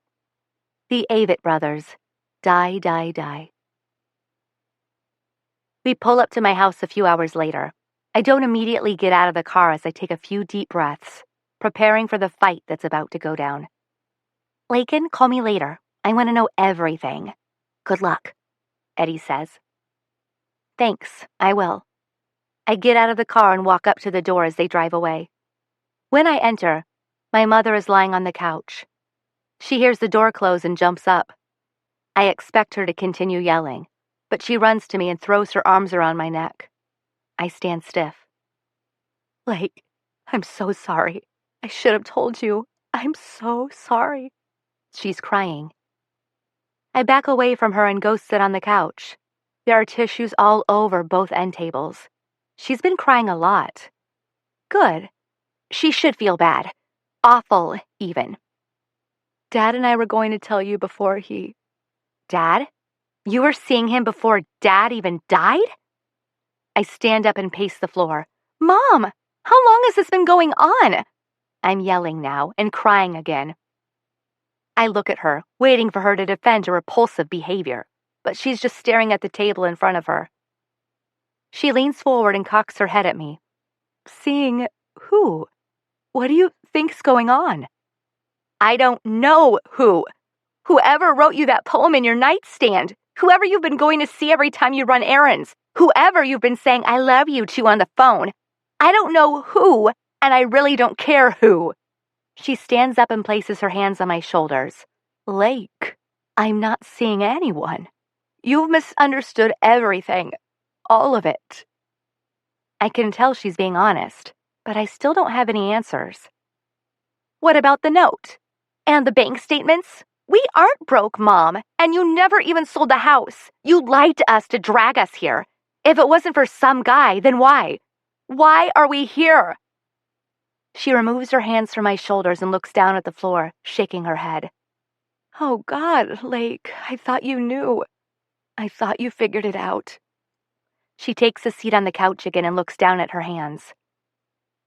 Speaker 1: The Avett Brothers. Die, die, die. We pull up to my house a few hours later. I don't immediately get out of the car as I take a few deep breaths, preparing for the fight that's about to go down. Layken, call me later. I want to know everything. Good luck, Eddie says. Thanks, I will. I get out of the car and walk up to the door as they drive away. When I enter, my mother is lying on the couch. She hears the door close and jumps up. I expect her to continue yelling, but she runs to me and throws her arms around my neck. I stand stiff. Lake, I'm so sorry. I should have told you. I'm so sorry. She's crying. I back away from her and go sit on the couch. There are tissues all over both end tables. She's been crying a lot. Good. She should feel bad. Awful, even. Dad and I were going to tell you before he... Dad? You were seeing him before Dad even died? I stand up and pace the floor. Mom, how long has this been going on? I'm yelling now and crying again. I look at her, waiting for her to defend her repulsive behavior, but she's just staring at the table in front of her. She leans forward and cocks her head at me. Seeing who? What do you think's going on? I don't know who. Whoever wrote you that poem in your nightstand. Whoever you've been going to see every time you run errands. Whoever you've been saying I love you to on the phone. I don't know who, and I really don't care who. She stands up and places her hands on my shoulders. Lake, I'm not seeing anyone. You've misunderstood everything. All of it. I can tell she's being honest, but I still don't have any answers. What about the note? And the bank statements? We aren't broke, Mom, and you never even sold the house. You lied to us to drag us here. If it wasn't for some guy, then why? Why are we here? She removes her hands from my shoulders and looks down at the floor, shaking her head. Oh, God, Lake, I thought you knew. I thought you figured it out. She takes a seat on the couch again and looks down at her hands.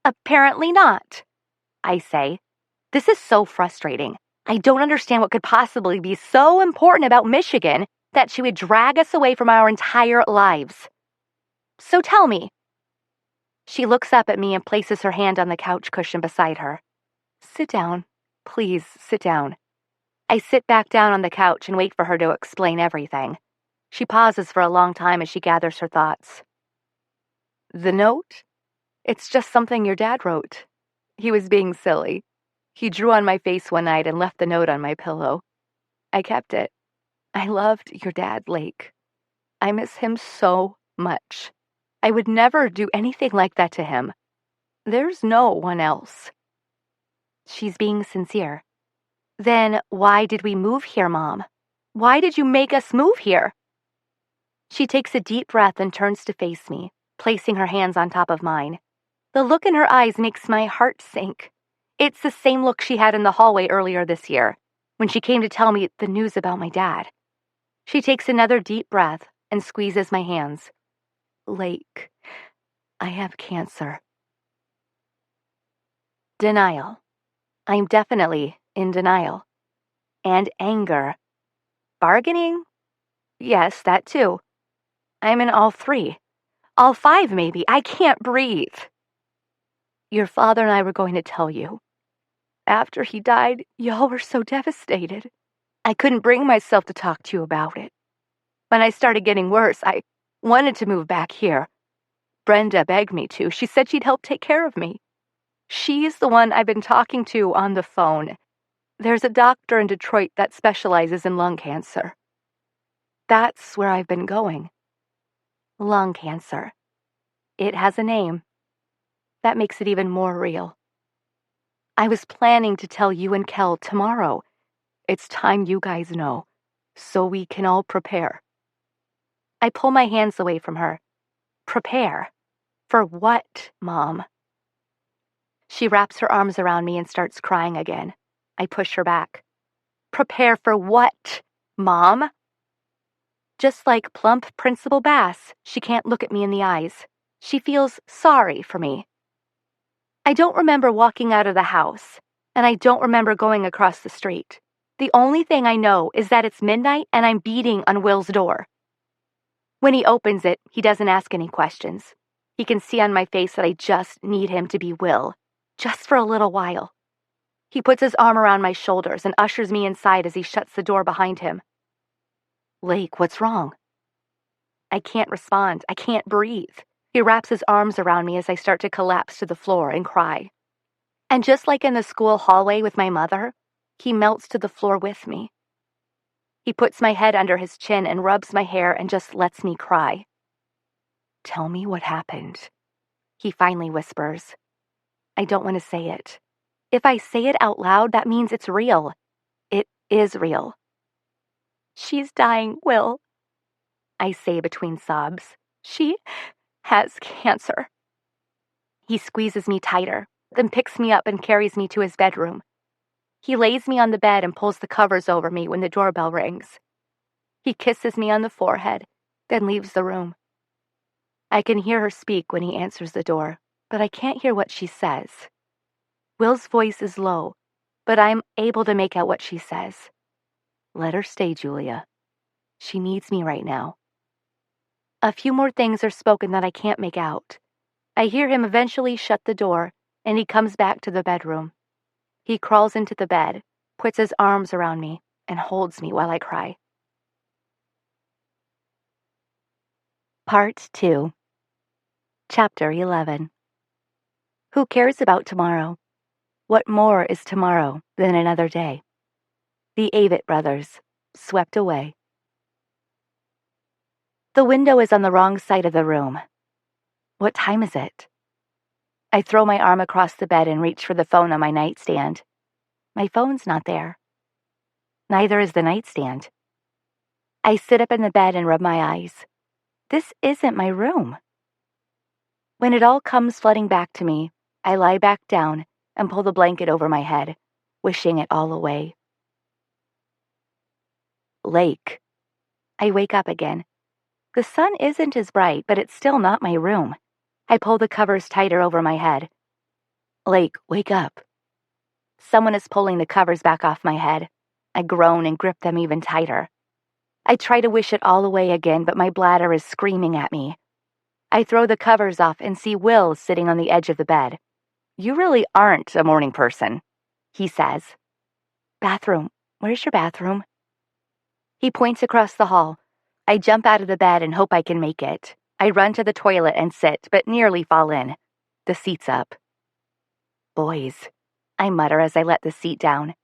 Speaker 1: Apparently not, I say. This is so frustrating. I don't understand what could possibly be so important about Michigan that she would drag us away from our entire lives. So tell me. She looks up at me and places her hand on the couch cushion beside her. Sit down. Please, sit down. I sit back down on the couch and wait for her to explain everything. She pauses for a long time as she gathers her thoughts. The note? It's just something your dad wrote. He was being silly. He drew on my face one night and left the note on my pillow. I kept it. I loved your dad, Lake. I miss him so much. I would never do anything like that to him. There's no one else. She's being sincere. Then why did we move here, Mom? Why did you make us move here? She takes a deep breath and turns to face me, placing her hands on top of mine. The look in her eyes makes my heart sink. It's the same look she had in the hallway earlier this year, when she came to tell me the news about my dad. She takes another deep breath and squeezes my hands. Lake, I have cancer. Denial. I'm definitely in denial. And anger. Bargaining? Yes, that too. I'm in all three. All five, maybe. I can't breathe. Your father and I were going to tell you. After he died, y'all were so devastated. I couldn't bring myself to talk to you about it. When I started getting worse, I wanted to move back here. Brenda begged me to. She said she'd help take care of me. She's the one I've been talking to on the phone. There's a doctor in Detroit that specializes in lung cancer. That's where I've been going. Lung cancer. It has a name. That makes it even more real. I was planning to tell you and Kel tomorrow. It's time you guys know, so we can all prepare. I pull my hands away from her. Prepare? For what, Mom? She wraps her arms around me and starts crying again. I push her back. Prepare for what, Mom? Just like plump Principal Bass, she can't look at me in the eyes. She feels sorry for me. I don't remember walking out of the house, and I don't remember going across the street. The only thing I know is that it's midnight and I'm beating on Will's door. When he opens it, he doesn't ask any questions. He can see on my face that I just need him to be Will, just for a little while. He puts his arm around my shoulders and ushers me inside as he shuts the door behind him. Lake, what's wrong? I can't respond. I can't breathe. He wraps his arms around me as I start to collapse to the floor and cry. And just like in the school hallway with my mother, he melts to the floor with me. He puts my head under his chin and rubs my hair and just lets me cry. Tell me what happened, he finally whispers. I don't want to say it. If I say it out loud, that means it's real. It is real. She's dying, Will, I say between sobs. She has cancer. He squeezes me tighter, then picks me up and carries me to his bedroom. He lays me on the bed and pulls the covers over me when the doorbell rings. He kisses me on the forehead, then leaves the room. I can hear her speak when he answers the door, but I can't hear what she says. Will's voice is low, but I'm able to make out what she says. Let her stay, Julia. She needs me right now. A few more things are spoken that I can't make out. I hear him eventually shut the door, and he comes back to the bedroom. He crawls into the bed, puts his arms around me, and holds me while I cry. Part 2. Chapter 11. Who cares about tomorrow? What more is tomorrow than another day? The Avett Brothers, Swept Away. The window is on the wrong side of the room. What time is it? I throw my arm across the bed and reach for the phone on my nightstand. My phone's not there. Neither is the nightstand. I sit up in the bed and rub my eyes. This isn't my room. When it all comes flooding back to me, I lie back down and pull the blanket over my head, wishing it all away. Lake. I wake up again. The sun isn't as bright, but it's still not my room. I pull the covers tighter over my head. Lake, wake up. Someone is pulling the covers back off my head. I groan and grip them even tighter. I try to wish it all away again, but my bladder is screaming at me. I throw the covers off and see Will sitting on the edge of the bed. "You really aren't a morning person," he says. "Bathroom. Where's your bathroom?" He points across the hall. I jump out of the bed and hope I can make it. I run to the toilet and sit, but nearly fall in. The seat's up. "Boys," I mutter as I let the seat down.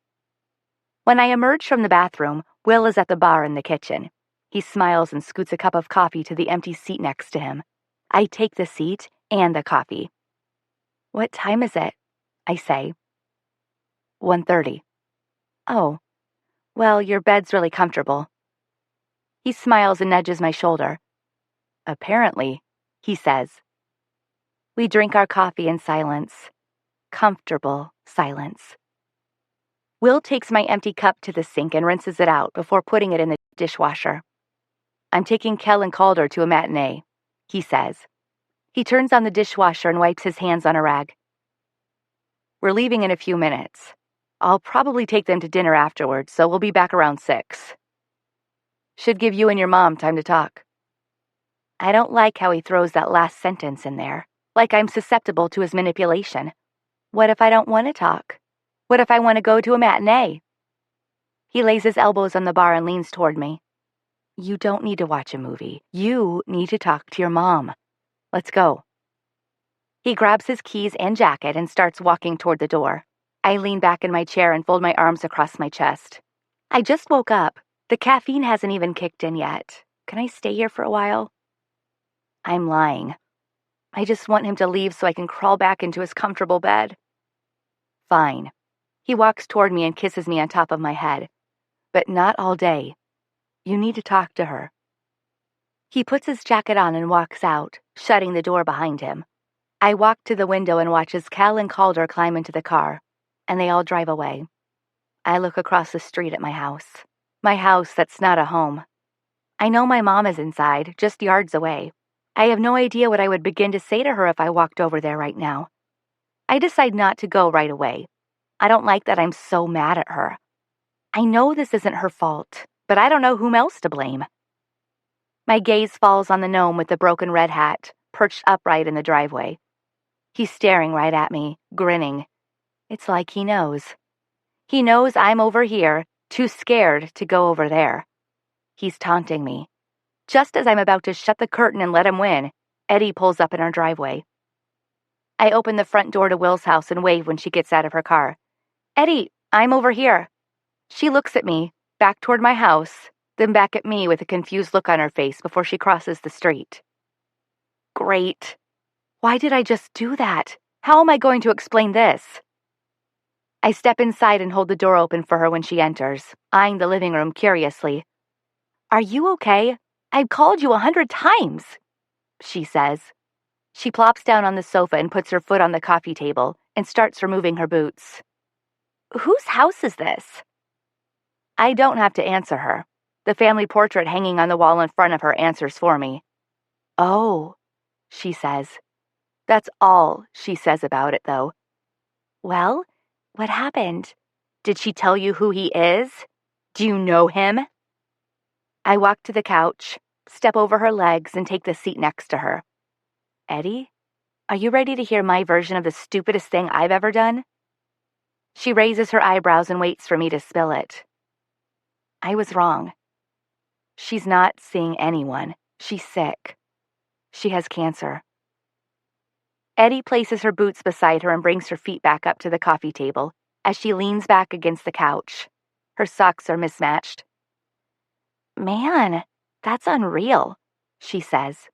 Speaker 1: When I emerge from the bathroom, Will is at the bar in the kitchen. He smiles and scoots a cup of coffee to the empty seat next to him. I take the seat and the coffee. "What time is it?" I say. 1:30. "Oh, well, your bed's really comfortable." He smiles and nudges my shoulder. "Apparently," he says. We drink our coffee in silence. Comfortable silence. Will takes my empty cup to the sink and rinses it out before putting it in the dishwasher. "I'm taking Layken Cohen to a matinee," he says. He turns on the dishwasher and wipes his hands on a rag. "We're leaving in a few minutes. I'll probably take them to dinner afterwards, so we'll be back around 6. Should give you and your mom time to talk." I don't like how he throws that last sentence in there, like I'm susceptible to his manipulation. What if I don't want to talk? What if I want to go to a matinee? He lays his elbows on the bar and leans toward me. "You don't need to watch a movie. You need to talk to your mom. Let's go." He grabs his keys and jacket and starts walking toward the door. I lean back in my chair and fold my arms across my chest. I just woke up. The caffeine hasn't even kicked in yet. Can I stay here for a while? I'm lying. I just want him to leave so I can crawl back into his comfortable bed. Fine. He walks toward me and kisses me on top of my head. But not all day. You need to talk to her. He puts his jacket on and walks out, shutting the door behind him. I walk to the window and watch as Layken Cohen climb into the car, and they all drive away. I look across the street at my house. My house that's not a home. I know my mom is inside, just yards away. I have no idea what I would begin to say to her if I walked over there right now. I decide not to go right away. I don't like that I'm so mad at her. I know this isn't her fault, but I don't know whom else to blame. My gaze falls on the gnome with the broken red hat, perched upright in the driveway. He's staring right at me, grinning. It's like he knows. He knows I'm over here, too scared to go over there. He's taunting me. Just as I'm about to shut the curtain and let him win, Eddie pulls up in our driveway. I open the front door to Will's house and wave when she gets out of her car. "Eddie, I'm over here." She looks at me, back toward my house, then back at me with a confused look on her face before she crosses the street. Great. Why did I just do that? How am I going to explain this? I step inside and hold the door open for her when she enters, eyeing the living room curiously. "Are you okay? I've called you 100 times," she says. She plops down on the sofa and puts her foot on the coffee table and starts removing her boots. "Whose house is this?" I don't have to answer her. The family portrait hanging on the wall in front of her answers for me. "Oh," she says. That's all she says about it, though. "Well, what happened? Did she tell you who he is? Do you know him?" I walk to the couch, step over her legs, and take the seat next to her. "Eddie, are you ready to hear my version of the stupidest thing I've ever done?" She raises her eyebrows and waits for me to spill it. I was wrong. She's not seeing anyone. She's sick. She has cancer. Eddie places her boots beside her and brings her feet back up to the coffee table as she leans back against the couch. Her socks are mismatched. "Man, that's unreal," she says.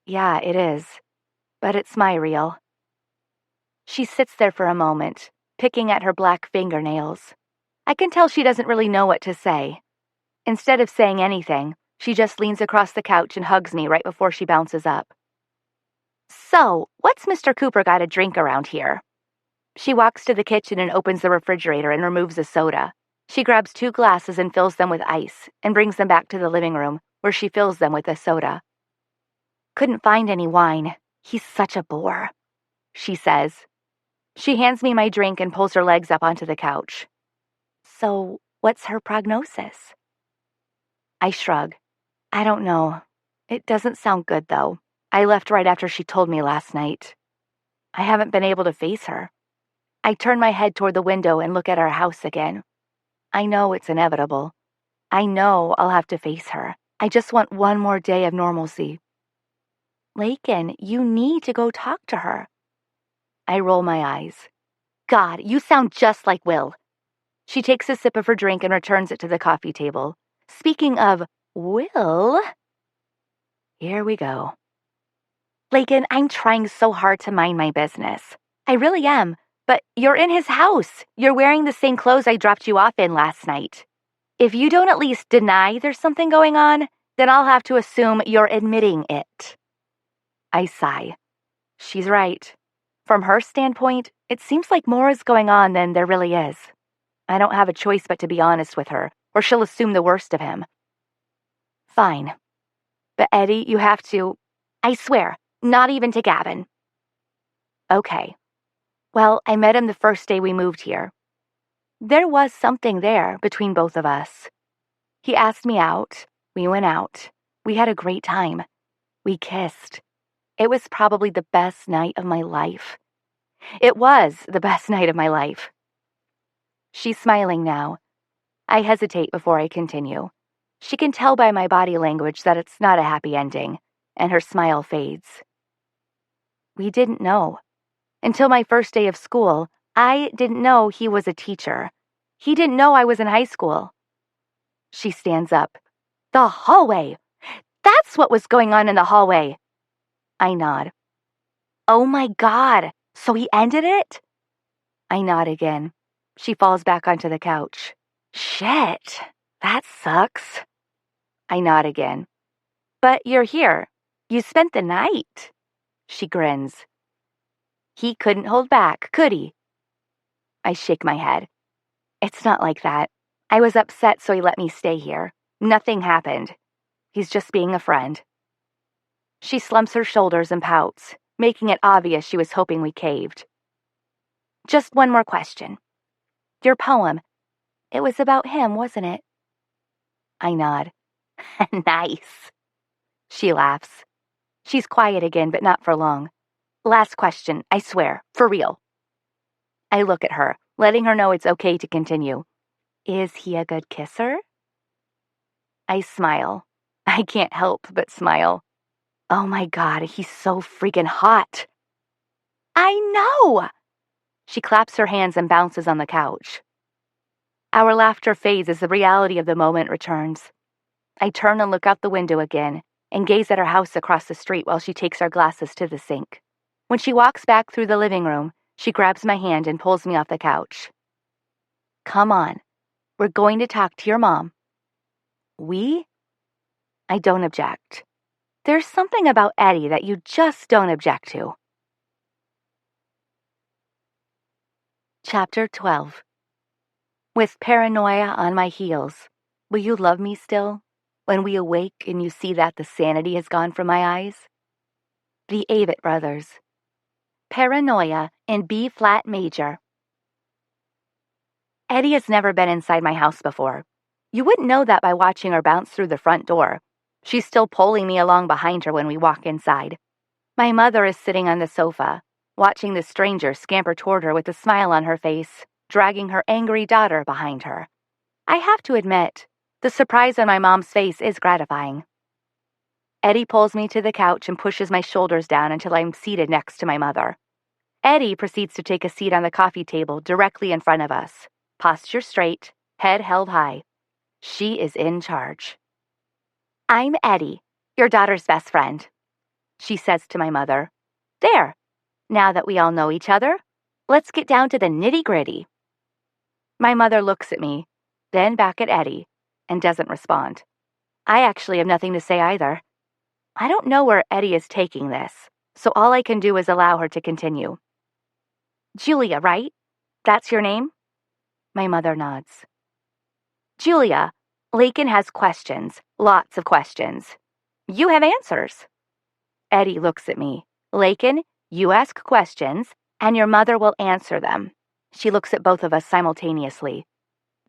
Speaker 1: "Yeah, it is. But it's my real." She sits there for a moment, picking at her black fingernails. I can tell she doesn't really know what to say. Instead of saying anything, she just leans across the couch and hugs me right before she bounces up. "So, what's Mr. Cooper got to drink around here?" She walks to the kitchen and opens the refrigerator and removes a soda. She grabs 2 glasses and fills them with ice and brings them back to the living room, where she fills them with a soda. "Couldn't find any wine. He's such a bore," she says. She hands me my drink and pulls her legs up onto the couch. So, what's her prognosis? I shrug. I don't know. It doesn't sound good, though. I left right after she told me last night. I haven't been able to face her. I turn my head toward the window and look at our house again. I know it's inevitable. I know I'll have to face her. I just want one more day of normalcy. Layken, you need to go talk to her. I roll my eyes. God, you sound just like Will. She takes a sip of her drink and returns it to the coffee table. Speaking of Will, here we go. Layken, I'm trying so hard to mind my business. I really am. But you're in his house. You're wearing the same clothes I dropped you off in last night. If you don't at least deny there's something going on, then I'll have to assume you're admitting it. I sigh. She's right. From her standpoint, it seems like more is going on than there really is. I don't have a choice but to be honest with her, or she'll assume the worst of him. Fine. But Eddie, you have to... I swear, not even to Gavin. Okay. Well, I met him the first day we moved here. There was something there between both of us. He asked me out. We went out. We had a great time. We kissed. It was probably the best night of my life. It was the best night of my life. She's smiling now. I hesitate before I continue. She can tell by my body language that it's not a happy ending, and her smile fades. We didn't know. Until my first day of school, I didn't know he was a teacher. He didn't know I was in high school. She stands up. The hallway! That's what was going on in the hallway. I nod. Oh my God, so he ended it? I nod again. She falls back onto the couch. Shit, that sucks. I nod again. But you're here. You spent the night. She grins. He couldn't hold back, could he? I shake my head. It's not like that. I was upset, so he let me stay here. Nothing happened. He's just being a friend. She slumps her shoulders and pouts, making it obvious she was hoping we caved. Just one more question. Your poem, it was about him, wasn't it? I nod. Nice. She laughs. She's quiet again, but not for long. Last question, I swear, for real. I look at her, letting her know it's okay to continue. Is he a good kisser? I smile. I can't help but smile. Oh my God, he's so freaking hot. I know! She claps her hands and bounces on the couch. Our laughter fades as the reality of the moment returns. I turn and look out the window again and gaze at her house across the street while she takes our glasses to the sink. When she walks back through the living room, she grabs my hand and pulls me off the couch. Come on. We're going to talk to your mom. We? I don't object. There's something about Eddie that you just don't object to. Chapter 12. With paranoia on my heels, will you love me still when we awake and you see that the sanity has gone from my eyes? The Avett Brothers. Paranoia in B-flat major. Eddie has never been inside my house before. You wouldn't know that by watching her bounce through the front door. She's still pulling me along behind her when we walk inside. My mother is sitting on the sofa, watching the stranger scamper toward her with a smile on her face, dragging her angry daughter behind her. I have to admit, the surprise on my mom's face is gratifying. Eddie pulls me to the couch and pushes my shoulders down until I'm seated next to my mother. Eddie proceeds to take a seat on the coffee table directly in front of us, posture straight, head held high. She is in charge. I'm Eddie, your daughter's best friend, she says to my mother. There, now that we all know each other, let's get down to the nitty-gritty. My mother looks at me, then back at Eddie, and doesn't respond. I actually have nothing to say either. I don't know where Eddie is taking this, so all I can do is allow her to continue. Julia, right? That's your name? My mother nods. Julia, Layken has questions, lots of questions. You have answers. Eddie looks at me. Layken, you ask questions, And your mother will answer them. She looks at both of us simultaneously.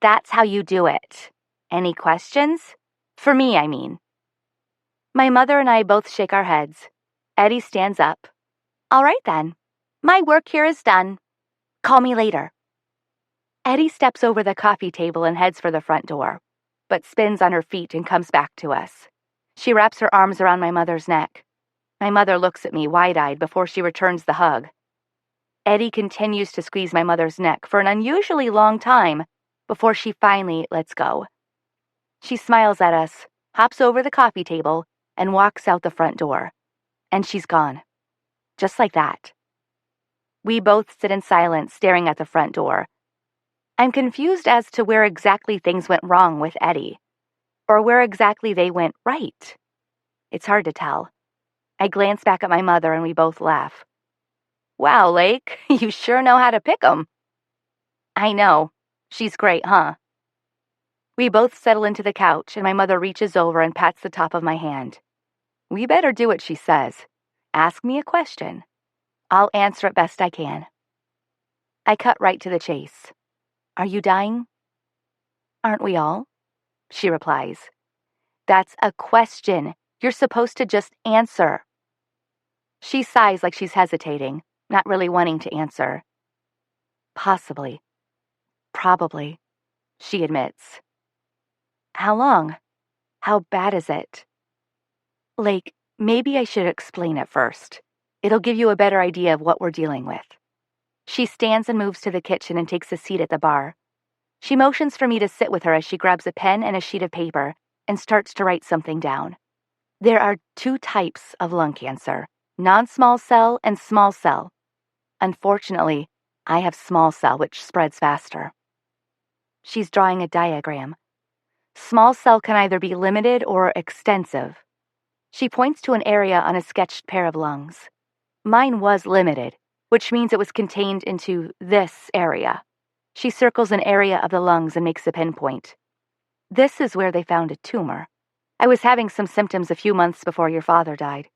Speaker 1: That's how you do it. Any questions? For me, I mean. My mother and I both shake our heads. Eddie stands up. All right then. My work here is done. Call me later. Eddie steps over the coffee table and heads for the front door, but spins on her feet and comes back to us. She wraps her arms around my mother's neck. My mother looks at me wide-eyed before she returns the hug. Eddie continues to squeeze my mother's neck for an unusually long time before she finally lets go. She smiles at us, hops over the coffee table, and walks out the front door. And she's gone. Just like that. We both sit in silence, staring at the front door. I'm confused as to where exactly things went wrong with Eddie, or where exactly they went right. It's hard to tell. I glance back at my mother and we both laugh. Wow, Lake, you sure know how to pick 'em. I know. She's great, huh? We both settle into the couch and my mother reaches over and pats the top of my hand. We better do what she says. Ask me a question. I'll answer it best I can. I cut right to the chase. Are you dying? Aren't we all? She replies. That's a question. You're supposed to just answer. She sighs like she's hesitating, not really wanting to answer. Possibly. Probably, she admits. How long? How bad is it? Lake, maybe I should explain it first. It'll give you a better idea of what we're dealing with. She stands and moves to the kitchen and takes a seat at the bar. She motions for me to sit with her as she grabs a pen and a sheet of paper and starts to write something down. There are 2 types of lung cancer, non-small cell and small cell. Unfortunately, I have small cell, which spreads faster. She's drawing a diagram. Small cell can either be limited or extensive. She points to an area on a sketched pair of lungs. Mine was limited, which means it was contained into this area. She circles an area of the lungs and makes a pinpoint. This is where they found a tumor. I was having some symptoms a few months before your father died.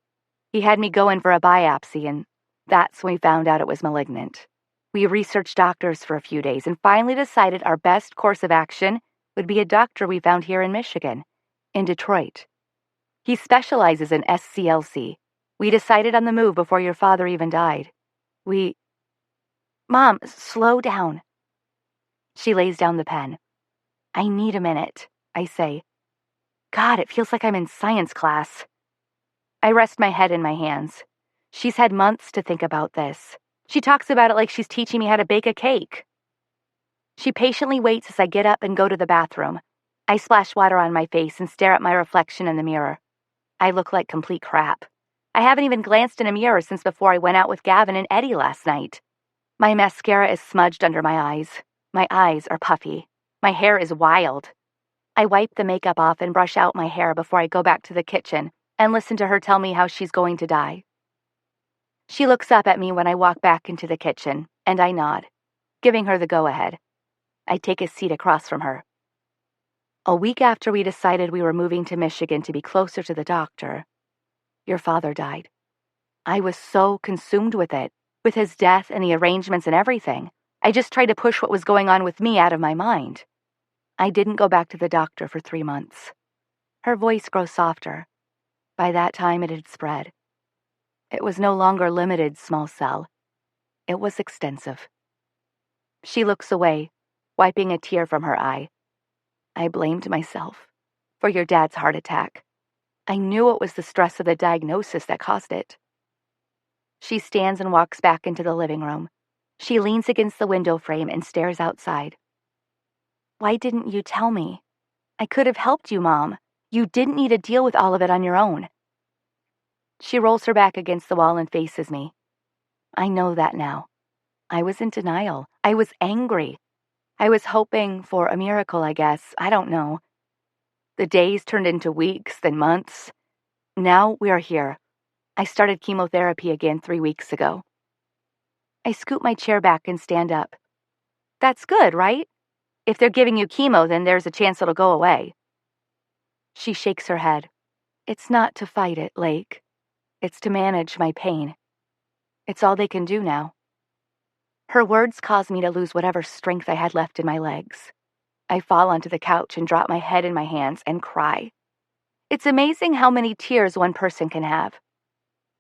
Speaker 1: He had me go in for a biopsy, and that's when we found out it was malignant. We researched doctors for a few days and finally decided our best course of action would be a doctor we found here in Michigan, in Detroit. He specializes in SCLC. We decided on the move before your father even died. Mom, slow down. She lays down the pen. I need a minute, I say. God, it feels like I'm in science class. I rest my head in my hands. She's had months to think about this. She talks about it like she's teaching me how to bake a cake. She patiently waits as I get up and go to the bathroom. I splash water on my face and stare at my reflection in the mirror. I look like complete crap. I haven't even glanced in a mirror since before I went out with Gavin and Eddie last night. My mascara is smudged under my eyes. My eyes are puffy. My hair is wild. I wipe the makeup off and brush out my hair before I go back to the kitchen and listen to her tell me how she's going to die. She looks up at me when I walk back into the kitchen, and I nod, giving her the go-ahead. I take a seat across from her. A week after we decided we were moving to Michigan to be closer to the doctor, your father died. I was so consumed with it, with his death and the arrangements and everything. I just tried to push what was going on with me out of my mind. I didn't go back to the doctor for 3 months. Her voice grows softer. By that time, it had spread. It was no longer limited small cell. It was extensive. She looks away, wiping a tear from her eye. I blamed myself for your dad's heart attack. I knew it was the stress of the diagnosis that caused it. She stands and walks back into the living room. She leans against the window frame and stares outside. Why didn't you tell me? I could have helped you, Mom. You didn't need to deal with all of it on your own. She rolls her back against the wall and faces me. I know that now. I was in denial. I was angry. I was hoping for a miracle, I guess. I don't know. The days turned into weeks, then months. Now we are here. I started chemotherapy again 3 weeks ago. I scoot my chair back and stand up. That's good, right? If they're giving you chemo, then there's a chance it'll go away. She shakes her head. It's not to fight it, Lake. It's to manage my pain. It's all they can do now. Her words caused me to lose whatever strength I had left in my legs. I fall onto the couch and drop my head in my hands and cry. It's amazing how many tears one person can have.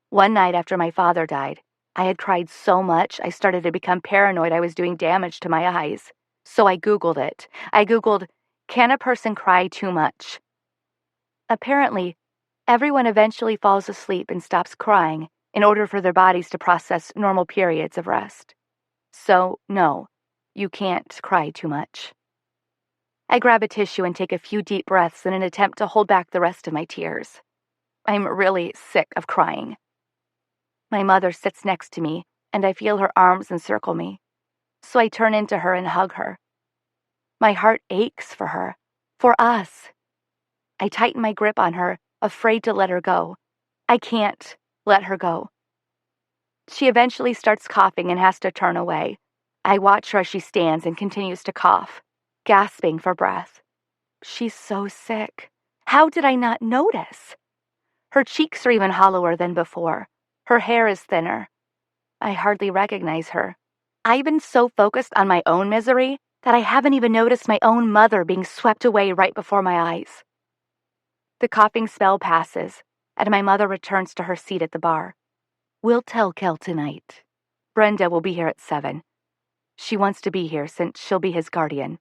Speaker 1: One night after my father died, I had cried so much I started to become paranoid I was doing damage to my eyes. So I Googled it. I Googled, can a person cry too much? Apparently, everyone eventually falls asleep and stops crying in order for their bodies to process normal periods of rest. So, no, you can't cry too much. I grab a tissue and take a few deep breaths in an attempt to hold back the rest of my tears. I'm really sick of crying. My mother sits next to me, and I feel her arms encircle me. So I turn into her and hug her. My heart aches for her, for us. I tighten my grip on her, afraid to let her go. I can't let her go. She eventually starts coughing and has to turn away. I watch her as she stands and continues to cough, gasping for breath. She's so sick. How did I not notice? Her cheeks are even hollower than before. Her hair is thinner. I hardly recognize her. I've been so focused on my own misery that I haven't even noticed my own mother being swept away right before my eyes. The coughing spell passes, and my mother returns to her seat at the bar. We'll tell Kel tonight. Brenda will be here at 7. She wants to be here since she'll be his guardian.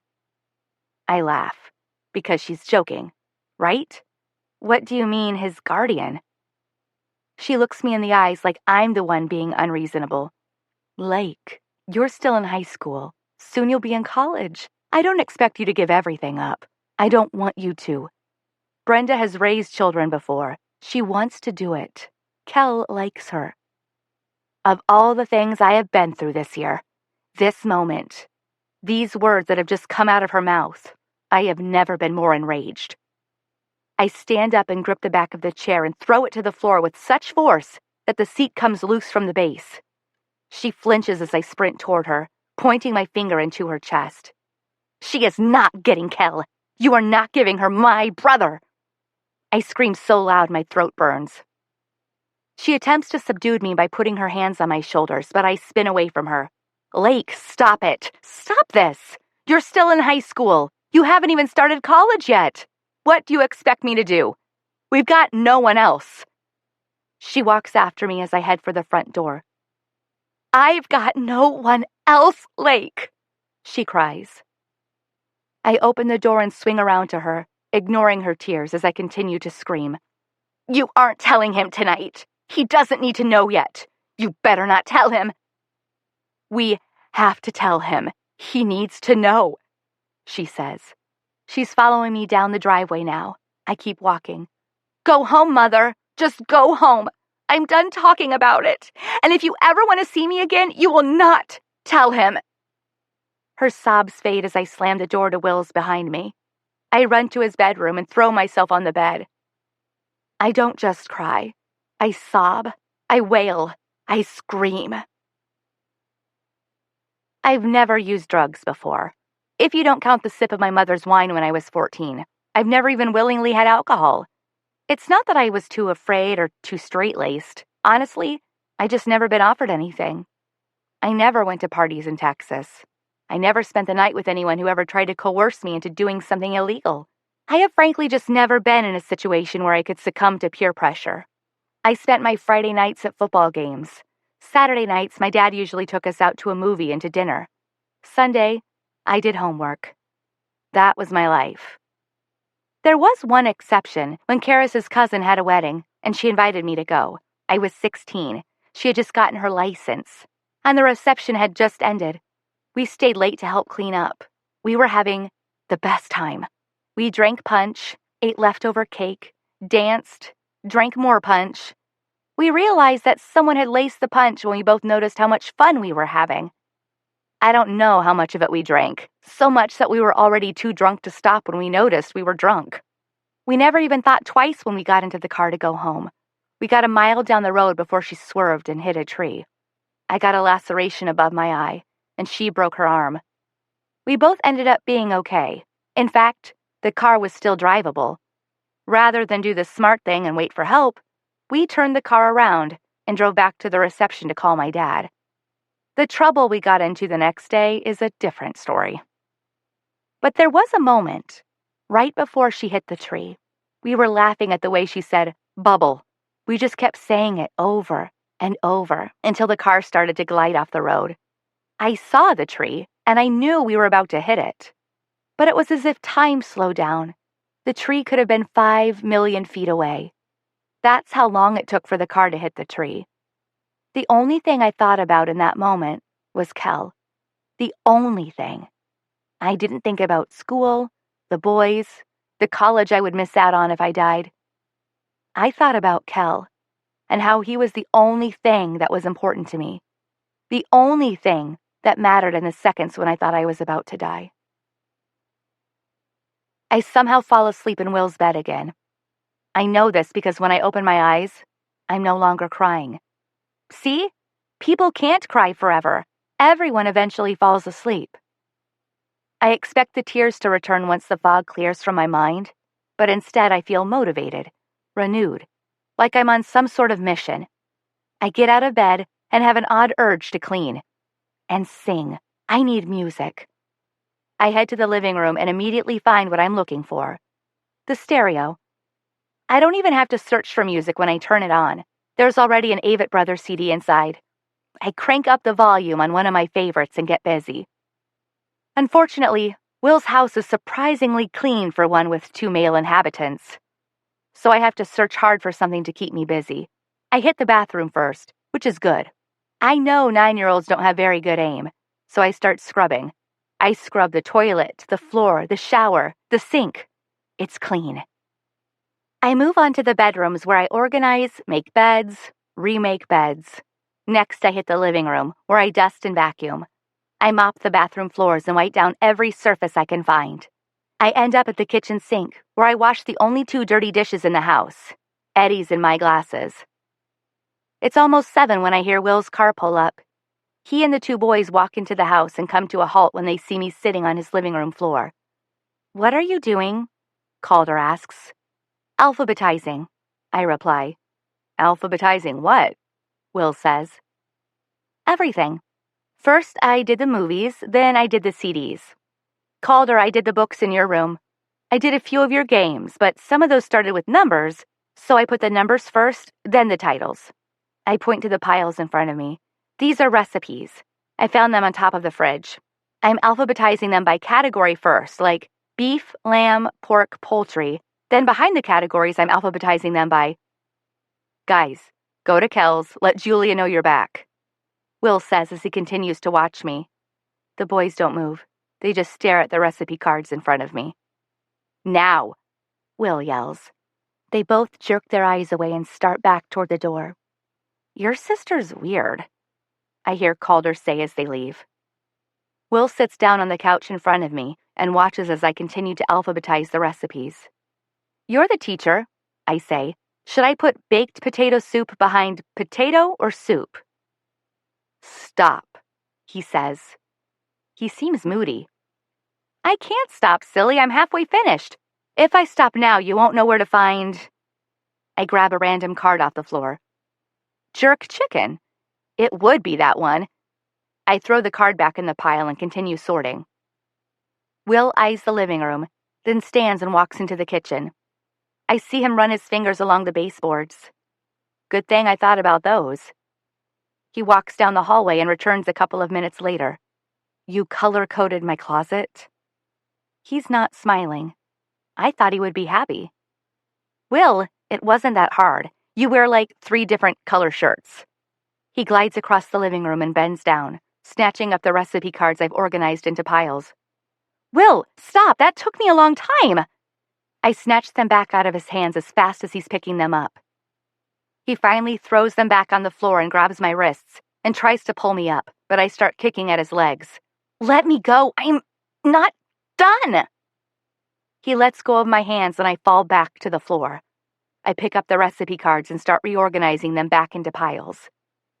Speaker 1: I laugh, because she's joking, right? What do you mean, his guardian? She looks me in the eyes like I'm the one being unreasonable. Lake, you're still in high school. Soon you'll be in college. I don't expect you to give everything up. I don't want you to. Brenda has raised children before. She wants to do it. Kel likes her. Of all the things I have been through this year, this moment, these words that have just come out of her mouth, I have never been more enraged. I stand up and grip the back of the chair and throw it to the floor with such force that the seat comes loose from the base. She flinches as I sprint toward her, pointing my finger into her chest. She is not getting Kel. You are not giving her my brother. I scream so loud my throat burns. She attempts to subdue me by putting her hands on my shoulders, but I spin away from her. Lake, stop it. Stop this. You're still in high school. You haven't even started college yet. What do you expect me to do? We've got no one else. She walks after me as I head for the front door. I've got no one else, Lake, she cries. I open the door and swing around to her, ignoring her tears as I continue to scream. You aren't telling him tonight. He doesn't need to know yet. You better not tell him. We have to tell him. He needs to know, she says. She's following me down the driveway now. I keep walking. Go home, Mother. Just go home. I'm done talking about it. And if you ever want to see me again, you will not tell him. Her sobs fade as I slam the door to Will's behind me. I run to his bedroom and throw myself on the bed. I don't just cry. I sob. I wail. I scream. I've never used drugs before. If you don't count the sip of my mother's wine when I was 14, I've never even willingly had alcohol. It's not that I was too afraid or too straight-laced. Honestly, I just never been offered anything. I never went to parties in Texas. I never spent the night with anyone who ever tried to coerce me into doing something illegal. I have frankly just never been in a situation where I could succumb to peer pressure. I spent my Friday nights at football games. Saturday nights, my dad usually took us out to a movie and to dinner. Sunday, I did homework. That was my life. There was one exception when Karis's cousin had a wedding, and she invited me to go. I was 16. She had just gotten her license, and the reception had just ended. We stayed late to help clean up. We were having the best time. We drank punch, ate leftover cake, danced, drank more punch. We realized that someone had laced the punch when we both noticed how much fun we were having. I don't know how much of it we drank, so much that we were already too drunk to stop when we noticed we were drunk. We never even thought twice when we got into the car to go home. We got a mile down the road before she swerved and hit a tree. I got a laceration above my eye, and she broke her arm. We both ended up being okay. In fact, the car was still drivable. Rather than do the smart thing and wait for help, we turned the car around and drove back to the reception to call my dad. The trouble we got into the next day is a different story. But there was a moment, right before she hit the tree. We were laughing at the way she said, "Bubble." We just kept saying it over and over until the car started to glide off the road. I saw the tree, and I knew we were about to hit it. But it was as if time slowed down. The tree could have been 5 million feet away. That's how long it took for the car to hit the tree. The only thing I thought about in that moment was Kel. The only thing. I didn't think about school, the boys, the college I would miss out on if I died. I thought about Kel and how he was the only thing that was important to me. The only thing that mattered in the seconds when I thought I was about to die. I somehow fall asleep in Will's bed again. I know this because when I open my eyes, I'm no longer crying. See? People can't cry forever. Everyone eventually falls asleep. I expect the tears to return once the fog clears from my mind, but instead I feel motivated, renewed, like I'm on some sort of mission. I get out of bed and have an odd urge to clean. And sing. I need music. I head to the living room and immediately find what I'm looking for. The stereo. I don't even have to search for music when I turn it on. There's already an Avett Brothers CD inside. I crank up the volume on one of my favorites and get busy. Unfortunately, Will's house is surprisingly clean for one with 2 male inhabitants. So I have to search hard for something to keep me busy. I hit the bathroom first, which is good. I know 9-year-olds don't have very good aim, so I start scrubbing. I scrub the toilet, the floor, the shower, the sink. It's clean. I move on to the bedrooms where I organize, make beds, remake beds. Next, I hit the living room where I dust and vacuum. I mop the bathroom floors and wipe down every surface I can find. I end up at the kitchen sink where I wash the only 2 dirty dishes in the house, Eddie's and my glasses. It's almost 7 when I hear Will's car pull up. He and the 2 boys walk into the house and come to a halt when they see me sitting on his living room floor. "What are you doing?" Calder asks. "Alphabetizing," I reply. "Alphabetizing what?" Will says. "Everything. First, I did the movies, then I did the CDs. Calder, I did the books in your room. I did a few of your games, but some of those started with numbers, so I put the numbers first, then the titles." I point to the piles in front of me. These are recipes. I found them on top of the fridge. I'm alphabetizing them by category first, like beef, lamb, pork, poultry. Then behind the categories, I'm alphabetizing them by... "Guys, go to Kel's, let Julia know you're back," Will says as he continues to watch me. The boys don't move. They just stare at the recipe cards in front of me. "Now," Will yells. They both jerk their eyes away and start back toward the door. "Your sister's weird," I hear Calder say as they leave. Will sits down on the couch in front of me and watches as I continue to alphabetize the recipes. "You're the teacher," I say. "Should I put baked potato soup behind potato or soup?" "Stop," he says. He seems moody. "I can't stop, silly. I'm halfway finished. If I stop now, you won't know where to find..." I grab a random card off the floor. "Jerk chicken. It would be that one." I throw the card back in the pile and continue sorting. Will eyes the living room, then stands and walks into the kitchen. I see him run his fingers along the baseboards. Good thing I thought about those. He walks down the hallway and returns a couple of minutes later. "You color-coded my closet?" He's not smiling. I thought he would be happy. "Will, it wasn't that hard. You wear like 3 different color shirts." He glides across the living room and bends down, snatching up the recipe cards I've organized into piles. "Will, stop! That took me a long time!" I snatch them back out of his hands as fast as he's picking them up. He finally throws them back on the floor and grabs my wrists and tries to pull me up, but I start kicking at his legs. "Let me go! I'm not done!" He lets go of my hands and I fall back to the floor. I pick up the recipe cards and start reorganizing them back into piles.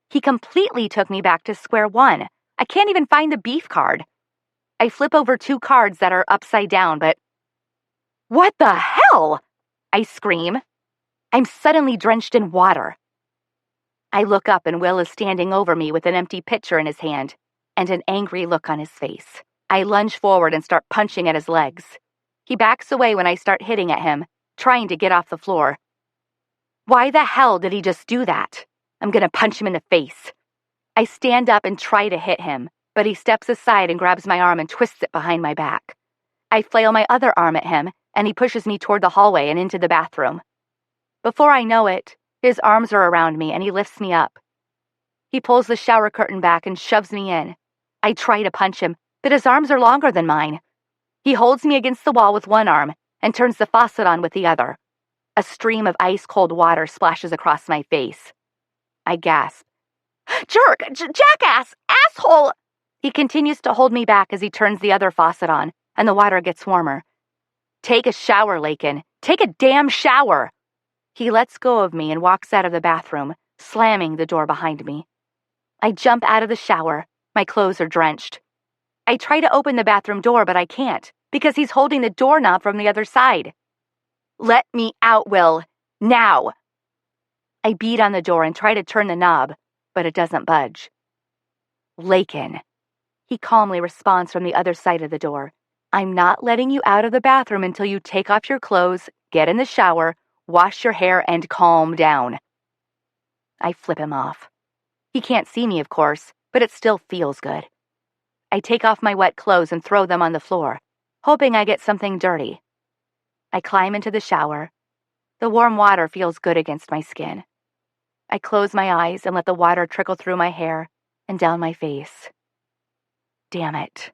Speaker 1: He completely took me back to square one. I can't even find the beef card. I flip over 2 cards that are upside down, but... "What the hell?" I scream. I'm suddenly drenched in water. I look up and Will is standing over me with an empty pitcher in his hand and an angry look on his face. I lunge forward and start punching at his legs. He backs away when I start hitting at him, trying to get off the floor. Why the hell did he just do that? I'm gonna punch him in the face. I stand up and try to hit him, but he steps aside and grabs my arm and twists it behind my back. I flail my other arm at him, and he pushes me toward the hallway and into the bathroom. Before I know it, his arms are around me and he lifts me up. He pulls the shower curtain back and shoves me in. I try to punch him, but his arms are longer than mine. He holds me against the wall with one arm and turns the faucet on with the other. A stream of ice-cold water splashes across my face. I gasp. Jerk! Jackass! Asshole! He continues to hold me back as he turns the other faucet on, and the water gets warmer. Take a shower, Layken. Take a damn shower! He lets go of me and walks out of the bathroom, slamming the door behind me. I jump out of the shower. My clothes are drenched. I try to open the bathroom door, but I can't, because he's holding the doorknob from the other side. Let me out, Will. Now! I beat on the door and try to turn the knob, but it doesn't budge. Layken. He calmly responds from the other side of the door. I'm not letting you out of the bathroom until you take off your clothes, get in the shower, wash your hair, and calm down. I flip him off. He can't see me, of course, but it still feels good. I take off my wet clothes and throw them on the floor, hoping I get something dirty. I climb into the shower. The warm water feels good against my skin. I close my eyes and let the water trickle through my hair and down my face. Damn it.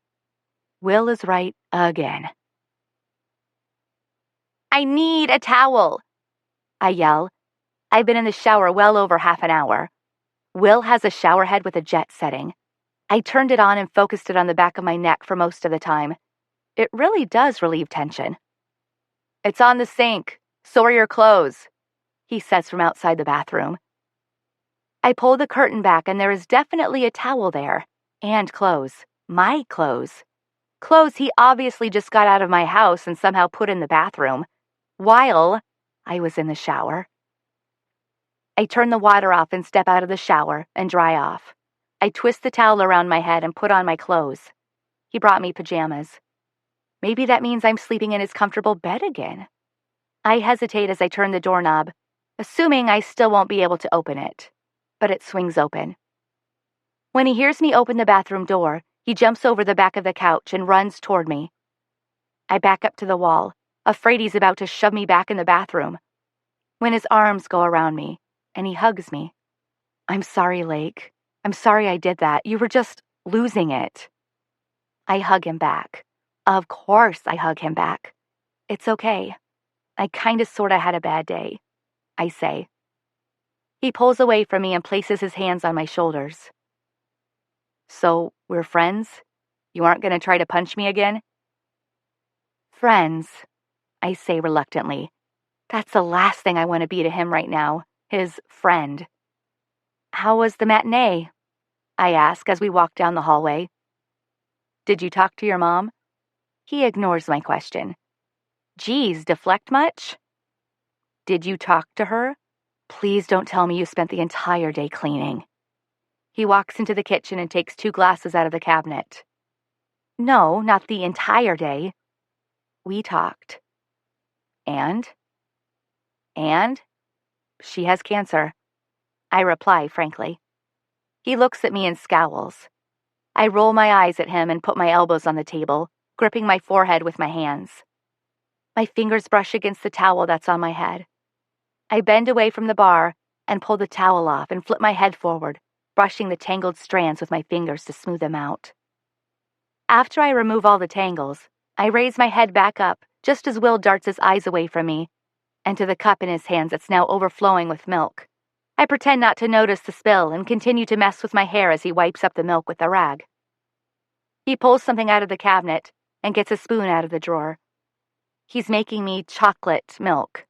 Speaker 1: Will is right again. I need a towel, I yell. I've been in the shower well over half an hour. Will has a shower head with a jet setting. I turned it on and focused it on the back of my neck for most of the time. It really does relieve tension. It's on the sink. So are your clothes, he says from outside the bathroom. I pull the curtain back and there is definitely a towel there. And clothes. My clothes. Clothes he obviously just got out of my house and somehow put in the bathroom, while I was in the shower. I turn the water off and step out of the shower and dry off. I twist the towel around my head and put on my clothes. He brought me pajamas. Maybe that means I'm sleeping in his comfortable bed again. I hesitate as I turn the doorknob, assuming I still won't be able to open it. But it swings open. When he hears me open the bathroom door, he jumps over the back of the couch and runs toward me. I back up to the wall, afraid he's about to shove me back in the bathroom, when his arms go around me, and he hugs me. I'm sorry, Lake. I'm sorry I did that. You were just losing it. I hug him back. Of course I hug him back. It's okay. I kinda sorta had a bad day, I say. He pulls away from me and places his hands on my shoulders. So, we're friends? You aren't gonna try to punch me again? Friends, I say reluctantly. That's the last thing I want to be to him right now, his friend. How was the matinee? I ask as we walk down the hallway. Did you talk to your mom? He ignores my question. Geez, deflect much? Did you talk to her? Please don't tell me you spent the entire day cleaning. He walks into the kitchen and takes 2 glasses out of the cabinet. No, not the entire day. We talked. And? She has cancer. I reply frankly. He looks at me and scowls. I roll my eyes at him and put my elbows on the table, gripping my forehead with my hands. My fingers brush against the towel that's on my head. I bend away from the bar and pull the towel off and flip my head forward, brushing the tangled strands with my fingers to smooth them out. After I remove all the tangles, I raise my head back up just as Will darts his eyes away from me and to the cup in his hands that's now overflowing with milk. I pretend not to notice the spill and continue to mess with my hair as he wipes up the milk with a rag. He pulls something out of the cabinet and gets a spoon out of the drawer. He's making me chocolate milk.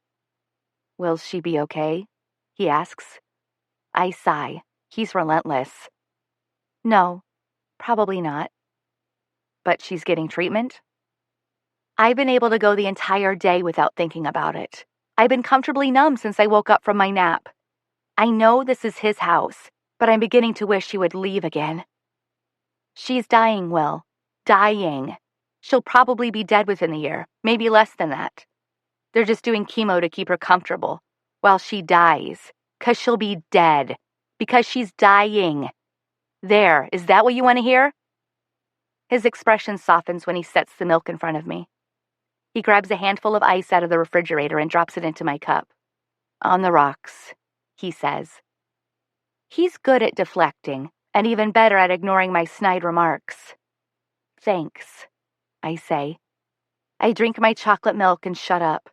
Speaker 1: Will she be okay? He asks. I sigh. He's relentless. No, probably not. But she's getting treatment? I've been able to go the entire day without thinking about it. I've been comfortably numb since I woke up from my nap. I know this is his house, but I'm beginning to wish he would leave again. She's dying, Will. Dying. She'll probably be dead within the year, maybe less than that. They're just doing chemo to keep her comfortable while she dies, 'cause she'll be dead, because she's dying. There, is that what you want to hear? His expression softens when he sets the milk in front of me. He grabs a handful of ice out of the refrigerator and drops it into my cup. On the rocks, he says. He's good at deflecting, and even better at ignoring my snide remarks. Thanks, I say. I drink my chocolate milk and shut up.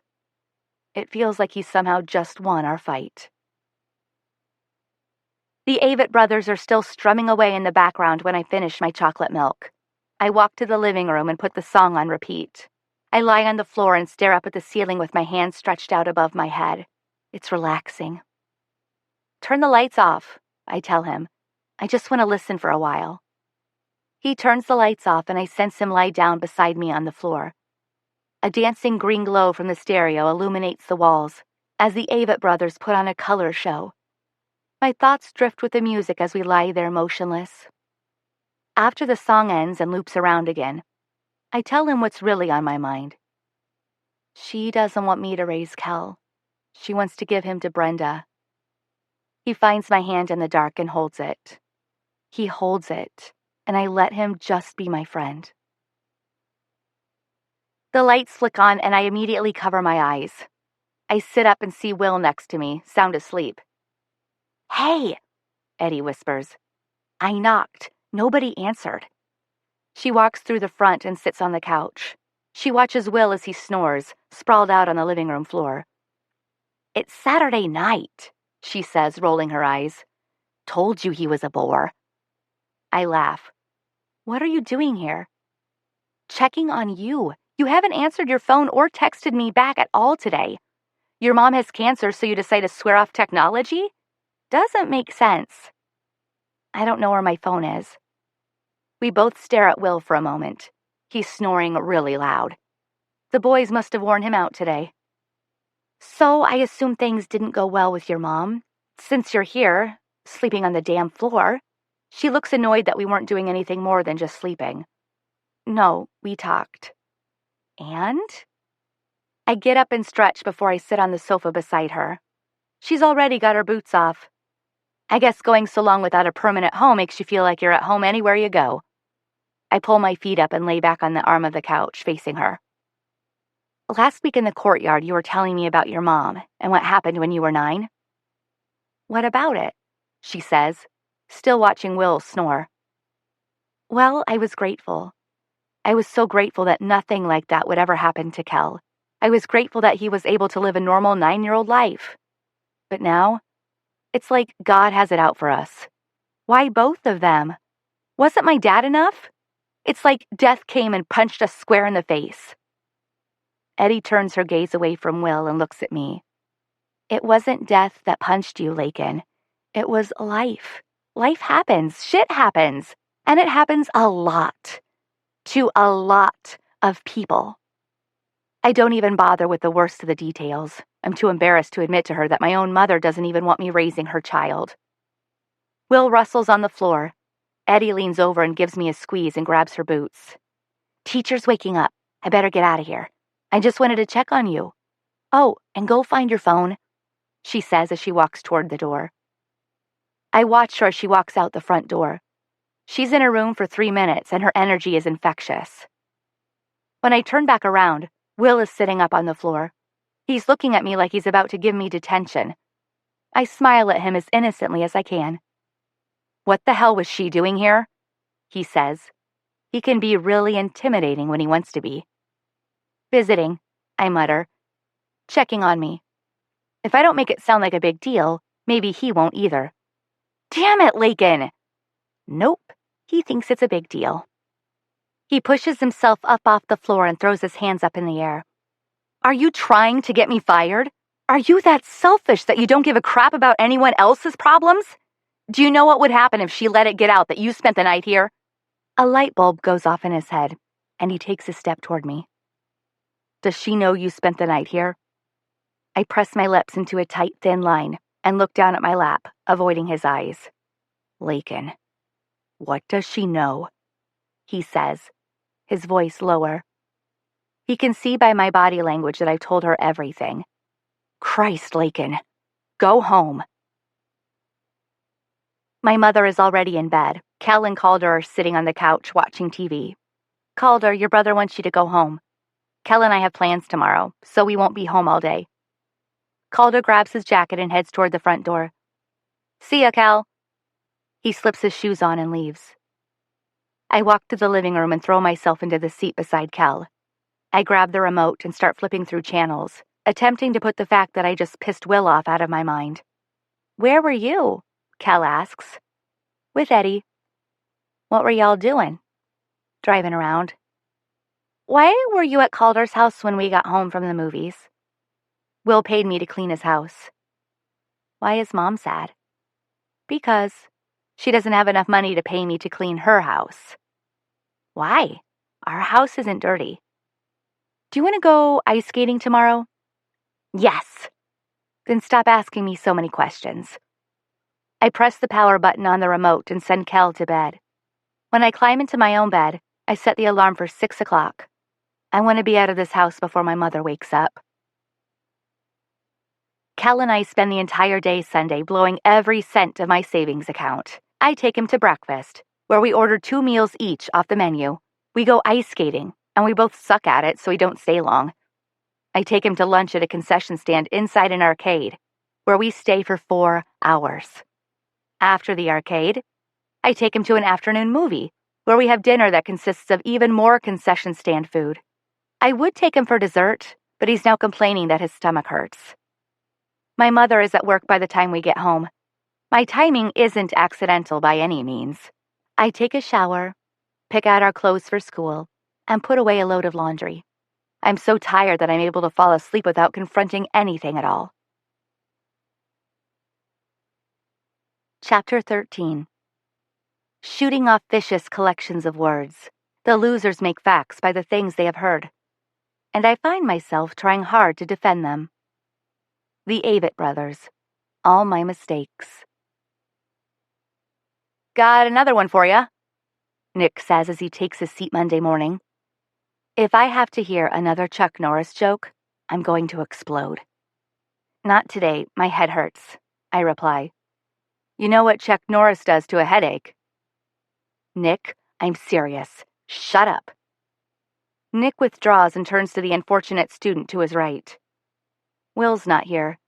Speaker 1: It feels like he somehow just won our fight. The Avett brothers are still strumming away in the background when I finish my chocolate milk. I walk to the living room and put the song on repeat. I lie on the floor and stare up at the ceiling with my hands stretched out above my head. It's relaxing. Turn the lights off, I tell him. I just want to listen for a while. He turns the lights off and I sense him lie down beside me on the floor. A dancing green glow from the stereo illuminates the walls as the Avett brothers put on a color show. My thoughts drift with the music as we lie there motionless. After the song ends and loops around again, I tell him what's really on my mind. She doesn't want me to raise Kel. She wants to give him to Brenda. He finds my hand in the dark and holds it. He holds it, and I let him just be my friend. The lights flick on and I immediately cover my eyes. I sit up and see Will next to me, sound asleep. Hey, Eddie whispers. I knocked. Nobody answered. She walks through the front and sits on the couch. She watches Will as he snores, sprawled out on the living room floor. It's Saturday night, she says, rolling her eyes. Told you he was a bore. I laugh. What are you doing here? Checking on you. You haven't answered your phone or texted me back at all today. Your mom has cancer, so you decide to swear off technology? Doesn't make sense. I don't know where my phone is. We both stare at Will for a moment. He's snoring really loud. The boys must have worn him out today. So I assume things didn't go well with your mom. Since you're here, sleeping on the damn floor. She looks annoyed that we weren't doing anything more than just sleeping. No, we talked. And? I get up and stretch before I sit on the sofa beside her. She's already got her boots off. I guess going so long without a permanent home makes you feel like you're at home anywhere you go. I pull my feet up and lay back on the arm of the couch, facing her. Last week in the courtyard, you were telling me about your mom and what happened when you were 9. What about it? She says, still watching Will snore. Well, I was grateful. I was so grateful that nothing like that would ever happen to Kel. I was grateful that he was able to live a normal 9-year-old life. But now, it's like God has it out for us. Why both of them? Wasn't my dad enough? It's like death came and punched us square in the face. Eddie turns her gaze away from Will and looks at me. It wasn't death that punched you, Layken. It was life. Life happens. Shit happens. And it happens a lot. To a lot of people. I don't even bother with the worst of the details. I'm too embarrassed to admit to her that my own mother doesn't even want me raising her child. Will rustles on the floor. Eddie leans over and gives me a squeeze and grabs her boots. Teacher's waking up. I better get out of here. I just wanted to check on you. Oh, and go find your phone, she says as she walks toward the door. I watch her as she walks out the front door. She's in her room for 3 minutes and her energy is infectious. When I turn back around, Will is sitting up on the floor. He's looking at me like he's about to give me detention. I smile at him as innocently as I can. What the hell was she doing here? He says. He can be really intimidating when he wants to be. Visiting, I mutter. Checking on me. If I don't make it sound like a big deal, maybe he won't either. Damn it, Layken! Nope, he thinks it's a big deal. He pushes himself up off the floor and throws his hands up in the air. Are you trying to get me fired? Are you that selfish that you don't give a crap about anyone else's problems? Do you know what would happen if she let it get out that you spent the night here? A light bulb goes off in his head, and he takes a step toward me. Does she know you spent the night here? I press my lips into a tight, thin line. and look down at my lap, avoiding his eyes. Layken, what does she know? He says, his voice lower. He can see by my body language that I've told her everything. Christ, Layken, go home. My mother is already in bed. Kel and Calder are sitting on the couch watching TV. Calder, your brother wants you to go home. Kel and I have plans tomorrow, so we won't be home all day. Calder grabs his jacket and heads toward the front door. See ya, Kel. He slips his shoes on and leaves. I walk to the living room and throw myself into the seat beside Kel. I grab the remote and start flipping through channels, attempting to put the fact that I just pissed Will off out of my mind. Where were you? Kel asks. With Eddie. What were y'all doing? Driving around. Why were you at Calder's house when we got home from the movies? Will paid me to clean his house. Why is Mom sad? Because she doesn't have enough money to pay me to clean her house. Why? Our house isn't dirty. Do you want to go ice skating tomorrow? Yes. Then stop asking me so many questions. I press the power button on the remote and send Kel to bed. When I climb into my own bed, I set the alarm for 6 o'clock. I want to be out of this house before my mother wakes up. Kel and I spend the entire day Sunday blowing every cent of my savings account. I take him to breakfast, where we order 2 meals each off the menu. We go ice skating, and we both suck at it, so we don't stay long. I take him to lunch at a concession stand inside an arcade, where we stay for 4 hours. After the arcade, I take him to an afternoon movie, where we have dinner that consists of even more concession stand food. I would take him for dessert, but he's now complaining that his stomach hurts. My mother is at work by the time we get home. My timing isn't accidental by any means. I take a shower, pick out our clothes for school, and put away a load of laundry. I'm so tired that I'm able to fall asleep without confronting anything at all. Chapter 13. Shooting off vicious collections of words. The losers make facts by the things they have heard. And I find myself trying hard to defend them. The Avett Brothers. All my mistakes. Got another one for ya, Nick says as he takes his seat Monday morning. If I have to hear another Chuck Norris joke, I'm going to explode. Not today, my head hurts, I reply. You know what Chuck Norris does to a headache? Nick, I'm serious. Shut up. Nick withdraws and turns to the unfortunate student to his right. Will's not here.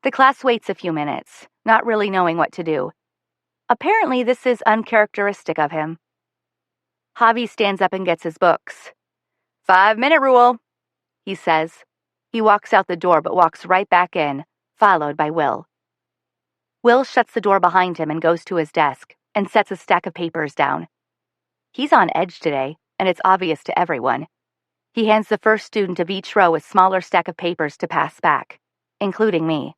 Speaker 1: The class waits a few minutes, not really knowing what to do. Apparently, this is uncharacteristic of him. Javi stands up and gets his books. 5-minute rule, he says. He walks out the door but walks right back in, followed by Will. Will shuts the door behind him and goes to his desk and sets a stack of papers down. He's on edge today, and it's obvious to everyone. He hands the first student of each row a smaller stack of papers to pass back, including me.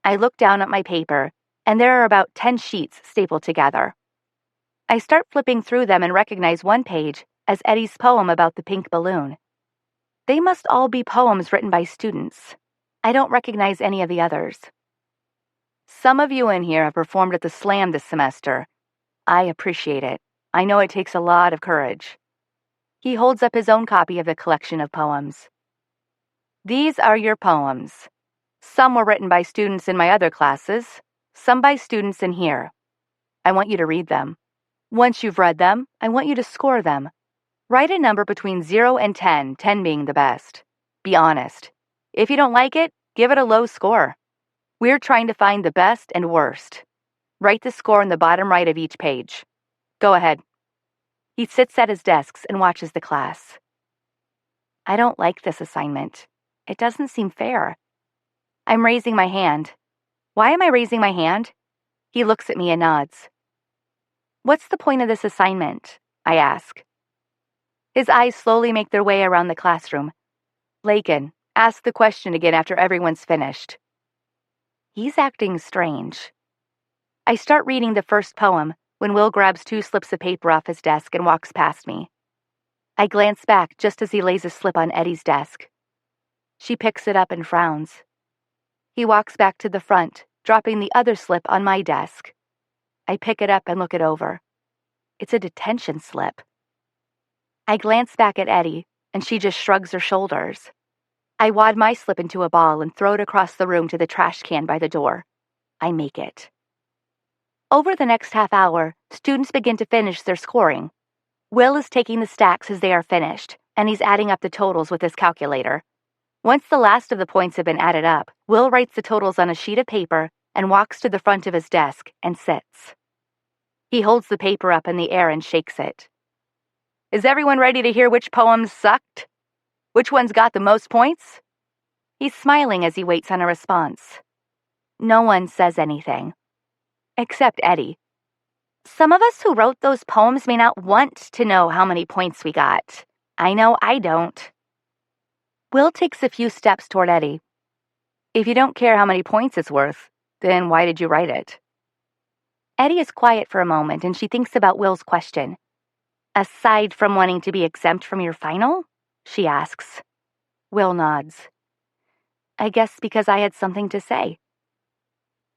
Speaker 1: I look down at my paper, and there are about 10 sheets stapled together. I start flipping through them and recognize one page as Eddie's poem about the pink balloon. They must all be poems written by students. I don't recognize any of the others. Some of you in here have performed at the Slam this semester. I appreciate it. I know it takes a lot of courage. He holds up his own copy of the collection of poems. These are your poems. Some were written by students in my other classes, some by students in here. I want you to read them. Once you've read them, I want you to score them. Write a number between 0 and 10, 10 being the best. Be honest. If you don't like it, give it a low score. We're trying to find the best and worst. Write the score in the bottom right of each page. Go ahead. He sits at his desk and watches the class. I don't like this assignment. It doesn't seem fair. I'm raising my hand. Why am I raising my hand? He looks at me and nods. What's the point of this assignment? I ask. His eyes slowly make their way around the classroom. Layken, ask the question again after everyone's finished. He's acting strange. I start reading the first poem when Will grabs 2 slips of paper off his desk and walks past me. I glance back just as he lays a slip on Eddie's desk. She picks it up and frowns. He walks back to the front, dropping the other slip on my desk. I pick it up and look it over. It's a detention slip. I glance back at Eddie, and she just shrugs her shoulders. I wad my slip into a ball and throw it across the room to the trash can by the door. I make it. Over the next half hour, students begin to finish their scoring. Will is taking the stacks as they are finished, and he's adding up the totals with his calculator. Once the last of the points have been added up, Will writes the totals on a sheet of paper and walks to the front of his desk and sits. He holds the paper up in the air and shakes it. Is everyone ready to hear which poems sucked? Which one's got the most points? He's smiling as he waits on a response. No one says anything. Except Eddie. Some of us who wrote those poems may not want to know how many points we got. I know I don't. Will takes a few steps toward Eddie. If you don't care how many points it's worth, then why did you write it? Eddie is quiet for a moment, and she thinks about Will's question. Aside from wanting to be exempt from your final? She asks. Will nods. I guess because I had something to say.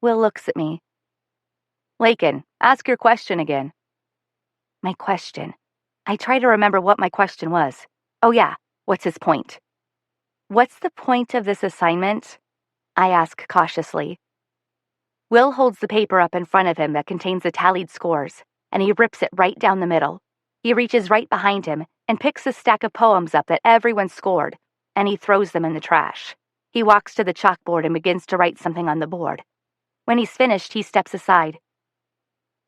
Speaker 1: Will looks at me. Layken, ask your question again. My question. I try to remember what my question was. Oh yeah, what's his point? What's the point of this assignment? I ask cautiously. Will holds the paper up in front of him that contains the tallied scores, and he rips it right down the middle. He reaches right behind him and picks a stack of poems up that everyone scored, and he throws them in the trash. He walks to the chalkboard and begins to write something on the board. When he's finished, he steps aside.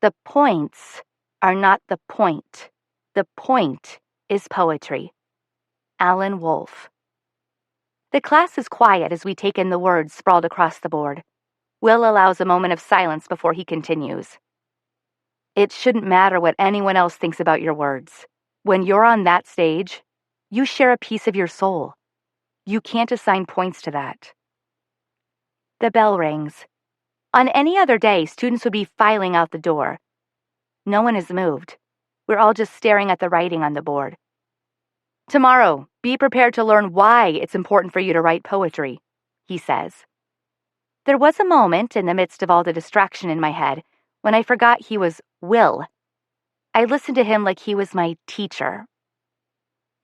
Speaker 1: The points are not the point. The point is poetry. Alan Wolfe. The class is quiet as we take in the words sprawled across the board. Will allows a moment of silence before he continues. It shouldn't matter what anyone else thinks about your words. When you're on that stage, you share a piece of your soul. You can't assign points to that. The bell rings. On any other day, students would be filing out the door. No one has moved. We're all just staring at the writing on the board. Tomorrow, be prepared to learn why it's important for you to write poetry, he says. There was a moment in the midst of all the distraction in my head when I forgot he was Will. I listened to him like he was my teacher.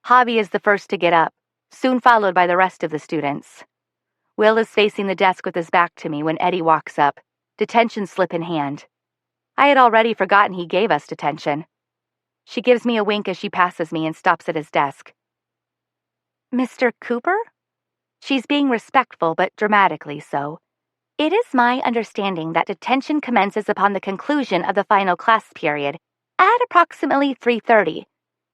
Speaker 1: Javi is the first to get up, soon followed by the rest of the students. Will is facing the desk with his back to me when Eddie walks up, detention slip in hand. I had already forgotten he gave us detention. She gives me a wink as she passes me and stops at his desk. Mr. Cooper? She's being respectful, but dramatically so. It is my understanding that detention commences upon the conclusion of the final class period at approximately 3:30.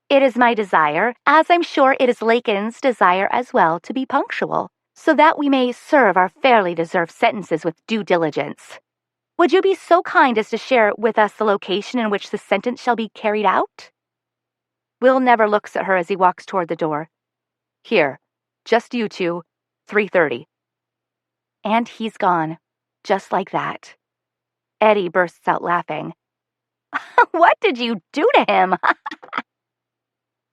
Speaker 1: It is my desire, as I'm sure it is Layken's desire as well, to be punctual, so that we may serve our fairly deserved sentences with due diligence. Would you be so kind as to share with us the location in which the sentence shall be carried out? Will never looks at her as he walks toward the door. Here, just you two, 3:30. And he's gone, just like that. Eddie bursts out laughing. What did you do to him?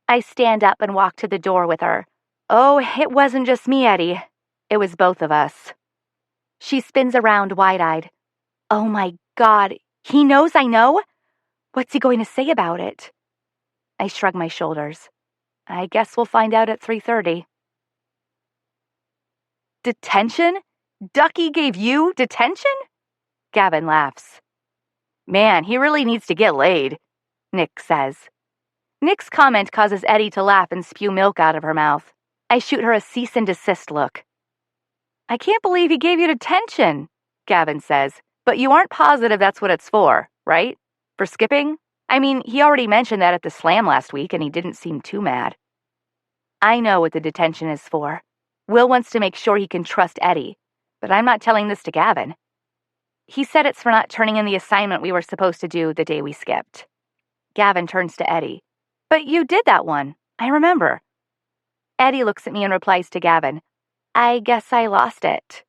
Speaker 1: I stand up and walk to the door with her. Oh, it wasn't just me, Eddie. It was both of us. She spins around wide-eyed. Oh my God, he knows I know? What's he going to say about it? I shrug my shoulders. I guess we'll find out at 3:30. Detention? Ducky gave you detention? Gavin laughs. Man, he really needs to get laid, Nick says. Nick's comment causes Eddie to laugh and spew milk out of her mouth. I shoot her a cease and desist look. I can't believe he gave you detention, Gavin says, but you aren't positive that's what it's for, right? For skipping? I mean, he already mentioned that at the slam last week and he didn't seem too mad. I know what the detention is for. Will wants to make sure he can trust Eddie, but I'm not telling this to Gavin. He said it's for not turning in the assignment we were supposed to do the day we skipped. Gavin turns to Eddie. But you did that one. I remember. Eddie looks at me and replies to Gavin. I guess I lost it,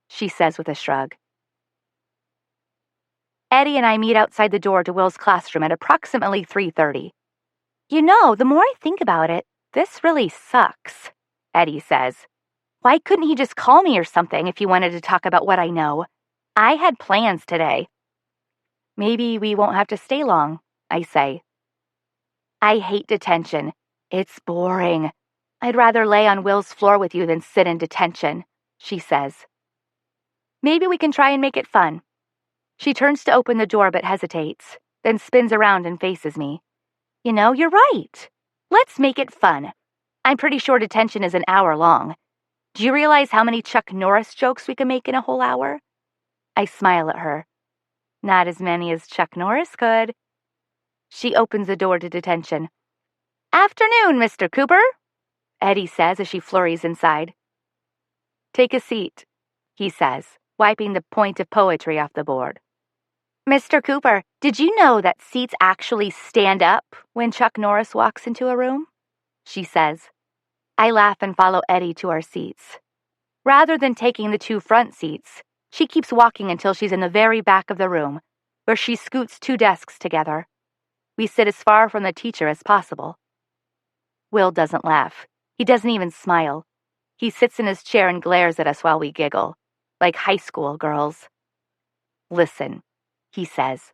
Speaker 1: she says with a shrug. Eddie and I meet outside the door to Will's classroom at approximately 3:30. You know, the more I think about it, this really sucks, Eddie says. Why couldn't he just call me or something if he wanted to talk about what I know? I had plans today. Maybe we won't have to stay long, I say. I hate detention. It's boring. I'd rather lay on Will's floor with you than sit in detention, she says. Maybe we can try and make it fun. She turns to open the door but hesitates, then spins around and faces me. You know, you're right. Let's make it fun. I'm pretty sure detention is an hour long. Do you realize how many Chuck Norris jokes we can make in a whole hour? I smile at her. Not as many as Chuck Norris could. She opens the door to detention. Afternoon, Mr. Cooper, Eddie says as she flurries inside. Take a seat, he says, wiping the point of poetry off the board. Mr. Cooper, did you know that seats actually stand up when Chuck Norris walks into a room? She says. I laugh and follow Eddie to our seats. Rather than taking the 2 front seats, she keeps walking until she's in the very back of the room, where she scoots 2 desks together. We sit as far from the teacher as possible. Will doesn't laugh. He doesn't even smile. He sits in his chair and glares at us while we giggle, like high school girls. Listen, he says.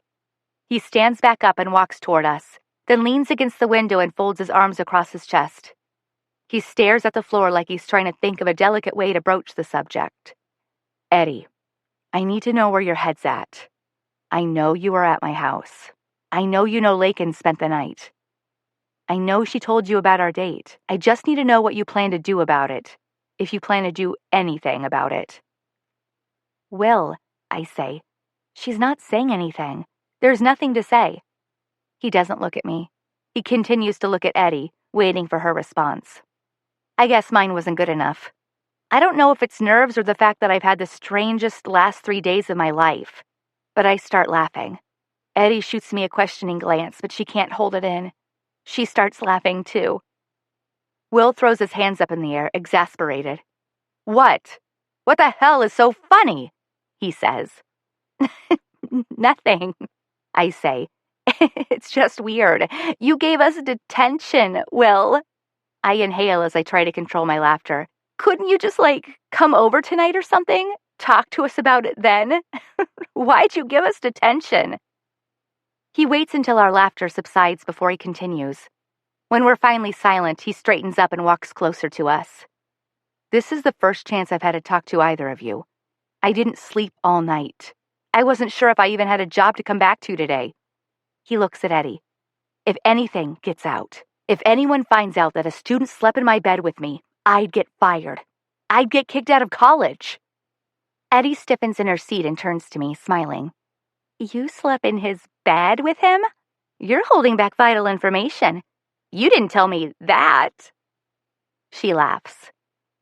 Speaker 1: He stands back up and walks toward us, then leans against the window and folds his arms across his chest. He stares at the floor like he's trying to think of a delicate way to broach the subject. Eddie, I need to know where your head's at. I know you were at my house. I know you know Layken spent the night. I know she told you about our date. I just need to know what you plan to do about it, if you plan to do anything about it. Will, I say. She's not saying anything. There's nothing to say. He doesn't look at me. He continues to look at Eddie, waiting for her response. I guess mine wasn't good enough. I don't know if it's nerves or the fact that I've had the strangest last 3 days of my life, but I start laughing. Eddie shoots me a questioning glance, but she can't hold it in. She starts laughing too. Will throws his hands up in the air, exasperated. What? What the hell is so funny? He says. Nothing, I say. It's just weird. You gave us detention, Will. I inhale as I try to control my laughter. Couldn't you just, come over tonight or something? Talk to us about it then? Why'd you give us detention? He waits until our laughter subsides before he continues. When we're finally silent, he straightens up and walks closer to us. This is the first chance I've had to talk to either of you. I didn't sleep all night. I wasn't sure if I even had a job to come back to today. He looks at Eddie. If anything gets out, if anyone finds out that a student slept in my bed with me, I'd get fired. I'd get kicked out of college. Eddie stiffens in her seat and turns to me, smiling. You slept in his bed with him? You're holding back vital information. You didn't tell me that. She laughs.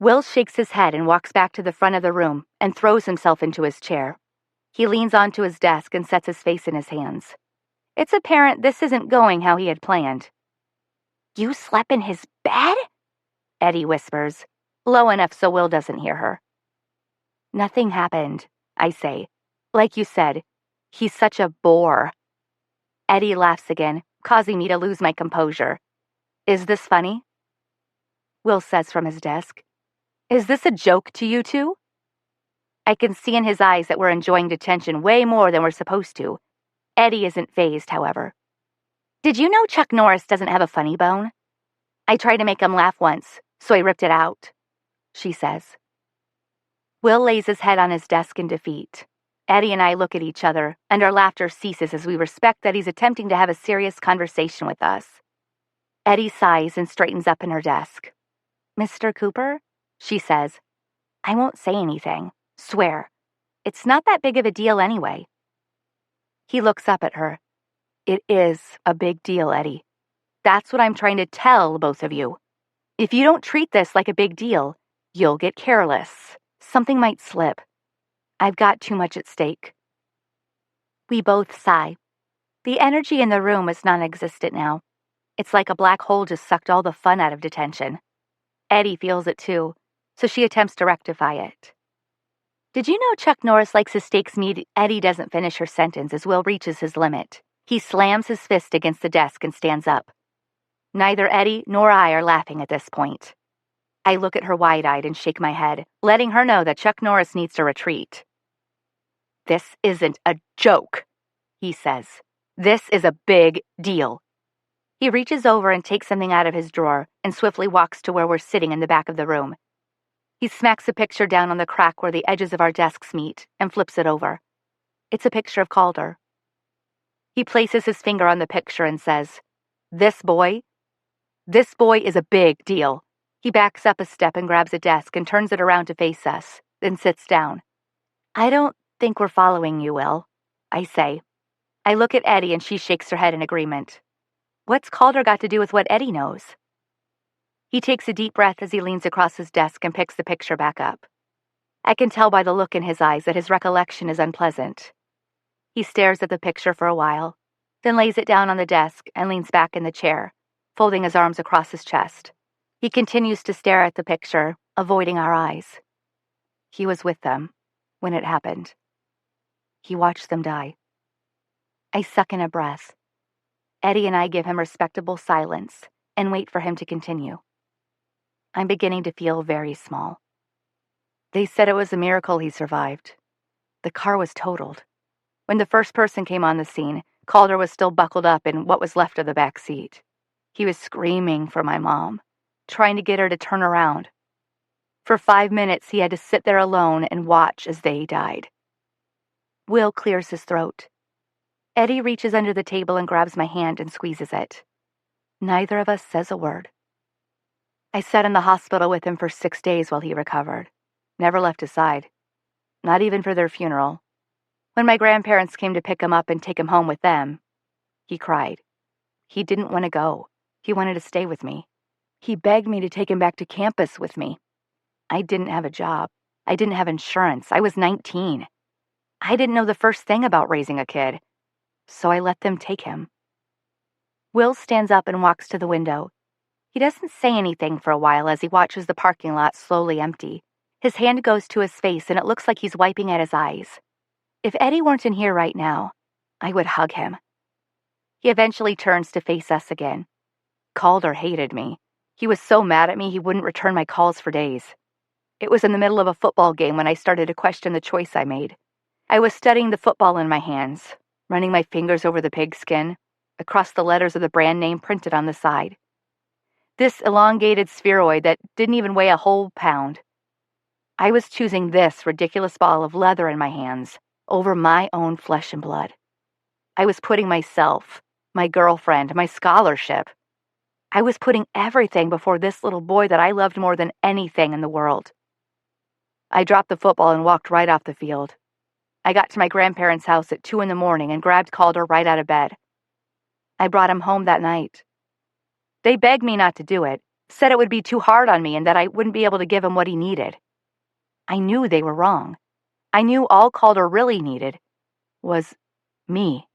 Speaker 1: Will shakes his head and walks back to the front of the room and throws himself into his chair. He leans onto his desk and sets his face in his hands. It's apparent this isn't going how he had planned. You slept in his bed? Eddie whispers, low enough so Will doesn't hear her. Nothing happened, I say. Like you said, he's such a bore. Eddie laughs again, causing me to lose my composure. Is this funny? Will says from his desk. Is this a joke to you two? I can see in his eyes that we're enjoying detention way more than we're supposed to. Eddie isn't fazed, however. Did you know Chuck Norris doesn't have a funny bone? I tried to make him laugh once, so I ripped it out, she says. Will lays his head on his desk in defeat. Eddie and I look at each other, and our laughter ceases as we respect that he's attempting to have a serious conversation with us. Eddie sighs and straightens up in her desk. Mr. Cooper, she says, I won't say anything. Swear. It's not that big of a deal anyway. He looks up at her. It is a big deal, Eddie. That's what I'm trying to tell both of you. If you don't treat this like a big deal, you'll get careless. Something might slip. I've got too much at stake. We both sigh. The energy in the room is non-existent now. It's like a black hole just sucked all the fun out of detention. Eddie feels it too, so she attempts to rectify it. Did you know Chuck Norris likes his steaks meat? Eddie doesn't finish her sentence as Will reaches his limit. He slams his fist against the desk and stands up. Neither Eddie nor I are laughing at this point. I look at her wide-eyed and shake my head, letting her know that Chuck Norris needs to retreat. "This isn't a joke," he says. "This is a big deal." He reaches over and takes something out of his drawer and swiftly walks to where we're sitting in the back of the room. He smacks a picture down on the crack where the edges of our desks meet and flips it over. It's a picture of Calder. He places his finger on the picture and says, This boy is a big deal." He backs up a step and grabs a desk and turns it around to face us, then sits down. "I don't think we're following you, Will," I say. I look at Eddie and she shakes her head in agreement. What's Calder got to do with what Eddie knows? He takes a deep breath as he leans across his desk and picks the picture back up. I can tell by the look in his eyes that his recollection is unpleasant. He stares at the picture for a while, then lays it down on the desk and leans back in the chair, folding his arms across his chest. He continues to stare at the picture, avoiding our eyes. He was with them when it happened. He watched them die. I suck in a breath. Eddie and I give him respectable silence and wait for him to continue. I'm beginning to feel very small. They said it was a miracle he survived. The car was totaled. When the first person came on the scene, Calder was still buckled up in what was left of the back seat. He was screaming for my mom, trying to get her to turn around. For 5 minutes, he had to sit there alone and watch as they died. Will clears his throat. Eddie reaches under the table and grabs my hand and squeezes it. Neither of us says a word. I sat in the hospital with him for 6 days while he recovered. Never left his side. Not even for their funeral. When my grandparents came to pick him up and take him home with them, he cried. He didn't want to go. He wanted to stay with me. He begged me to take him back to campus with me. I didn't have a job. I didn't have insurance. I was 19. I didn't know the first thing about raising a kid, so I let them take him. Will stands up and walks to the window. He doesn't say anything for a while as he watches the parking lot slowly empty. His hand goes to his face and it looks like he's wiping at his eyes. If Eddie weren't in here right now, I would hug him. He eventually turns to face us again. Calder hated me. He was so mad at me he wouldn't return my calls for days. It was in the middle of a football game when I started to question the choice I made. I was studying the football in my hands, running my fingers over the pigskin, across the letters of the brand name printed on the side. This elongated spheroid that didn't even weigh a whole pound. I was choosing this ridiculous ball of leather in my hands over my own flesh and blood. I was putting myself, my girlfriend, my scholarship. I was putting everything before this little boy that I loved more than anything in the world. I dropped the football and walked right off the field. I got to my grandparents' house at 2 a.m. and grabbed Calder right out of bed. I brought him home that night. They begged me not to do it, said it would be too hard on me and that I wouldn't be able to give him what he needed. I knew they were wrong. I knew all Calder really needed was me.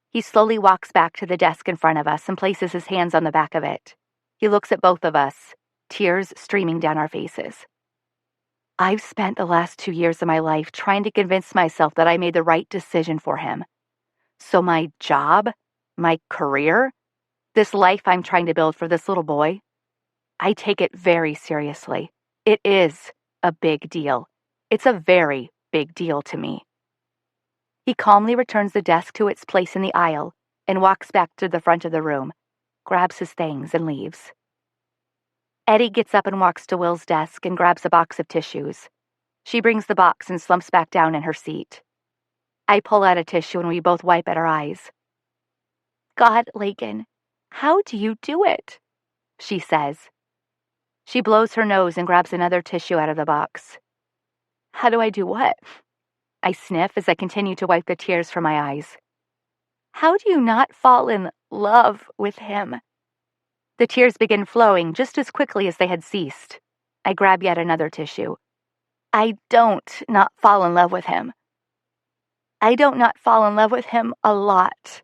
Speaker 1: He slowly walks back to the desk in front of us and places his hands on the back of it. He looks at both of us, tears streaming down our faces. I've spent the last 2 years of my life trying to convince myself that I made the right decision for him. So my job, my career, this life I'm trying to build for this little boy, I take it very seriously. It is a big deal. It's a very big deal to me. He calmly returns the desk to its place in the aisle and walks back to the front of the room, grabs his things, and leaves. Eddie gets up and walks to Will's desk and grabs a box of tissues. She brings the box and slumps back down in her seat. I pull out a tissue and we both wipe at our eyes. God, Layken, how do you do it? She says. She blows her nose and grabs another tissue out of the box. How do I do what? I sniff as I continue to wipe the tears from my eyes. How do you not fall in love with him? The tears begin flowing just as quickly as they had ceased. I grab yet another tissue. I don't not fall in love with him. I don't not fall in love with him a lot.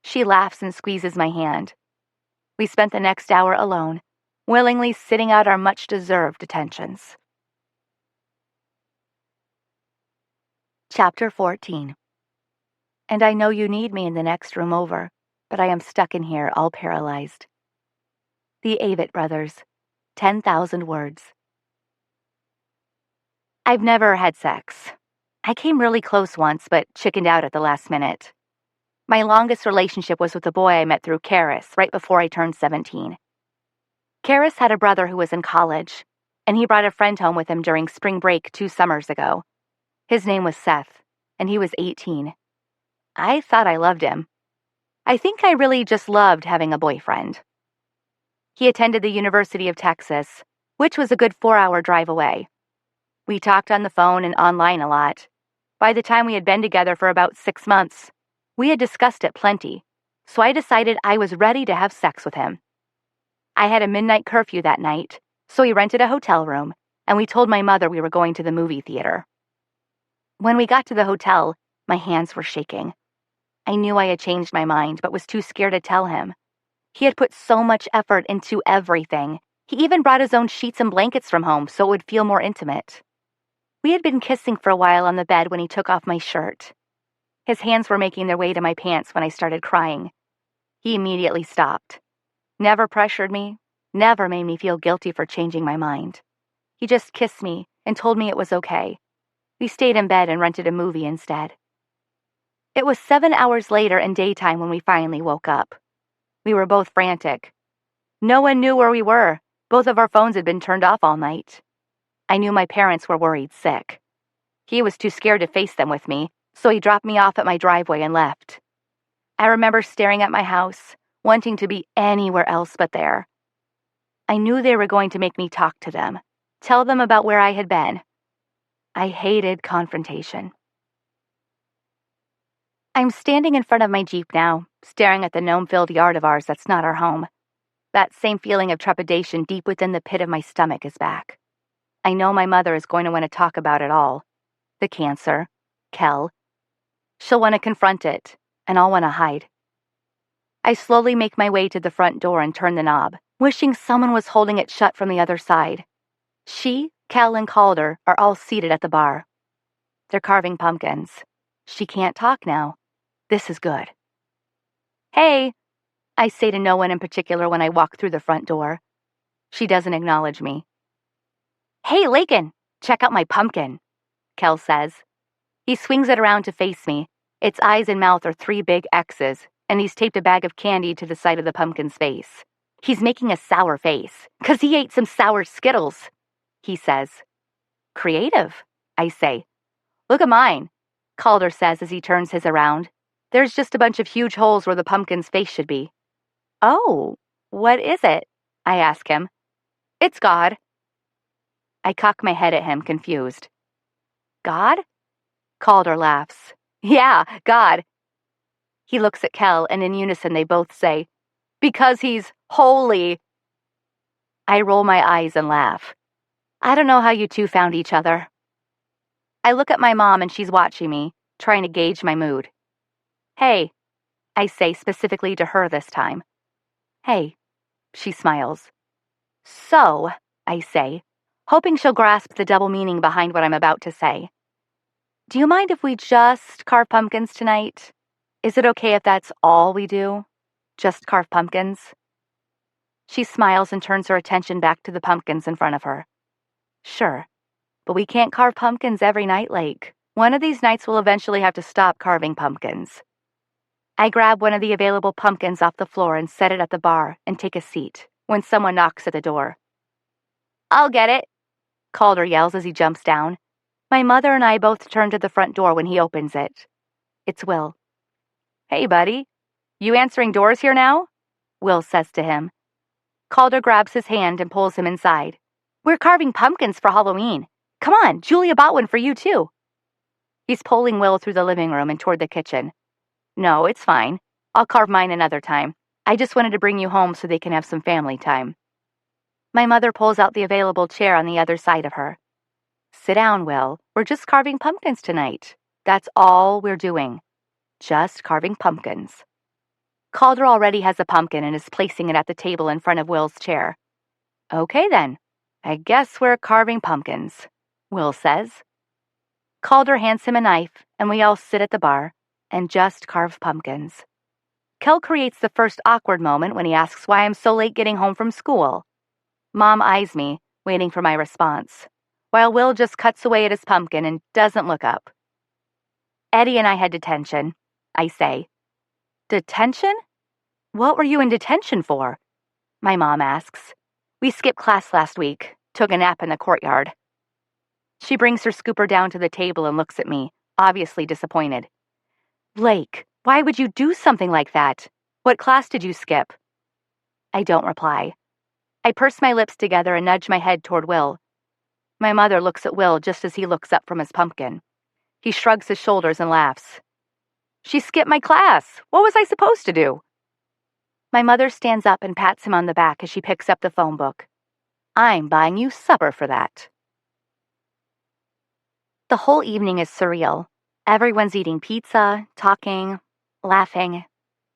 Speaker 1: She laughs and squeezes my hand. We spent the next hour alone, willingly sitting out our much-deserved attentions. Chapter 14. And I know you need me in the next room over, but I am stuck in here all paralyzed. The Avett Brothers, 10,000 words. I've never had sex. I came really close once, but chickened out at the last minute. My longest relationship was with a boy I met through Karis right before I turned 17. Karis had a brother who was in college, and he brought a friend home with him during spring break 2 summers ago. His name was Seth, and he was 18. I thought I loved him. I think I really just loved having a boyfriend. He attended the University of Texas, which was a good 4-hour drive away. We talked on the phone and online a lot. By the time we had been together for about 6 months, we had discussed it plenty, so I decided I was ready to have sex with him. I had a midnight curfew that night, so we rented a hotel room, and we told my mother we were going to the movie theater. When we got to the hotel, my hands were shaking. I knew I had changed my mind, but was too scared to tell him. He had put so much effort into everything. He even brought his own sheets and blankets from home so it would feel more intimate. We had been kissing for a while on the bed when he took off my shirt. His hands were making their way to my pants when I started crying. He immediately stopped. Never pressured me, never made me feel guilty for changing my mind. He just kissed me and told me it was okay. We stayed in bed and rented a movie instead. It was 7 hours later in daytime when we finally woke up. We were both frantic. No one knew where we were. Both of our phones had been turned off all night. I knew my parents were worried sick. He was too scared to face them with me, so he dropped me off at my driveway and left. I remember staring at my house, wanting to be anywhere else but there. I knew they were going to make me talk to them, tell them about where I had been. I hated confrontation. I'm standing in front of my Jeep now, staring at the gnome-filled yard of ours that's not our home. That same feeling of trepidation deep within the pit of my stomach is back. I know my mother is going to want to talk about it all. The cancer, Kel. She'll want to confront it, and I'll want to hide. I slowly make my way to the front door and turn the knob, wishing someone was holding it shut from the other side. She, Kel, and Calder are all seated at the bar. They're carving pumpkins. She can't talk now. This is good. Hey, I say to no one in particular when I walk through the front door. She doesn't acknowledge me. Hey, Layken, check out my pumpkin, Kel says. He swings it around to face me. Its eyes and mouth are 3 big X's, and he's taped a bag of candy to the side of the pumpkin's face. He's making a sour face, 'cause he ate some sour Skittles, he says. Creative, I say. Look at mine, Calder says as he turns his around. There's just a bunch of huge holes where the pumpkin's face should be. Oh, what is it? I ask him. It's God. I cock my head at him, confused. God? Calder laughs. Yeah, God. He looks at Kel, and in unison they both say, because he's holy. I roll my eyes and laugh. I don't know how you two found each other. I look at my mom and she's watching me, trying to gauge my mood. Hey, I say specifically to her this time. Hey, she smiles. So, I say, hoping she'll grasp the double meaning behind what I'm about to say. Do you mind if we just carve pumpkins tonight? Is it okay if that's all we do? Just carve pumpkins? She smiles and turns her attention back to the pumpkins in front of her. Sure, but we can't carve pumpkins every night, Lake. One of these nights we'll eventually have to stop carving pumpkins. I grab one of the available pumpkins off the floor and set it at the bar and take a seat when someone knocks at the door. I'll get it, Calder yells as he jumps down. My mother and I both turn to the front door when he opens it. It's Will. Hey, buddy. You answering doors here now? Will says to him. Calder grabs his hand and pulls him inside. We're carving pumpkins for Halloween. Come on, Julia bought one for you too. He's pulling Will through the living room and toward the kitchen. No, it's fine. I'll carve mine another time. I just wanted to bring you home so they can have some family time. My mother pulls out the available chair on the other side of her. Sit down, Will. We're just carving pumpkins tonight. That's all we're doing. Just carving pumpkins. Calder already has a pumpkin and is placing it at the table in front of Will's chair. Okay then. I guess we're carving pumpkins, Will says. Calder hands him a knife, and we all sit at the bar and just carve pumpkins. Kel creates the first awkward moment when he asks why I'm so late getting home from school. Mom eyes me, waiting for my response, while Will just cuts away at his pumpkin and doesn't look up. Eddie and I had detention, I say. Detention? What were you in detention for? My mom asks. We skipped class last week, took a nap in the courtyard. She brings her scooper down to the table and looks at me, obviously disappointed. Blake, why would you do something like that? What class did you skip? I don't reply. I purse my lips together and nudge my head toward Will. My mother looks at Will just as he looks up from his pumpkin. He shrugs his shoulders and laughs. She skipped my class. What was I supposed to do? My mother stands up and pats him on the back as she picks up the phone book. I'm buying you supper for that. The whole evening is surreal. Everyone's eating pizza, talking, laughing,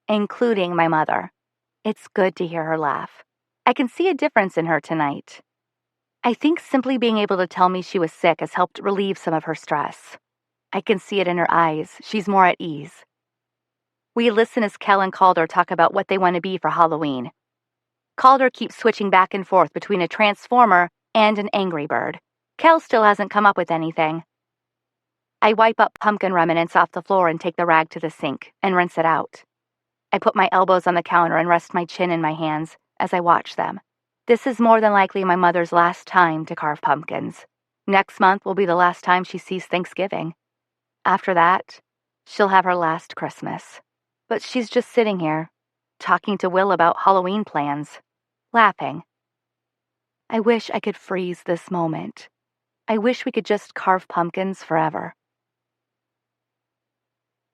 Speaker 1: including my mother. It's good to hear her laugh. I can see a difference in her tonight. I think simply being able to tell me she was sick has helped relieve some of her stress. I can see it in her eyes. She's more at ease. We listen as Kel and Calder talk about what they want to be for Halloween. Calder keeps switching back and forth between a transformer and an angry bird. Kel still hasn't come up with anything. I wipe up pumpkin remnants off the floor and take the rag to the sink and rinse it out. I put my elbows on the counter and rest my chin in my hands as I watch them. This is more than likely my mother's last time to carve pumpkins. Next month will be the last time she sees Thanksgiving. After that, she'll have her last Christmas. But she's just sitting here, talking to Will about Halloween plans, laughing. I wish I could freeze this moment. I wish we could just carve pumpkins forever.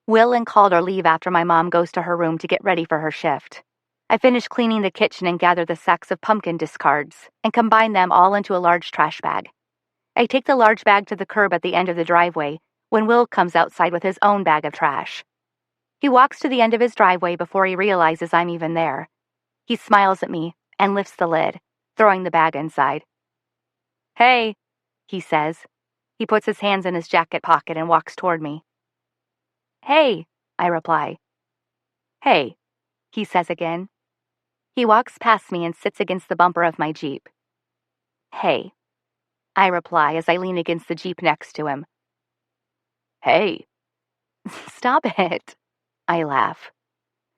Speaker 1: Will and Calder leave after my mom goes to her room to get ready for her shift. I finish cleaning the kitchen and gather the sacks of pumpkin discards and combine them all into a large trash bag. I take the large bag to the curb at the end of the driveway when Will comes outside with his own bag of trash. He walks to the end of his driveway before he realizes I'm even there. He smiles at me and lifts the lid, throwing the bag inside. Hey, he says. He puts his hands in his jacket pocket and walks toward me. Hey, I reply. Hey, he says again. He walks past me and sits against the bumper of my Jeep. Hey, I reply as I lean against the Jeep next to him. Hey. Stop it, I laugh.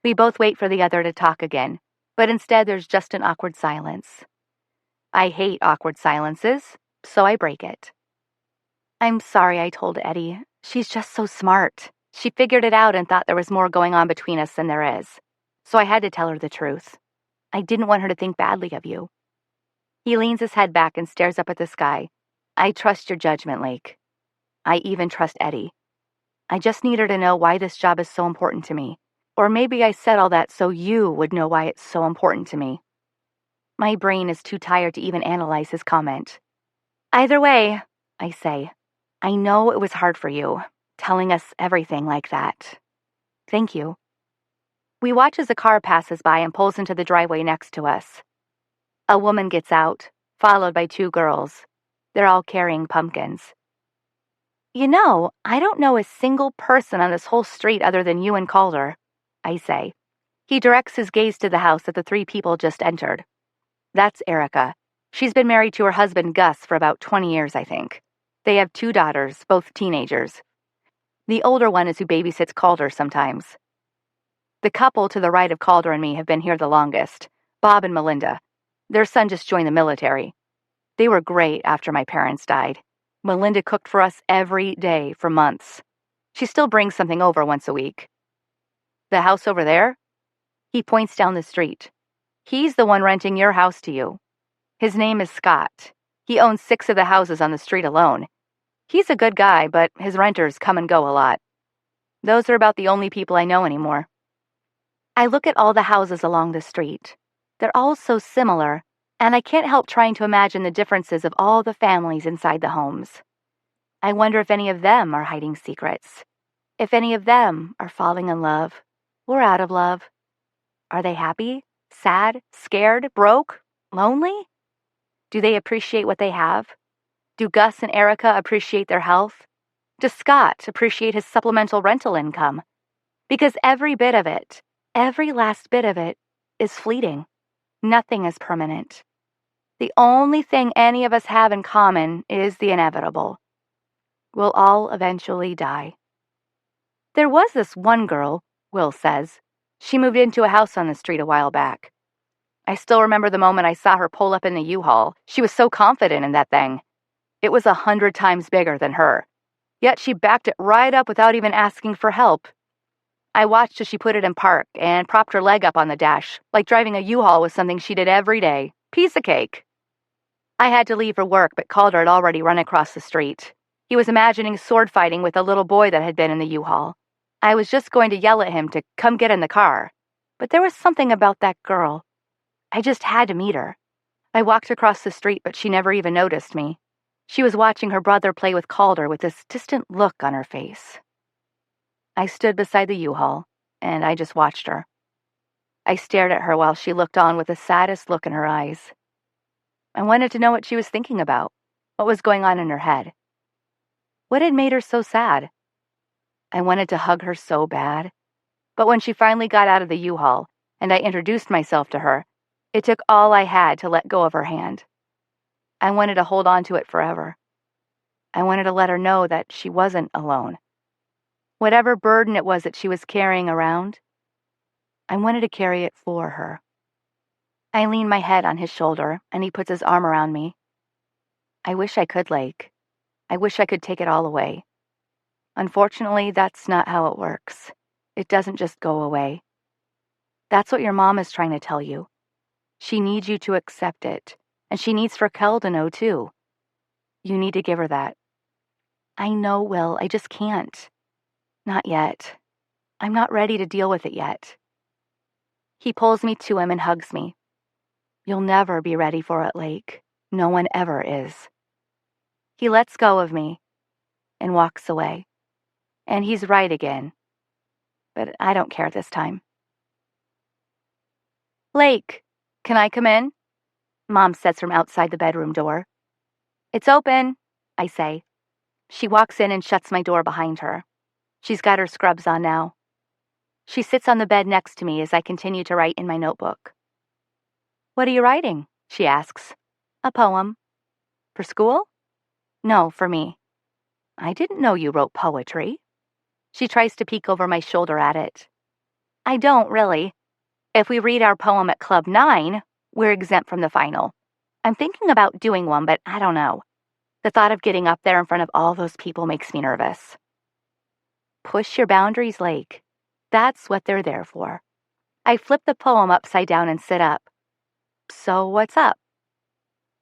Speaker 1: We both wait for the other to talk again, but instead there's just an awkward silence. I hate awkward silences, so I break it. I'm sorry, I told Eddie. She's just so smart. She figured it out and thought there was more going on between us than there is. So I had to tell her the truth. I didn't want her to think badly of you. He leans his head back and stares up at the sky. I trust your judgment, Lake. I even trust Eddie. I just need her to know why this job is so important to me. Or maybe I said all that so you would know why it's so important to me. My brain is too tired to even analyze his comment. Either way, I say, I know it was hard for you, telling us everything like that. Thank you. We watch as a car passes by and pulls into the driveway next to us. A woman gets out, followed by two girls. They're all carrying pumpkins. You know, I don't know a single person on this whole street other than you and Calder, I say. He directs his gaze to the house that the three people just entered. That's Erica. She's been married to her husband, Gus, for about 20 years, I think. They have two daughters, both teenagers. The older one is who babysits Calder sometimes. The couple to the right of Calder and me have been here the longest, Bob and Melinda. Their son just joined the military. They were great after my parents died. Melinda cooked for us every day for months. She still brings something over once a week. The house over there? He points down the street. He's the one renting your house to you. His name is Scott. He owns 6 of the houses on the street alone. He's a good guy, but his renters come and go a lot. Those are about the only people I know anymore. I look at all the houses along the street. They're all so similar, and I can't help trying to imagine the differences of all the families inside the homes. I wonder if any of them are hiding secrets. If any of them are falling in love or out of love. Are they happy, sad, scared, broke, lonely? Do they appreciate what they have? Do Gus and Erica appreciate their health? Does Scott appreciate his supplemental rental income? Because every bit of it, every last bit of it, is fleeting. Nothing is permanent. The only thing any of us have in common is the inevitable. We'll all eventually die. There was this one girl, Will says. She moved into a house on the street a while back. I still remember the moment I saw her pull up in the U-Haul. She was so confident in that thing. It was 100 times bigger than her. Yet she backed it right up without even asking for help. I watched as she put it in park and propped her leg up on the dash, like driving a U-Haul was something she did every day. Piece of cake. I had to leave for work, but Calder had already run across the street. He was imagining sword fighting with a little boy that had been in the U-Haul. I was just going to yell at him to come get in the car, but there was something about that girl. I just had to meet her. I walked across the street, but she never even noticed me. She was watching her brother play with Calder with this distant look on her face. I stood beside the U-Haul, and I just watched her. I stared at her while she looked on with the saddest look in her eyes. I wanted to know what she was thinking about, what was going on in her head. What had made her so sad? I wanted to hug her so bad. But when she finally got out of the U-Haul, and I introduced myself to her, it took all I had to let go of her hand. I wanted to hold on to it forever. I wanted to let her know that she wasn't alone. Whatever burden it was that she was carrying around, I wanted to carry it for her. I lean my head on his shoulder, and he puts his arm around me. I wish I could, Lake. I wish I could take it all away. Unfortunately, that's not how it works. It doesn't just go away. That's what your mom is trying to tell you. She needs you to accept it, and she needs for Kel to know, too. You need to give her that. I know, Will, I just can't. Not yet. I'm not ready to deal with it yet. He pulls me to him and hugs me. You'll never be ready for it, Lake. No one ever is. He lets go of me and walks away. And he's right again. But I don't care this time. Lake, can I come in? Mom says from outside the bedroom door. It's open, I say. She walks in and shuts my door behind her. She's got her scrubs on now. She sits on the bed next to me as I continue to write in my notebook. What are you writing? She asks. A poem. For school? No, for me. I didn't know you wrote poetry. She tries to peek over my shoulder at it. I don't, really. If we read our poem at Club 9, we're exempt from the final. I'm thinking about doing one, but I don't know. The thought of getting up there in front of all those people makes me nervous. Push your boundaries, Lake. That's what they're there for. I flip the poem upside down and sit up. So what's up?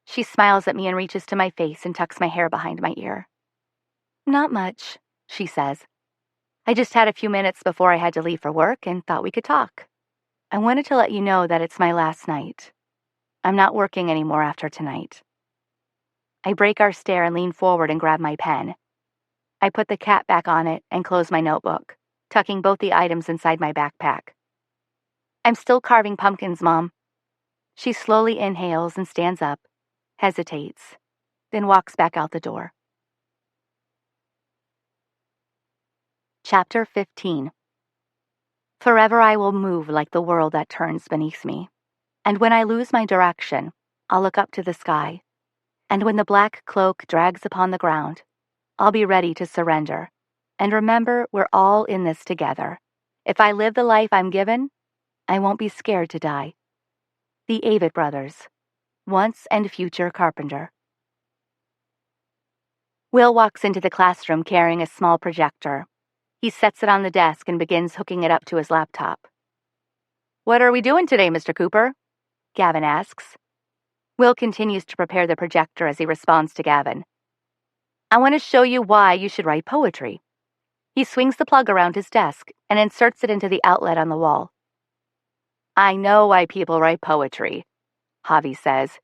Speaker 1: She smiles at me and reaches to my face and tucks my hair behind my ear. Not much, she says. I just had a few minutes before I had to leave for work and thought we could talk. I wanted to let you know that it's my last night. I'm not working anymore after tonight. I break our stare and lean forward and grab my pen. I put the cap back on it and close my notebook, tucking both the items inside my backpack. I'm still carving pumpkins, Mom. She slowly inhales and stands up, hesitates, then walks back out the door. Chapter 15. Forever I will move like the world that turns beneath me. And when I lose my direction, I'll look up to the sky. And when the black cloak drags upon the ground, I'll be ready to surrender. And remember, we're all in this together. If I live the life I'm given, I won't be scared to die. The Avett Brothers, once and future carpenter. Will walks into the classroom carrying a small projector. He sets it on the desk and begins hooking it up to his laptop. What are we doing today, Mr. Cooper? Gavin asks. Will continues to prepare the projector as he responds to Gavin. I want to show you why you should write poetry. He swings the plug around his desk and inserts it into the outlet on the wall. I know why people write poetry, Javi says.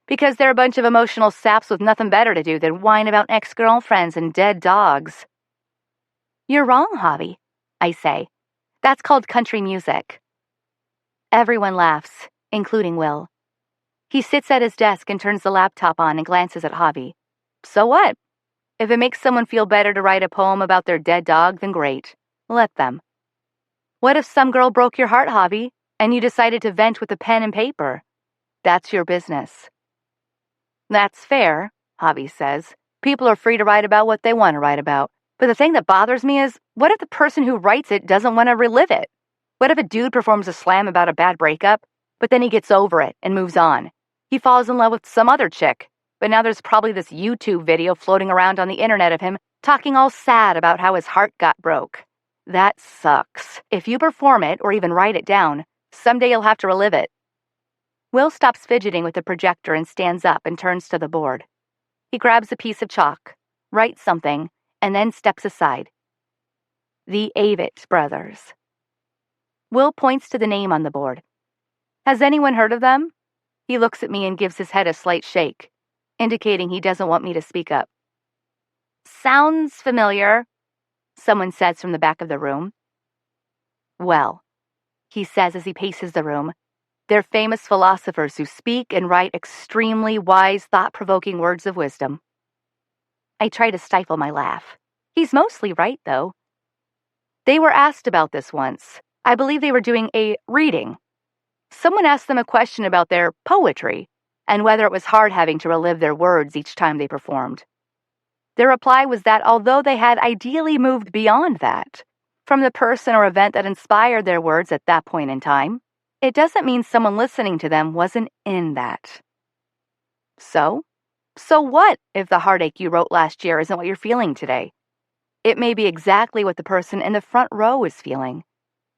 Speaker 1: Because they're a bunch of emotional saps with nothing better to do than whine about ex-girlfriends and dead dogs. You're wrong, Javi, I say. That's called country music. Everyone laughs, including Will. He sits at his desk and turns the laptop on and glances at Javi. So what? If it makes someone feel better to write a poem about their dead dog, then great. Let them. What if some girl broke your heart, Javi, and you decided to vent with a pen and paper? That's your business. That's fair, Javi says. People are free to write about what they want to write about. But the thing that bothers me is, what if the person who writes it doesn't want to relive it? What if a dude performs a slam about a bad breakup, but then he gets over it and moves on? He falls in love with some other chick, but now there's probably this YouTube video floating around on the internet of him talking all sad about how his heart got broke. That sucks. If you perform it or even write it down, someday you'll have to relive it. Will stops fidgeting with the projector and stands up and turns to the board. He grabs a piece of chalk, writes something, and then steps aside. The Avett Brothers. Will points to the name on the board. Has anyone heard of them? He looks at me and gives his head a slight shake, indicating he doesn't want me to speak up. Sounds familiar, someone says from the back of the room. Well, he says as he paces the room, they're famous philosophers who speak and write extremely wise, thought-provoking words of wisdom. I try to stifle my laugh. He's mostly right, though. They were asked about this once. I believe they were doing a reading. Someone asked them a question about their poetry and whether it was hard having to relive their words each time they performed. Their reply was that although they had ideally moved beyond that, from the person or event that inspired their words at that point in time, it doesn't mean someone listening to them wasn't in that. So what if the heartache you wrote last year isn't what you're feeling today? It may be exactly what the person in the front row is feeling,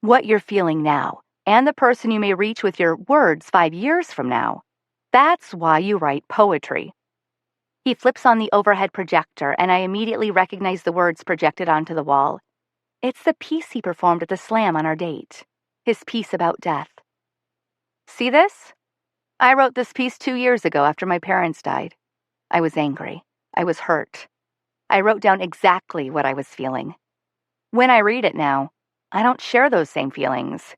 Speaker 1: what you're feeling now, and the person you may reach with your words 5 years from now. That's why you write poetry. He flips on the overhead projector, and I immediately recognize the words projected onto the wall. It's the piece he performed at the slam on our date, his piece about death. See this? I wrote this piece 2 years ago after my parents died. I was angry. I was hurt. I wrote down exactly what I was feeling. When I read it now, I don't share those same feelings.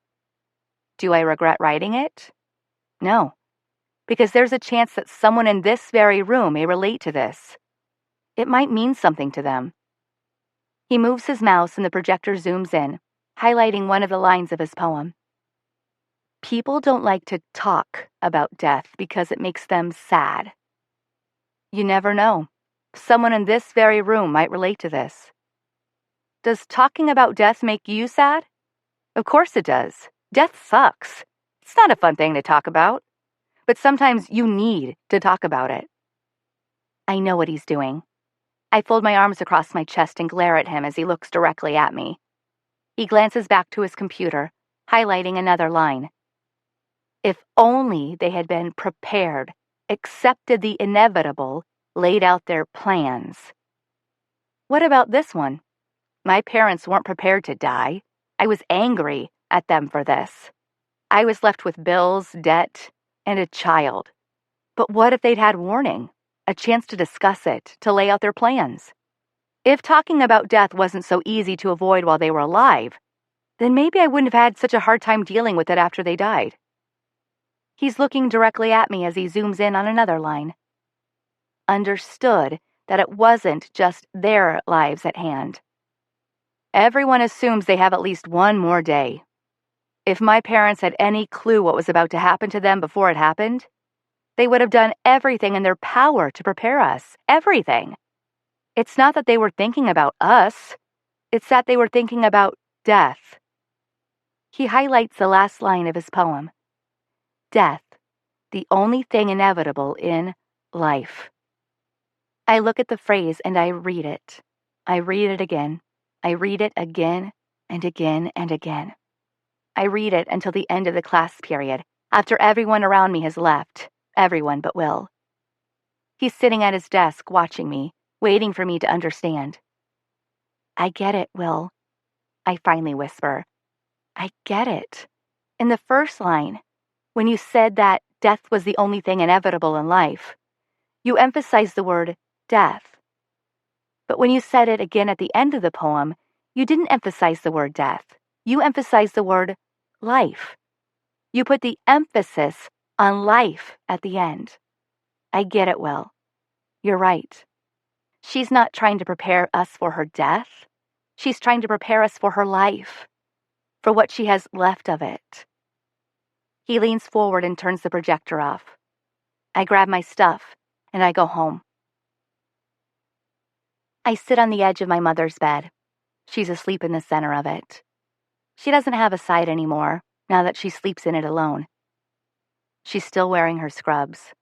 Speaker 1: Do I regret writing it? No, because there's a chance that someone in this very room may relate to this. It might mean something to them. He moves his mouse and the projector zooms in, highlighting one of the lines of his poem. People don't like to talk about death because it makes them sad. You never know. Someone in this very room might relate to this. Does talking about death make you sad? Of course it does. Death sucks. It's not a fun thing to talk about. But sometimes you need to talk about it. I know what he's doing. I fold my arms across my chest and glare at him as he looks directly at me. He glances back to his computer, highlighting another line. If only they had been prepared, accepted the inevitable, laid out their plans. What about this one? My parents weren't prepared to die. I was angry at them for this. I was left with bills, debt, and a child. But what if they'd had warning, a chance to discuss it, to lay out their plans? If talking about death wasn't so easy to avoid while they were alive, then maybe I wouldn't have had such a hard time dealing with it after they died. He's looking directly at me as he zooms in on another line. Understood that it wasn't just their lives at hand. Everyone assumes they have at least one more day. If my parents had any clue what was about to happen to them before it happened, they would have done everything in their power to prepare us. Everything. It's not that they were thinking about us. It's that they were thinking about death. He highlights the last line of his poem. Death, the only thing inevitable in life. I look at the phrase and I read it. I read it again. I read it again and again and again. I read it until the end of the class period, after everyone around me has left, everyone but Will. He's sitting at his desk watching me, waiting for me to understand. I get it, Will. I finally whisper. I get it. In the first line, when you said that death was the only thing inevitable in life, you emphasized the word death. But when you said it again at the end of the poem, you didn't emphasize the word death. You emphasized the word life. You put the emphasis on life at the end. I get it, Will. You're right. She's not trying to prepare us for her death. She's trying to prepare us for her life, for what she has left of it. He leans forward and turns the projector off. I grab my stuff and I go home. I sit on the edge of my mother's bed. She's asleep in the center of it. She doesn't have a side anymore, now that she sleeps in it alone. She's still wearing her scrubs.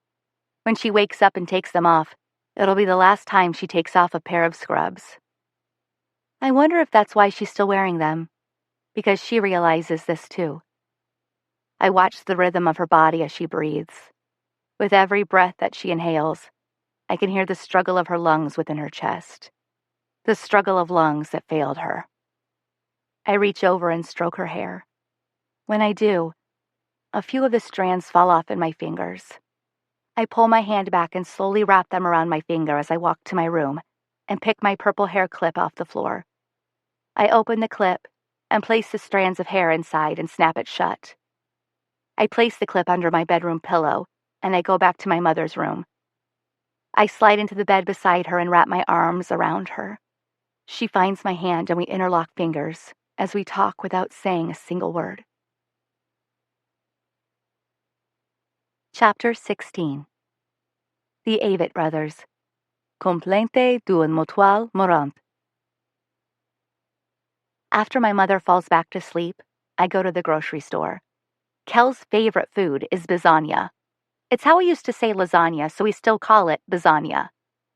Speaker 1: When she wakes up and takes them off, it'll be the last time she takes off a pair of scrubs. I wonder if that's why she's still wearing them, because she realizes this too. I watch the rhythm of her body as she breathes. With every breath that she inhales, I can hear the struggle of her lungs within her chest. The struggle of lungs that failed her. I reach over and stroke her hair. When I do, a few of the strands fall off in my fingers. I pull my hand back and slowly wrap them around my finger as I walk to my room and pick my purple hair clip off the floor. I open the clip and place the strands of hair inside and snap it shut. I place the clip under my bedroom pillow and I go back to my mother's room. I slide into the bed beside her and wrap my arms around her. She finds my hand and we interlock fingers as we talk without saying a single word. Chapter 16. The Avett Brothers. Complainte d'un mutual mourant. After my mother falls back to sleep, I go to the grocery store. Kel's favorite food is lasagna. It's how we used to say lasagna, so we still call it lasagna.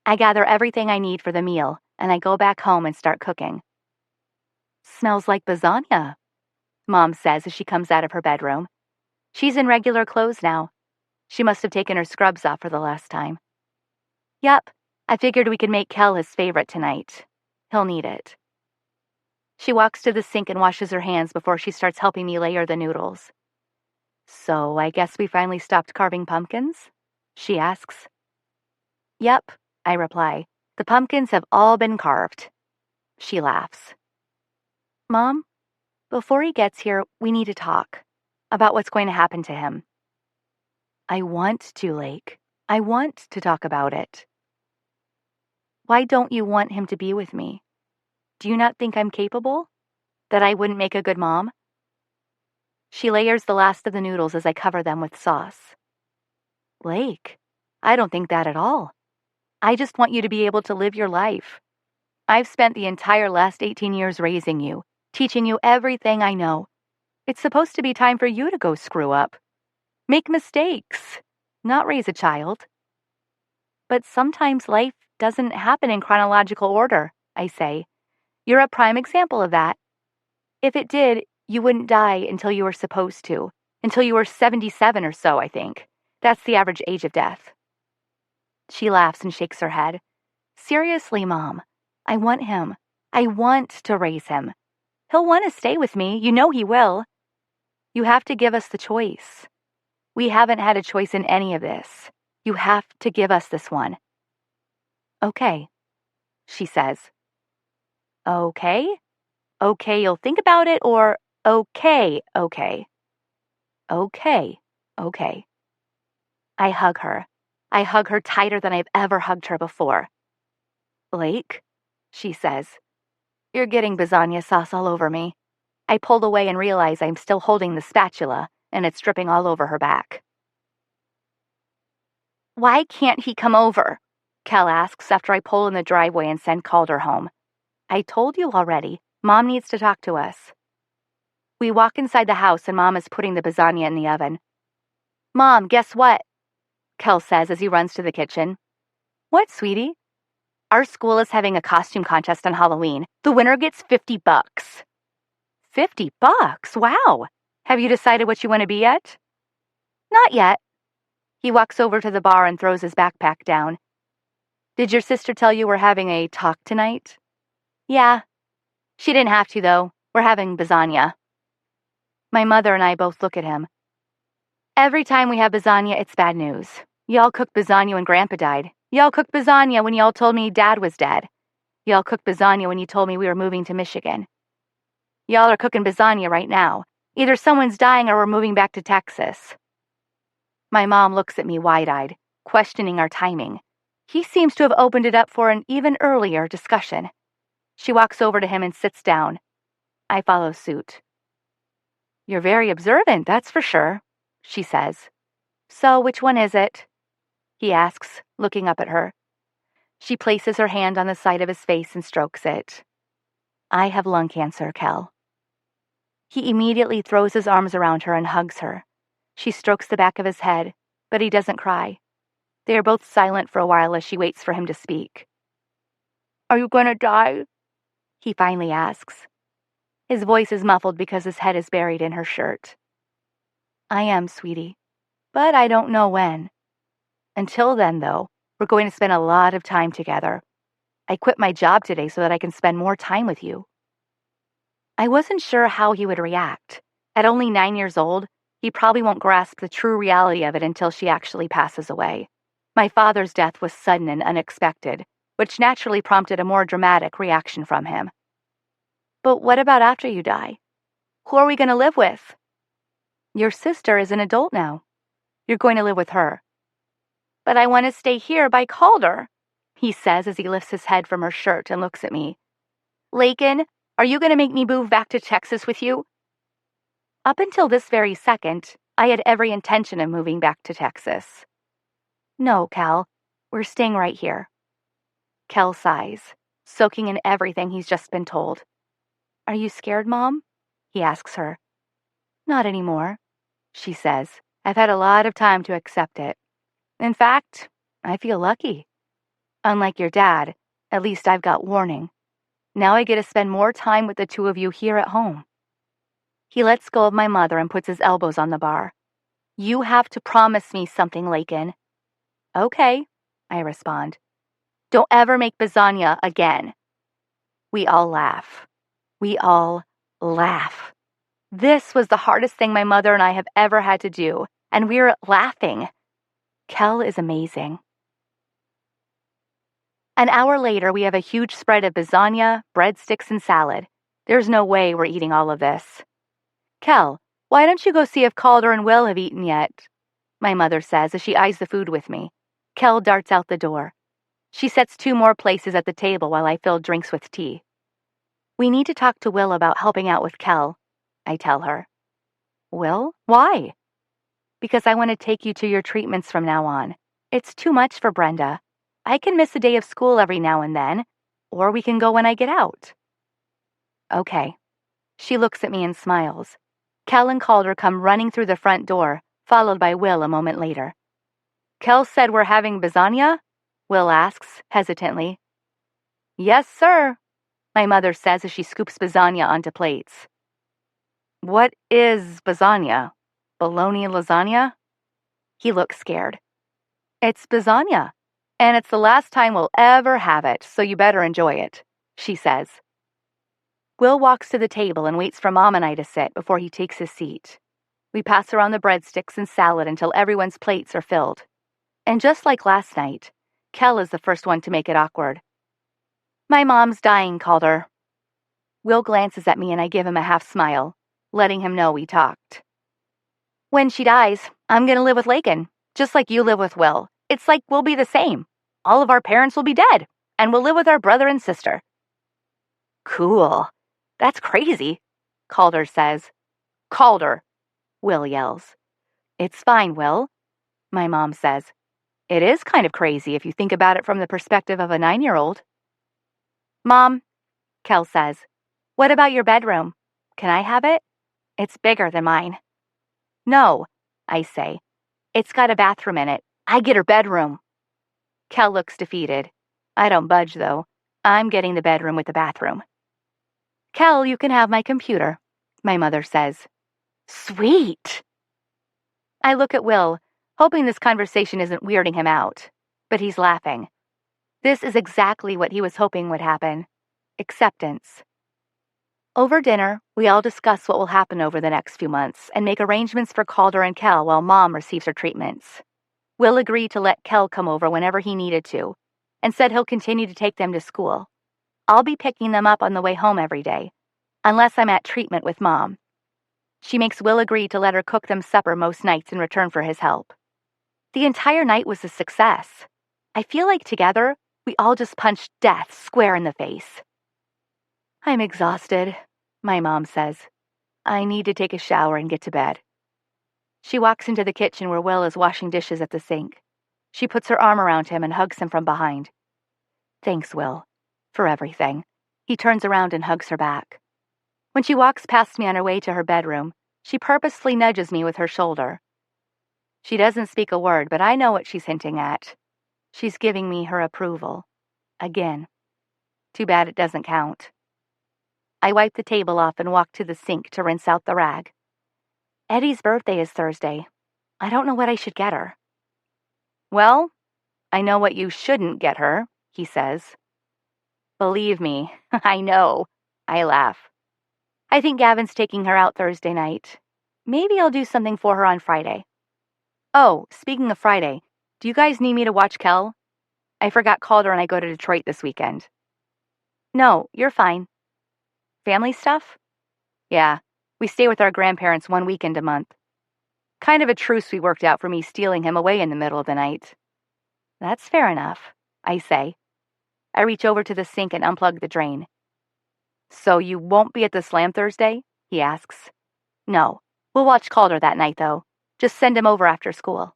Speaker 1: I gather everything I need for the meal, and I go back home and start cooking. Smells like lasagna, Mom says as she comes out of her bedroom. She's in regular clothes now. She must have taken her scrubs off for the last time. Yep, I figured we could make Kel his favorite tonight. He'll need it. She walks to the sink and washes her hands before she starts helping me layer the noodles. So I guess we finally stopped carving pumpkins? She asks. Yep, I reply. The pumpkins have all been carved. She laughs. Mom, before he gets here, we need to talk about what's going to happen to him. I want to, Lake. I want to talk about it. Why don't you want him to be with me? Do you not think I'm capable? That I wouldn't make a good mom? She layers the last of the noodles as I cover them with sauce. Lake, I don't think that at all. I just want you to be able to live your life. I've spent the entire last 18 years raising you, teaching you everything I know. It's supposed to be time for you to go screw up. Make mistakes, not raise a child. But sometimes life doesn't happen in chronological order, I say. You're a prime example of that. If it did, you wouldn't die until you were supposed to, until you were 77 or so, I think. That's the average age of death. She laughs and shakes her head. Seriously, Mom, I want him. I want to raise him. He'll want to stay with me. You know he will. You have to give us the choice. We haven't had a choice in any of this. You have to give us this one. Okay, she says. Okay? Okay, you'll think about it, or okay. Okay, okay. I hug her. I hug her tighter than I've ever hugged her before. Blake, she says, you're getting lasagna sauce all over me. I pulled away and realize I'm still holding the spatula, and it's dripping all over her back. Why can't he come over? Kel asks after I pull in the driveway and send Calder home. I told you already. Mom needs to talk to us. We walk inside the house and Mom is putting the lasagna in the oven. Mom, guess what? Kel says as he runs to the kitchen. What, sweetie? Our school is having a costume contest on Halloween. The winner gets $50. $50? Wow! Have you decided what you want to be yet? Not yet. He walks over to the bar and throws his backpack down. Did your sister tell you we're having a talk tonight? Yeah. She didn't have to, though. We're having lasagna. My mother and I both look at him. Every time we have lasagna, it's bad news. Y'all cooked lasagna when Grandpa died. Y'all cooked lasagna when y'all told me Dad was dead. Y'all cooked lasagna when you told me we were moving to Michigan. Y'all are cooking lasagna right now. Either someone's dying or we're moving back to Texas. My mom looks at me wide-eyed, questioning our timing. He seems to have opened it up for an even earlier discussion. She walks over to him and sits down. I follow suit. You're very observant, that's for sure, she says. So which one is it? He asks, looking up at her. She places her hand on the side of his face and strokes it. I have lung cancer, Kel. He immediately throws his arms around her and hugs her. She strokes the back of his head, but he doesn't cry. They are both silent for a while as she waits for him to speak. Are you going to die? He finally asks. His voice is muffled because his head is buried in her shirt. I am, sweetie, but I don't know when. Until then, though, we're going to spend a lot of time together. I quit my job today so that I can spend more time with you. I wasn't sure how he would react. At only 9 years old, he probably won't grasp the true reality of it until she actually passes away. My father's death was sudden and unexpected, which naturally prompted a more dramatic reaction from him. But what about after you die? Who are we going to live with? Your sister is an adult now. You're going to live with her. But I want to stay here by Calder, he says as he lifts his head from her shirt and looks at me. Layken, are you going to make me move back to Texas with you? Up until this very second, I had every intention of moving back to Texas. No, Cal, we're staying right here. Kel sighs, soaking in everything he's just been told. Are you scared, Mom? He asks her. Not anymore, she says. I've had a lot of time to accept it. In fact, I feel lucky. Unlike your dad, at least I've got warning. Now I get to spend more time with the two of you here at home. He lets go of my mother and puts his elbows on the bar. You have to promise me something, Layken. Okay, I respond. Don't ever make lasagna again. We all laugh. We all laugh. This was the hardest thing my mother and I have ever had to do, and we're laughing. Kel is amazing. An hour later, we have a huge spread of lasagna, breadsticks, and salad. There's no way we're eating all of this. Kel, why don't you go see if Calder and Will have eaten yet? My mother says as she eyes the food with me. Kel darts out the door. She sets 2 more places at the table while I fill drinks with tea. We need to talk to Will about helping out with Kel, I tell her. Will? Why? Because I want to take you to your treatments from now on. It's too much for Brenda. I can miss a day of school every now and then, or we can go when I get out. Okay. She looks at me and smiles. Kel and Calder come running through the front door, followed by Will a moment later. Kel said we're having lasagna? Will asks, hesitantly. Yes, sir, my mother says as she scoops lasagna onto plates. What is lasagna? Bologna lasagna? He looks scared. It's lasagna, and it's the last time we'll ever have it, so you better enjoy it, she says. Will walks to the table and waits for Mom and I to sit before he takes his seat. We pass around the breadsticks and salad until everyone's plates are filled. And just like last night, Kel is the first one to make it awkward. My mom's dying, Calder. Will glances at me and I give him a half smile, letting him know we talked. When she dies, I'm going to live with Layken, just like you live with Will. It's like we'll be the same. All of our parents will be dead, and we'll live with our brother and sister. Cool. That's crazy, Calder says. Calder, Will yells. It's fine, Will, my mom says. It is kind of crazy if you think about it from the perspective of a 9-year-old. Mom, Kel says, what about your bedroom? Can I have it? It's bigger than mine. No, I say. It's got a bathroom in it. I get her bedroom. Kel looks defeated. I don't budge, though. I'm getting the bedroom with the bathroom. Kel, you can have my computer, my mother says. Sweet! I look at Will, hoping this conversation isn't weirding him out, but he's laughing. This is exactly what he was hoping would happen. Acceptance. Over dinner, we all discuss what will happen over the next few months and make arrangements for Calder and Kel while Mom receives her treatments. Will agreed to let Kel come over whenever he needed to, and said he'll continue to take them to school. I'll be picking them up on the way home every day, unless I'm at treatment with Mom. She makes Will agree to let her cook them supper most nights in return for his help. The entire night was a success. I feel like together, we all just punched death square in the face. I'm exhausted, my mom says. I need to take a shower and get to bed. She walks into the kitchen where Will is washing dishes at the sink. She puts her arm around him and hugs him from behind. Thanks, Will, for everything. He turns around and hugs her back. When she walks past me on her way to her bedroom, she purposefully nudges me with her shoulder. She doesn't speak a word, but I know what she's hinting at. She's giving me her approval. Again. Too bad it doesn't count. I wipe the table off and walk to the sink to rinse out the rag. Eddie's birthday is Thursday. I don't know what I should get her. Well, I know what you shouldn't get her, he says. Believe me, I know. I laugh. I think Gavin's taking her out Thursday night. Maybe I'll do something for her on Friday. Oh, speaking of Friday, do you guys need me to watch Kel? I forgot Calder and I go to Detroit this weekend. No, you're fine. Family stuff? Yeah, we stay with our grandparents one weekend a month. Kind of a truce we worked out for me stealing him away in the middle of the night. That's fair enough, I say. I reach over to the sink and unplug the drain. So you won't be at the slam Thursday? He asks. No, we'll watch Calder that night, though. Just send him over after school.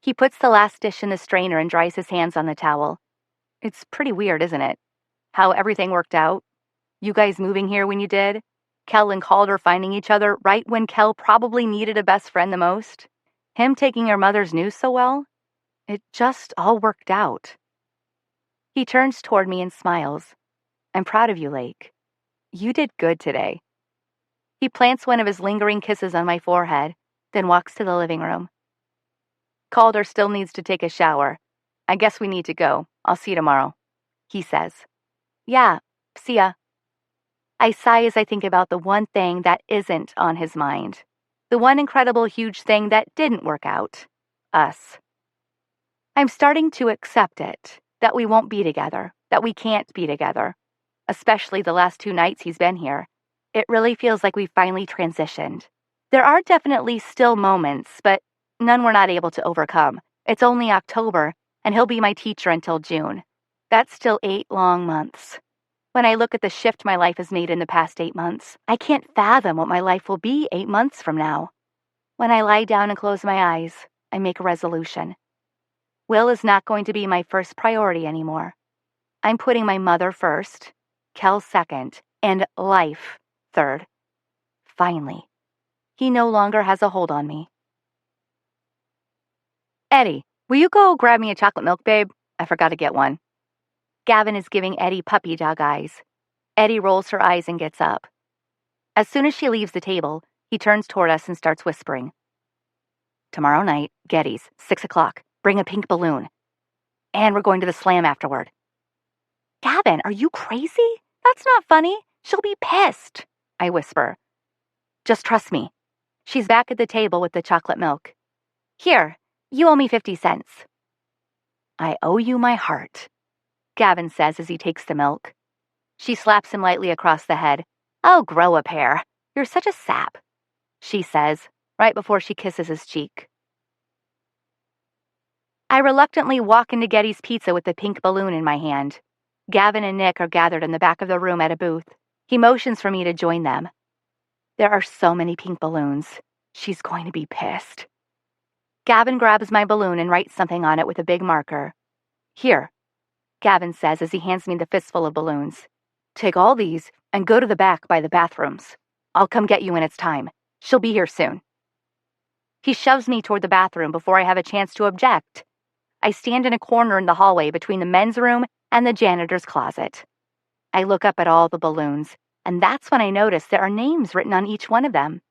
Speaker 1: He puts the last dish in the strainer and dries his hands on the towel. It's pretty weird, isn't it? How everything worked out. You guys moving here when you did. Kel and Calder finding each other right when Kel probably needed a best friend the most. Him taking your mother's news so well. It just all worked out. He turns toward me and smiles. I'm proud of you, Lake. You did good today. He plants one of his lingering kisses on my forehead, then walks to the living room. Calder still needs to take a shower. I guess we need to go. I'll see you tomorrow, he says. Yeah, see ya. I sigh as I think about the one thing that isn't on his mind. The one incredible huge thing that didn't work out. Us. I'm starting to accept it, that we won't be together, that we can't be together. Especially the last 2 nights he's been here. It really feels like we finally transitioned. There are definitely still moments, but none we're not able to overcome. It's only October, and he'll be my teacher until June. That's still 8 long months. When I look at the shift my life has made in the past 8 months, I can't fathom what my life will be 8 months from now. When I lie down and close my eyes, I make a resolution. Will is not going to be my first priority anymore. I'm putting my mother first, Kel second, and life third. Finally, he no longer has a hold on me. Eddie, will you go grab me a chocolate milk, babe? I forgot to get one. Gavin is giving Eddie puppy dog eyes. Eddie rolls her eyes and gets up. As soon as she leaves the table, he turns toward us and starts whispering. Tomorrow night, Getty's, 6 o'clock. Bring a pink balloon. And we're going to the slam afterward. Gavin, are you crazy? That's not funny. She'll be pissed, I whisper. Just trust me. She's back at the table with the chocolate milk. Here, you owe me 50 cents. I owe you my heart, Gavin says as he takes the milk. She slaps him lightly across the head. Oh, grow a pair. You're such a sap, she says, right before she kisses his cheek. I reluctantly walk into Getty's Pizza with the pink balloon in my hand. Gavin and Nick are gathered in the back of the room at a booth. He motions for me to join them. There are so many pink balloons. She's going to be pissed. Gavin grabs my balloon and writes something on it with a big marker. Here, Gavin says as he hands me the fistful of balloons. Take all these and go to the back by the bathrooms. I'll come get you when it's time. She'll be here soon. He shoves me toward the bathroom before I have a chance to object. I stand in a corner in the hallway between the men's room and the janitor's closet. I look up at all the balloons, and that's when I notice there are names written on each one of them.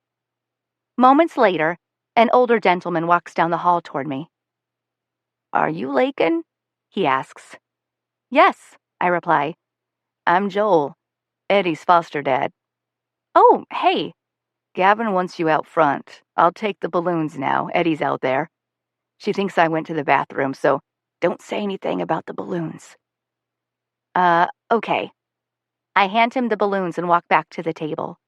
Speaker 1: Moments later, an older gentleman walks down the hall toward me. Are you Layken? He asks. Yes, I reply. I'm Joel, Eddie's foster dad. Oh, hey. Gavin wants you out front. I'll take the balloons now. Eddie's out there. She thinks I went to the bathroom, so don't say anything about the balloons. Okay. I hand him the balloons and walk back to the table.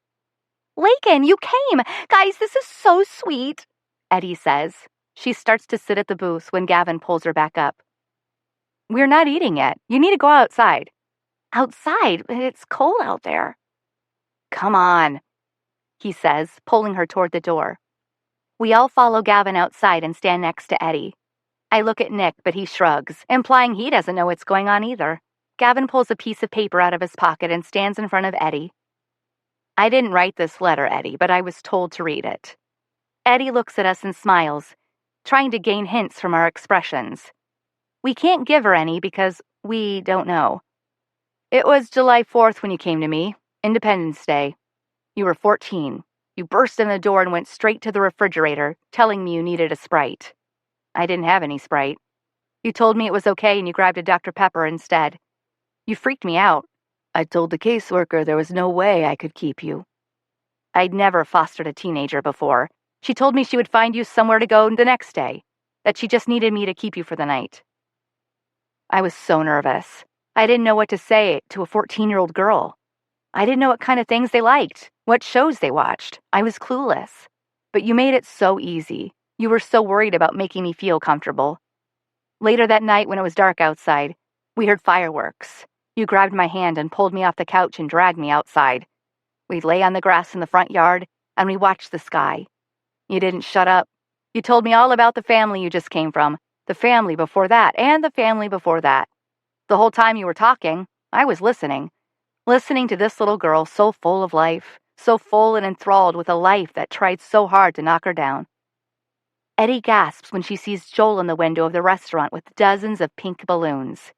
Speaker 1: Layken, you came! Guys, this is so sweet, Eddie says. She starts to sit at the booth when Gavin pulls her back up. We're not eating yet. You need to go outside. Outside? It's cold out there. Come on, he says, pulling her toward the door. We all follow Gavin outside and stand next to Eddie. I look at Nick, but he shrugs, implying he doesn't know what's going on either. Gavin pulls a piece of paper out of his pocket and stands in front of Eddie. I didn't write this letter, Eddie, but I was told to read it. Eddie looks at us and smiles, trying to gain hints from our expressions. We can't give her any because we don't know. It was July 4th when you came to me, Independence Day. You were 14. You burst in the door and went straight to the refrigerator, telling me you needed a Sprite. I didn't have any Sprite. You told me it was okay and you grabbed a Dr. Pepper instead. You freaked me out. I told the caseworker there was no way I could keep you. I'd never fostered a teenager before. She told me she would find you somewhere to go the next day, that she just needed me to keep you for the night. I was so nervous. I didn't know what to say to a 14-year-old girl. I didn't know what kind of things they liked, what shows they watched. I was clueless. But you made it so easy. You were so worried about making me feel comfortable. Later that night when it was dark outside, we heard fireworks. You grabbed my hand and pulled me off the couch and dragged me outside. We lay on the grass in the front yard, and we watched the sky. You didn't shut up. You told me all about the family you just came from, the family before that, and the family before that. The whole time you were talking, I was listening to this little girl so full of life, so full and enthralled with a life that tried so hard to knock her down. Eddie gasps when she sees Joel in the window of the restaurant with dozens of pink balloons.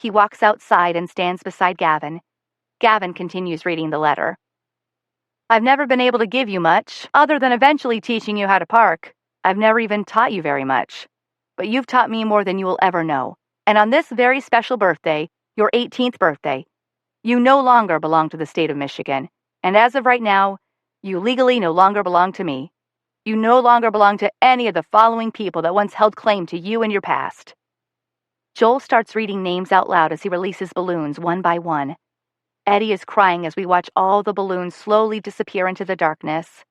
Speaker 1: He walks outside and stands beside Gavin. Gavin continues reading the letter. I've never been able to give you much, other than eventually teaching you how to park. I've never even taught you very much. But you've taught me more than you will ever know. And on this very special birthday, your 18th birthday, you no longer belong to the state of Michigan. And as of right now, you legally no longer belong to me. You no longer belong to any of the following people that once held claim to you in your past. Joel starts reading names out loud as he releases balloons one by one. Eddie is crying as we watch all the balloons slowly disappear into the darkness.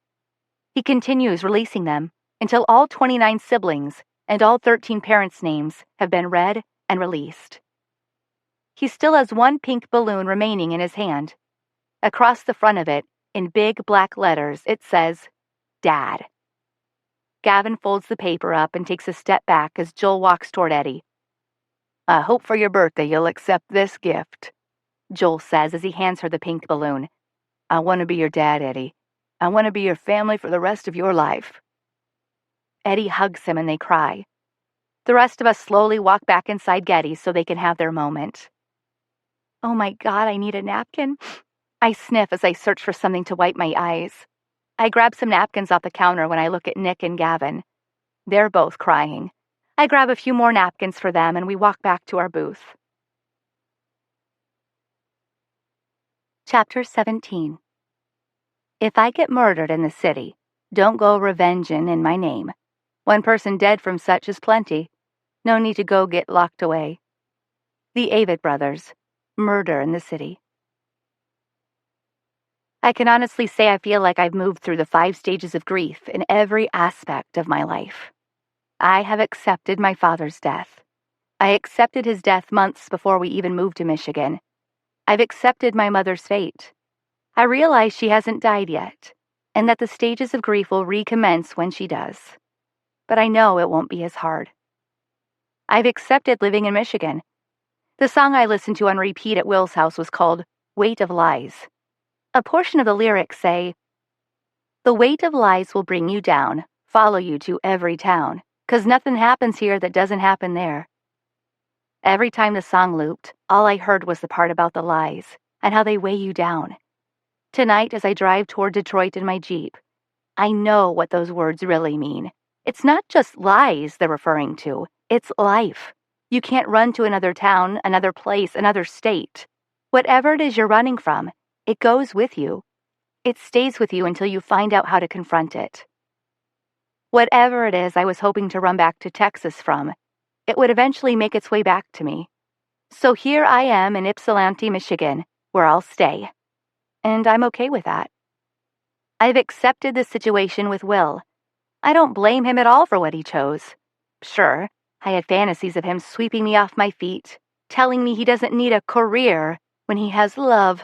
Speaker 1: He continues releasing them until all 29 siblings and all 13 parents' names have been read and released. He still has one pink balloon remaining in his hand. Across the front of it, in big black letters, it says, Dad. Gavin folds the paper up and takes a step back as Joel walks toward Eddie. I hope for your birthday you'll accept this gift, Joel says as he hands her the pink balloon. I want to be your dad, Eddie. I want to be your family for the rest of your life. Eddie hugs him and they cry. The rest of us slowly walk back inside Getty's so they can have their moment. Oh my God, I need a napkin. I sniff as I search for something to wipe my eyes. I grab some napkins off the counter when I look at Nick and Gavin. They're both crying. I grab a few more napkins for them and we walk back to our booth. Chapter 17. If I get murdered in the city, don't go revenging in my name. One person dead from such is plenty. No need to go get locked away. The Avid Brothers. Murder in the City. I can honestly say I feel like I've moved through the 5 stages of grief in every aspect of my life. I have accepted my father's death. I accepted his death months before we even moved to Michigan. I've accepted my mother's fate. I realize she hasn't died yet, and that the stages of grief will recommence when she does. But I know it won't be as hard. I've accepted living in Michigan. The song I listened to on repeat at Will's house was called Weight of Lies. A portion of the lyrics say, the weight of lies will bring you down, follow you to every town, 'cause nothing happens here that doesn't happen there. Every time the song looped, all I heard was the part about the lies and how they weigh you down. Tonight, as I drive toward Detroit in my Jeep, I know what those words really mean. It's not just lies they're referring to, it's life. You can't run to another town, another place, another state. Whatever it is you're running from, it goes with you. It stays with you until you find out how to confront it. Whatever it is I was hoping to run back to Texas from, it would eventually make its way back to me. So here I am in Ypsilanti, Michigan, where I'll stay. And I'm okay with that. I've accepted this situation with Will. I don't blame him at all for what he chose. Sure, I had fantasies of him sweeping me off my feet, telling me he doesn't need a career when he has love.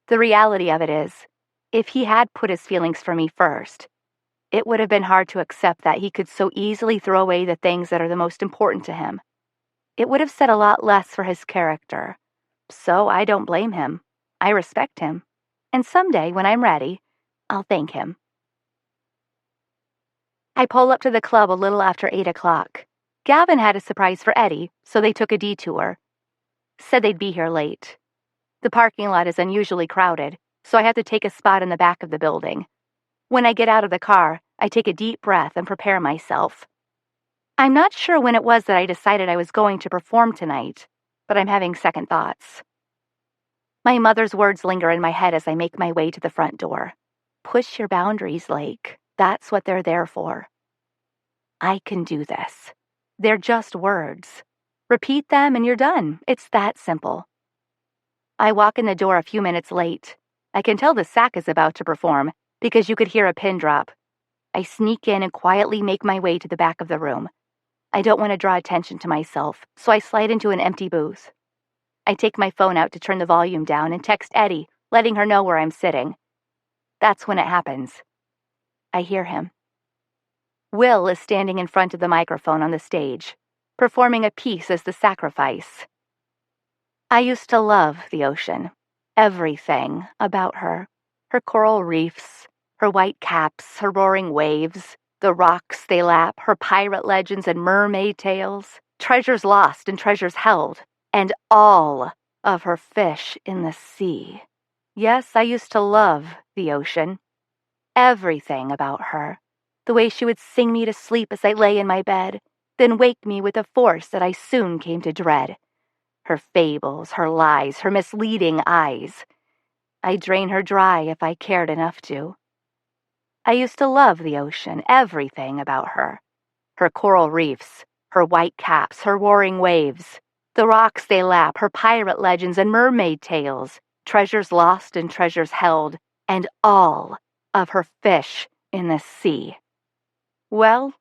Speaker 1: The reality of it is, if he had put his feelings for me first, it would have been hard to accept that he could so easily throw away the things that are the most important to him. It would have said a lot less for his character, So I don't blame him. I respect him. And someday, when I'm ready, I'll thank him. I pull up to the club a little after 8 o'clock. Gavin had a surprise for Eddie, so they took a detour. Said they'd be here late. The parking lot is unusually crowded, so I have to take a spot in the back of the building. When I get out of the car, I take a deep breath and prepare myself. I'm not sure when it was that I decided I was going to perform tonight, but I'm having second thoughts. My mother's words linger in my head as I make my way to the front door. Push your boundaries, Lake. That's what they're there for. I can do this. They're just words. Repeat them and you're done. It's that simple. I walk in the door a few minutes late. I can tell the sack is about to perform because you could hear a pin drop. I sneak in and quietly make my way to the back of the room. I don't want to draw attention to myself, so I slide into an empty booth. I take my phone out to turn the volume down and text Eddie, letting her know where I'm sitting. That's when it happens. I hear him. Will is standing in front of the microphone on the stage, performing a piece as the sacrifice. I used to love the ocean. Everything about her. Her coral reefs, her white caps, her roaring waves, the rocks they lap, her pirate legends and mermaid tales, treasures lost and treasures held, and all of her fish in the sea. Yes, I used to love the ocean. Everything about her. The way she would sing me to sleep as I lay in my bed, then wake me with a force that I soon came to dread. Her fables, her lies, her misleading eyes. I'd drain her dry if I cared enough to. I used to love the ocean, everything about her. Her coral reefs, her white caps, her roaring waves, the rocks they lap, her pirate legends and mermaid tales, treasures lost and treasures held, and all of her fish in the sea. Well,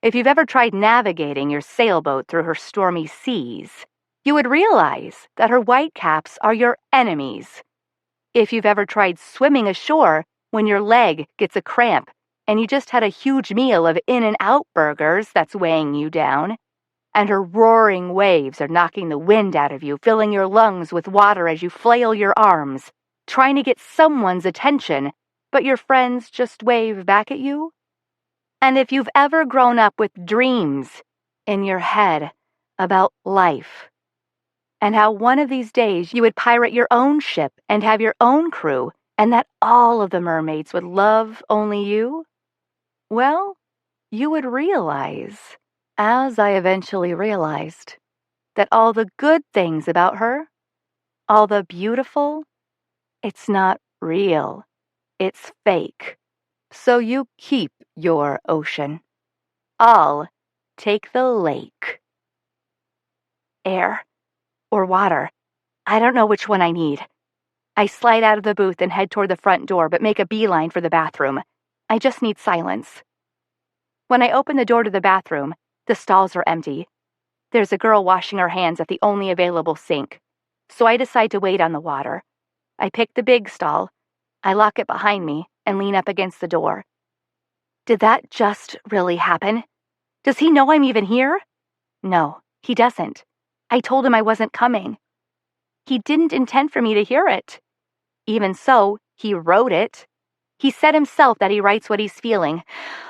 Speaker 1: if you've ever tried navigating your sailboat through her stormy seas, you would realize that her whitecaps are your enemies. If you've ever tried swimming ashore when your leg gets a cramp and you just had a huge meal of In-N-Out burgers that's weighing you down, and her roaring waves are knocking the wind out of you, filling your lungs with water as you flail your arms, trying to get someone's attention, but your friends just wave back at you? And if you've ever grown up with dreams in your head about life, and how one of these days you would pirate your own ship and have your own crew, and that all of the mermaids would love only you, well, you would realize, as I eventually realized, that all the good things about her, all the beautiful, it's not real, it's fake. So you keep your ocean. I'll take the lake. Air or water. I don't know which one I need. I slide out of the booth and head toward the front door, but make a beeline for the bathroom. I just need silence. When I open the door to the bathroom, the stalls are empty. There's a girl washing her hands at the only available sink, so I decide to wait on the water. I pick the big stall. I lock it behind me and lean up against the door. Did that just really happen? Does he know I'm even here? No, he doesn't. I told him I wasn't coming. He didn't intend for me to hear it. Even so, he wrote it. He said himself that he writes what he's feeling.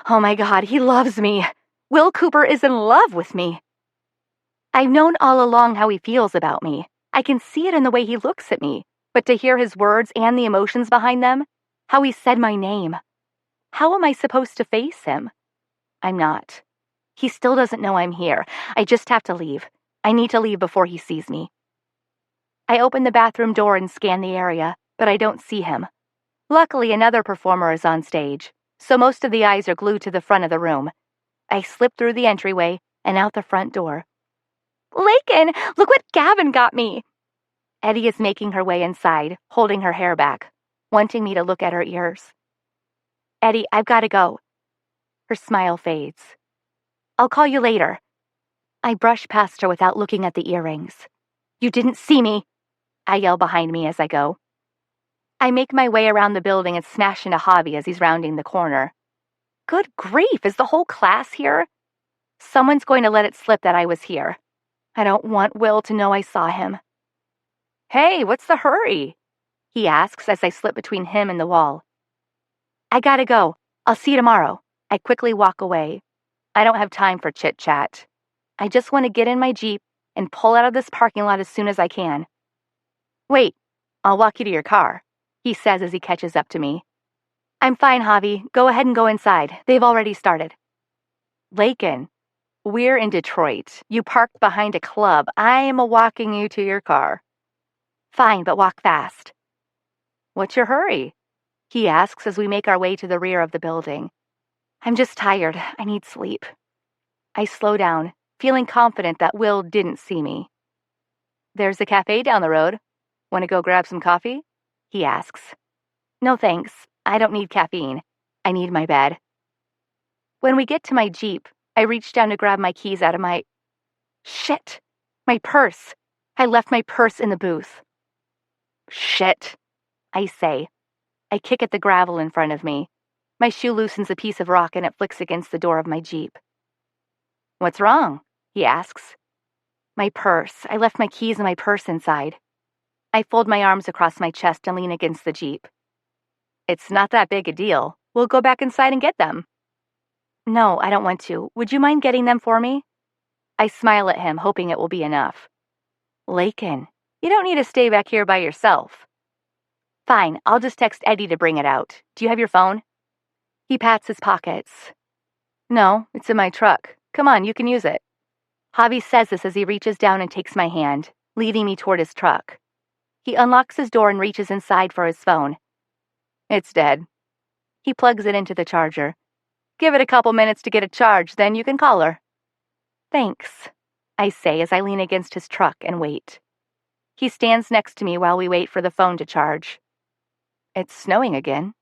Speaker 1: Oh my God, he loves me. Will Cooper is in love with me. I've known all along how he feels about me. I can see it in the way he looks at me. But to hear his words and the emotions behind them, how he said my name. How am I supposed to face him? I'm not. He still doesn't know I'm here. I just have to leave. I need to leave before he sees me. I open the bathroom door and scan the area, but I don't see him. Luckily, another performer is on stage, so most of the eyes are glued to the front of the room. I slip through the entryway and out the front door. Layken, look what Gavin got me! Eddie is making her way inside, holding her hair back, wanting me to look at her ears. Eddie, I've got to go. Her smile fades. I'll call you later. I brush past her without looking at the earrings. You didn't see me, I yell behind me as I go. I make my way around the building and smash into Javi as he's rounding the corner. Good grief, is the whole class here? Someone's going to let it slip that I was here. I don't want Will to know I saw him. Hey, what's the hurry? He asks as I slip between him and the wall. I gotta go. I'll see you tomorrow. I quickly walk away. I don't have time for chit-chat. I just want to get in my Jeep and pull out of this parking lot as soon as I can. Wait, I'll walk you to your car, he says as he catches up to me. I'm fine, Javi. Go ahead and go inside. They've already started. Layken, we're in Detroit. You parked behind a club. I'm walking you to your car. Fine, but walk fast. What's your hurry? He asks as we make our way to the rear of the building. I'm just tired. I need sleep. I slow down, feeling confident that Will didn't see me. There's a cafe down the road. Want to go grab some coffee? He asks. No thanks. I don't need caffeine. I need my bed. When we get to my Jeep, I reach down to grab my keys out of my... Shit! My purse! I left my purse in the booth. Shit! I say. I kick at the gravel in front of me. My shoe loosens a piece of rock and it flicks against the door of my Jeep. What's wrong? He asks. My purse. I left my keys and my purse inside. I fold my arms across my chest and lean against the Jeep. It's not that big a deal. We'll go back inside and get them. No, I don't want to. Would you mind getting them for me? I smile at him, hoping it will be enough. Layken, you don't need to stay back here by yourself. Fine, I'll just text Eddie to bring it out. Do you have your phone? He pats his pockets. No, it's in my truck. Come on, you can use it. Javi says this as he reaches down and takes my hand, leading me toward his truck. He unlocks his door and reaches inside for his phone. It's dead. He plugs it into the charger. Give it a couple minutes to get a charge, then you can call her. Thanks, I say as I lean against his truck and wait. He stands next to me while we wait for the phone to charge. It's snowing again,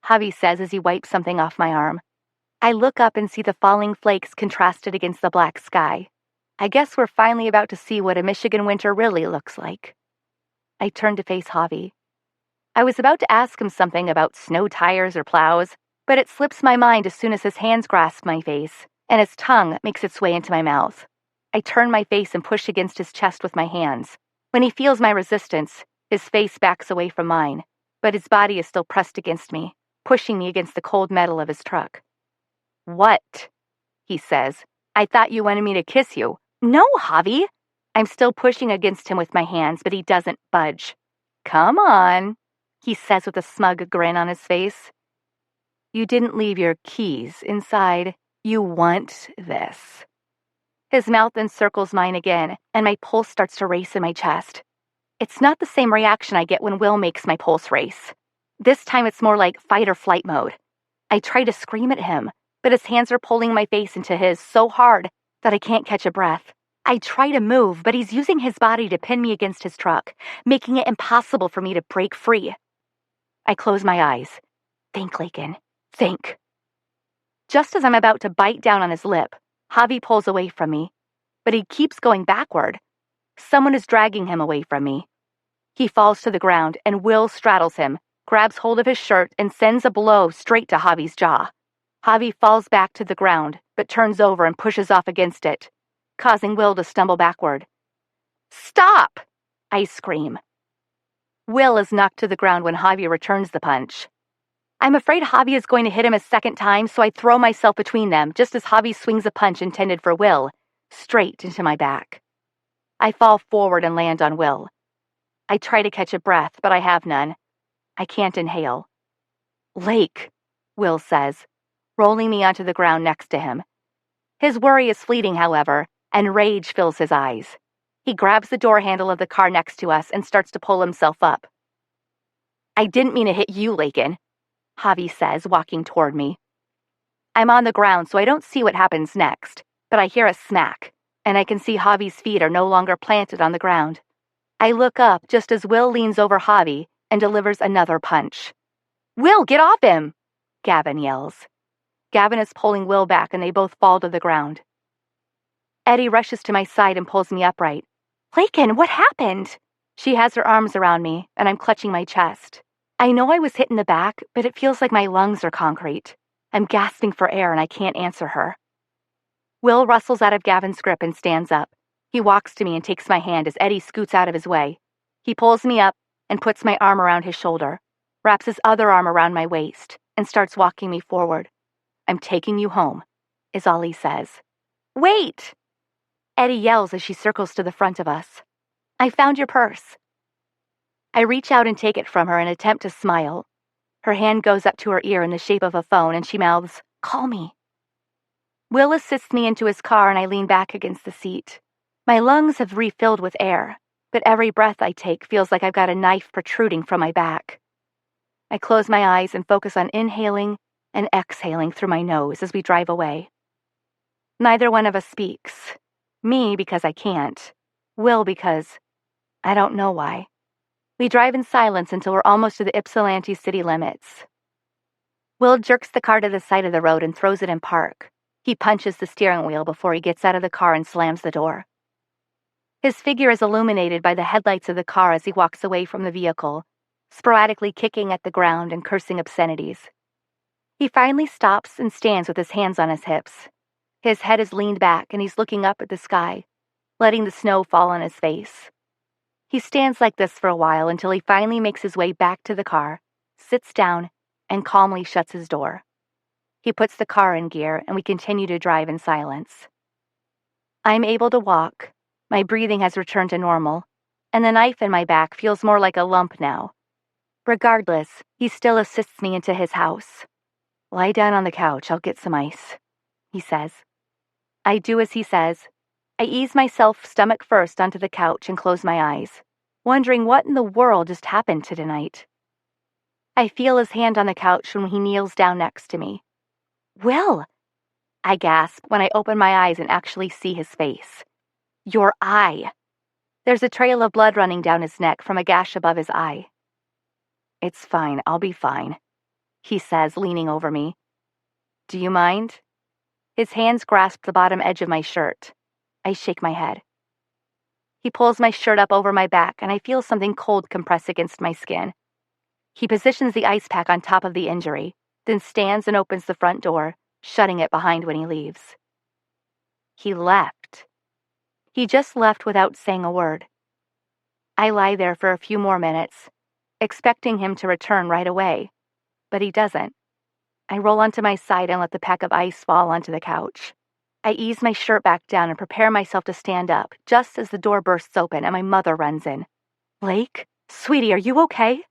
Speaker 1: Javi says as he wipes something off my arm. I look up and see the falling flakes contrasted against the black sky. I guess we're finally about to see what a Michigan winter really looks like. I turn to face Javi. I was about to ask him something about snow tires or plows, but it slips my mind as soon as his hands grasp my face, and his tongue makes its way into my mouth. I turn my face and push against his chest with my hands. When he feels my resistance, his face backs away from mine, but his body is still pressed against me, pushing me against the cold metal of his truck. What? He says. I thought you wanted me to kiss you. No, Javi. I'm still pushing against him with my hands, but he doesn't budge. Come on, he says with a smug grin on his face. You didn't leave your keys inside. You want this. His mouth encircles mine again, and my pulse starts to race in my chest. It's not the same reaction I get when Will makes my pulse race. This time it's more like fight or flight mode. I try to scream at him, but his hands are pulling my face into his so hard that I can't catch a breath. I try to move, but he's using his body to pin me against his truck, making it impossible for me to break free. I close my eyes. Think, Layken. Think. Just as I'm about to bite down on his lip, Javi pulls away from me, but he keeps going backward. Someone is dragging him away from me. He falls to the ground, and Will straddles him, grabs hold of his shirt, and sends a blow straight to Javi's jaw. Javi falls back to the ground, but turns over and pushes off against it, causing Will to stumble backward. Stop! I scream. Will is knocked to the ground when Javi returns the punch. I'm afraid Javi is going to hit him a second time, so I throw myself between them just as Javi swings a punch intended for Will, straight into my back. I fall forward and land on Will. I try to catch a breath, but I have none. I can't inhale. Lake, Will says, rolling me onto the ground next to him. His worry is fleeting, however, and rage fills his eyes. He grabs the door handle of the car next to us and starts to pull himself up. I didn't mean to hit you, Layken, Javi says, walking toward me. I'm on the ground, so I don't see what happens next, but I hear a smack, and I can see Javi's feet are no longer planted on the ground. I look up just as Will leans over Javi and delivers another punch. Will, get off him! Gavin yells. Gavin is pulling Will back, and they both fall to the ground. Eddie rushes to my side and pulls me upright. Layken, what happened? She has her arms around me, and I'm clutching my chest. I know I was hit in the back, but it feels like my lungs are concrete. I'm gasping for air, and I can't answer her. Will rustles out of Gavin's grip and stands up. He walks to me and takes my hand as Eddie scoots out of his way. He pulls me up and puts my arm around his shoulder, wraps his other arm around my waist, and starts walking me forward. "I'm taking you home," is all he says. "Wait!" Eddie yells as she circles to the front of us. "I found your purse." I reach out and take it from her and attempt to smile. Her hand goes up to her ear in the shape of a phone and she mouths, "Call me." Will assists me into his car and I lean back against the seat. My lungs have refilled with air, but every breath I take feels like I've got a knife protruding from my back. I close my eyes and focus on inhaling and exhaling through my nose as we drive away. Neither one of us speaks. Me because I can't. Will because I don't know why. We drive in silence until we're almost to the Ypsilanti city limits. Will jerks the car to the side of the road and throws it in park. He punches the steering wheel before he gets out of the car and slams the door. His figure is illuminated by the headlights of the car as he walks away from the vehicle, sporadically kicking at the ground and cursing obscenities. He finally stops and stands with his hands on his hips. His head is leaned back and he's looking up at the sky, letting the snow fall on his face. He stands like this for a while until he finally makes his way back to the car, sits down, and calmly shuts his door. He puts the car in gear and we continue to drive in silence. I'm able to walk. My breathing has returned to normal, and the knife in my back feels more like a lump now. Regardless, he still assists me into his house. "Lie down on the couch, I'll get some ice," he says. I do as he says. I ease myself stomach first onto the couch and close my eyes, wondering what in the world just happened to tonight. I feel his hand on the couch when he kneels down next to me. "Will!" I gasp when I open my eyes and actually see his face. "Your eye." There's a trail of blood running down his neck from a gash above his eye. "It's fine, I'll be fine," he says, leaning over me. "Do you mind?" His hands grasp the bottom edge of my shirt. I shake my head. He pulls my shirt up over my back and I feel something cold compress against my skin. He positions the ice pack on top of the injury, then stands and opens the front door, shutting it behind when he leaves. He left. He just left without saying a word. I lie there for a few more minutes, expecting him to return right away, but he doesn't. I roll onto my side and let the pack of ice fall onto the couch. I ease my shirt back down and prepare myself to stand up, just as the door bursts open and my mother runs in. "Lake? Sweetie, are you okay?"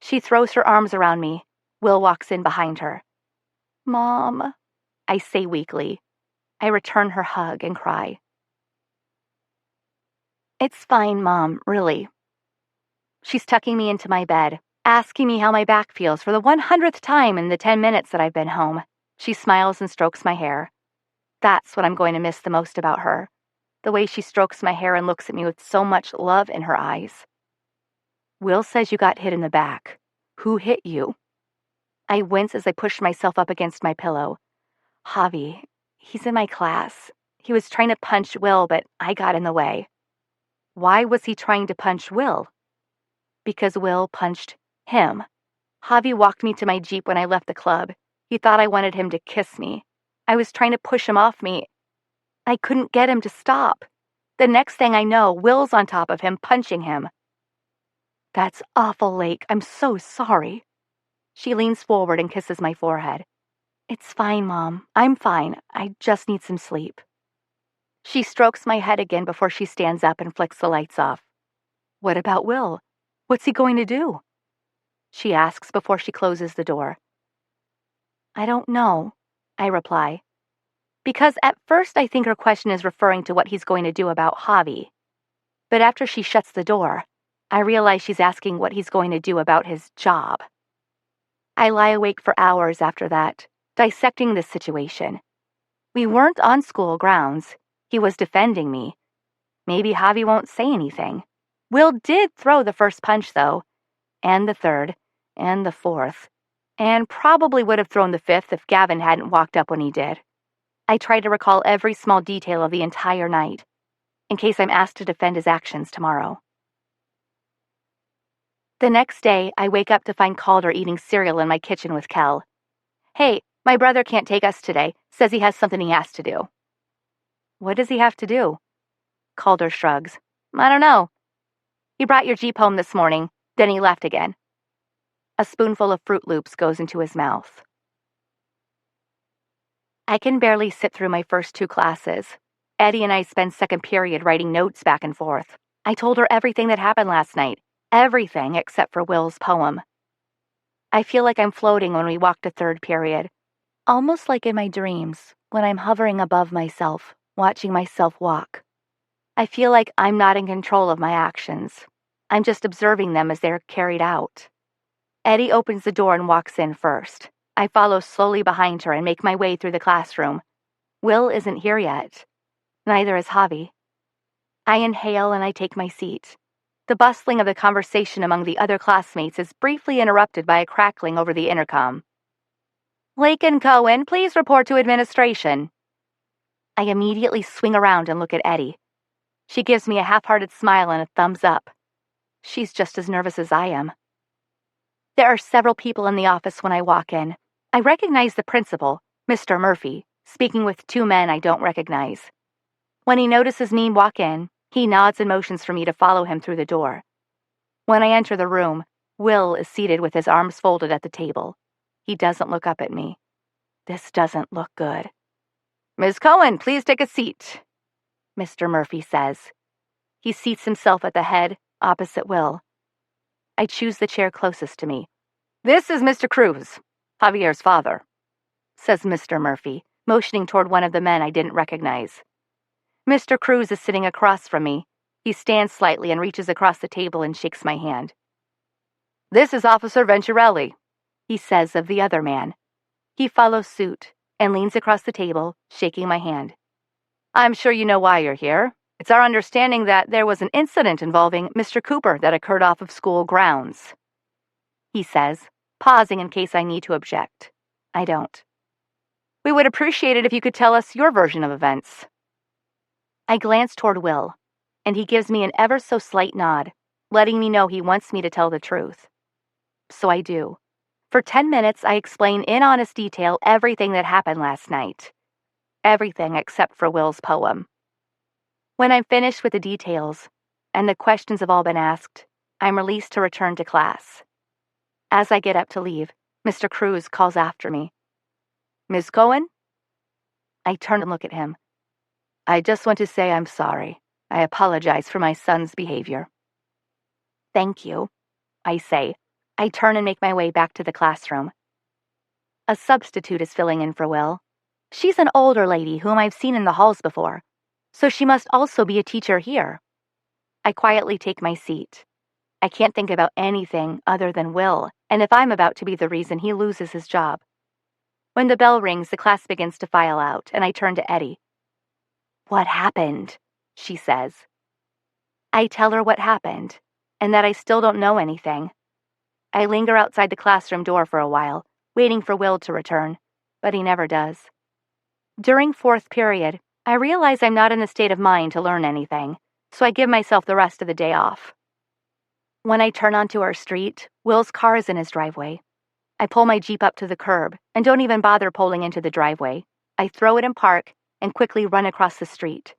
Speaker 1: She throws her arms around me. Will walks in behind her. "Mom," I say weakly. I return her hug and cry. "It's fine, Mom, really." She's tucking me into my bed, asking me how my back feels for the 100th time in the 10 minutes that I've been home. She smiles and strokes my hair. That's what I'm going to miss the most about her, the way she strokes my hair and looks at me with so much love in her eyes. "Will says you got hit in the back. Who hit you?" I wince as I push myself up against my pillow. "Javi, he's in my class. He was trying to punch Will, but I got in the way." "Why was he trying to punch Will?" "Because Will punched him. Javi walked me to my Jeep when I left the club. He thought I wanted him to kiss me. I was trying to push him off me. I couldn't get him to stop. The next thing I know, Will's on top of him, punching him." "That's awful, Lake. I'm so sorry." She leans forward and kisses my forehead. "It's fine, Mom. I'm fine. I just need some sleep." She strokes my head again before she stands up and flicks the lights off. "What about Will? What's he going to do?" she asks before she closes the door. "I don't know," I reply. Because at first I think her question is referring to what he's going to do about Javi. But after she shuts the door, I realize she's asking what he's going to do about his job. I lie awake for hours after that, dissecting this situation. We weren't on school grounds. He was defending me. Maybe Javi won't say anything. Will did throw the first punch, though, and the third, and the fourth, and probably would have thrown the fifth if Gavin hadn't walked up when he did. I try to recall every small detail of the entire night, in case I'm asked to defend his actions tomorrow. The next day, I wake up to find Calder eating cereal in my kitchen with Kel. "Hey, my brother can't take us today. Says he has something he has to do." "What does he have to do?" Calder shrugs. "I don't know." He brought your Jeep home this morning, then he left again. A spoonful of Fruit Loops goes into his mouth. I can barely sit through my first 2 classes. Eddie and I spend second period writing notes back and forth. I told her everything that happened last night, everything except for Will's poem. I feel like I'm floating when we walk to third period, almost like in my dreams, when I'm hovering above myself, watching myself walk. I feel like I'm not in control of my actions. I'm just observing them as they're carried out. Eddie opens the door and walks in first. I follow slowly behind her and make my way through the classroom. Will isn't here yet. Neither is Javi. I inhale and I take my seat. The bustling of the conversation among the other classmates is briefly interrupted by a crackling over the intercom. Layken Cohen, please report to administration. I immediately swing around and look at Eddie. She gives me a half-hearted smile and a thumbs up. She's just as nervous as I am. There are several people in the office when I walk in. I recognize the principal, Mr. Murphy, speaking with 2 men I don't recognize. When he notices me walk in, he nods and motions for me to follow him through the door. When I enter the room, Will is seated with his arms folded at the table. He doesn't look up at me. This doesn't look good. Ms. Cohen, please take a seat, Mr. Murphy says. He seats himself at the head, opposite Will. I choose the chair closest to me. This is Mr. Cruz, Javier's father, says Mr. Murphy, motioning toward one of the men I didn't recognize. Mr. Cruz is sitting across from me. He stands slightly and reaches across the table and shakes my hand. This is Officer Venturelli, he says of the other man. He follows suit and leans across the table, shaking my hand. I'm sure you know why you're here. It's our understanding that there was an incident involving Mr. Cooper that occurred off of school grounds, he says, pausing in case I need to object. I don't. We would appreciate it if you could tell us your version of events. I glance toward Will, and he gives me an ever so slight nod, letting me know he wants me to tell the truth. So I do. For 10 minutes, I explain in honest detail everything that happened last night. Everything except for Will's poem. When I'm finished with the details, and the questions have all been asked, I'm released to return to class. As I get up to leave, Mr. Cruz calls after me. Ms. Cohen? I turn and look at him. I just want to say I'm sorry. I apologize for my son's behavior. Thank you, I say. I turn and make my way back to the classroom. A substitute is filling in for Will. She's an older lady whom I've seen in the halls before, so she must also be a teacher here. I quietly take my seat. I can't think about anything other than Will, and if I'm about to be the reason he loses his job. When the bell rings, the class begins to file out, and I turn to Eddie. What happened? She says. I tell her what happened, and that I still don't know anything. I linger outside the classroom door for a while, waiting for Will to return, but he never does. During fourth period, I realize I'm not in the state of mind to learn anything, so I give myself the rest of the day off. When I turn onto our street, Will's car is in his driveway. I pull my Jeep up to the curb and don't even bother pulling into the driveway. I throw it in park and quickly run across the street.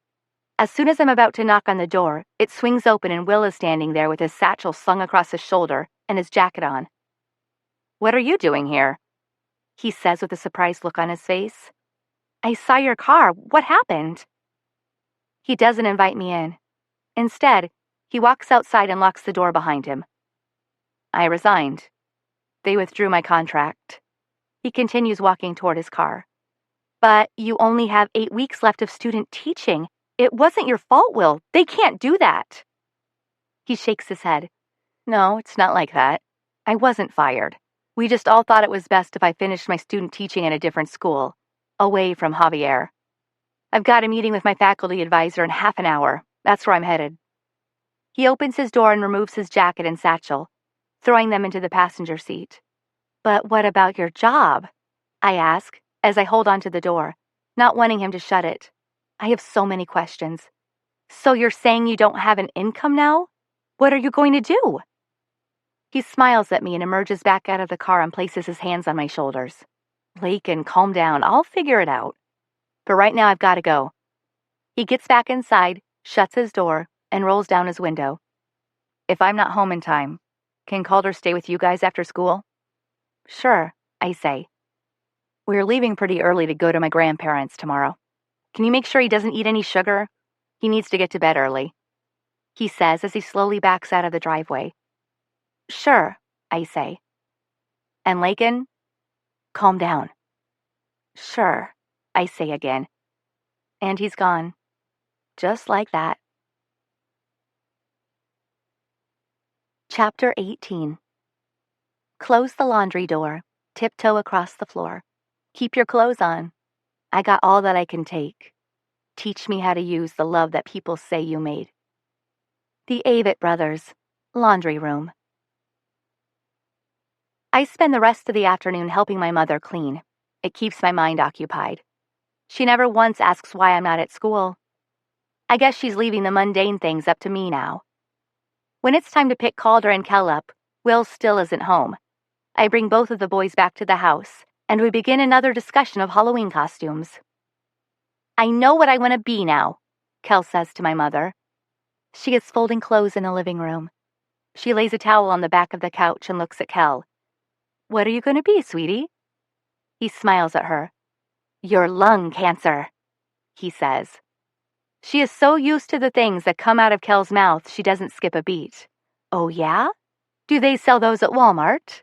Speaker 1: As soon as I'm about to knock on the door, it swings open and Will is standing there with his satchel slung across his shoulder and his jacket on. What are you doing here? He says with a surprised look on his face. I saw your car. What happened? He doesn't invite me in. Instead, he walks outside and locks the door behind him. I resigned. They withdrew my contract. He continues walking toward his car. But you only have 8 weeks left of student teaching. It wasn't your fault, Will. They can't do that. He shakes his head. No, it's not like that. I wasn't fired. We just all thought it was best if I finished my student teaching in a different school, away from Javier. I've got a meeting with my faculty advisor in half an hour. That's where I'm headed. He opens his door and removes his jacket and satchel, throwing them into the passenger seat. But what about your job? I ask, as I hold onto the door, not wanting him to shut it. I have so many questions. So you're saying you don't have an income now? What are you going to do? He smiles at me and emerges back out of the car and places his hands on my shoulders. Layken, calm down. I'll figure it out. But right now I've got to go. He gets back inside, shuts his door, and rolls down his window. If I'm not home in time, can Calder stay with you guys after school? Sure, I say. We're leaving pretty early to go to my grandparents tomorrow. Can you make sure he doesn't eat any sugar? He needs to get to bed early, he says as he slowly backs out of the driveway. Sure, I say. And Layken, calm down. Sure, I say again. And he's gone. Just like that. Chapter 18. Close the laundry door. Tiptoe across the floor. Keep your clothes on. I got all that I can take. Teach me how to use the love that people say you made. The Avett Brothers, Laundry Room. I spend the rest of the afternoon helping my mother clean. It keeps my mind occupied. She never once asks why I'm not at school. I guess she's leaving the mundane things up to me now. When it's time to pick Calder and Kel up, Will still isn't home. I bring both of the boys back to the house, and we begin another discussion of Halloween costumes. I know what I want to be now, Kel says to my mother. She is folding clothes in the living room. She lays a towel on the back of the couch and looks at Kel. What are you going to be, sweetie? He smiles at her. Your lung cancer, he says. She is so used to the things that come out of Kel's mouth she doesn't skip a beat. Oh, yeah? Do they sell those at Walmart?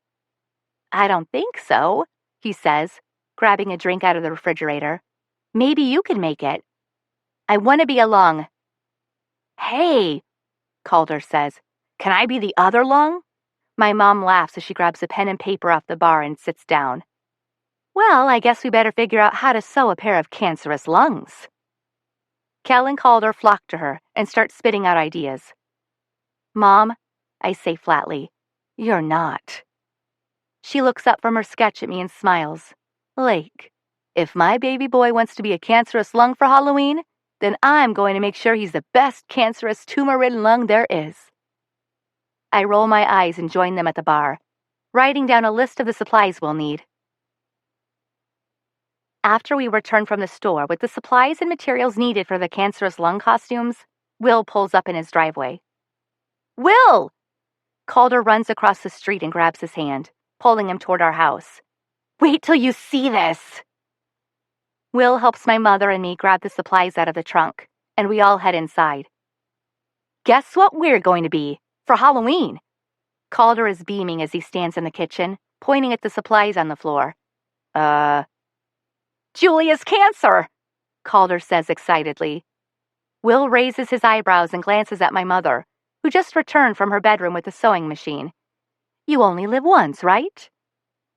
Speaker 1: I don't think so, he says, grabbing a drink out of the refrigerator. Maybe you can make it. I want to be a lung. Hey, Calder says, can I be the other lung? My mom laughs as she grabs a pen and paper off the bar and sits down. Well, I guess we better figure out how to sew a pair of cancerous lungs. Kel and Calder flock to her and start spitting out ideas. Mom, I say flatly, you're not. She looks up from her sketch at me and smiles. Lake, if my baby boy wants to be a cancerous lung for Halloween, then I'm going to make sure he's the best cancerous tumor-ridden lung there is. I roll my eyes and join them at the bar, writing down a list of the supplies we'll need. After we return from the store with the supplies and materials needed for the cancerous lung costumes, Will pulls up in his driveway. Will! Calder runs across the street and grabs his hand, pulling him toward our house. Wait till you see this! Will helps my mother and me grab the supplies out of the trunk, and we all head inside. Guess what we're going to be for Halloween? Calder is beaming as he stands in the kitchen, pointing at the supplies on the floor. Julia's cancer, Calder says excitedly. Will raises his eyebrows and glances at my mother, who just returned from her bedroom with the sewing machine. You only live once, right?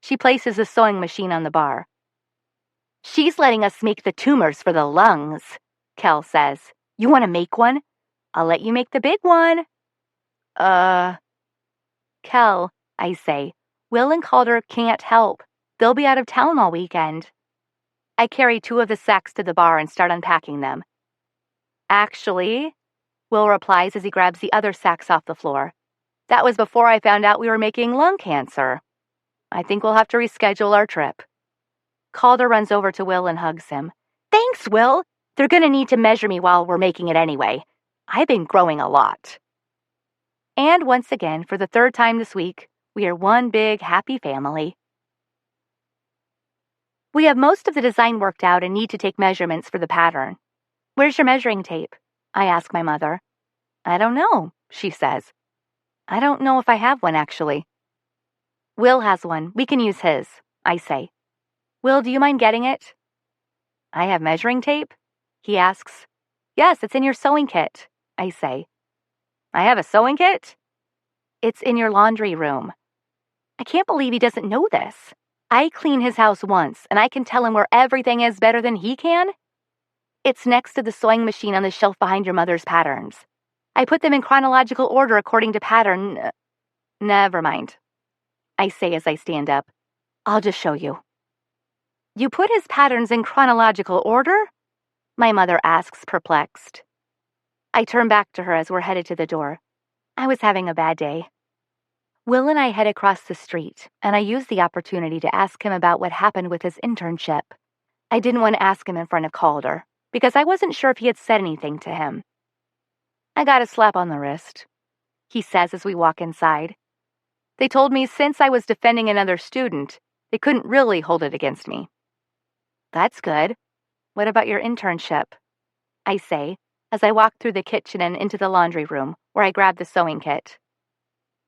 Speaker 1: She places the sewing machine on the bar. She's letting us make the tumors for the lungs, Kel says. You want to make one? I'll let you make the big one. Kel, I say, Will and Calder can't help. They'll be out of town all weekend. I carry 2 of the sacks to the bar and start unpacking them. Actually, Will replies as he grabs the other sacks off the floor. That was before I found out we were making lung cancer. I think we'll have to reschedule our trip. Calder runs over to Will and hugs him. Thanks, Will. They're going to need to measure me while we're making it anyway. I've been growing a lot. And once again, for the 3rd time this week, we are one big happy family. We have most of the design worked out and need to take measurements for the pattern. Where's your measuring tape? I ask my mother. I don't know, she says. I don't know if I have one, actually. Will has one. We can use his, I say. Will, do you mind getting it? I have measuring tape? He asks. Yes, it's in your sewing kit, I say. I have a sewing kit? It's in your laundry room. I can't believe he doesn't know this. I clean his house once, and I can tell him where everything is better than he can. It's next to the sewing machine on the shelf behind your mother's patterns. I put them in chronological order according to pattern. Never mind, I say as I stand up. I'll just show you. You put his patterns in chronological order? My mother asks, perplexed. I turn back to her as we're headed to the door. I was having a bad day. Will and I head across the street, and I use the opportunity to ask him about what happened with his internship. I didn't want to ask him in front of Calder, because I wasn't sure if he had said anything to him. I got a slap on the wrist. he says as we walk inside. They told me since I was defending another student, they couldn't really hold it against me. That's good. What about your internship? I say, as I walk through the kitchen and into the laundry room, where I grab the sewing kit.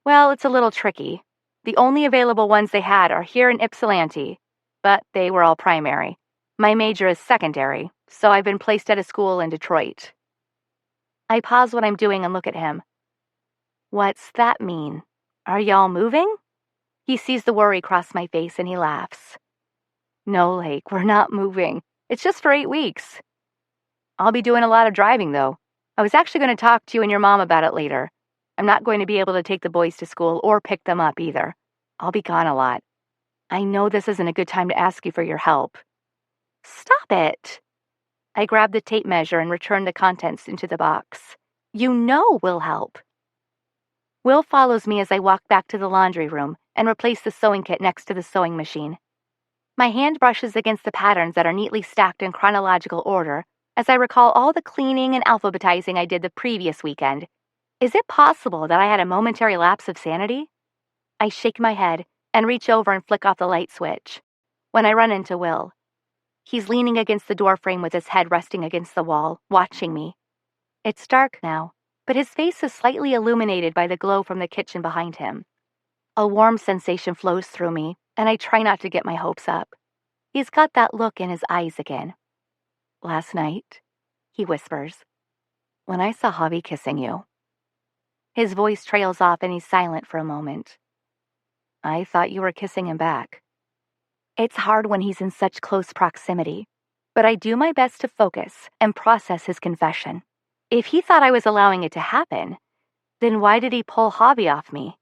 Speaker 1: Well, it's a little tricky. The only available ones they had are here in Ypsilanti, but they were all primary. My major is secondary, so I've been placed at a school in Detroit. I pause what I'm doing and look at him. What's that mean? Are y'all moving? He sees the worry cross my face and he laughs. No, Lake, we're not moving. It's just for 8 weeks. I'll be doing a lot of driving, though. I was actually going to talk to you and your mom about it later. I'm not going to be able to take the boys to school or pick them up either. I'll be gone a lot. I know this isn't a good time to ask you for your help. Stop it. I grab the tape measure and return the contents into the box. You know we'll help. Will follows me as I walk back to the laundry room and replace the sewing kit next to the sewing machine. My hand brushes against the patterns that are neatly stacked in chronological order as I recall all the cleaning and alphabetizing I did the previous weekend. Is it possible that I had a momentary lapse of sanity? I shake my head and reach over and flick off the light switch. When I run into Will, he's leaning against the doorframe with his head resting against the wall, watching me. It's dark now, but his face is slightly illuminated by the glow from the kitchen behind him. A warm sensation flows through me, and I try not to get my hopes up. He's got that look in his eyes again. Last night, he whispers, when I saw Javi kissing you. His voice trails off and he's silent for a moment. I thought you were kissing him back. It's hard when he's in such close proximity, but I do my best to focus and process his confession. If he thought I was allowing it to happen, then why did he pull Javi off me?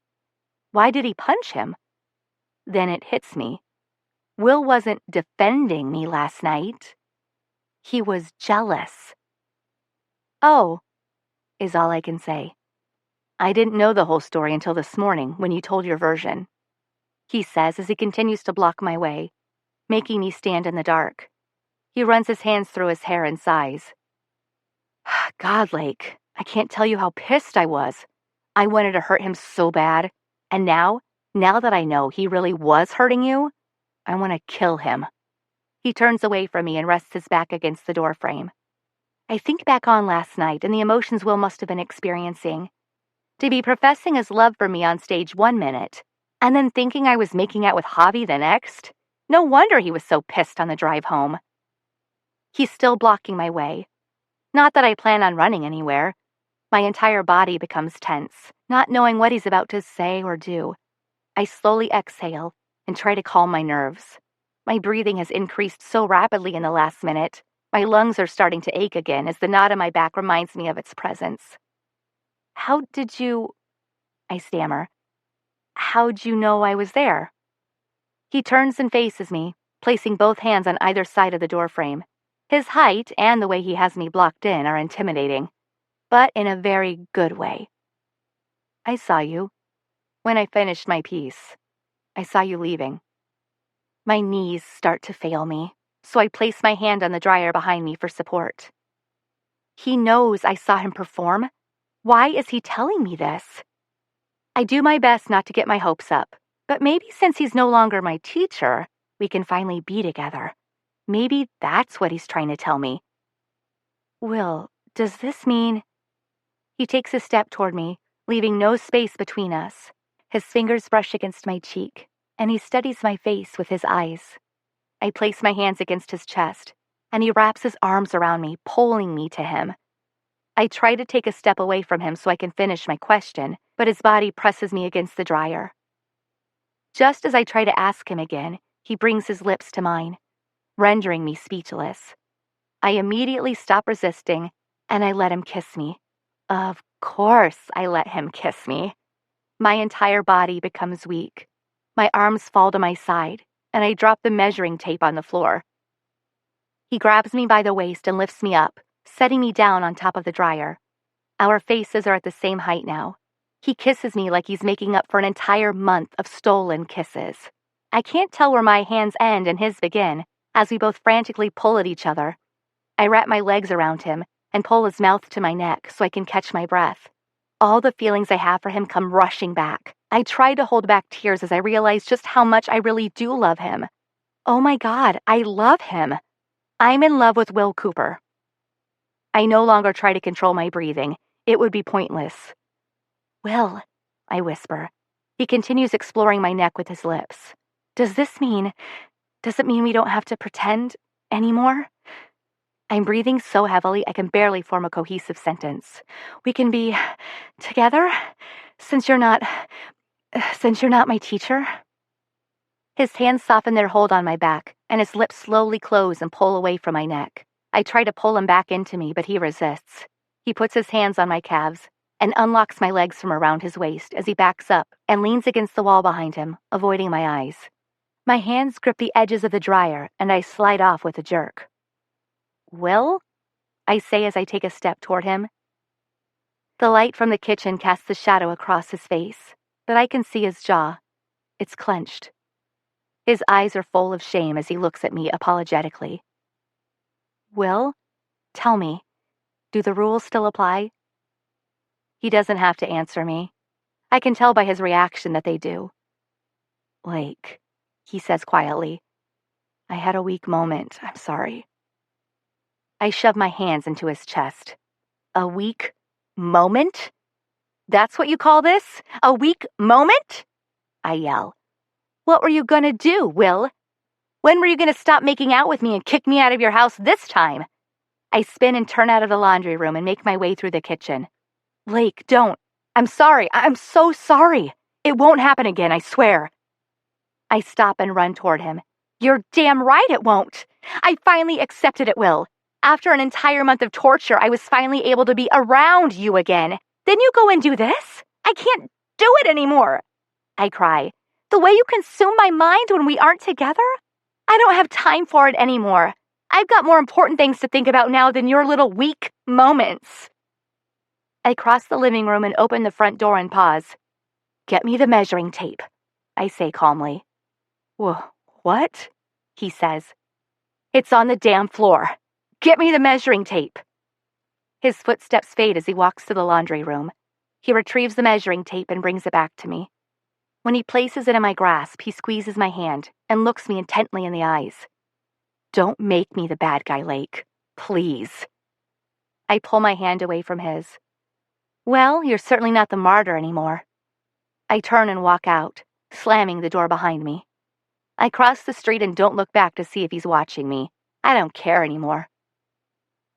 Speaker 1: Why did he punch him? Then it hits me. Will wasn't defending me last night. He was jealous. Oh, is all I can say. I didn't know the whole story until this morning when you told your version, he says as he continues to block my way, making me stand in the dark. He runs his hands through his hair and sighs. God, Lake, I can't tell you how pissed I was. I wanted to hurt him so bad. And now that I know he really was hurting you, I want to kill him. He turns away from me and rests his back against the doorframe. I think back on last night and the emotions Will must have been experiencing. To be professing his love for me on stage 1 minute, and then thinking I was making out with Javi the next. No wonder he was so pissed on the drive home. He's still blocking my way. Not that I plan on running anywhere. My entire body becomes tense, not knowing what he's about to say or do. I slowly exhale and try to calm my nerves. My breathing has increased so rapidly in the last minute. My lungs are starting to ache again as the knot in my back reminds me of its presence. How did you... I stammer. How'd you know I was there? He turns and faces me, placing both hands on either side of the doorframe. His height and the way he has me blocked in are intimidating, but in a very good way. I saw you. When I finished my piece, I saw you leaving. My knees start to fail me, so I place my hand on the dryer behind me for support. He knows I saw him perform. Why is he telling me this? I do my best not to get my hopes up, but maybe since he's no longer my teacher, we can finally be together. Maybe that's what he's trying to tell me. Will, does this mean... He takes a step toward me, leaving no space between us. His fingers brush against my cheek, and he studies my face with his eyes. I place my hands against his chest, and he wraps his arms around me, pulling me to him. I try to take a step away from him so I can finish my question, but his body presses me against the dryer. Just as I try to ask him again, he brings his lips to mine, rendering me speechless. I immediately stop resisting, and I let him kiss me. Of course I let him kiss me. My entire body becomes weak. My arms fall to my side, and I drop the measuring tape on the floor. He grabs me by the waist and lifts me up, setting me down on top of the dryer. Our faces are at the same height now. He kisses me like he's making up for an entire month of stolen kisses. I can't tell where my hands end and his begin, as we both frantically pull at each other. I wrap my legs around him and pull his mouth to my neck so I can catch my breath. All the feelings I have for him come rushing back. I try to hold back tears as I realize just how much I really do love him. Oh my God, I love him. I'm in love with Will Cooper. I no longer try to control my breathing. It would be pointless. Will, I whisper. He continues exploring my neck with his lips. Does it mean we don't have to pretend anymore? I'm breathing so heavily I can barely form a cohesive sentence. We can be together since you're not my teacher? His hands soften their hold on my back, and his lips slowly close and pull away from my neck. I try to pull him back into me, but he resists. He puts his hands on my calves and unlocks my legs from around his waist as he backs up and leans against the wall behind him, avoiding my eyes. My hands grip the edges of the dryer, and I slide off with a jerk. Will? I say as I take a step toward him. The light from the kitchen casts a shadow across his face, but I can see his jaw. It's clenched. His eyes are full of shame as he looks at me apologetically. Will, tell me, do the rules still apply? He doesn't have to answer me. I can tell by his reaction that they do. Lake, he says quietly. I had a weak moment. I'm sorry. I shove my hands into his chest. A weak moment? That's what you call this? A weak moment? I yell. What were you gonna do, Will? When were you gonna stop making out with me and kick me out of your house this time? I spin and turn out of the laundry room and make my way through the kitchen. Lake, don't. I'm sorry. I'm so sorry. It won't happen again, I swear. I stop and run toward him. You're damn right it won't. I finally accepted it, Will. After an entire month of torture, I was finally able to be around you again. Then you go and do this? I can't do it anymore. I cry. The way you consume my mind when we aren't together? I don't have time for it anymore. I've got more important things to think about now than your little weak moments. I cross the living room and open the front door and pause. Get me the measuring tape, I say calmly. What? He says. It's on the damn floor. Get me the measuring tape. His footsteps fade as he walks to the laundry room. He retrieves the measuring tape and brings it back to me. When he places it in my grasp, he squeezes my hand and looks me intently in the eyes. Don't make me the bad guy, Lake. Please. I pull my hand away from his. Well, you're certainly not the martyr anymore. I turn and walk out, slamming the door behind me. I cross the street and don't look back to see if he's watching me. I don't care anymore.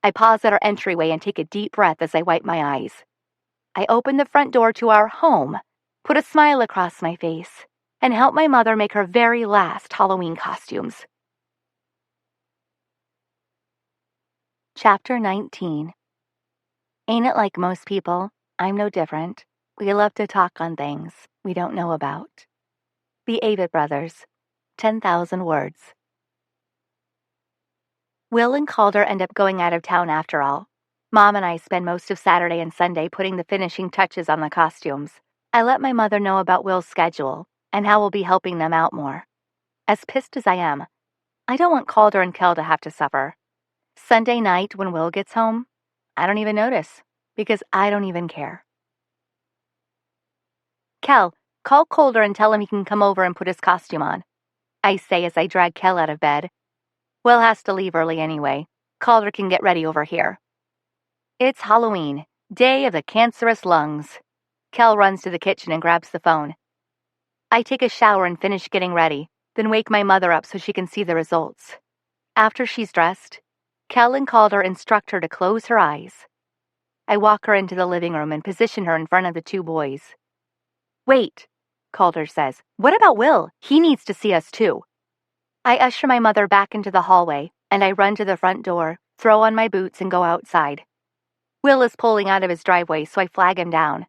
Speaker 1: I pause at our entryway and take a deep breath as I wipe my eyes. I open the front door to our home, put a smile across my face, and help my mother make her very last Halloween costumes. Chapter 19. Ain't it like most people? I'm no different. We love to talk on things we don't know about. The Avett Brothers, 10,000 words. Will and Calder end up going out of town after all. Mom and I spend most of Saturday and Sunday putting the finishing touches on the costumes. I let my mother know about Will's schedule and how we'll be helping them out more. As pissed as I am, I don't want Calder and Kel to have to suffer. Sunday night when Will gets home, I don't even notice because I don't even care. Kel, call Calder and tell him he can come over and put his costume on, I say as I drag Kel out of bed. Will has to leave early anyway. Calder can get ready over here. It's Halloween, day of the cancerous lungs. Kel runs to the kitchen and grabs the phone. I take a shower and finish getting ready, then wake my mother up so she can see the results. After she's dressed, Kel and Calder instruct her to close her eyes. I walk her into the living room and position her in front of the two boys. Wait, Calder says. What about Will? He needs to see us too. I usher my mother back into the hallway, and I run to the front door, throw on my boots, and go outside. Will is pulling out of his driveway, so I flag him down.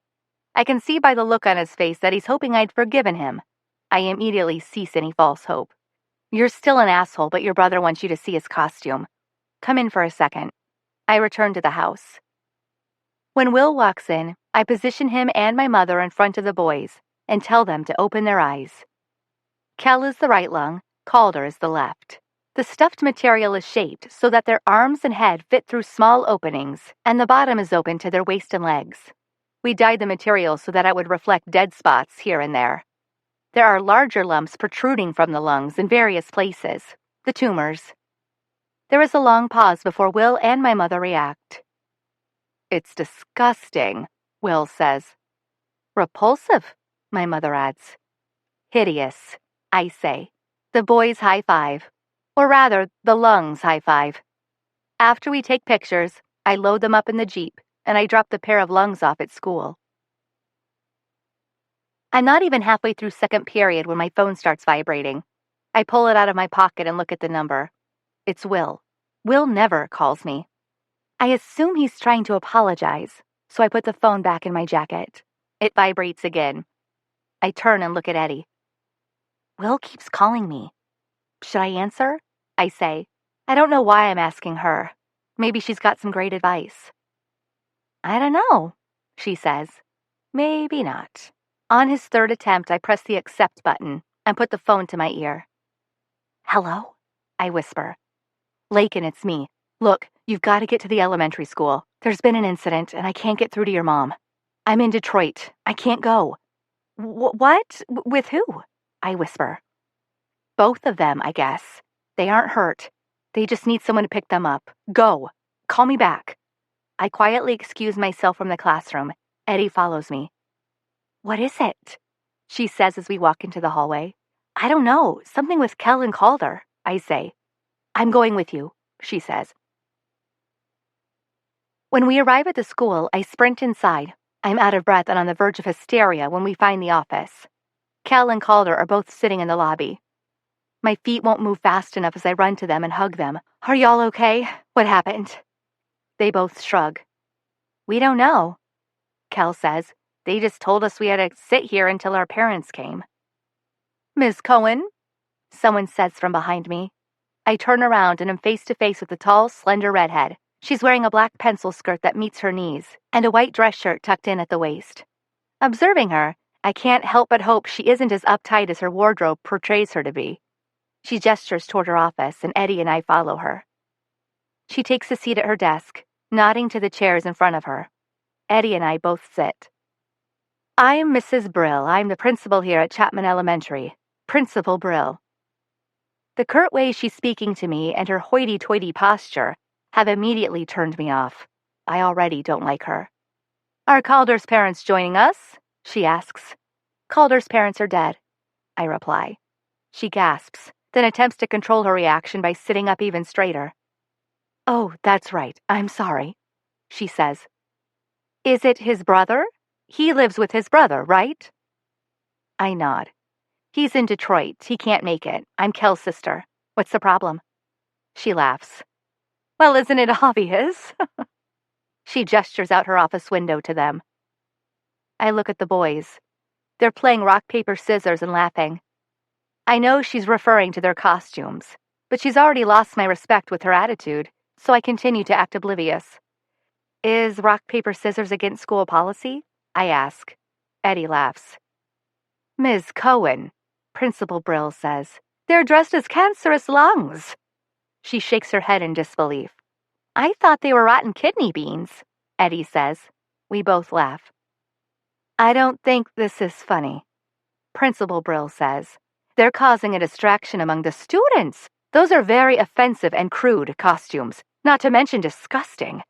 Speaker 1: I can see by the look on his face that he's hoping I'd forgiven him. I immediately cease any false hope. You're still an asshole, but your brother wants you to see his costume. Come in for a second. I return to the house. When Will walks in, I position him and my mother in front of the boys and tell them to open their eyes. Kel is the right lung, Calder is the left. The stuffed material is shaped so that their arms and head fit through small openings, and the bottom is open to their waist and legs. We dyed the material so that it would reflect dead spots here and there. There are larger lumps protruding from the lungs in various places, the tumors. There is a long pause before Will and my mother react. It's disgusting, Will says. Repulsive, my mother adds. Hideous, I say. The boys high five. Or rather, the lungs high five. After we take pictures, I load them up in the Jeep, and I drop the pair of lungs off at school. I'm not even halfway through second period when my phone starts vibrating. I pull it out of my pocket and look at the number. It's Will. Will never calls me. I assume he's trying to apologize, so I put the phone back in my jacket. It vibrates again. I turn and look at Eddie. Will keeps calling me. Should I answer? I say. I don't know why I'm asking her. Maybe she's got some great advice. I don't know, she says. Maybe not. On his third attempt, I press the accept button and put the phone to my ear. Hello? I whisper. Layken, it's me. Look, you've got to get to the elementary school. There's been an incident, and I can't get through to your mom. I'm in Detroit. I can't go. What? With who? I whisper. Both of them, I guess. They aren't hurt. They just need someone to pick them up. Go. Call me back. I quietly excuse myself from the classroom. Eddie follows me. What is it? She says as we walk into the hallway. I don't know. Something with Kel and Calder, I say. I'm going with you, she says. When we arrive at the school, I sprint inside. I'm out of breath and on the verge of hysteria when we find the office. Kel and Calder are both sitting in the lobby. My feet won't move fast enough as I run to them and hug them. Are y'all okay? What happened? They both shrug. We don't know, Kel says. They just told us we had to sit here until our parents came. Ms. Cohen, someone says from behind me. I turn around and am face to face with a tall, slender redhead. She's wearing a black pencil skirt that meets her knees and a white dress shirt tucked in at the waist. Observing her, I can't help but hope she isn't as uptight as her wardrobe portrays her to be. She gestures toward her office, and Eddie and I follow her. She takes a seat at her desk, nodding to the chairs in front of her. Eddie and I both sit. I'm Mrs. Brill. I'm the principal here at Chapman Elementary. Principal Brill. The curt way she's speaking to me and her hoity-toity posture have immediately turned me off. I already don't like her. Are Calder's parents joining us? She asks. Calder's parents are dead, I reply. She gasps, then attempts to control her reaction by sitting up even straighter. Oh, that's right. I'm sorry, she says. Is it his brother? He lives with his brother, right? I nod. He's in Detroit. He can't make it. I'm Kel's sister. What's the problem? She laughs. Well, isn't it obvious? She gestures out her office window to them. I look at the boys. They're playing rock, paper, scissors and laughing. I know she's referring to their costumes, but she's already lost my respect with her attitude, so I continue to act oblivious. Is rock, paper, scissors against school policy? I ask. Eddie laughs. Ms. Cohen, Principal Brill says, they're dressed as cancerous lungs. She shakes her head in disbelief. I thought they were rotten kidney beans, Eddie says. We both laugh. I don't think this is funny, Principal Brill says. They're causing a distraction among the students. Those are very offensive and crude costumes, not to mention disgusting.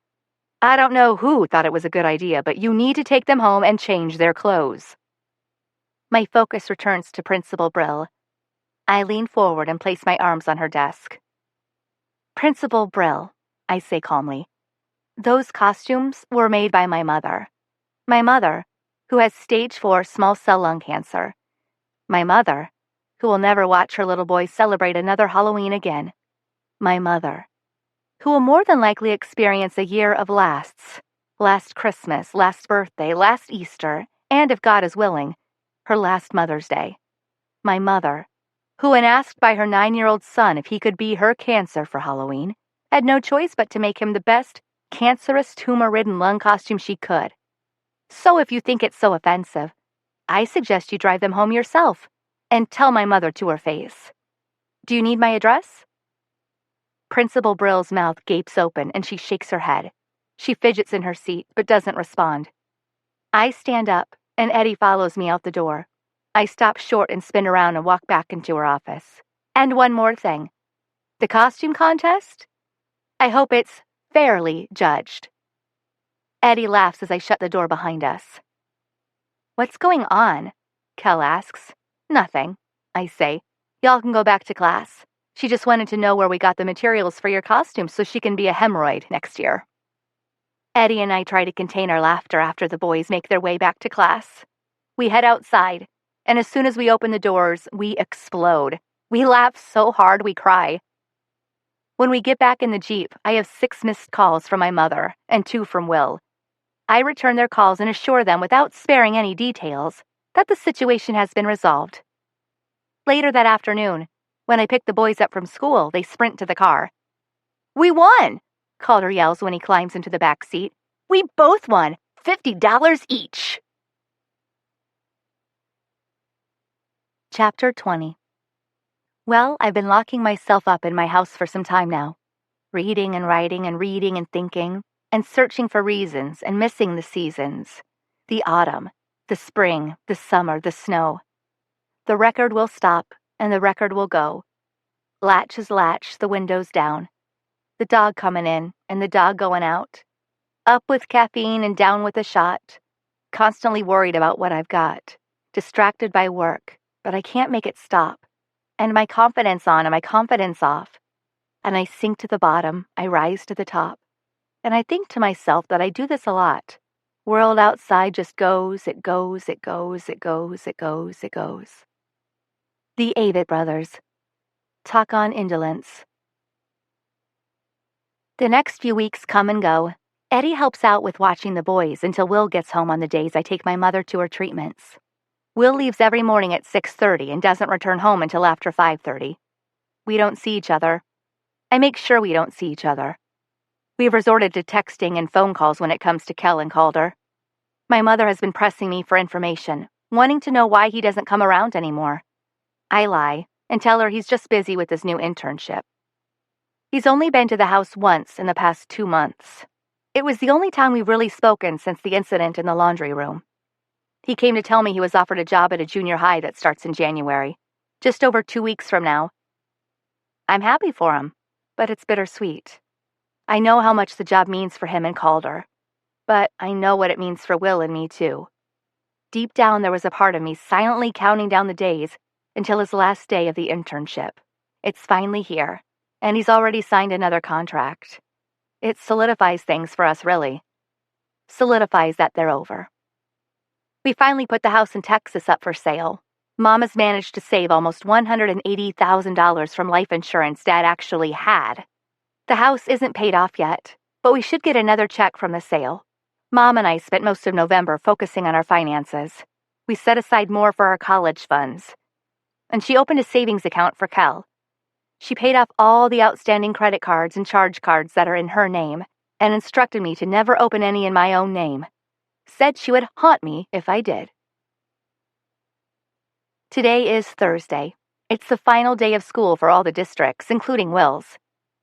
Speaker 1: I don't know who thought it was a good idea, but you need to take them home and change their clothes. My focus returns to Principal Brill. I lean forward and place my arms on her desk. Principal Brill, I say calmly, those costumes were made by my mother. My mother, who has stage 4 small cell lung cancer. My mother, who will never watch her little boy celebrate another Halloween again. My mother, who will more than likely experience a year of lasts. Last Christmas, last birthday, last Easter, and if God is willing, her last Mother's Day. My mother, who when asked by her 9-year-old son if he could be her cancer for Halloween, had no choice but to make him the best cancerous tumor-ridden lung costume she could. So if you think it's so offensive, I suggest you drive them home yourself and tell my mother to her face. Do you need my address? Principal Brill's mouth gapes open and she shakes her head. She fidgets in her seat but doesn't respond. I stand up, and Eddie follows me out the door. I stop short and spin around and walk back into her office. And one more thing. The costume contest? I hope it's fairly judged. Eddie laughs as I shut the door behind us. What's going on? Kel asks. Nothing, I say. Y'all can go back to class. She just wanted to know where we got the materials for your costumes so she can be a hemorrhoid next year. Eddie and I try to contain our laughter after the boys make their way back to class. We head outside, and as soon as we open the doors, we explode. We laugh so hard we cry. When we get back in the Jeep, I have 6 missed calls from my mother and 2 from Will. I return their calls and assure them, without sparing any details, that the situation has been resolved. Later that afternoon, when I pick the boys up from school, they sprint to the car. We won! Calder yells when he climbs into the back seat. We both won! $50 each! Chapter 20. Well, I've been locking myself up in my house for some time now, reading and writing and reading and thinking, and searching for reasons and missing the seasons. The autumn, the spring, the summer, the snow. The record will stop, and the record will go. Latch is latch, the windows down. The dog coming in, and the dog going out. Up with caffeine and down with a shot. Constantly worried about what I've got. Distracted by work, but I can't make it stop. And my confidence on and my confidence off. And I sink to the bottom, I rise to the top. And I think to myself that I do this a lot. World outside just goes, it goes, it goes, it goes, it goes, it goes. The Avett Brothers. Talk on indolence. The next few weeks come and go. Eddie helps out with watching the boys until Will gets home on the days I take my mother to her treatments. Will leaves every morning at 6:30 and doesn't return home until after 5:30. We don't see each other. I make sure we don't see each other. We've resorted to texting and phone calls when it comes to Kel and Calder. My mother has been pressing me for information, wanting to know why he doesn't come around anymore. I lie and tell her he's just busy with his new internship. He's only been to the house once in the past 2 months. It was the only time we've really spoken since the incident in the laundry room. He came to tell me he was offered a job at a junior high that starts in January, just over 2 weeks from now. I'm happy for him, but it's bittersweet. I know how much the job means for him and Calder, but I know what it means for Will and me too. Deep down, there was a part of me silently counting down the days until his last day of the internship. It's finally here, and he's already signed another contract. It solidifies things for us, really. Solidifies that they're over. We finally put the house in Texas up for sale. Mom has managed to save almost $180,000 from life insurance Dad actually had. The house isn't paid off yet, but we should get another check from the sale. Mom and I spent most of November focusing on our finances. We set aside more for our college funds. And she opened a savings account for Kel. She paid off all the outstanding credit cards and charge cards that are in her name and instructed me to never open any in my own name. Said she would haunt me if I did. Today is Thursday. It's the final day of school for all the districts, including Will's.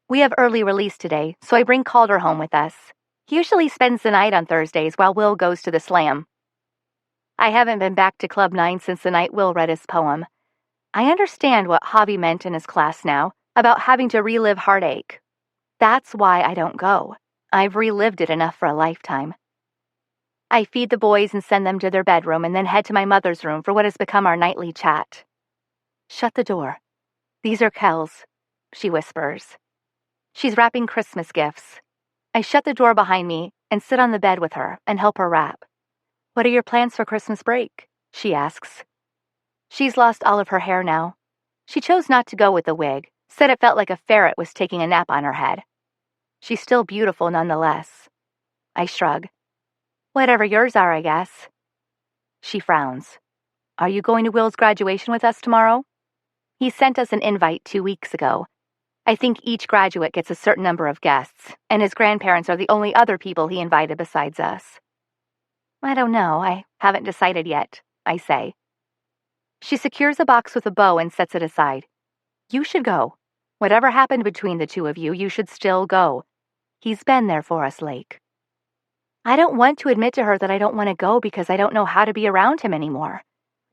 Speaker 1: We have early release today, so I bring Calder home with us. He usually spends the night on Thursdays while Will goes to the slam. I haven't been back to Club 9 since the night Will read his poem. I understand what Javi meant in his class now about having to relive heartache. That's why I don't go. I've relived it enough for a lifetime. I feed the boys and send them to their bedroom and then head to my mother's room for what has become our nightly chat. Shut the door. These are Kel's, she whispers. She's wrapping Christmas gifts. I shut the door behind me and sit on the bed with her and help her wrap. What are your plans for Christmas break? She asks. She's lost all of her hair now. She chose not to go with the wig, said it felt like a ferret was taking a nap on her head. She's still beautiful nonetheless. I shrug. Whatever yours are, I guess. She frowns. Are you going to Will's graduation with us tomorrow? He sent us an invite 2 weeks ago. I think each graduate gets a certain number of guests, and his grandparents are the only other people he invited besides us. I don't know. I haven't decided yet, I say. She secures a box with a bow and sets it aside. You should go. Whatever happened between the two of you, you should still go. He's been there for us, Lake. I don't want to admit to her that I don't want to go because I don't know how to be around him anymore.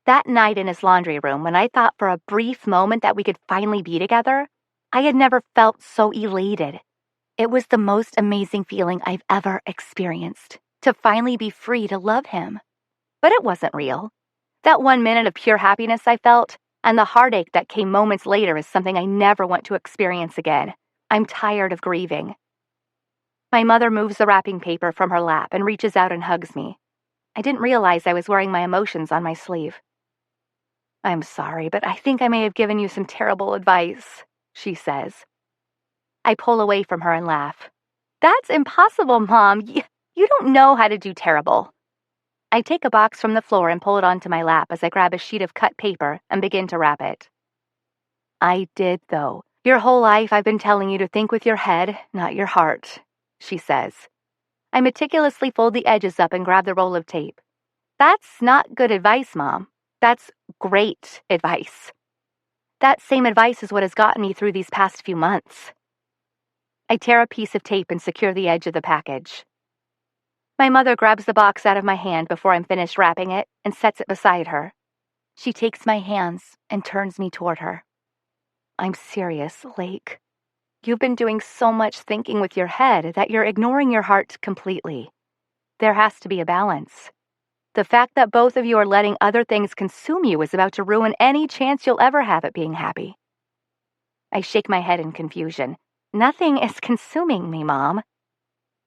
Speaker 1: That night in his laundry room, when I thought for a brief moment that we could finally be together, I had never felt so elated. It was the most amazing feeling I've ever experienced, to finally be free to love him. But it wasn't real. That 1 minute of pure happiness I felt, and the heartache that came moments later, is something I never want to experience again. I'm tired of grieving. My mother moves the wrapping paper from her lap and reaches out and hugs me. I didn't realize I was wearing my emotions on my sleeve. I'm sorry, but I think I may have given you some terrible advice, she says. I pull away from her and laugh. That's impossible, Mom. You don't know how to do terrible. I take a box from the floor and pull it onto my lap as I grab a sheet of cut paper and begin to wrap it. I did, though. Your whole life I've been telling you to think with your head, not your heart, she says. I meticulously fold the edges up and grab the roll of tape. That's not good advice, Mom. That's great advice. That same advice is what has gotten me through these past few months. I tear a piece of tape and secure the edge of the package. My mother grabs the box out of my hand before I'm finished wrapping it and sets it beside her. She takes my hands and turns me toward her. I'm serious, Lake. You've been doing so much thinking with your head that you're ignoring your heart completely. There has to be a balance. The fact that both of you are letting other things consume you is about to ruin any chance you'll ever have at being happy. I shake my head in confusion. Nothing is consuming me, Mom.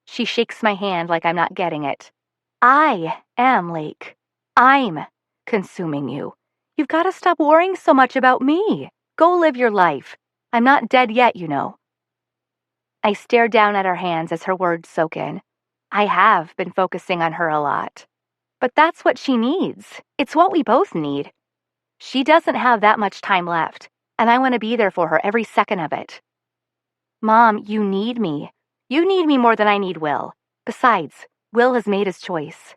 Speaker 1: She shakes my hand like I'm not getting it. I am, Lake. I'm consuming you. You've got to stop worrying so much about me. Go live your life. I'm not dead yet, you know. I stare down at her hands as her words soak in. I have been focusing on her a lot. But that's what she needs. It's what we both need. She doesn't have that much time left, and I want to be there for her every second of it. Mom, you need me. You need me more than I need Will. Besides, Will has made his choice.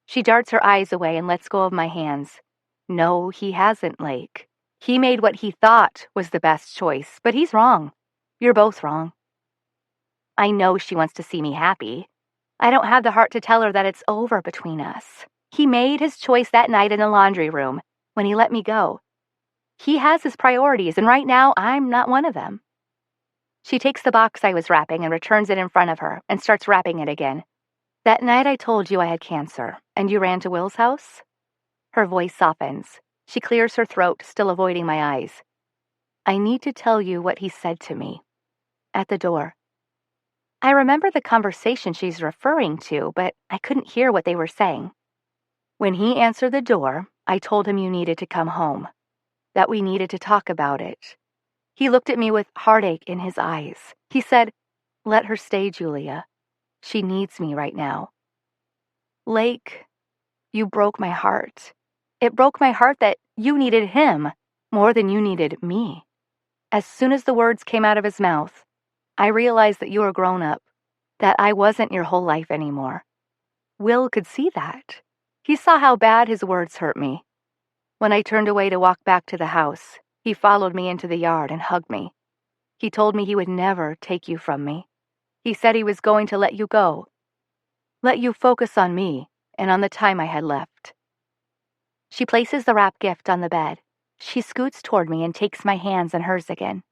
Speaker 1: She darts her eyes away and lets go of my hands. No, he hasn't, Lake. He made what he thought was the best choice, but he's wrong. You're both wrong. I know she wants to see me happy. I don't have the heart to tell her that it's over between us. He made his choice that night in the laundry room when he let me go. He has his priorities, and right now I'm not one of them. She takes the box I was wrapping and returns it in front of her and starts wrapping it again. That night I told you I had cancer, and you ran to Will's house? Her voice softens. She clears her throat, still avoiding my eyes. I need to tell you what he said to me. At the door. I remember the conversation she's referring to, but I couldn't hear what they were saying. When he answered the door, I told him you needed to come home, that we needed to talk about it. He looked at me with heartache in his eyes. He said, "Let her stay, Julia. She needs me right now." Lake, you broke my heart. It broke my heart that you needed him more than you needed me. As soon as the words came out of his mouth, I realized that you were grown up, that I wasn't your whole life anymore. Will could see that. He saw how bad his words hurt me. When I turned away to walk back to the house, he followed me into the yard and hugged me. He told me he would never take you from me. He said he was going to let you go. Let you focus on me and on the time I had left. She places the wrapped gift on the bed. She scoots toward me and takes my hands in hers again.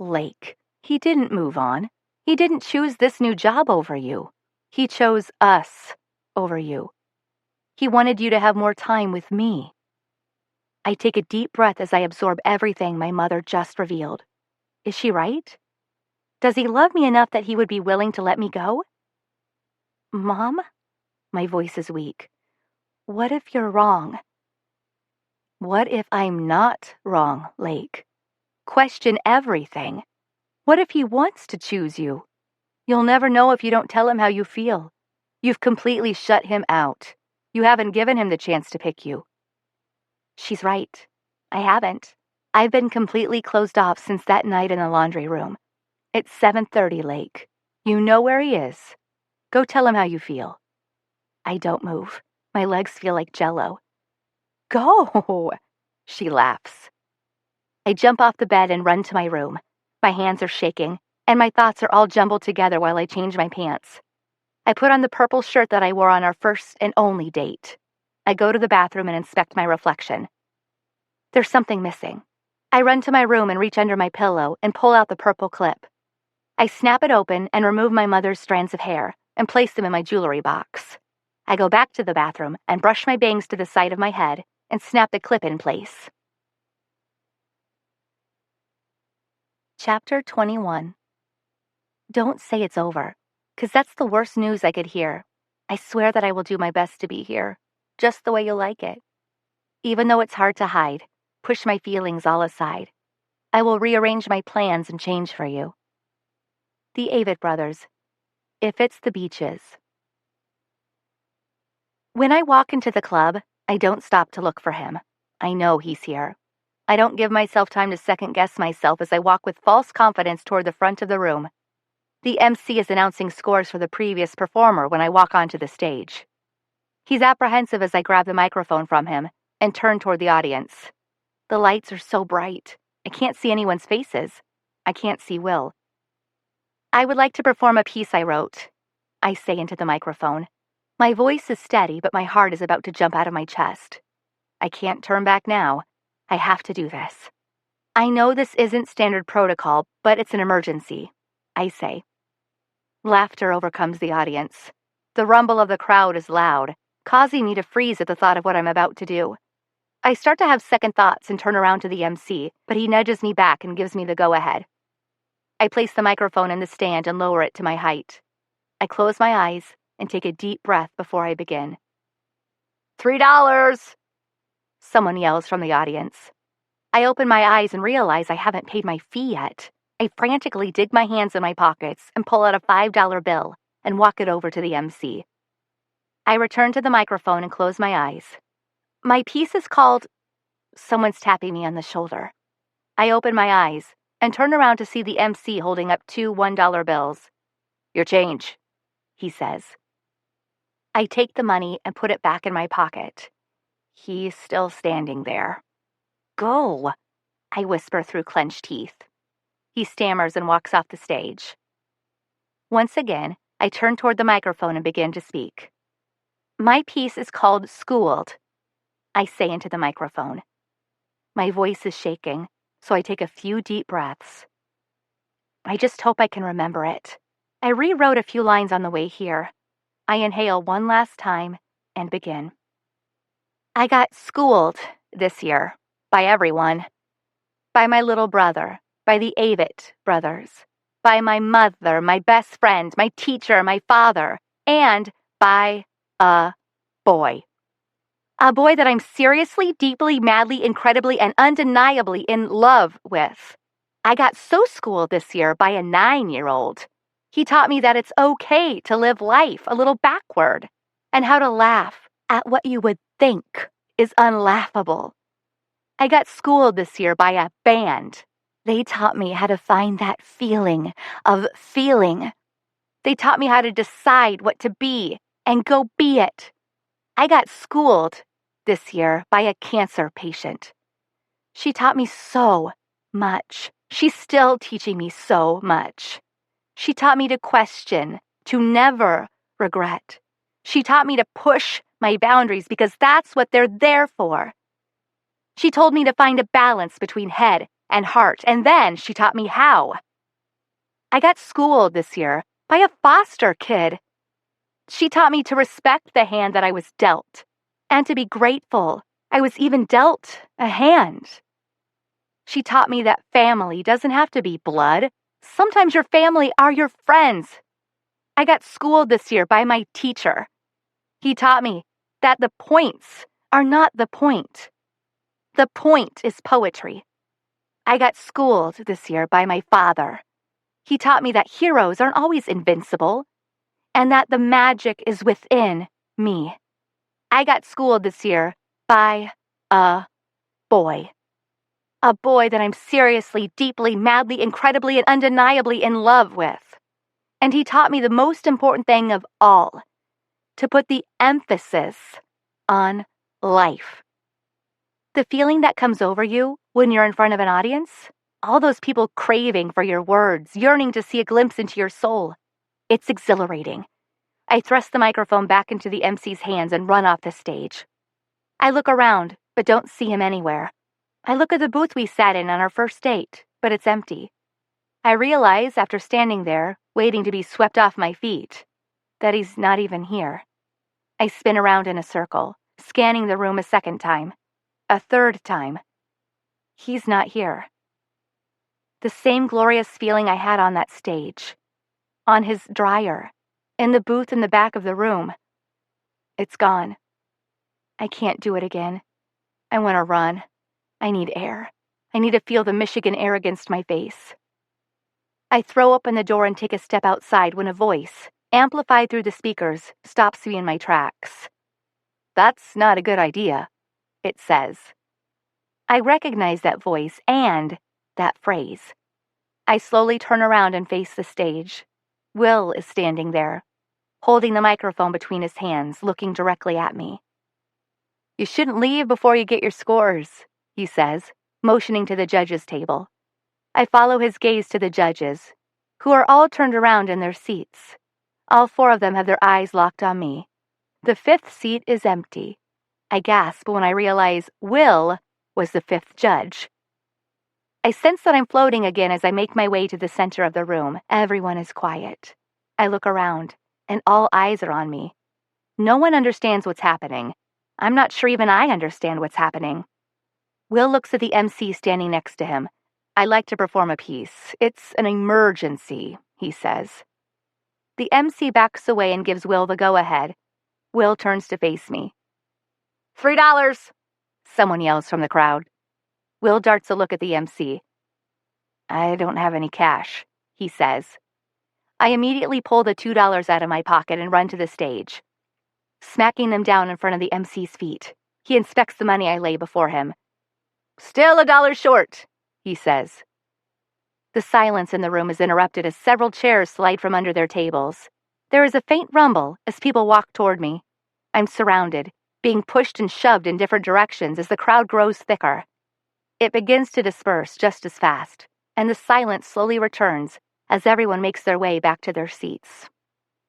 Speaker 1: Lake, he didn't move on. He didn't choose this new job over you. He chose us over you. He wanted you to have more time with me. I take a deep breath as I absorb everything my mother just revealed. Is she right? Does he love me enough that he would be willing to let me go? Mom? My voice is weak. What if you're wrong? What if I'm not wrong, Lake? Question everything. What if he wants to choose you? You'll never know if you don't tell him how you feel. You've completely shut him out. You haven't given him the chance to pick you. She's right. I haven't. I've been completely closed off since that night in the laundry room. It's 7:30, Lake. You know where he is. Go tell him how you feel. I don't move. My legs feel like jello. Go! She laughs. I jump off the bed and run to my room. My hands are shaking, and my thoughts are all jumbled together while I change my pants. I put on the purple shirt that I wore on our first and only date. I go to the bathroom and inspect my reflection. There's something missing. I run to my room and reach under my pillow and pull out the purple clip. I snap it open and remove my mother's strands of hair and place them in my jewelry box. I go back to the bathroom and brush my bangs to the side of my head and snap the clip in place. Chapter 21. Don't say it's over, 'cause that's the worst news I could hear. I swear that I will do my best to be here, just the way you like it. Even though it's hard to hide, push my feelings all aside. I will rearrange my plans and change for you. The Avett Brothers. If it's the beaches. When I walk into the club, I don't stop to look for him. I know he's here. I don't give myself time to second-guess myself as I walk with false confidence toward the front of the room. The MC is announcing scores for the previous performer when I walk onto the stage. He's apprehensive as I grab the microphone from him and turn toward the audience. The lights are so bright. I can't see anyone's faces. I can't see Will. I would like to perform a piece I wrote, I say into the microphone. My voice is steady, but my heart is about to jump out of my chest. I can't turn back now. I have to do this. I know this isn't standard protocol, but it's an emergency, I say. Laughter overcomes the audience. The rumble of the crowd is loud, causing me to freeze at the thought of what I'm about to do. I start to have second thoughts and turn around to the MC, but he nudges me back and gives me the go-ahead. I place the microphone in the stand and lower it to my height. I close my eyes and take a deep breath before I begin. $3! Someone yells from the audience. I open my eyes and realize I haven't paid my fee yet. I frantically dig my hands in my pockets and pull out a $5 bill and walk it over to the MC. I return to the microphone and close my eyes. My piece is called... Someone's tapping me on the shoulder. I open my eyes and turn around to see the MC holding up two $1 bills. Your change, he says. I take the money and put it back in my pocket. He's still standing there. Go, I whisper through clenched teeth. He stammers and walks off the stage. Once again, I turn toward the microphone and begin to speak. My piece is called Schooled, I say into the microphone. My voice is shaking, so I take a few deep breaths. I just hope I can remember it. I rewrote a few lines on the way here. I inhale one last time and begin. I got schooled this year by everyone. By my little brother, by the Avett brothers, by my mother, my best friend, my teacher, my father, and by a boy. A boy that I'm seriously, deeply, madly, incredibly, and undeniably in love with. I got so schooled this year by a 9-year-old. He taught me that it's okay to live life a little backward, and how to laugh at what you would think is unlaughable. I got schooled this year by a band. They taught me how to find that feeling of feeling. They taught me how to decide what to be and go be it. I got schooled this year by a cancer patient. She taught me so much. She's still teaching me so much. She taught me to question, to never regret. She taught me to push my boundaries because that's what they're there for. She told me to find a balance between head and heart, and then she taught me how. I got schooled this year by a foster kid. She taught me to respect the hand that I was dealt, and to be grateful I was even dealt a hand. She taught me that family doesn't have to be blood. Sometimes your family are your friends. I got schooled this year by my teacher. He taught me that the points are not the point. The point is poetry. I got schooled this year by my father. He taught me that heroes aren't always invincible, and that the magic is within me. I got schooled this year by a boy. A boy that I'm seriously, deeply, madly, incredibly, and undeniably in love with. And he taught me the most important thing of all, to put the emphasis on life. The feeling that comes over you when you're in front of an audience, all those people craving for your words, yearning to see a glimpse into your soul, it's exhilarating. I thrust the microphone back into the MC's hands and run off the stage. I look around, but don't see him anywhere. I look at the booth we sat in on our first date, but it's empty. I realize, after standing there, waiting to be swept off my feet, that he's not even here. I spin around in a circle, scanning the room a second time, a third time. He's not here. The same glorious feeling I had on that stage, on his dryer, in the booth in the back of the room. It's gone. I can't do it again. I want to run. I need air. I need to feel the Michigan air against my face. I throw open the door and take a step outside when a voice, amplified through the speakers, stops me in my tracks. "That's not a good idea," it says. I recognize that voice and that phrase. I slowly turn around and face the stage. Will is standing there, holding the microphone between his hands, looking directly at me. "You shouldn't leave before you get your scores," he says, motioning to the judges' table. I follow his gaze to the judges, who are all turned around in their seats. All four of them have their eyes locked on me. The fifth seat is empty. I gasp when I realize Will was the fifth judge. I sense that I'm floating again as I make my way to the center of the room. Everyone is quiet. I look around, and all eyes are on me. No one understands what's happening. I'm not sure even I understand what's happening. Will looks at the MC standing next to him. "I'd like to perform a piece. It's an emergency," he says. The MC backs away and gives Will the go-ahead. Will turns to face me. $3, someone yells from the crowd. Will darts a look at the MC. "I don't have any cash," he says. I immediately pull the $2 out of my pocket and run to the stage, smacking them down in front of the MC's feet. He inspects the money I lay before him. "Still $1 short," he says. The silence in the room is interrupted as several chairs slide from under their tables. There is a faint rumble as people walk toward me. I'm surrounded, being pushed and shoved in different directions as the crowd grows thicker. It begins to disperse just as fast, and the silence slowly returns as everyone makes their way back to their seats.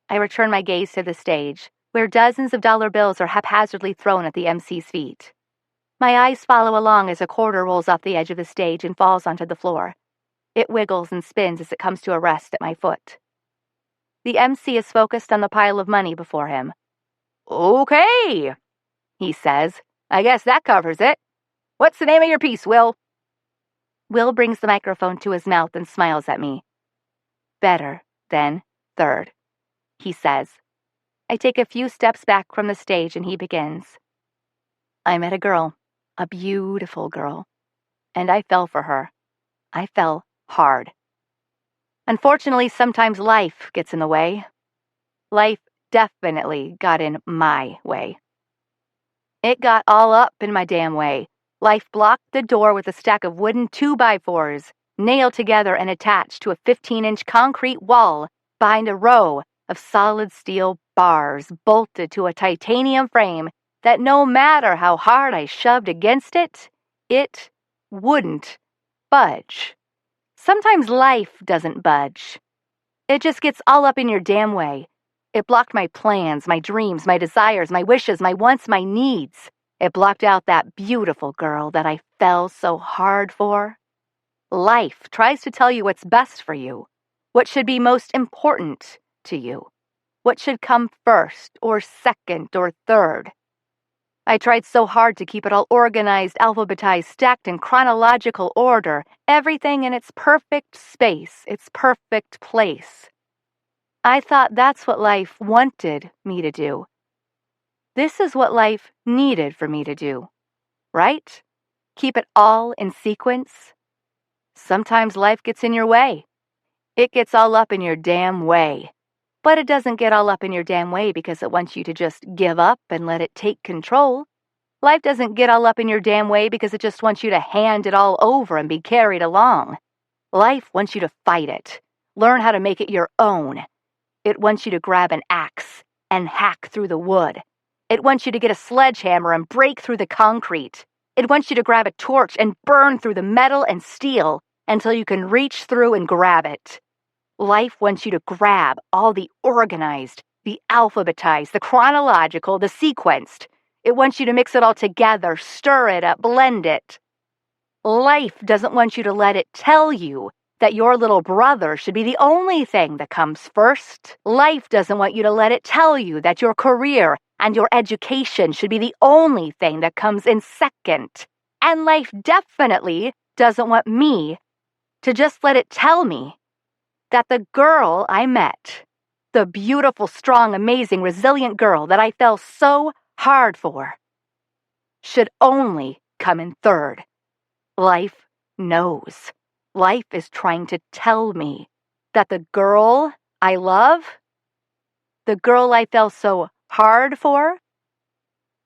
Speaker 1: I return my gaze to the stage, where dozens of dollar bills are haphazardly thrown at the MC's feet. My eyes follow along as a quarter rolls off the edge of the stage and falls onto the floor. It wiggles and spins as it comes to a rest at my foot. The MC is focused on the pile of money before him. "Okay," he says. "I guess that covers it. What's the name of your piece, Will?" Will brings the microphone to his mouth and smiles at me. "Better than third," he says. I take a few steps back from the stage and he begins. "I met a girl, a beautiful girl, and I fell for her. I fell hard. Unfortunately, sometimes life gets in the way. Life definitely got in my way. It got all up in my damn way. Life blocked the door with a stack of wooden 2x4s, nailed together and attached to a 15-inch concrete wall behind a row of solid steel bars bolted to a titanium frame that no matter how hard I shoved against it, it wouldn't budge. Sometimes life doesn't budge. It just gets all up in your damn way. It blocked my plans, my dreams, my desires, my wishes, my wants, my needs. It blocked out that beautiful girl that I fell so hard for. Life tries to tell you what's best for you, what should be most important to you, what should come first or second or third. I tried so hard to keep it all organized, alphabetized, stacked in chronological order, everything in its perfect space, its perfect place. I thought that's what life wanted me to do. This is what life needed for me to do, right? Keep it all in sequence. Sometimes life gets in your way. It gets all up in your damn way. But it doesn't get all up in your damn way because it wants you to just give up and let it take control. Life doesn't get all up in your damn way because it just wants you to hand it all over and be carried along. Life wants you to fight it. Learn how to make it your own. It wants you to grab an axe and hack through the wood. It wants you to get a sledgehammer and break through the concrete. It wants you to grab a torch and burn through the metal and steel until you can reach through and grab it. Life wants you to grab all the organized, The alphabetized, the chronological, the sequenced. It wants you to mix it all together, stir it up, blend it. Life doesn't want you to let it tell you that your little brother should be the only thing that comes first. Life doesn't want you to let it tell you that your career and your education should be the only thing that comes in second. And life definitely doesn't want me to just let it tell me that the girl I met, the beautiful, strong, amazing, resilient girl that I fell so hard for, should only come in third. Life knows. Life is trying to tell me that the girl I love, the girl I fell so hard for,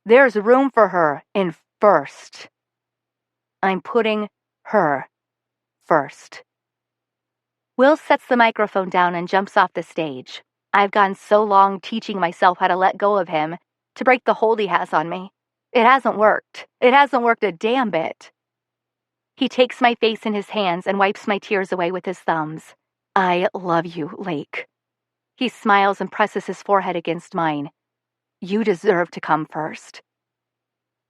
Speaker 1: there's room for her in first. I'm putting her first. Will sets the microphone down and jumps off the stage. I've gone so long teaching myself how to let go of him, to break the hold he has on me. It hasn't worked. It hasn't worked a damn bit. He takes my face in his hands and wipes my tears away with his thumbs. I love you, Lake. He smiles and presses his forehead against mine. You deserve to come first.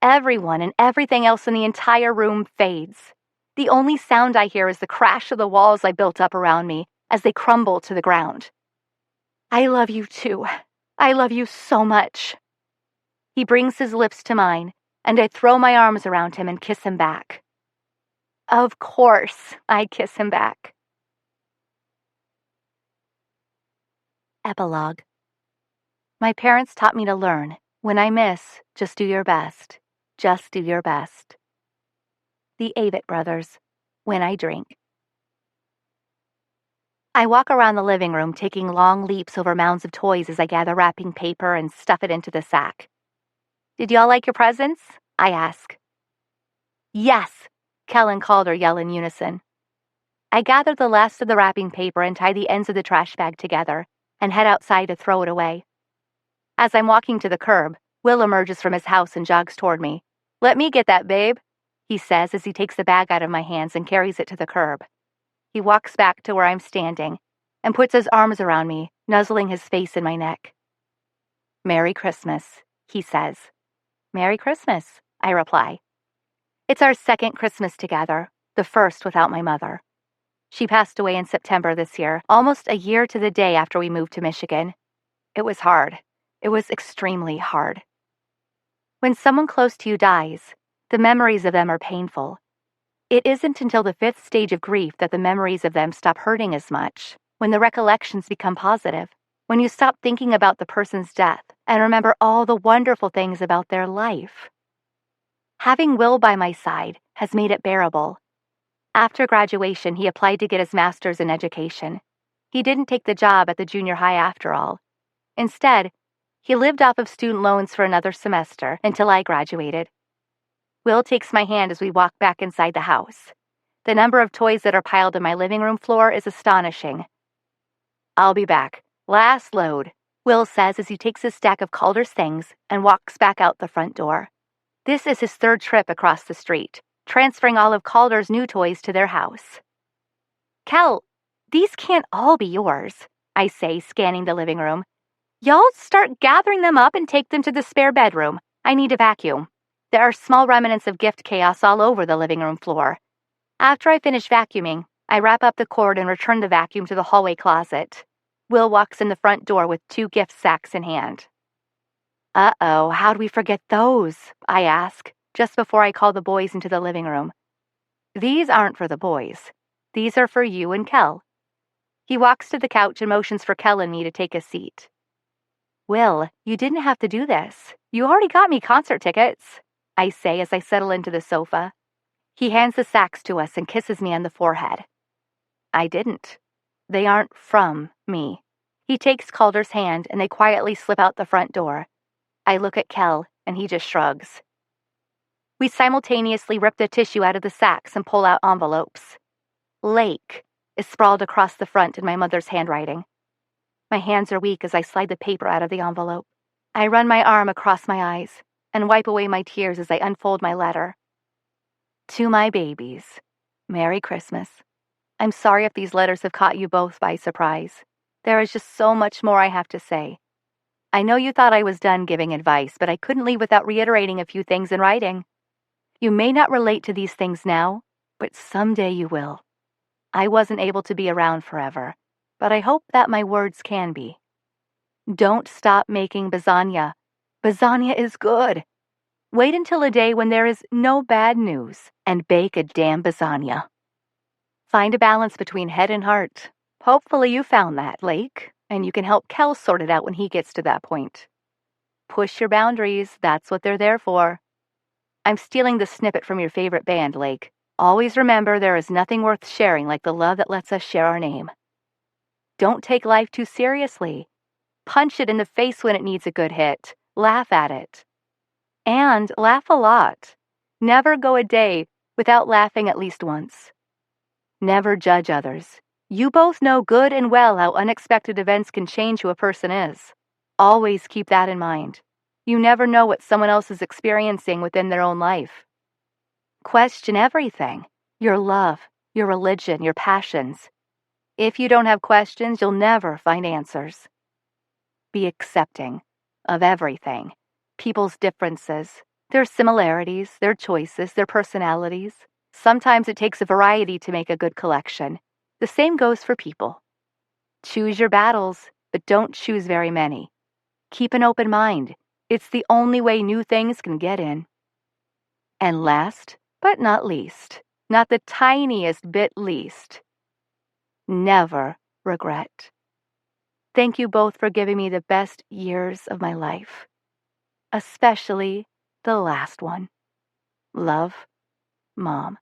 Speaker 1: Everyone and everything else in the entire room fades. The only sound I hear is the crash of the walls I built up around me as they crumble to the ground. I love you too. I love you so much. He brings his lips to mine, and I throw my arms around him and kiss him back. Of course, I kiss him back. Epilogue. My parents taught me to learn. When I miss, just do your best. Just do your best. The Avett Brothers. When I drink. I walk around the living room, taking long leaps over mounds of toys as I gather wrapping paper and stuff it into the sack. Did y'all like your presents? I ask. Yes, Kel and Calder yell in unison. I gather the last of the wrapping paper and tie the ends of the trash bag together and head outside to throw it away. As I'm walking to the curb, Will emerges from his house and jogs toward me. Let me get that, babe, he says as he takes the bag out of my hands and carries it to the curb. He walks back to where I'm standing and puts his arms around me, nuzzling his face in my neck. Merry Christmas, he says. Merry Christmas, I reply. It's our second Christmas together, the first without my mother. She passed away in September this year, almost a year to the day after we moved to Michigan. It was hard. It was extremely hard. When someone close to you dies, the memories of them are painful. It isn't until the fifth stage of grief that the memories of them stop hurting as much, when the recollections become positive, when you stop thinking about the person's death and remember all the wonderful things about their life. Having Will by my side has made it bearable. After graduation, he applied to get his master's in education. He didn't take the job at the junior high after all. Instead, he lived off of student loans for another semester until I graduated. Will takes my hand as we walk back inside the house. The number of toys that are piled on my living room floor is astonishing. I'll be back. Last load, Will says as he takes his stack of Calder's things and walks back out the front door. This is his third trip across the street, transferring all of Calder's new toys to their house. Kel, these can't all be yours, I say, scanning the living room. Y'all start gathering them up and take them to the spare bedroom. I need a vacuum. There are small remnants of gift chaos all over the living room floor. After I finish vacuuming, I wrap up the cord and return the vacuum to the hallway closet. Will walks in the front door with 2 gift sacks in hand. Uh-oh, how'd we forget those? I ask, just before I call the boys into the living room. These aren't for the boys. These are for you and Kel. He walks to the couch and motions for Kel and me to take a seat. Will, you didn't have to do this. You already got me concert tickets, I say as I settle into the sofa. He hands the sacks to us and kisses me on the forehead. I didn't. They aren't from me. He takes Calder's hand and they quietly slip out the front door. I look at Kel and he just shrugs. We simultaneously rip the tissue out of the sacks and pull out envelopes. Lake is sprawled across the front in my mother's handwriting. My hands are weak as I slide the paper out of the envelope. I run my arm across my eyes and wipe away my tears as I unfold my letter. To my babies, Merry Christmas. I'm sorry if these letters have caught you both by surprise. There is just so much more I have to say. I know you thought I was done giving advice, but I couldn't leave without reiterating a few things in writing. You may not relate to these things now, but someday you will. I wasn't able to be around forever, but I hope that my words can be. Don't stop making lasagna. Lasagna is good. Wait until a day when there is no bad news and bake a damn lasagna. Find a balance between head and heart. Hopefully you found that, Lake, and you can help Kel sort it out when he gets to that point. Push your boundaries, that's what they're there for. I'm stealing the snippet from your favorite band, Lake. Always remember there is nothing worth sharing like the love that lets us share our name. Don't take life too seriously. Punch it in the face when it needs a good hit. Laugh at it. And laugh a lot. Never go a day without laughing at least once. Never judge others. You both know good and well how unexpected events can change who a person is. Always keep that in mind. You never know what someone else is experiencing within their own life. Question everything. Your love, your religion, your passions. If you don't have questions, you'll never find answers. Be accepting of everything. People's differences, their similarities, their choices, their personalities. Sometimes it takes a variety to make a good collection. The same goes for people. Choose your battles, but don't choose very many. Keep an open mind. It's the only way new things can get in. And last, but not least, not the tiniest bit least, never regret. Thank you both for giving me the best years of my life, especially the last one. Love, Mom.